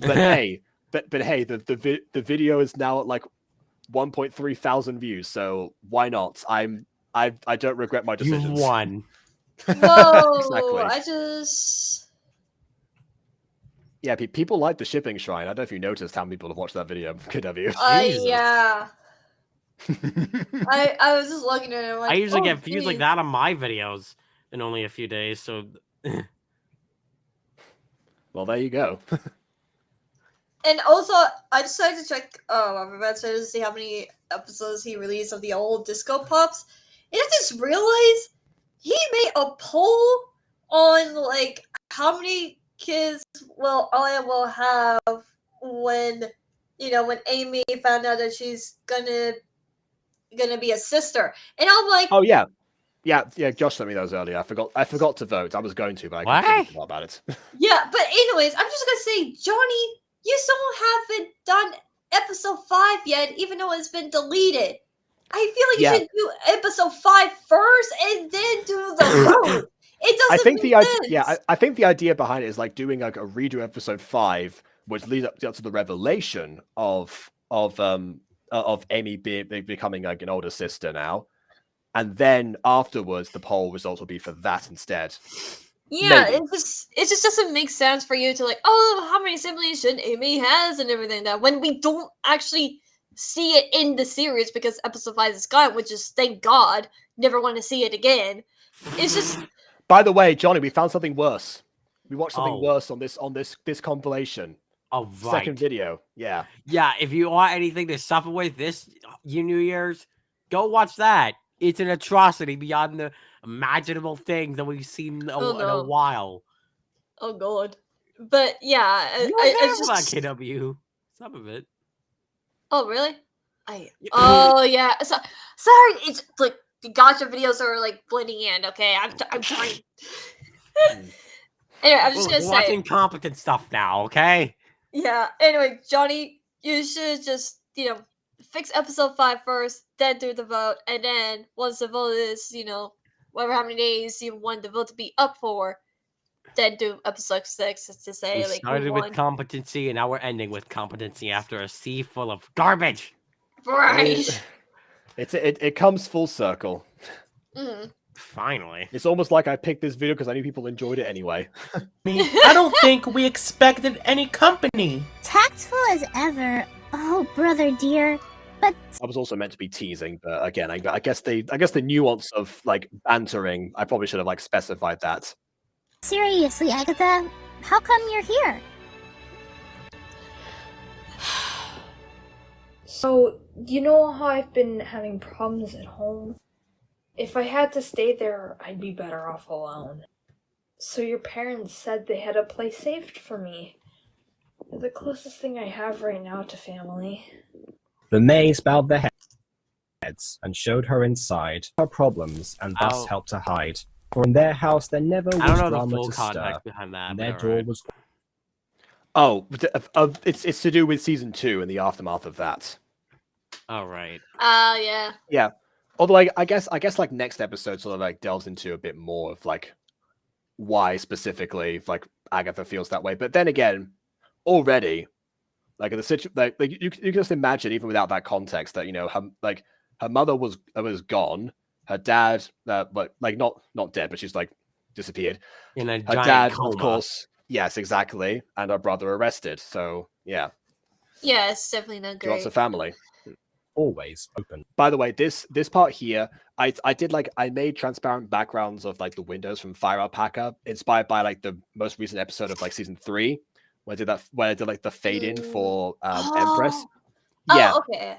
But hey, the video is now at like 1.3 thousand views. So why not? I don't regret my decisions. You won. Whoa! Exactly. I just. Yeah, people like the shipping shrine. I don't know if you noticed how many people have watched that video. Good of you. Yeah. I was just looking at it. Like, I usually get views like that on my videos in only a few days. So, well, there you go. And also, I decided to check Robert Benson to see how many episodes he released of the old Disco Pops. And I just realized he made a poll on like how many kids all I will have when when Amy found out that she's gonna be a sister, and I'm like, oh yeah. Josh sent me those earlier. I forgot to vote. I was going to, but I completely forgot about it. yeah. But anyways, I'm just gonna say, Johnny, you still haven't done episode 5 yet, even though it's been deleted. I feel like you should do episode 5 first and then do the vote. It doesn't make sense. I think the idea behind it is like doing like a redo episode 5, which leads up to the revelation of Amy becoming like an older sister now, and then afterwards the poll results will be for that instead. Yeah, it just doesn't make sense for you to like, oh, how many siblings should Amy has and everything that when we don't actually see it in the series because episode 5 is gone, which is thank God, never want to see it again. It's just. By the way, Johnny, we found something worse. We watched something worse on this compilation. Oh, right. Second video. Yeah. Yeah, if you want anything to suffer with this New Year's, go watch that. It's an atrocity beyond the imaginable things that we've seen in a while. Oh God. But yeah, I just KW. Some of it. Oh really? Oh yeah. Sorry, it's like the gotcha videos are like blending in. Okay, I'm trying. Anyway, I'm just gonna say watching competent stuff now. Okay. Yeah. Anyway, Johnny, you should just fix episode 5 first, then do the vote, and then once the vote is whatever how many days you want the vote to be up for, then do episode 6 to say we like started with competency and now we're ending with competency after a sea full of garbage. Right. It comes full circle. Mm. Finally. It's almost like I picked this video because I knew people enjoyed it anyway. I don't think we expected any company. Tactful as ever. Oh, brother dear. But I was also meant to be teasing, but again, I guess the nuance of like bantering, I probably should have like specified that. Seriously, Agatha, how come you're here? So, you know how I've been having problems at home? If I had to stay there, I'd be better off alone. So your parents said they had a place saved for me. They're the closest thing I have right now to family. The Mays bowed their heads and showed her inside her problems and thus helped her hide. For in their house there never was drama to stir, behind that, and their door was... Oh, it's to do with season 2 and the aftermath of that. Oh, right. Yeah. Yeah. Although I guess like next episode sort of like delves into a bit more of like why specifically like Agatha feels that way. But then again, already like in the situation, like you can just imagine even without that context that her mother was gone, her dad but like not dead, but she's like disappeared. In a her giant dad, coma. of course, yes, exactly, and her brother arrested. So yeah. Yeah, it's definitely not great. Lots of family. Always open. By the way, this part here, I made transparent backgrounds of like the windows from Fire Alpaca, inspired by like the most recent episode of like season 3, where I did like the fade in for Empress. Yeah. Oh, okay.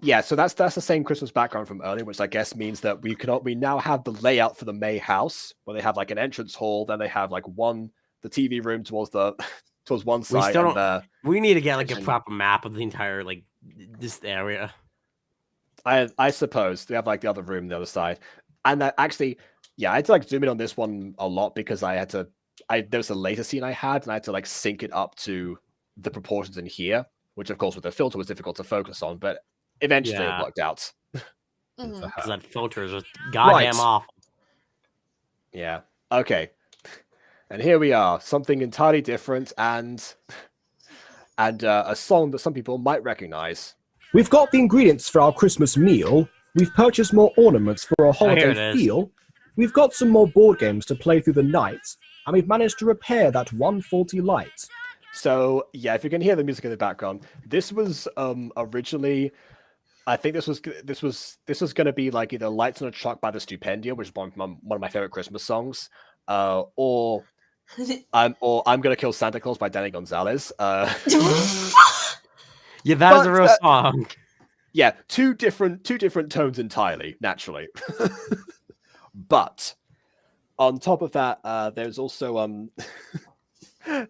Yeah, so that's the same Christmas background from earlier, which I guess means that we now have the layout for the May house, where they have like an entrance hall, then they have like the TV room towards one side. We need to get like a proper map of the entire like this area. I suppose they have like the other room on the other side, and actually, yeah, I had to like zoom in on this one a lot because there was a later scene I had, and I had to like sync it up to the proportions in here, which of course with the filter was difficult to focus on, but eventually it worked out. Because that filter is just goddamn awful. Yeah. Okay. And here we are, something entirely different, and a song that some people might recognize. We've got the ingredients for our Christmas meal. We've purchased more ornaments for a holiday feel. We've got some more board games to play through the night, and we've managed to repair that one faulty light. So yeah, if you can hear the music in the background, this was originally, I think this was going to be like either "Lights on a Truck" by the Stupendia, which is one of my favorite Christmas songs, or I'm Gonna Kill Santa Claus by Danny Gonzalez. Yeah, that is a real song. Yeah, two different tones entirely, naturally. But on top of that, there's also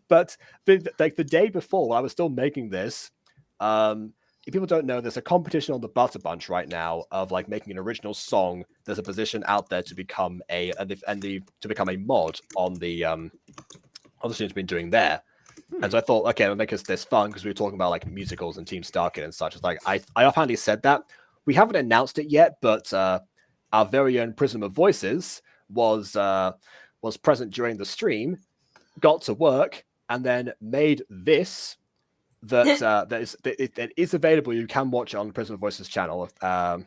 But like the day before, while I was still making this, if people don't know, there's a competition on the Butter Bunch right now of like making an original song. There's a position out there to become to become a mod on the students been doing there. And so I thought, okay, I'll make this fun because we were talking about like musicals and Team Starkid and such. It's like I offhandedly said that. We haven't announced it yet, but our very own Prism of Voices was present during the stream, got to work, and then made this that is available. You can watch it on Prism of Voices channel. And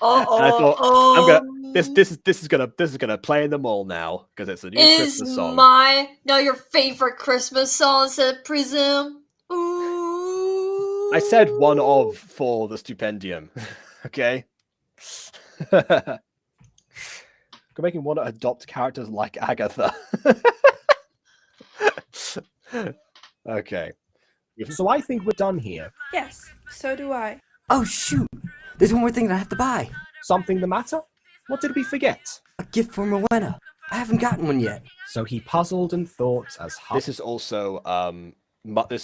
I thought this is gonna play in the mall now because it's a new Christmas song. Your favorite Christmas song said Prism. Ooh. I said one of for the Stupendium. Okay. We're making one adopt characters like Agatha. Okay. So I think we're done here. Yes, so do I. Oh shoot! There's one more thing that I have to buy. Something the matter? What did we forget? A gift for Rowena. I haven't gotten one yet. So he puzzled and thought as hard. This is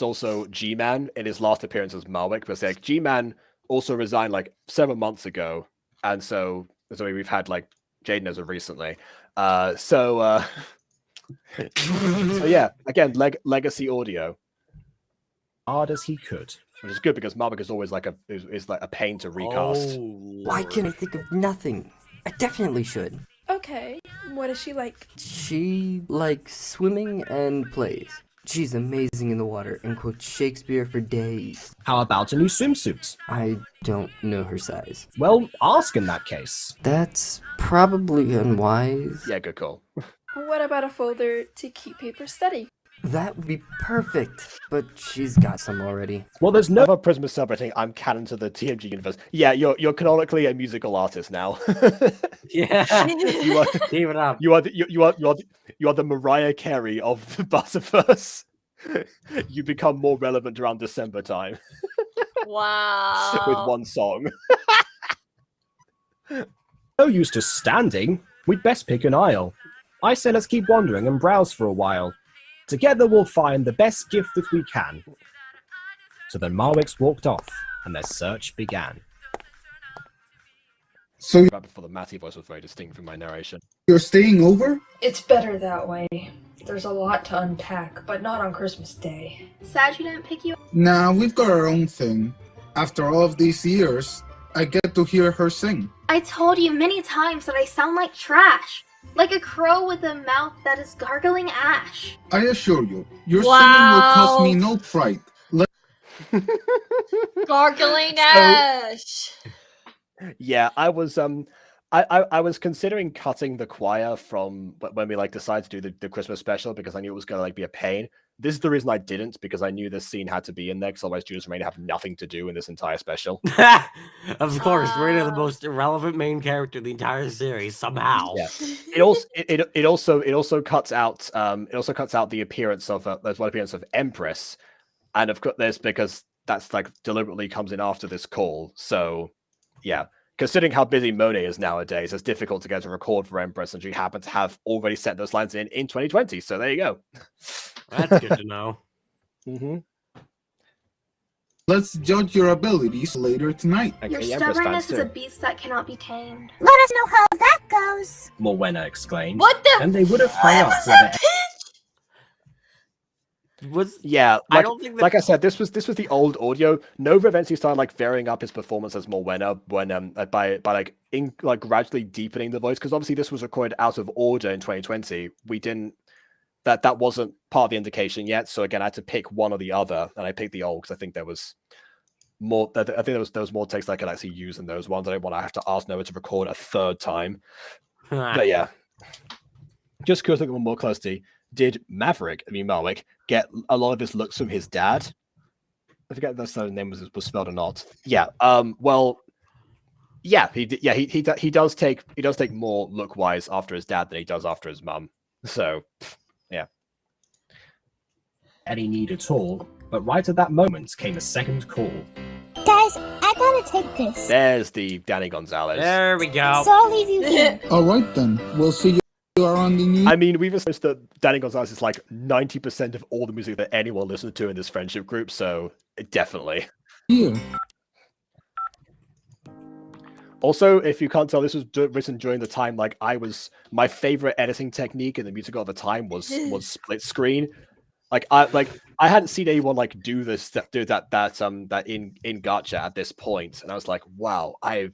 also G-Man in his last appearance as Malwick, but like G-Man also resigned like 7 months ago, and so we've had like Jaden as of recently. So yeah, again, legacy audio. Hard as he could. Which is good because Malwick is always like a pain to recast. Why can't I think of nothing? I definitely should. Okay, what is she like? She likes swimming and plays. She's amazing in the water and quotes Shakespeare for days. How about a new swimsuit? I don't know her size. Well, ask in that case. That's probably unwise. Yeah, good call. What about a folder to keep paper steady? That would be perfect, but she's got some already. Well, there's no other Prism celebrating. I'm canon to the TMG universe. Yeah, you're canonically a musical artist now. Yeah, you are. Keep it up. You are the Mariah Carey of the Butterverse. You become more relevant around December time. Wow. With one song. No use to standing. We'd best pick an aisle. I say let's keep wandering and browse for a while. Together we'll find the best gift that we can. So then Marwix walked off, and their search began. So right before the Matty voice was very distinct from my narration. You're staying over? It's better that way. There's a lot to unpack, but not on Christmas Day. Sad you didn't pick you up? Nah, we've got our own thing. After all of these years, I get to hear her sing. I told you many times that I sound like trash. Like a crow with a mouth that is gargling ash. I assure you, your singing will cause me no fright. Gargling ash. Yeah, I was I was considering cutting the choir from when we like decided to do the Christmas special because I knew it was gonna like be a pain. This is the reason I didn't, because I knew this scene had to be in there, because otherwise Judas Rain have nothing to do in this entire special. Of course, Raina, the most irrelevant main character in the entire series, somehow. Yeah. It also cuts out the appearance of there's one appearance of Empress, and of course there's because that's like deliberately comes in after this call. So yeah. Considering how busy Monet is nowadays, it's difficult to get a record for Empress, and she happened to have already set those lines in 2020. So there you go. That's good to know. Mm-hmm. Let's judge your abilities later tonight. Your stubbornness is a beast that cannot be tamed. Let us know how that goes. Morwenna exclaimed. What the? And they would have hung up with Yeah, I don't think that... like I said, this was the old audio. Nova eventually started like varying up his performance as Morwenna when by gradually deepening the voice, because obviously this was recorded out of order in 2020. We didn't that wasn't part of the indication yet. So again, I had to pick one or the other, and I picked the old because I think there was more. I think there was more text I could actually use in those ones. I don't want to have to ask Nova to record a third time. But yeah, just because looking more closely. Did Malwick, get a lot of his looks from his dad? I forget if that's the name was spelled or not. Yeah. Well. Yeah. He did. Yeah. He does take more look wise after his dad than he does after his mum. So, yeah. Any need at all, but right at that moment came a second call. Guys, I gotta take this. There's the Danny Gonzalez. There we go. So I'll leave you here. All right then, we'll see you around on the new. I mean, we've established that Danny Gonzalez is like 90% of all the music that anyone listens to in this friendship group, so definitely. Year. Also, if you can't tell, this was written during the time like my favorite editing technique in the music of the time was split screen. I hadn't seen anyone like do that in Gacha at this point, and I was like, wow, I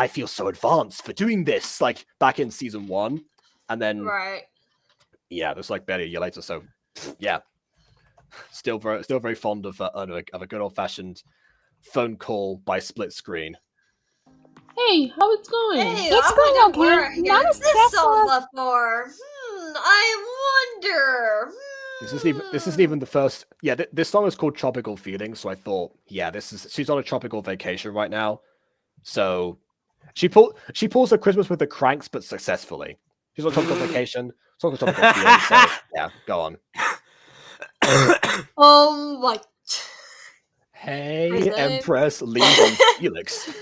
feel so advanced for doing this, like back in season 1, and then yeah, that's like barely a year later. So yeah, still very fond of a good old fashioned phone call by split screen. Hey, how it's going? Hey, It's going okay. Not as this stressful song as... before. I wonder. This isn't even the first. Yeah, this song is called "Tropical Feeling," so I thought, yeah, she's on a tropical vacation right now. So she pulls her Christmas with the Cranks, but successfully. She's on a tropical vacation. It's on a tropical feeling. So yeah, go on. Oh my. Hey, Empress, leave on Felix.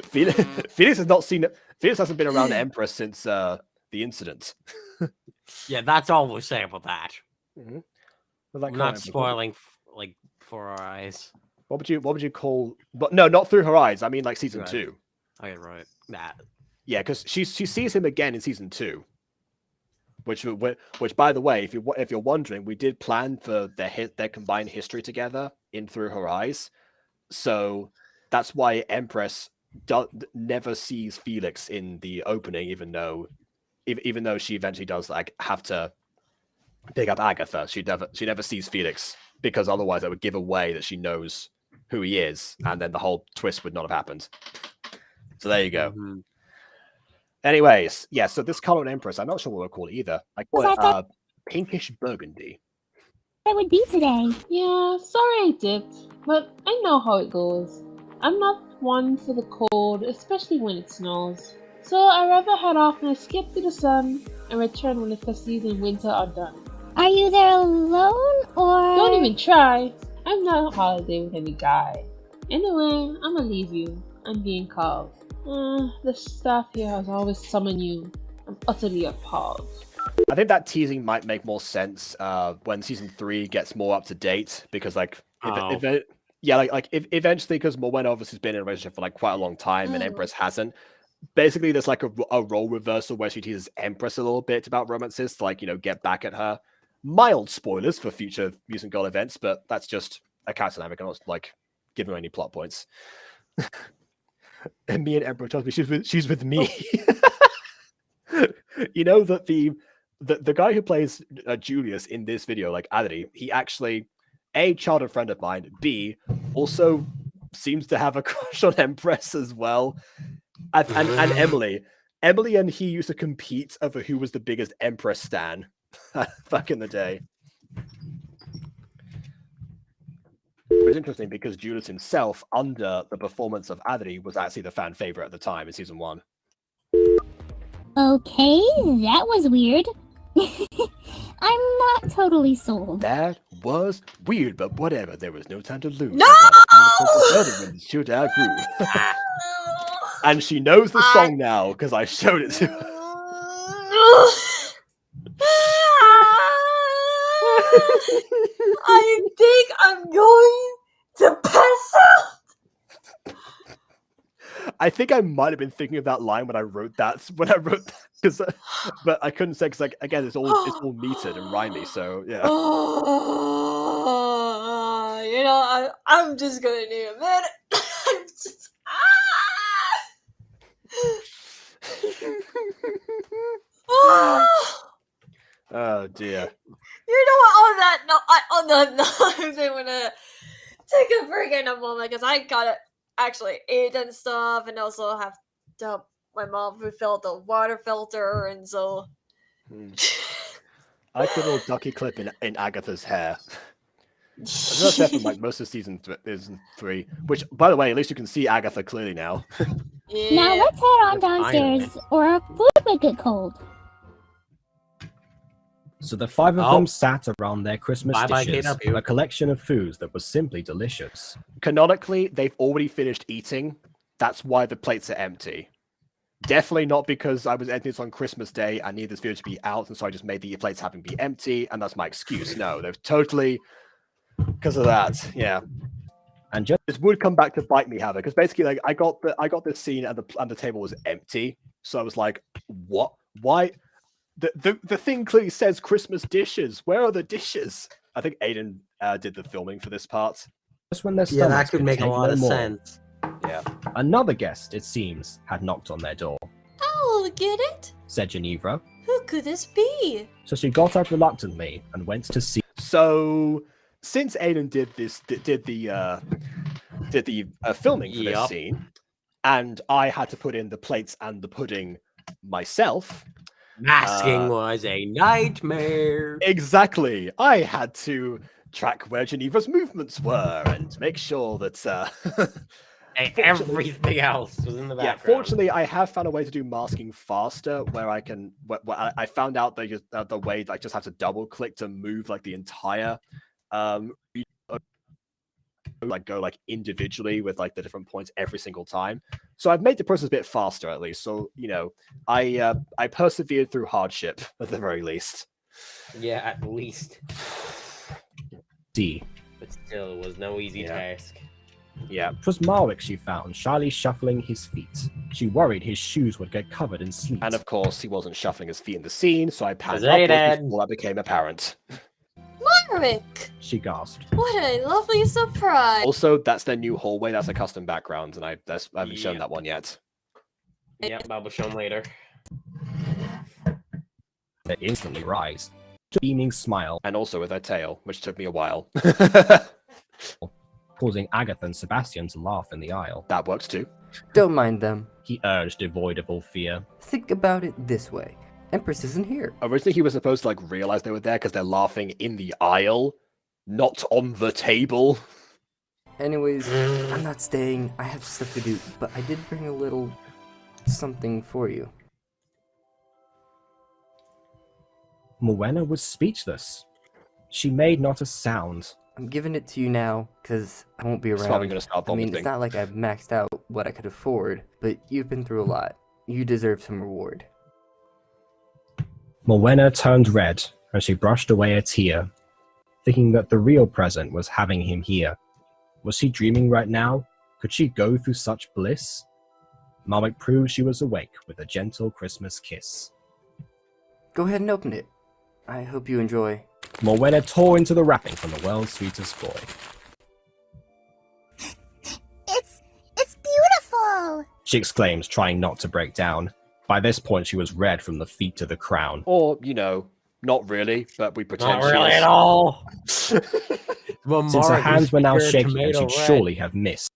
Felix has not seen. Felix hasn't been around Empress since the incident. Yeah, that's all we'll say about that. Mm-hmm. I'm not spoiling like For Our Eyes. What would you call? But no, not Through Her Eyes. I mean, like season 2. Okay, right. That. Yeah, because she sees him again in season 2. Which, by the way, if you're wondering, we did plan for their combined history together in Through Her Eyes, so that's why Empress never sees Felix in the opening, even though she eventually does like have to pick up Agatha. She never sees Felix because otherwise that would give away that she knows who he is, and then the whole twist would not have happened. So there you go. Mm-hmm. Anyways, yeah, so this color in Empress, I'm not sure what we'll call it either. I call it pinkish burgundy. That would be today. Yeah, sorry I dipped, but I know how it goes. I'm not one for the cold, especially when it snows. So I'd rather head off and escape to the sun and return when the festivities in winter are done. Are you there alone, or...? Don't even try. I'm not on holiday with any guy. Anyway, I'ma leave you. I'm being called. The staff here has always summoned you. I'm utterly appalled. I think that teasing might make more sense when season 3 gets more up to date, because eventually, because Morwen obviously has been in a relationship for like quite a long time, and Empress hasn't. Basically, there's like a role reversal where she teases Empress a little bit about romances to like get back at her. Mild spoilers for future Mutant Girl events, but that's just a character dynamic. I'm not like giving her any plot points. And me and Emperor tells me she's with me. You know that the guy who plays Julius in this video, like Adri, he actually A, childhood friend of mine, B, also seems to have a crush on Empress as well, and Emily. Emily and he used to compete over who was the biggest Empress stan back in the day. It was interesting because Julius himself, under the performance of Adri, was actually the fan favorite at the time in season 1. Okay, that was weird. I'm not totally sold. That was weird, but whatever. There was no time to lose. No! Shootout grew. And she knows the song now because I showed it to her. I think I'm going to pass out. I think I might have been thinking of that line when I wrote that. Because, but I couldn't say because, like, again, it's all metered and rhymey. So yeah. I'm just gonna need a minute. I'm just. Oh dear. You know what? On that note, I'm gonna take a break in a moment because I gotta actually eat and stuff, and also have to help my mom refill the water filter, and so. I like the little ducky clip in Agatha's hair. That's definitely like most of season 3. Which, by the way, at least you can see Agatha clearly now. Yeah. Now let's head on downstairs, or our food would get cold. So the 5 of them sat around their Christmas dishes, KW. a collection of foods that was simply delicious. Canonically, they've already finished eating. That's why the plates are empty. Definitely not because I was editing this on Christmas Day. I need this video to be out, and so I just made the plates happen to be empty, and that's my excuse. No, they're totally because of that. Yeah. And just this would come back to bite me, however, because basically, like, I got this scene and the table was empty, so I was like, "What? Why?" The thing clearly says Christmas dishes. Where are the dishes? I think Aiden did the filming for this part. Just when their Yeah, that stomachs could make a take lot no of more, sense. Yeah. another guest, it seems, had knocked on their door, I'll get it. said Genevra. Who could this be? So she got up reluctantly and went to see. So since Aiden did the filming for this scene, and I had to put in the plates and the pudding myself. Masking was a nightmare. Exactly. I had to track where Genevra's movements were and make sure that everything else was in the background. Yeah, fortunately, I have found a way to do masking faster, where I can. Where I found out that the way I just have to double click to move like the entire, like go like individually with like the different points every single time. So I've made the process a bit faster at least. So I persevered through hardship at the very least. Yeah, at least. D. But still, it was no easy task. Yeah. It was Marwick she found, shyly shuffling his feet. She worried his shoes would get covered in sleet. And of course, he wasn't shuffling his feet in the scene, so I panned Aiden. upwards before that became apparent. Marwick! She gasped. What a lovely surprise! Also, that's their new hallway. That's a custom background, and I haven't shown that one yet. Yep, I'll show them later. They instantly rise. A beaming smile. And also with her tail, which took me a while. Causing Agatha and Sebastian to laugh in the aisle. That works too. Don't mind them. He urged, devoid of all fear. Think about it this way. Empress isn't here. Originally, he was supposed to like realize they were there because they're laughing in the aisle, not on the table. Anyways, I'm not staying. I have stuff to do, but I did bring a little something for you. Morwenna was speechless. She made not a sound. I'm giving it to you now, because I won't be It's around. probably gonna stop I mean, vomiting. it's not like I've maxed out what I could afford, but you've been through a lot. You deserve some reward. Morwenna turned red, and she brushed away a tear, thinking that the real present was having him here. Was she dreaming right now? Could she go through such bliss? Marwick proved she was awake with a gentle Christmas kiss. Go ahead and open it. I hope you enjoy. Morwenna tore into the wrapping from the world's sweetest boy. It's beautiful! She exclaimed, trying not to break down. By this point, she was red from the feet to the crown. Or, not really, but we pretend Not really at all. Since her hands were now shaking and she'd red. surely have missed.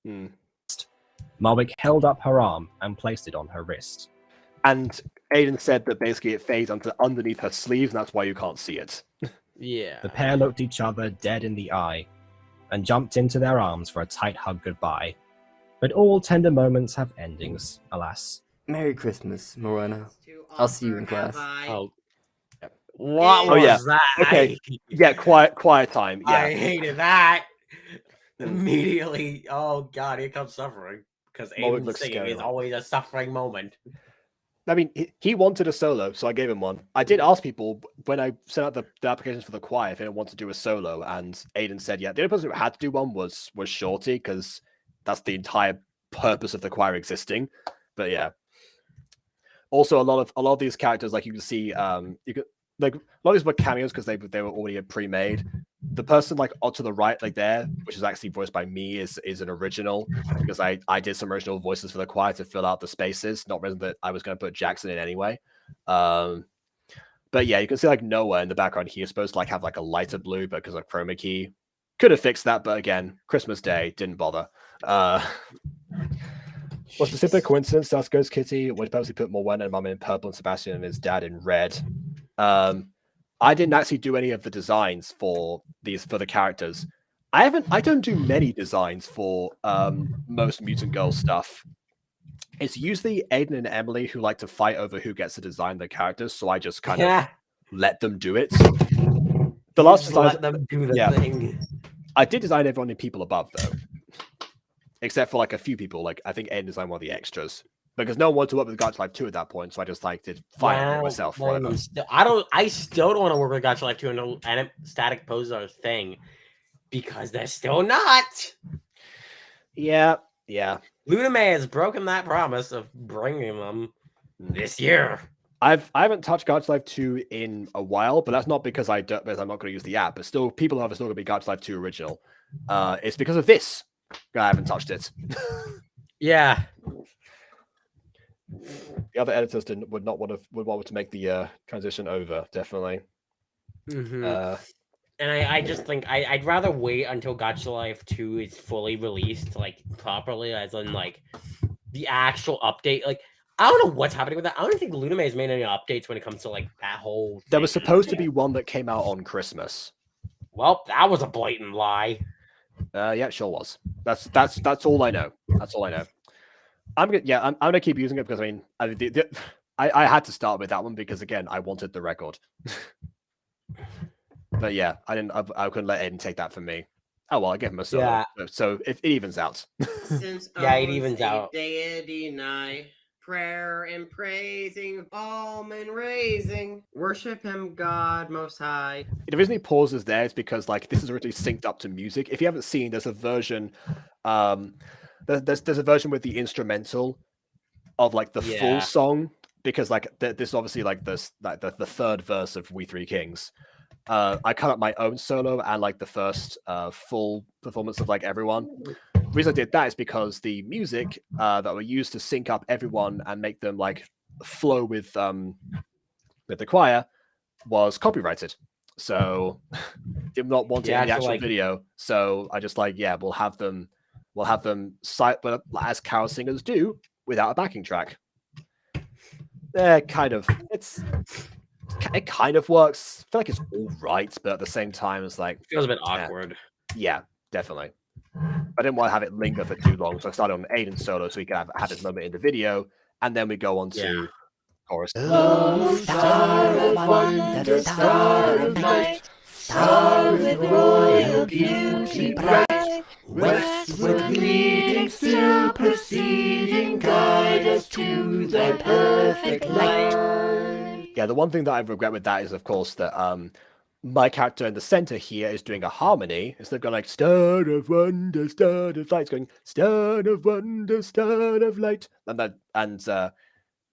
Marwick held up her arm and placed it on her wrist. And Aiden said that basically it fades underneath her sleeves, and that's why you can't see it. Yeah. The pair looked each other dead in the eye and jumped into their arms for a tight hug goodbye. But all tender moments have endings, alas. Merry Christmas, Morwenna. I'll see you in class. Oh. What was that? Okay. Yeah, quiet time. Yeah. I hated that. Immediately. Oh god, here comes suffering. Because Marwick Aiden's looks singing scary. is always a suffering moment. I mean, he wanted a solo, so I gave him one. I did ask people when I sent out the applications for the choir if anyone wanted to do a solo, and Aiden said, yeah. The only person who had to do one was Shorty, because that's the entire purpose of the choir existing. But yeah. Also, a lot of these characters, like you can see, a lot of these were cameos because they were already pre-made. The person like to the right, like there, which is actually voiced by me, is an original because I did some original voices for the choir to fill out the spaces. Not reason that I was going to put Jackson in anyway. But yeah, you can see like Noah in the background. He was supposed to like have like a lighter blue, but because of chroma key, could have fixed that. But again, Christmas Day didn't bother. Was the simple coincidence that Ghost Kitty would purposely put Morwenna and Mum in purple and Sebastian and his dad in red? I didn't actually do any of the designs for the characters. I don't do many designs for most Mutant Girl stuff. It's usually Aiden and Emily who like to fight over who gets to design the characters, so I just kind of let them do it. The last design, let them do the thing. I did design everyone in People Above though, except for like a few people. Like I think Aiden designed one of the extras. because no one wanted to work with Gacha Life 2 at that point, so I just like did fine myself. I still don't want to work with Gacha Life 2 and static poses are a thing because they're still not. Yeah. Luname has broken that promise of bringing them this year. I haven't touched Gacha Life 2 in a while, but that's not because I'm not going to use the app. But still, people are still going to be Gacha Life 2 original. It's because of this. I haven't touched it. Yeah. The other editors would want to make the transition over, definitely. And I just think I'd rather wait until Gacha Life 2 is fully released, like properly, as in like the actual update. Like I don't know what's happening with that. I don't think Luname has made any updates when it comes to like that whole thing. There was supposed to be one that came out on Christmas. Well, that was a blatant lie. Yeah, it sure was. That's all I know. That's all I know. I'm gonna keep using it because I mean, I had to start with that one because again, I wanted the record. But yeah, I couldn't let Aiden take that from me. Oh well, I gave him a solo. Yeah. So if it evens out. Since Yeah, it evens out. Deity nigh, prayer and praising, almond raising, worship him, God Most High. It originally pauses there. It's because like this is originally synced up to music. If you haven't seen, there's a version. There's a version with the instrumental of like the full song because like this is obviously like this like the third verse of We Three Kings. I cut up my own solo and like the first full performance of like everyone. The reason I did that is because the music that were used to sync up everyone and make them like flow with the choir was copyrighted. So did not want it in the actual video. So I just like we'll have them cite but as carol singers do without a backing track. It kind of works. I feel like it's all right, but at the same time, it's like it feels a bit awkward. Yeah, definitely. I didn't want to have it linger for too long, so I started on Aiden solo so he can have his moment in the video, and then we go on to chorus. Oh, star of wonder, star of light, star with royal beauty bright, westward leading, still proceeding, guide us to thy perfect light. Yeah, the one thing that I regret with that is, of course, that my character in the center here is doing a harmony instead of going like star of wonder, star of light. It's going star of wonder, star of light, and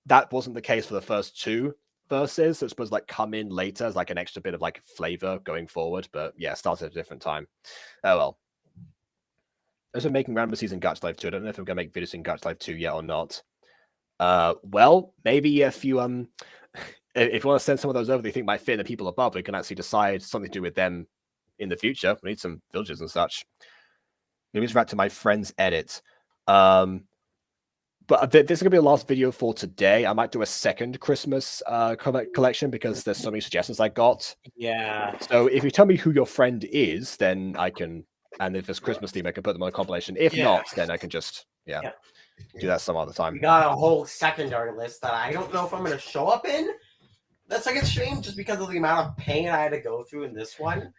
that wasn't the case for the first two verses. So it's supposed to like come in later as like an extra bit of like flavor going forward. But yeah, started at a different time. Oh well. Those are making random season Gacha Life 2. I don't know if I'm gonna make videos in Gacha Life 2 yet or not. Well, maybe if you if you want to send some of those over that you think might fit the people above, we can actually decide something to do with them in the future. We need some villagers and such. Maybe it's back to my friend's edit. But this is going to be the last video for today. I might do a second Christmas collection because there's so many suggestions I got. Yeah. So if you tell me who your friend is, then I can, and if it's Christmas theme, I can put them on a compilation. If not, then I can just, do that some other time. We got a whole secondary list that I don't know if I'm going to show up in that second stream just because of the amount of pain I had to go through in this one.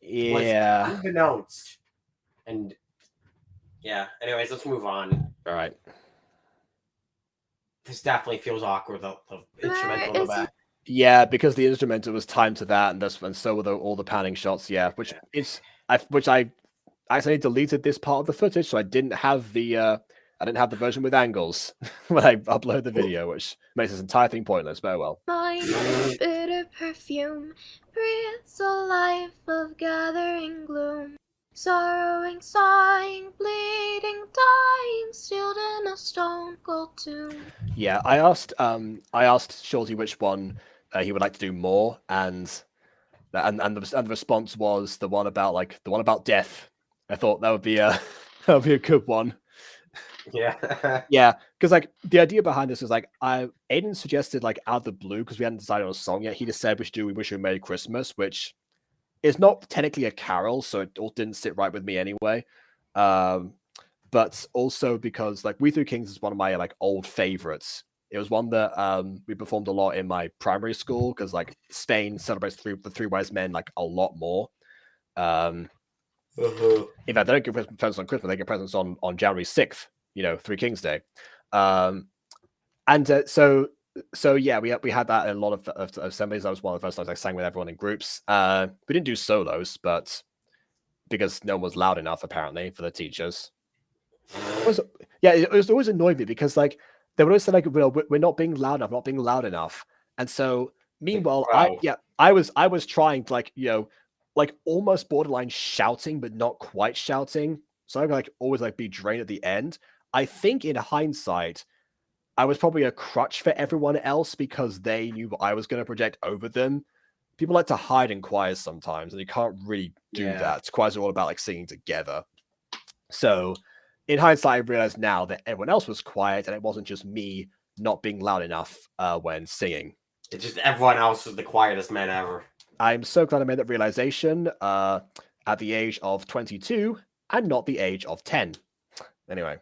Yeah. Was unbeknownst. And yeah, anyways, let's move on. All right. This definitely feels awkward, the instrumental in the back. Yeah, because the instrumental was timed to that, and so were all the panning shots. Yeah, which I accidentally deleted this part of the footage, so I didn't have the version with angles when I upload the video, which makes this entire thing pointless. But oh well. My bitter perfume breathes a life of gathering gloom. Sorrowing, sighing, bleeding, dying, sealed in a stone cold tomb. Yeah, I asked Shorty which one he would like to do more, and the response was the one about death. I thought that would be a good one. Yeah. Yeah, because like the idea behind this is like Aiden suggested like out of the blue because we hadn't decided on a song yet. He just said we wish you a Merry Christmas, which is not technically a carol, so it all didn't sit right with me anyway. But also because like We Three Kings is one of my like old favorites. It was one that we performed a lot in my primary school because like Spain celebrates the Three Wise Men like a lot more. In fact, they don't give presents on Christmas; they get presents on January 6th. Three Kings Day. And so yeah, we had that in a lot of assemblies. That was one of the first times I sang with everyone in groups. We didn't do solos, but because no one was loud enough apparently for the teachers. It always annoyed me because like they would always say like, we're not being loud enough, not being loud enough. And so meanwhile, I was trying to like, like almost borderline shouting, but not quite shouting. So I would like always like be drained at the end. I think in hindsight, I was probably a crutch for everyone else because they knew I was going to project over them. People like to hide in choirs sometimes, and you can't really do that. Choirs are all about like singing together. So in hindsight, I realized now that everyone else was quiet and it wasn't just me not being loud enough when singing. It's just everyone else was the quietest man ever. I'm so glad I made that realization at the age of 22 and not the age of 10. Anyway.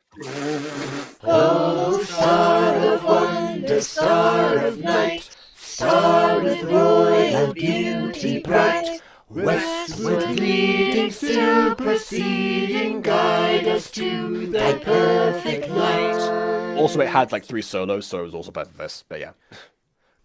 Oh, star of wonder, star of night, star with royal beauty bright, westward leading, still proceeding, guide us to thy perfect light. Also, it had like 3 solos, so it was also perfect for this, but yeah.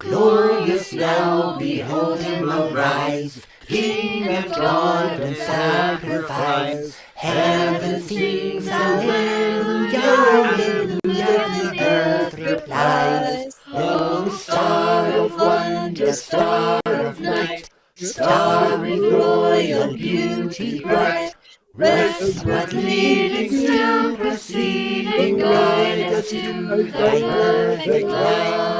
Glorious now, behold him arise, King and God and sacrifice. Heaven sings Alleluia, Alleluia, the earth replies. Oh, star of wonder, star of night, star with royal beauty bright, westward leading, still proceeding, guide us to thy perfect light.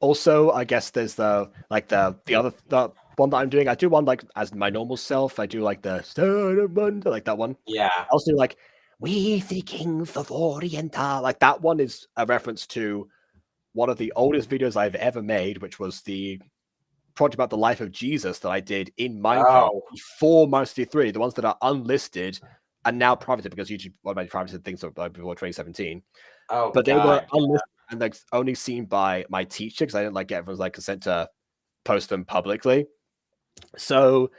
Also, I guess there's the one that I'm doing. I do one like as my normal self. I do like the Star of Wonder, like that one. Yeah. I also do like We the Kings of Orienta. Like that one is a reference to one of the oldest videos I've ever made, which was the project about the life of Jesus that I did in Minecraft before Mario 3. The ones that are unlisted and now privated because YouTube my privated things before 2017. But they were unlisted and like only seen by my teacher because I didn't like get everyone's like consent to post them publicly. So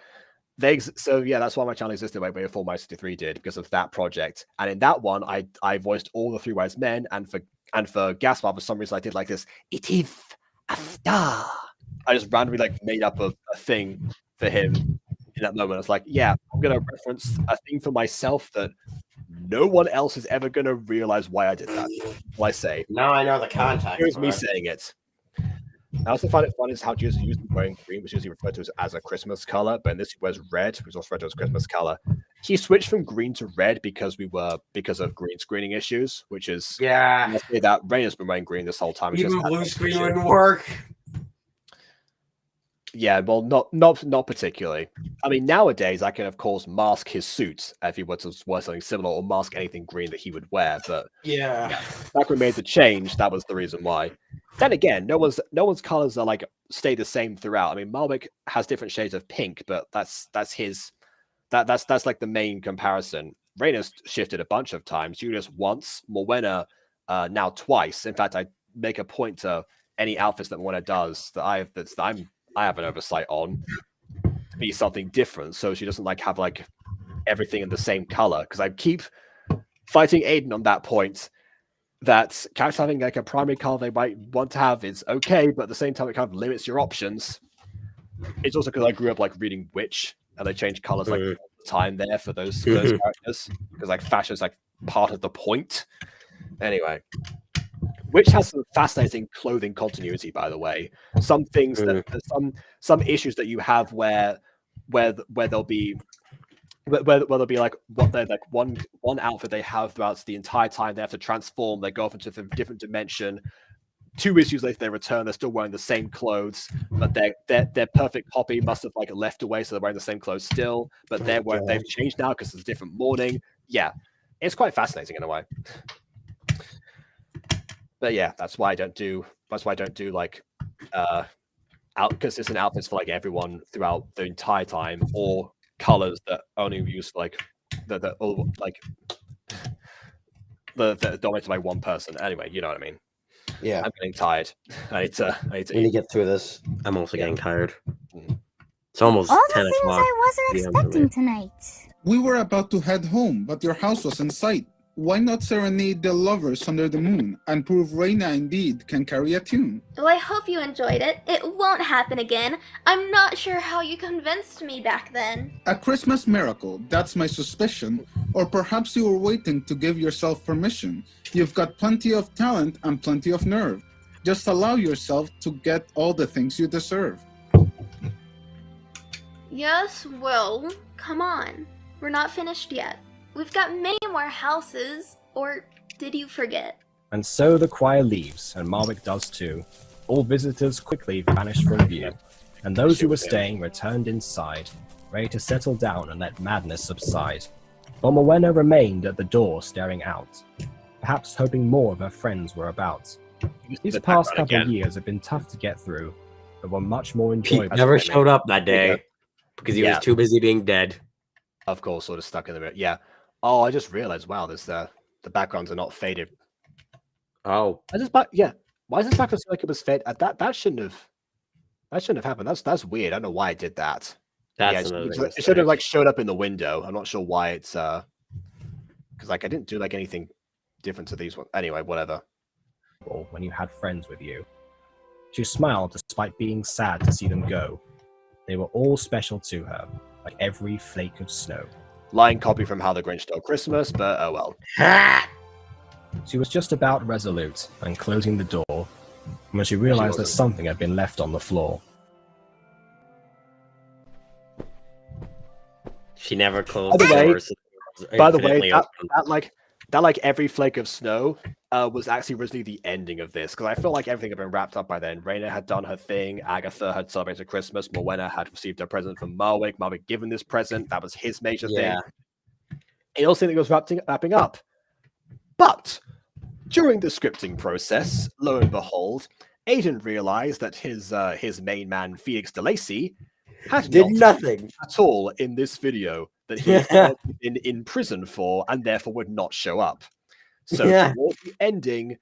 yeah, that's why my channel existed way before Mario 3 did, because of that project. And in that one, I voiced all the 3 wise men, and for Gaspar, for some reason I did like this. It is after. I just randomly like made up a thing for him in that moment. I was like, yeah, I'm gonna reference a thing for myself that no one else is ever gonna realize why I did that. Well, I say. Now I know the context. Here's me saying it. I also find it fun is how Jesus used wearing green, which is usually referred to as a Christmas color, but in this he wears red, which is also referred to as Christmas color. He switched from green to red because of green screening issues, which is I say that Rain has been wearing green this whole time. Even blue screen wouldn't work. Yeah, well, not particularly. I mean, nowadays I can of course mask his suit if he were to wear something similar, or mask anything green that he would wear. But back when we made the change, that was the reason why. Then again, no one's colors are like stay the same throughout. I mean, Malbec has different shades of pink, but that's like the main comparison. Raina's shifted a bunch of times. Julius once, Morwenna now twice. In fact, I make a point to any outfits that Morwenna does that I have an oversight on to be something different, so she doesn't like have like everything in the same color. Because I keep fighting Aiden on that point, that characters having like a primary color they might want to have is okay, but at the same time it kind of limits your options. It's also because I grew up like reading Witch, and they change colors like all the time there for those characters, because like fashion is like part of the point. Anyway. Which has some fascinating clothing continuity, by the way. Some things that some issues that you have where there'll be like what they're like one outfit they have throughout the entire time. They have to transform. They go off into a different dimension. 2 issues later, they return. They're still wearing the same clothes, but their perfect copy must have like left away, so they're wearing the same clothes still. But they've changed now because it's a different morning. Yeah, it's quite fascinating in a way. But yeah, that's why I don't do like consistent outfits for like everyone throughout the entire time, or colors that only use like that are dominated by one person. Anyway, you know what I mean. Yeah, I'm getting tired. I need to we need to get through this. I'm also getting tired. It's almost All 10 the things o'clock. I wasn't expecting tonight. We were about to head home, but your house was in sight. Why not serenade the lovers under the moon and prove Reina indeed can carry a tune? Well, I hope you enjoyed it. It won't happen again. I'm not sure how you convinced me back then. A Christmas miracle, that's my suspicion. Or perhaps you were waiting to give yourself permission. You've got plenty of talent and plenty of nerve. Just allow yourself to get all the things you deserve. Yes, well, come on. We're not finished yet. We've got many more houses, or did you forget? And so the choir leaves, and Marwick does too. All visitors quickly vanish from view, and those who were staying returned inside, ready to settle down and let madness subside. But Morwenna remained at the door staring out, perhaps hoping more of her friends were about. These past couple of years have been tough to get through, but were much more enjoyable. Pete never showed up that day because he was too busy being dead. Of course, sort of stuck in the middle. Yeah. Oh, I just realized. Wow, there's the backgrounds are not faded. Oh, I just why is this background like it was faded? That shouldn't have happened. That's weird. I don't know why I did that. That's it should have like showed up in the window. I'm not sure why it's because like I didn't do like anything different to these ones. Anyway, whatever. When you had friends with you. She smiled despite being sad to see them go. They were all special to her, like every flake of snow. Lying copy from How the Grinch Stole Christmas, but oh well. She was just about resolute and closing the door when she realized that something had been left on the floor. She never closed the doors. By the way, that like every flake of snow was actually originally the ending of this, because I feel like everything had been wrapped up by then. Reina had done her thing, Agatha had celebrated Christmas, Morwenna had received her present from Marwick given this present, that was his major thing. It also think it was wrapping up. But during the scripting process, lo and behold, Aiden realized that his main man, Felix DeLacy, did nothing at all in this video that he had been in prison for and therefore would not show up. So towards the ending,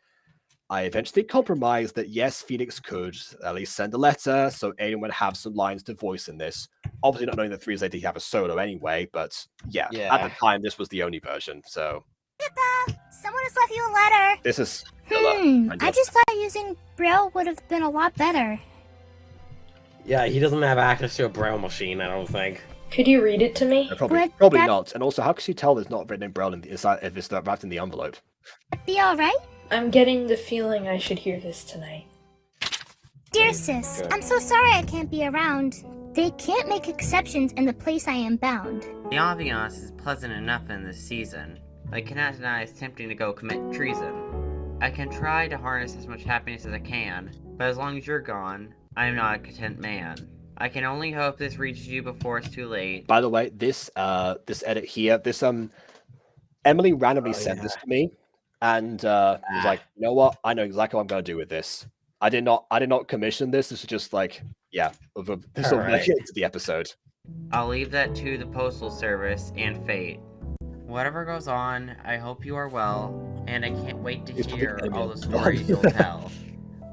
I eventually compromised that yes, Felix could at least send a letter so Aiden would have some lines to voice in this. Obviously not knowing that 3 years later he'd have a solo anyway, but yeah, at the time this was the only version, so... Someone has left you a letter. This is... I just thought using Braille would have been a lot better. Yeah, he doesn't have access to a Braille machine, I don't think. Could you read it to me? Probably not. And also, how can she tell there's not written in Braille inside if it's wrapped in the envelope? Be alright? I'm getting the feeling I should hear this tonight. Dear sis, I'm so sorry I can't be around. They can't make exceptions in the place I am bound. The ambiance is pleasant enough in this season, but I cannot deny it's tempting to go commit treason. I can try to harness as much happiness as I can, but as long as you're gone, I am not a content man. I can only hope this reaches you before it's too late. By the way, this edit here, this Emily randomly sent this to me, and was like, you know what? I know exactly what I'm gonna do with this. I did not commission this. This was just like, yeah, this will make it into the episode. I'll leave that to the postal service and fate. Whatever goes on, I hope you are well, and I can't wait to hear all the stories you'll tell.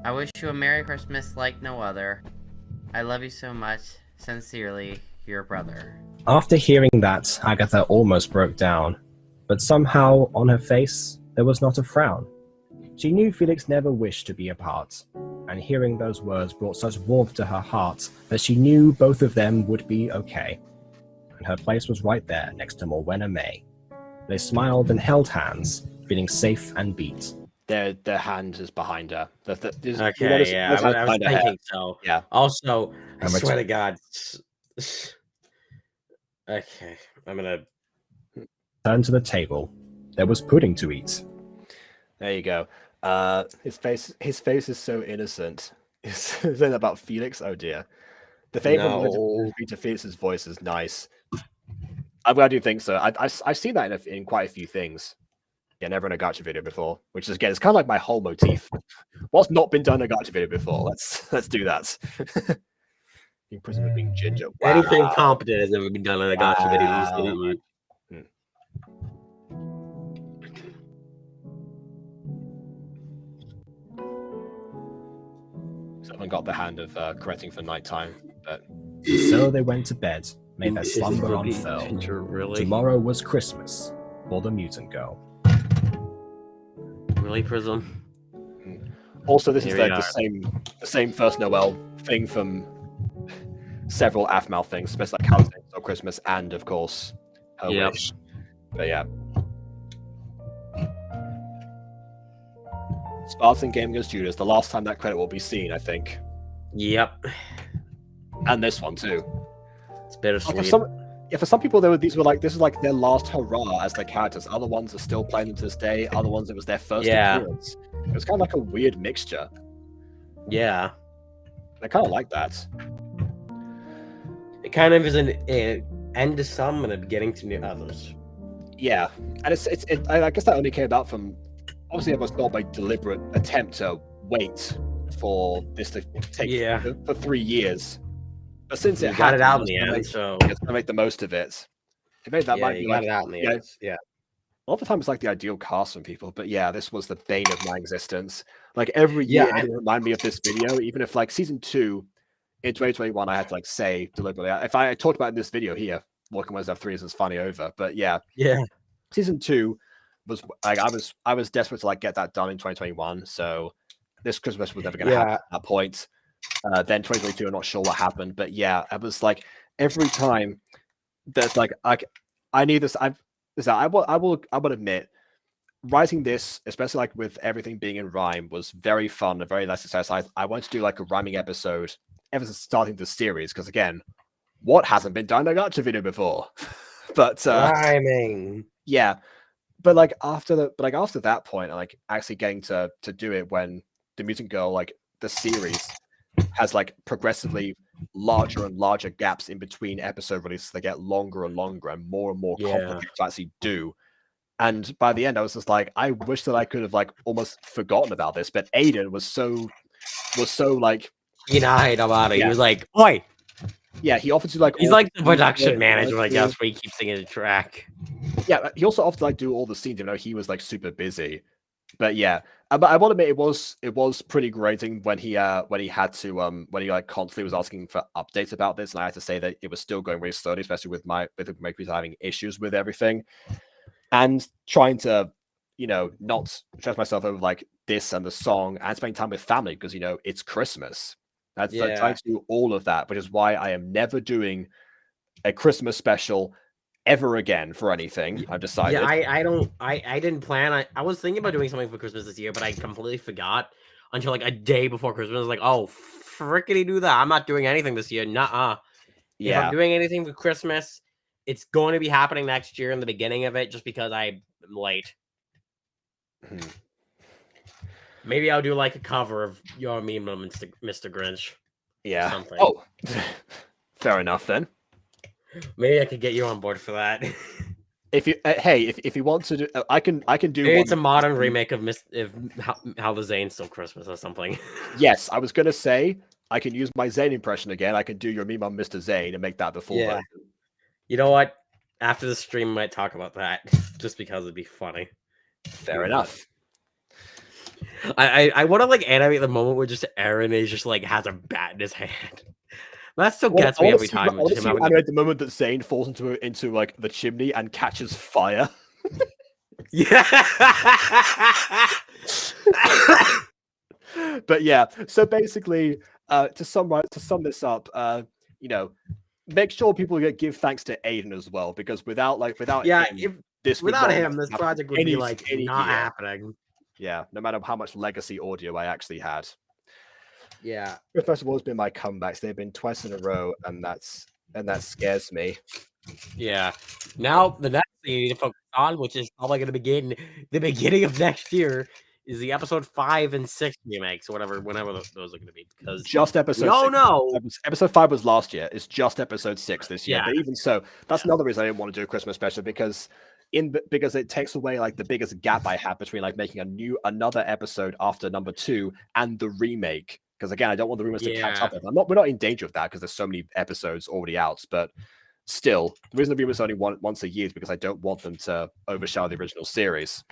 I wish you a Merry Christmas like no other. I love you so much. Sincerely, your brother. After hearing that, Agatha almost broke down, but somehow on her face there was not a frown. She knew Felix never wished to be apart, and hearing those words brought such warmth to her heart that she knew both of them would be okay. And her place was right there next to Morwenna May. They smiled and held hands, feeling safe and beat. Their hand is behind her. I was thinking so. Yeah. Also, I swear to God. Okay, I'm gonna turn to the table. There was pudding to eat. There you go. His face is so innocent. Saying about Felix. Oh dear. The favorite to Felix's voice is nice. I'm glad you think so. I've seen that in quite a few things. Yeah, never in a gacha video before, which is again, it's kind of like my whole motif. What's not been done in a gacha video before? Let's do that. In prison with being ginger. Wow. Anything competent has never been done in a gacha video. Someone got the hand of correcting for nighttime, but so they went to bed, made their slumber unfurled. Really? Tomorrow was Christmas for the mutant girl. Really, Prism? Also, this Here is we the are. same First Noel thing from several Aphmau things, especially like Holiday or Christmas, and of course, Her Yep. Wish. But yeah. Spartan Gaming as Judas, the last time that credit will be seen, I think. Yep. And this one too. It's bittersweet. For some people, this is like their last hurrah as their characters. Other ones are still playing them to this day. Other ones, it was their first appearance. It was kind of like a weird mixture. Yeah. I kind of like that. It kind of is an end to some and a beginning to new others. Yeah, and I guess that only came about from, obviously it was not by deliberate attempt to wait for this to take for 3 years. But since You it got it out in happened, the it's end, so gonna make the most of it. It made that might be you like got it out in the end. Yeah. a lot of the time it's like the ideal cast from people, but yeah, this was the bane of my existence. Like every year, it remind me of this video, even if like season 2 in 2021, I had to like say deliberately. If I talked about it in this video here, Walking Wednesday 3 is finally over. But yeah, season 2 was like I was desperate to like get that done in 2021. So this Christmas was never going to happen at that point. Then 2022, I'm not sure what happened, but yeah, I was like every time there's like I need this. I will admit, writing this, especially like with everything being in rhyme, was very fun, a very nice success. I wanted to do like a rhyming episode ever since starting the series, because again, what hasn't been done in a gacha video before? But rhyming, yeah. But like after that point, and like actually getting to do it when the Mutant Girl, like the series, has like progressively larger and larger gaps in between episode releases. They get longer and longer and more complicated to actually do. And by the end, I was just like, I wish that I could have like almost forgotten about this. But Aiden was so like, you know about it. He was like, "Oi." Yeah, he offered to like. He's like the production manager, I guess, where he keeps singing the track. Yeah, he also offered to like do all the scenes, even though he was like super busy. But yeah, but I want to admit it was pretty grating when he had to when he like constantly was asking for updates about this, and I had to say that it was still going really slowly, especially with my computer having issues with everything, and trying to not stress myself over like this and the song and spending time with family because it's Christmas. That's like trying to do all of that, which is why I am never doing a Christmas special ever again for anything. I've decided. Yeah, I didn't plan. I was thinking about doing something for Christmas this year, but I completely forgot until like a day before Christmas. I was like, oh, frickety do that. I'm not doing anything this year. Nuh-uh. Yeah. If I'm doing anything for Christmas, it's going to be happening next year in the beginning of it, just because I'm late. Maybe I'll do like a cover of Your Meme, Mr. Grinch. Yeah. Something. Oh, fair enough then. Maybe I could get you on board for that. If you if you want to do, I can do. Maybe it's a modern remake of How the Zane Stole Christmas or something. Yes, I was gonna say I can use my Zane impression again. I can do Your Meme on Mr. Zane and make that the full version. You know what? After the stream, I might talk about that just because it'd be funny. Fair enough. I want to like animate the moment where just Aaron is just like has a bat in his hand. That still gets me every time. I want to see animate the moment that Zane falls into like the chimney and catches fire. Yeah. But yeah, so basically, to sum this up, make sure people give thanks to Aiden as well, because without him, this project would be like not happening. Yeah, no matter how much legacy audio I actually had. Yeah, Christmas has always been my comebacks. They've been twice in a row, and that scares me. Yeah. Now the next thing you need to focus on, which is probably going to begin the beginning of next year, is the episode 5 and 6 remakes, or whenever those are going to be. Because just episode. Oh no! Episode 5 was last year. It's just episode 6 this year. Yeah. But even so, that's another reason I didn't want to do a Christmas special because it takes away like the biggest gap I have between like making another episode after number 2 and the remake. Because again, I don't want the rumors to catch up. We're not in danger of that because there's so many episodes already out. But still, the reason the rumors only once a year is because I don't want them to overshadow the original series.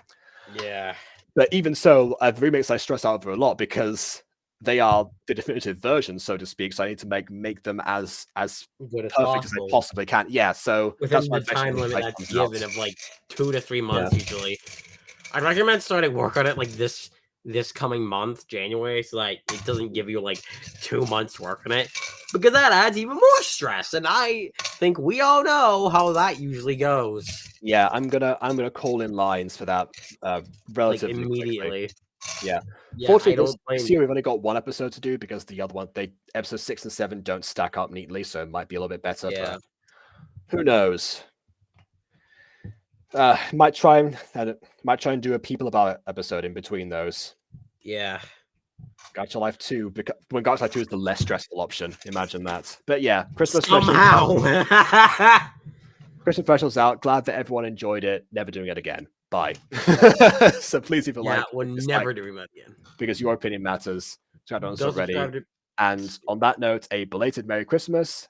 Yeah. But even so, the remakes I stress out over a lot because they are the definitive version, so to speak. So I need to make them as good perfect as I possibly can. Yeah. So within the time limit that's given of like 2 to 3 months usually. I'd recommend starting work on it like this coming month, January, so like it doesn't give you like 2 months to work on it, because that adds even more stress. And I think we all know how that usually goes. Yeah, I'm gonna call in lines for that relatively like immediately. Quickly. Yeah. Yeah, Fortunately, I don't blame this year we've only got one episode to do because the other one, episode 6 and 7 don't stack up neatly, so it might be a little bit better. Yeah. But who knows? Might try and do a People About It episode in between those. Yeah. Gacha Life 2, because when Gacha Life 2 is the less stressful option. Imagine that. But yeah, Christmas Somehow. Christmas special's out. Glad that everyone enjoyed it. Never doing it again. Bye. So please leave a like. We're dislike, never doing that again. because your opinion matters. Subscribe to us Go already. subscribe to- And on that note, a belated Merry Christmas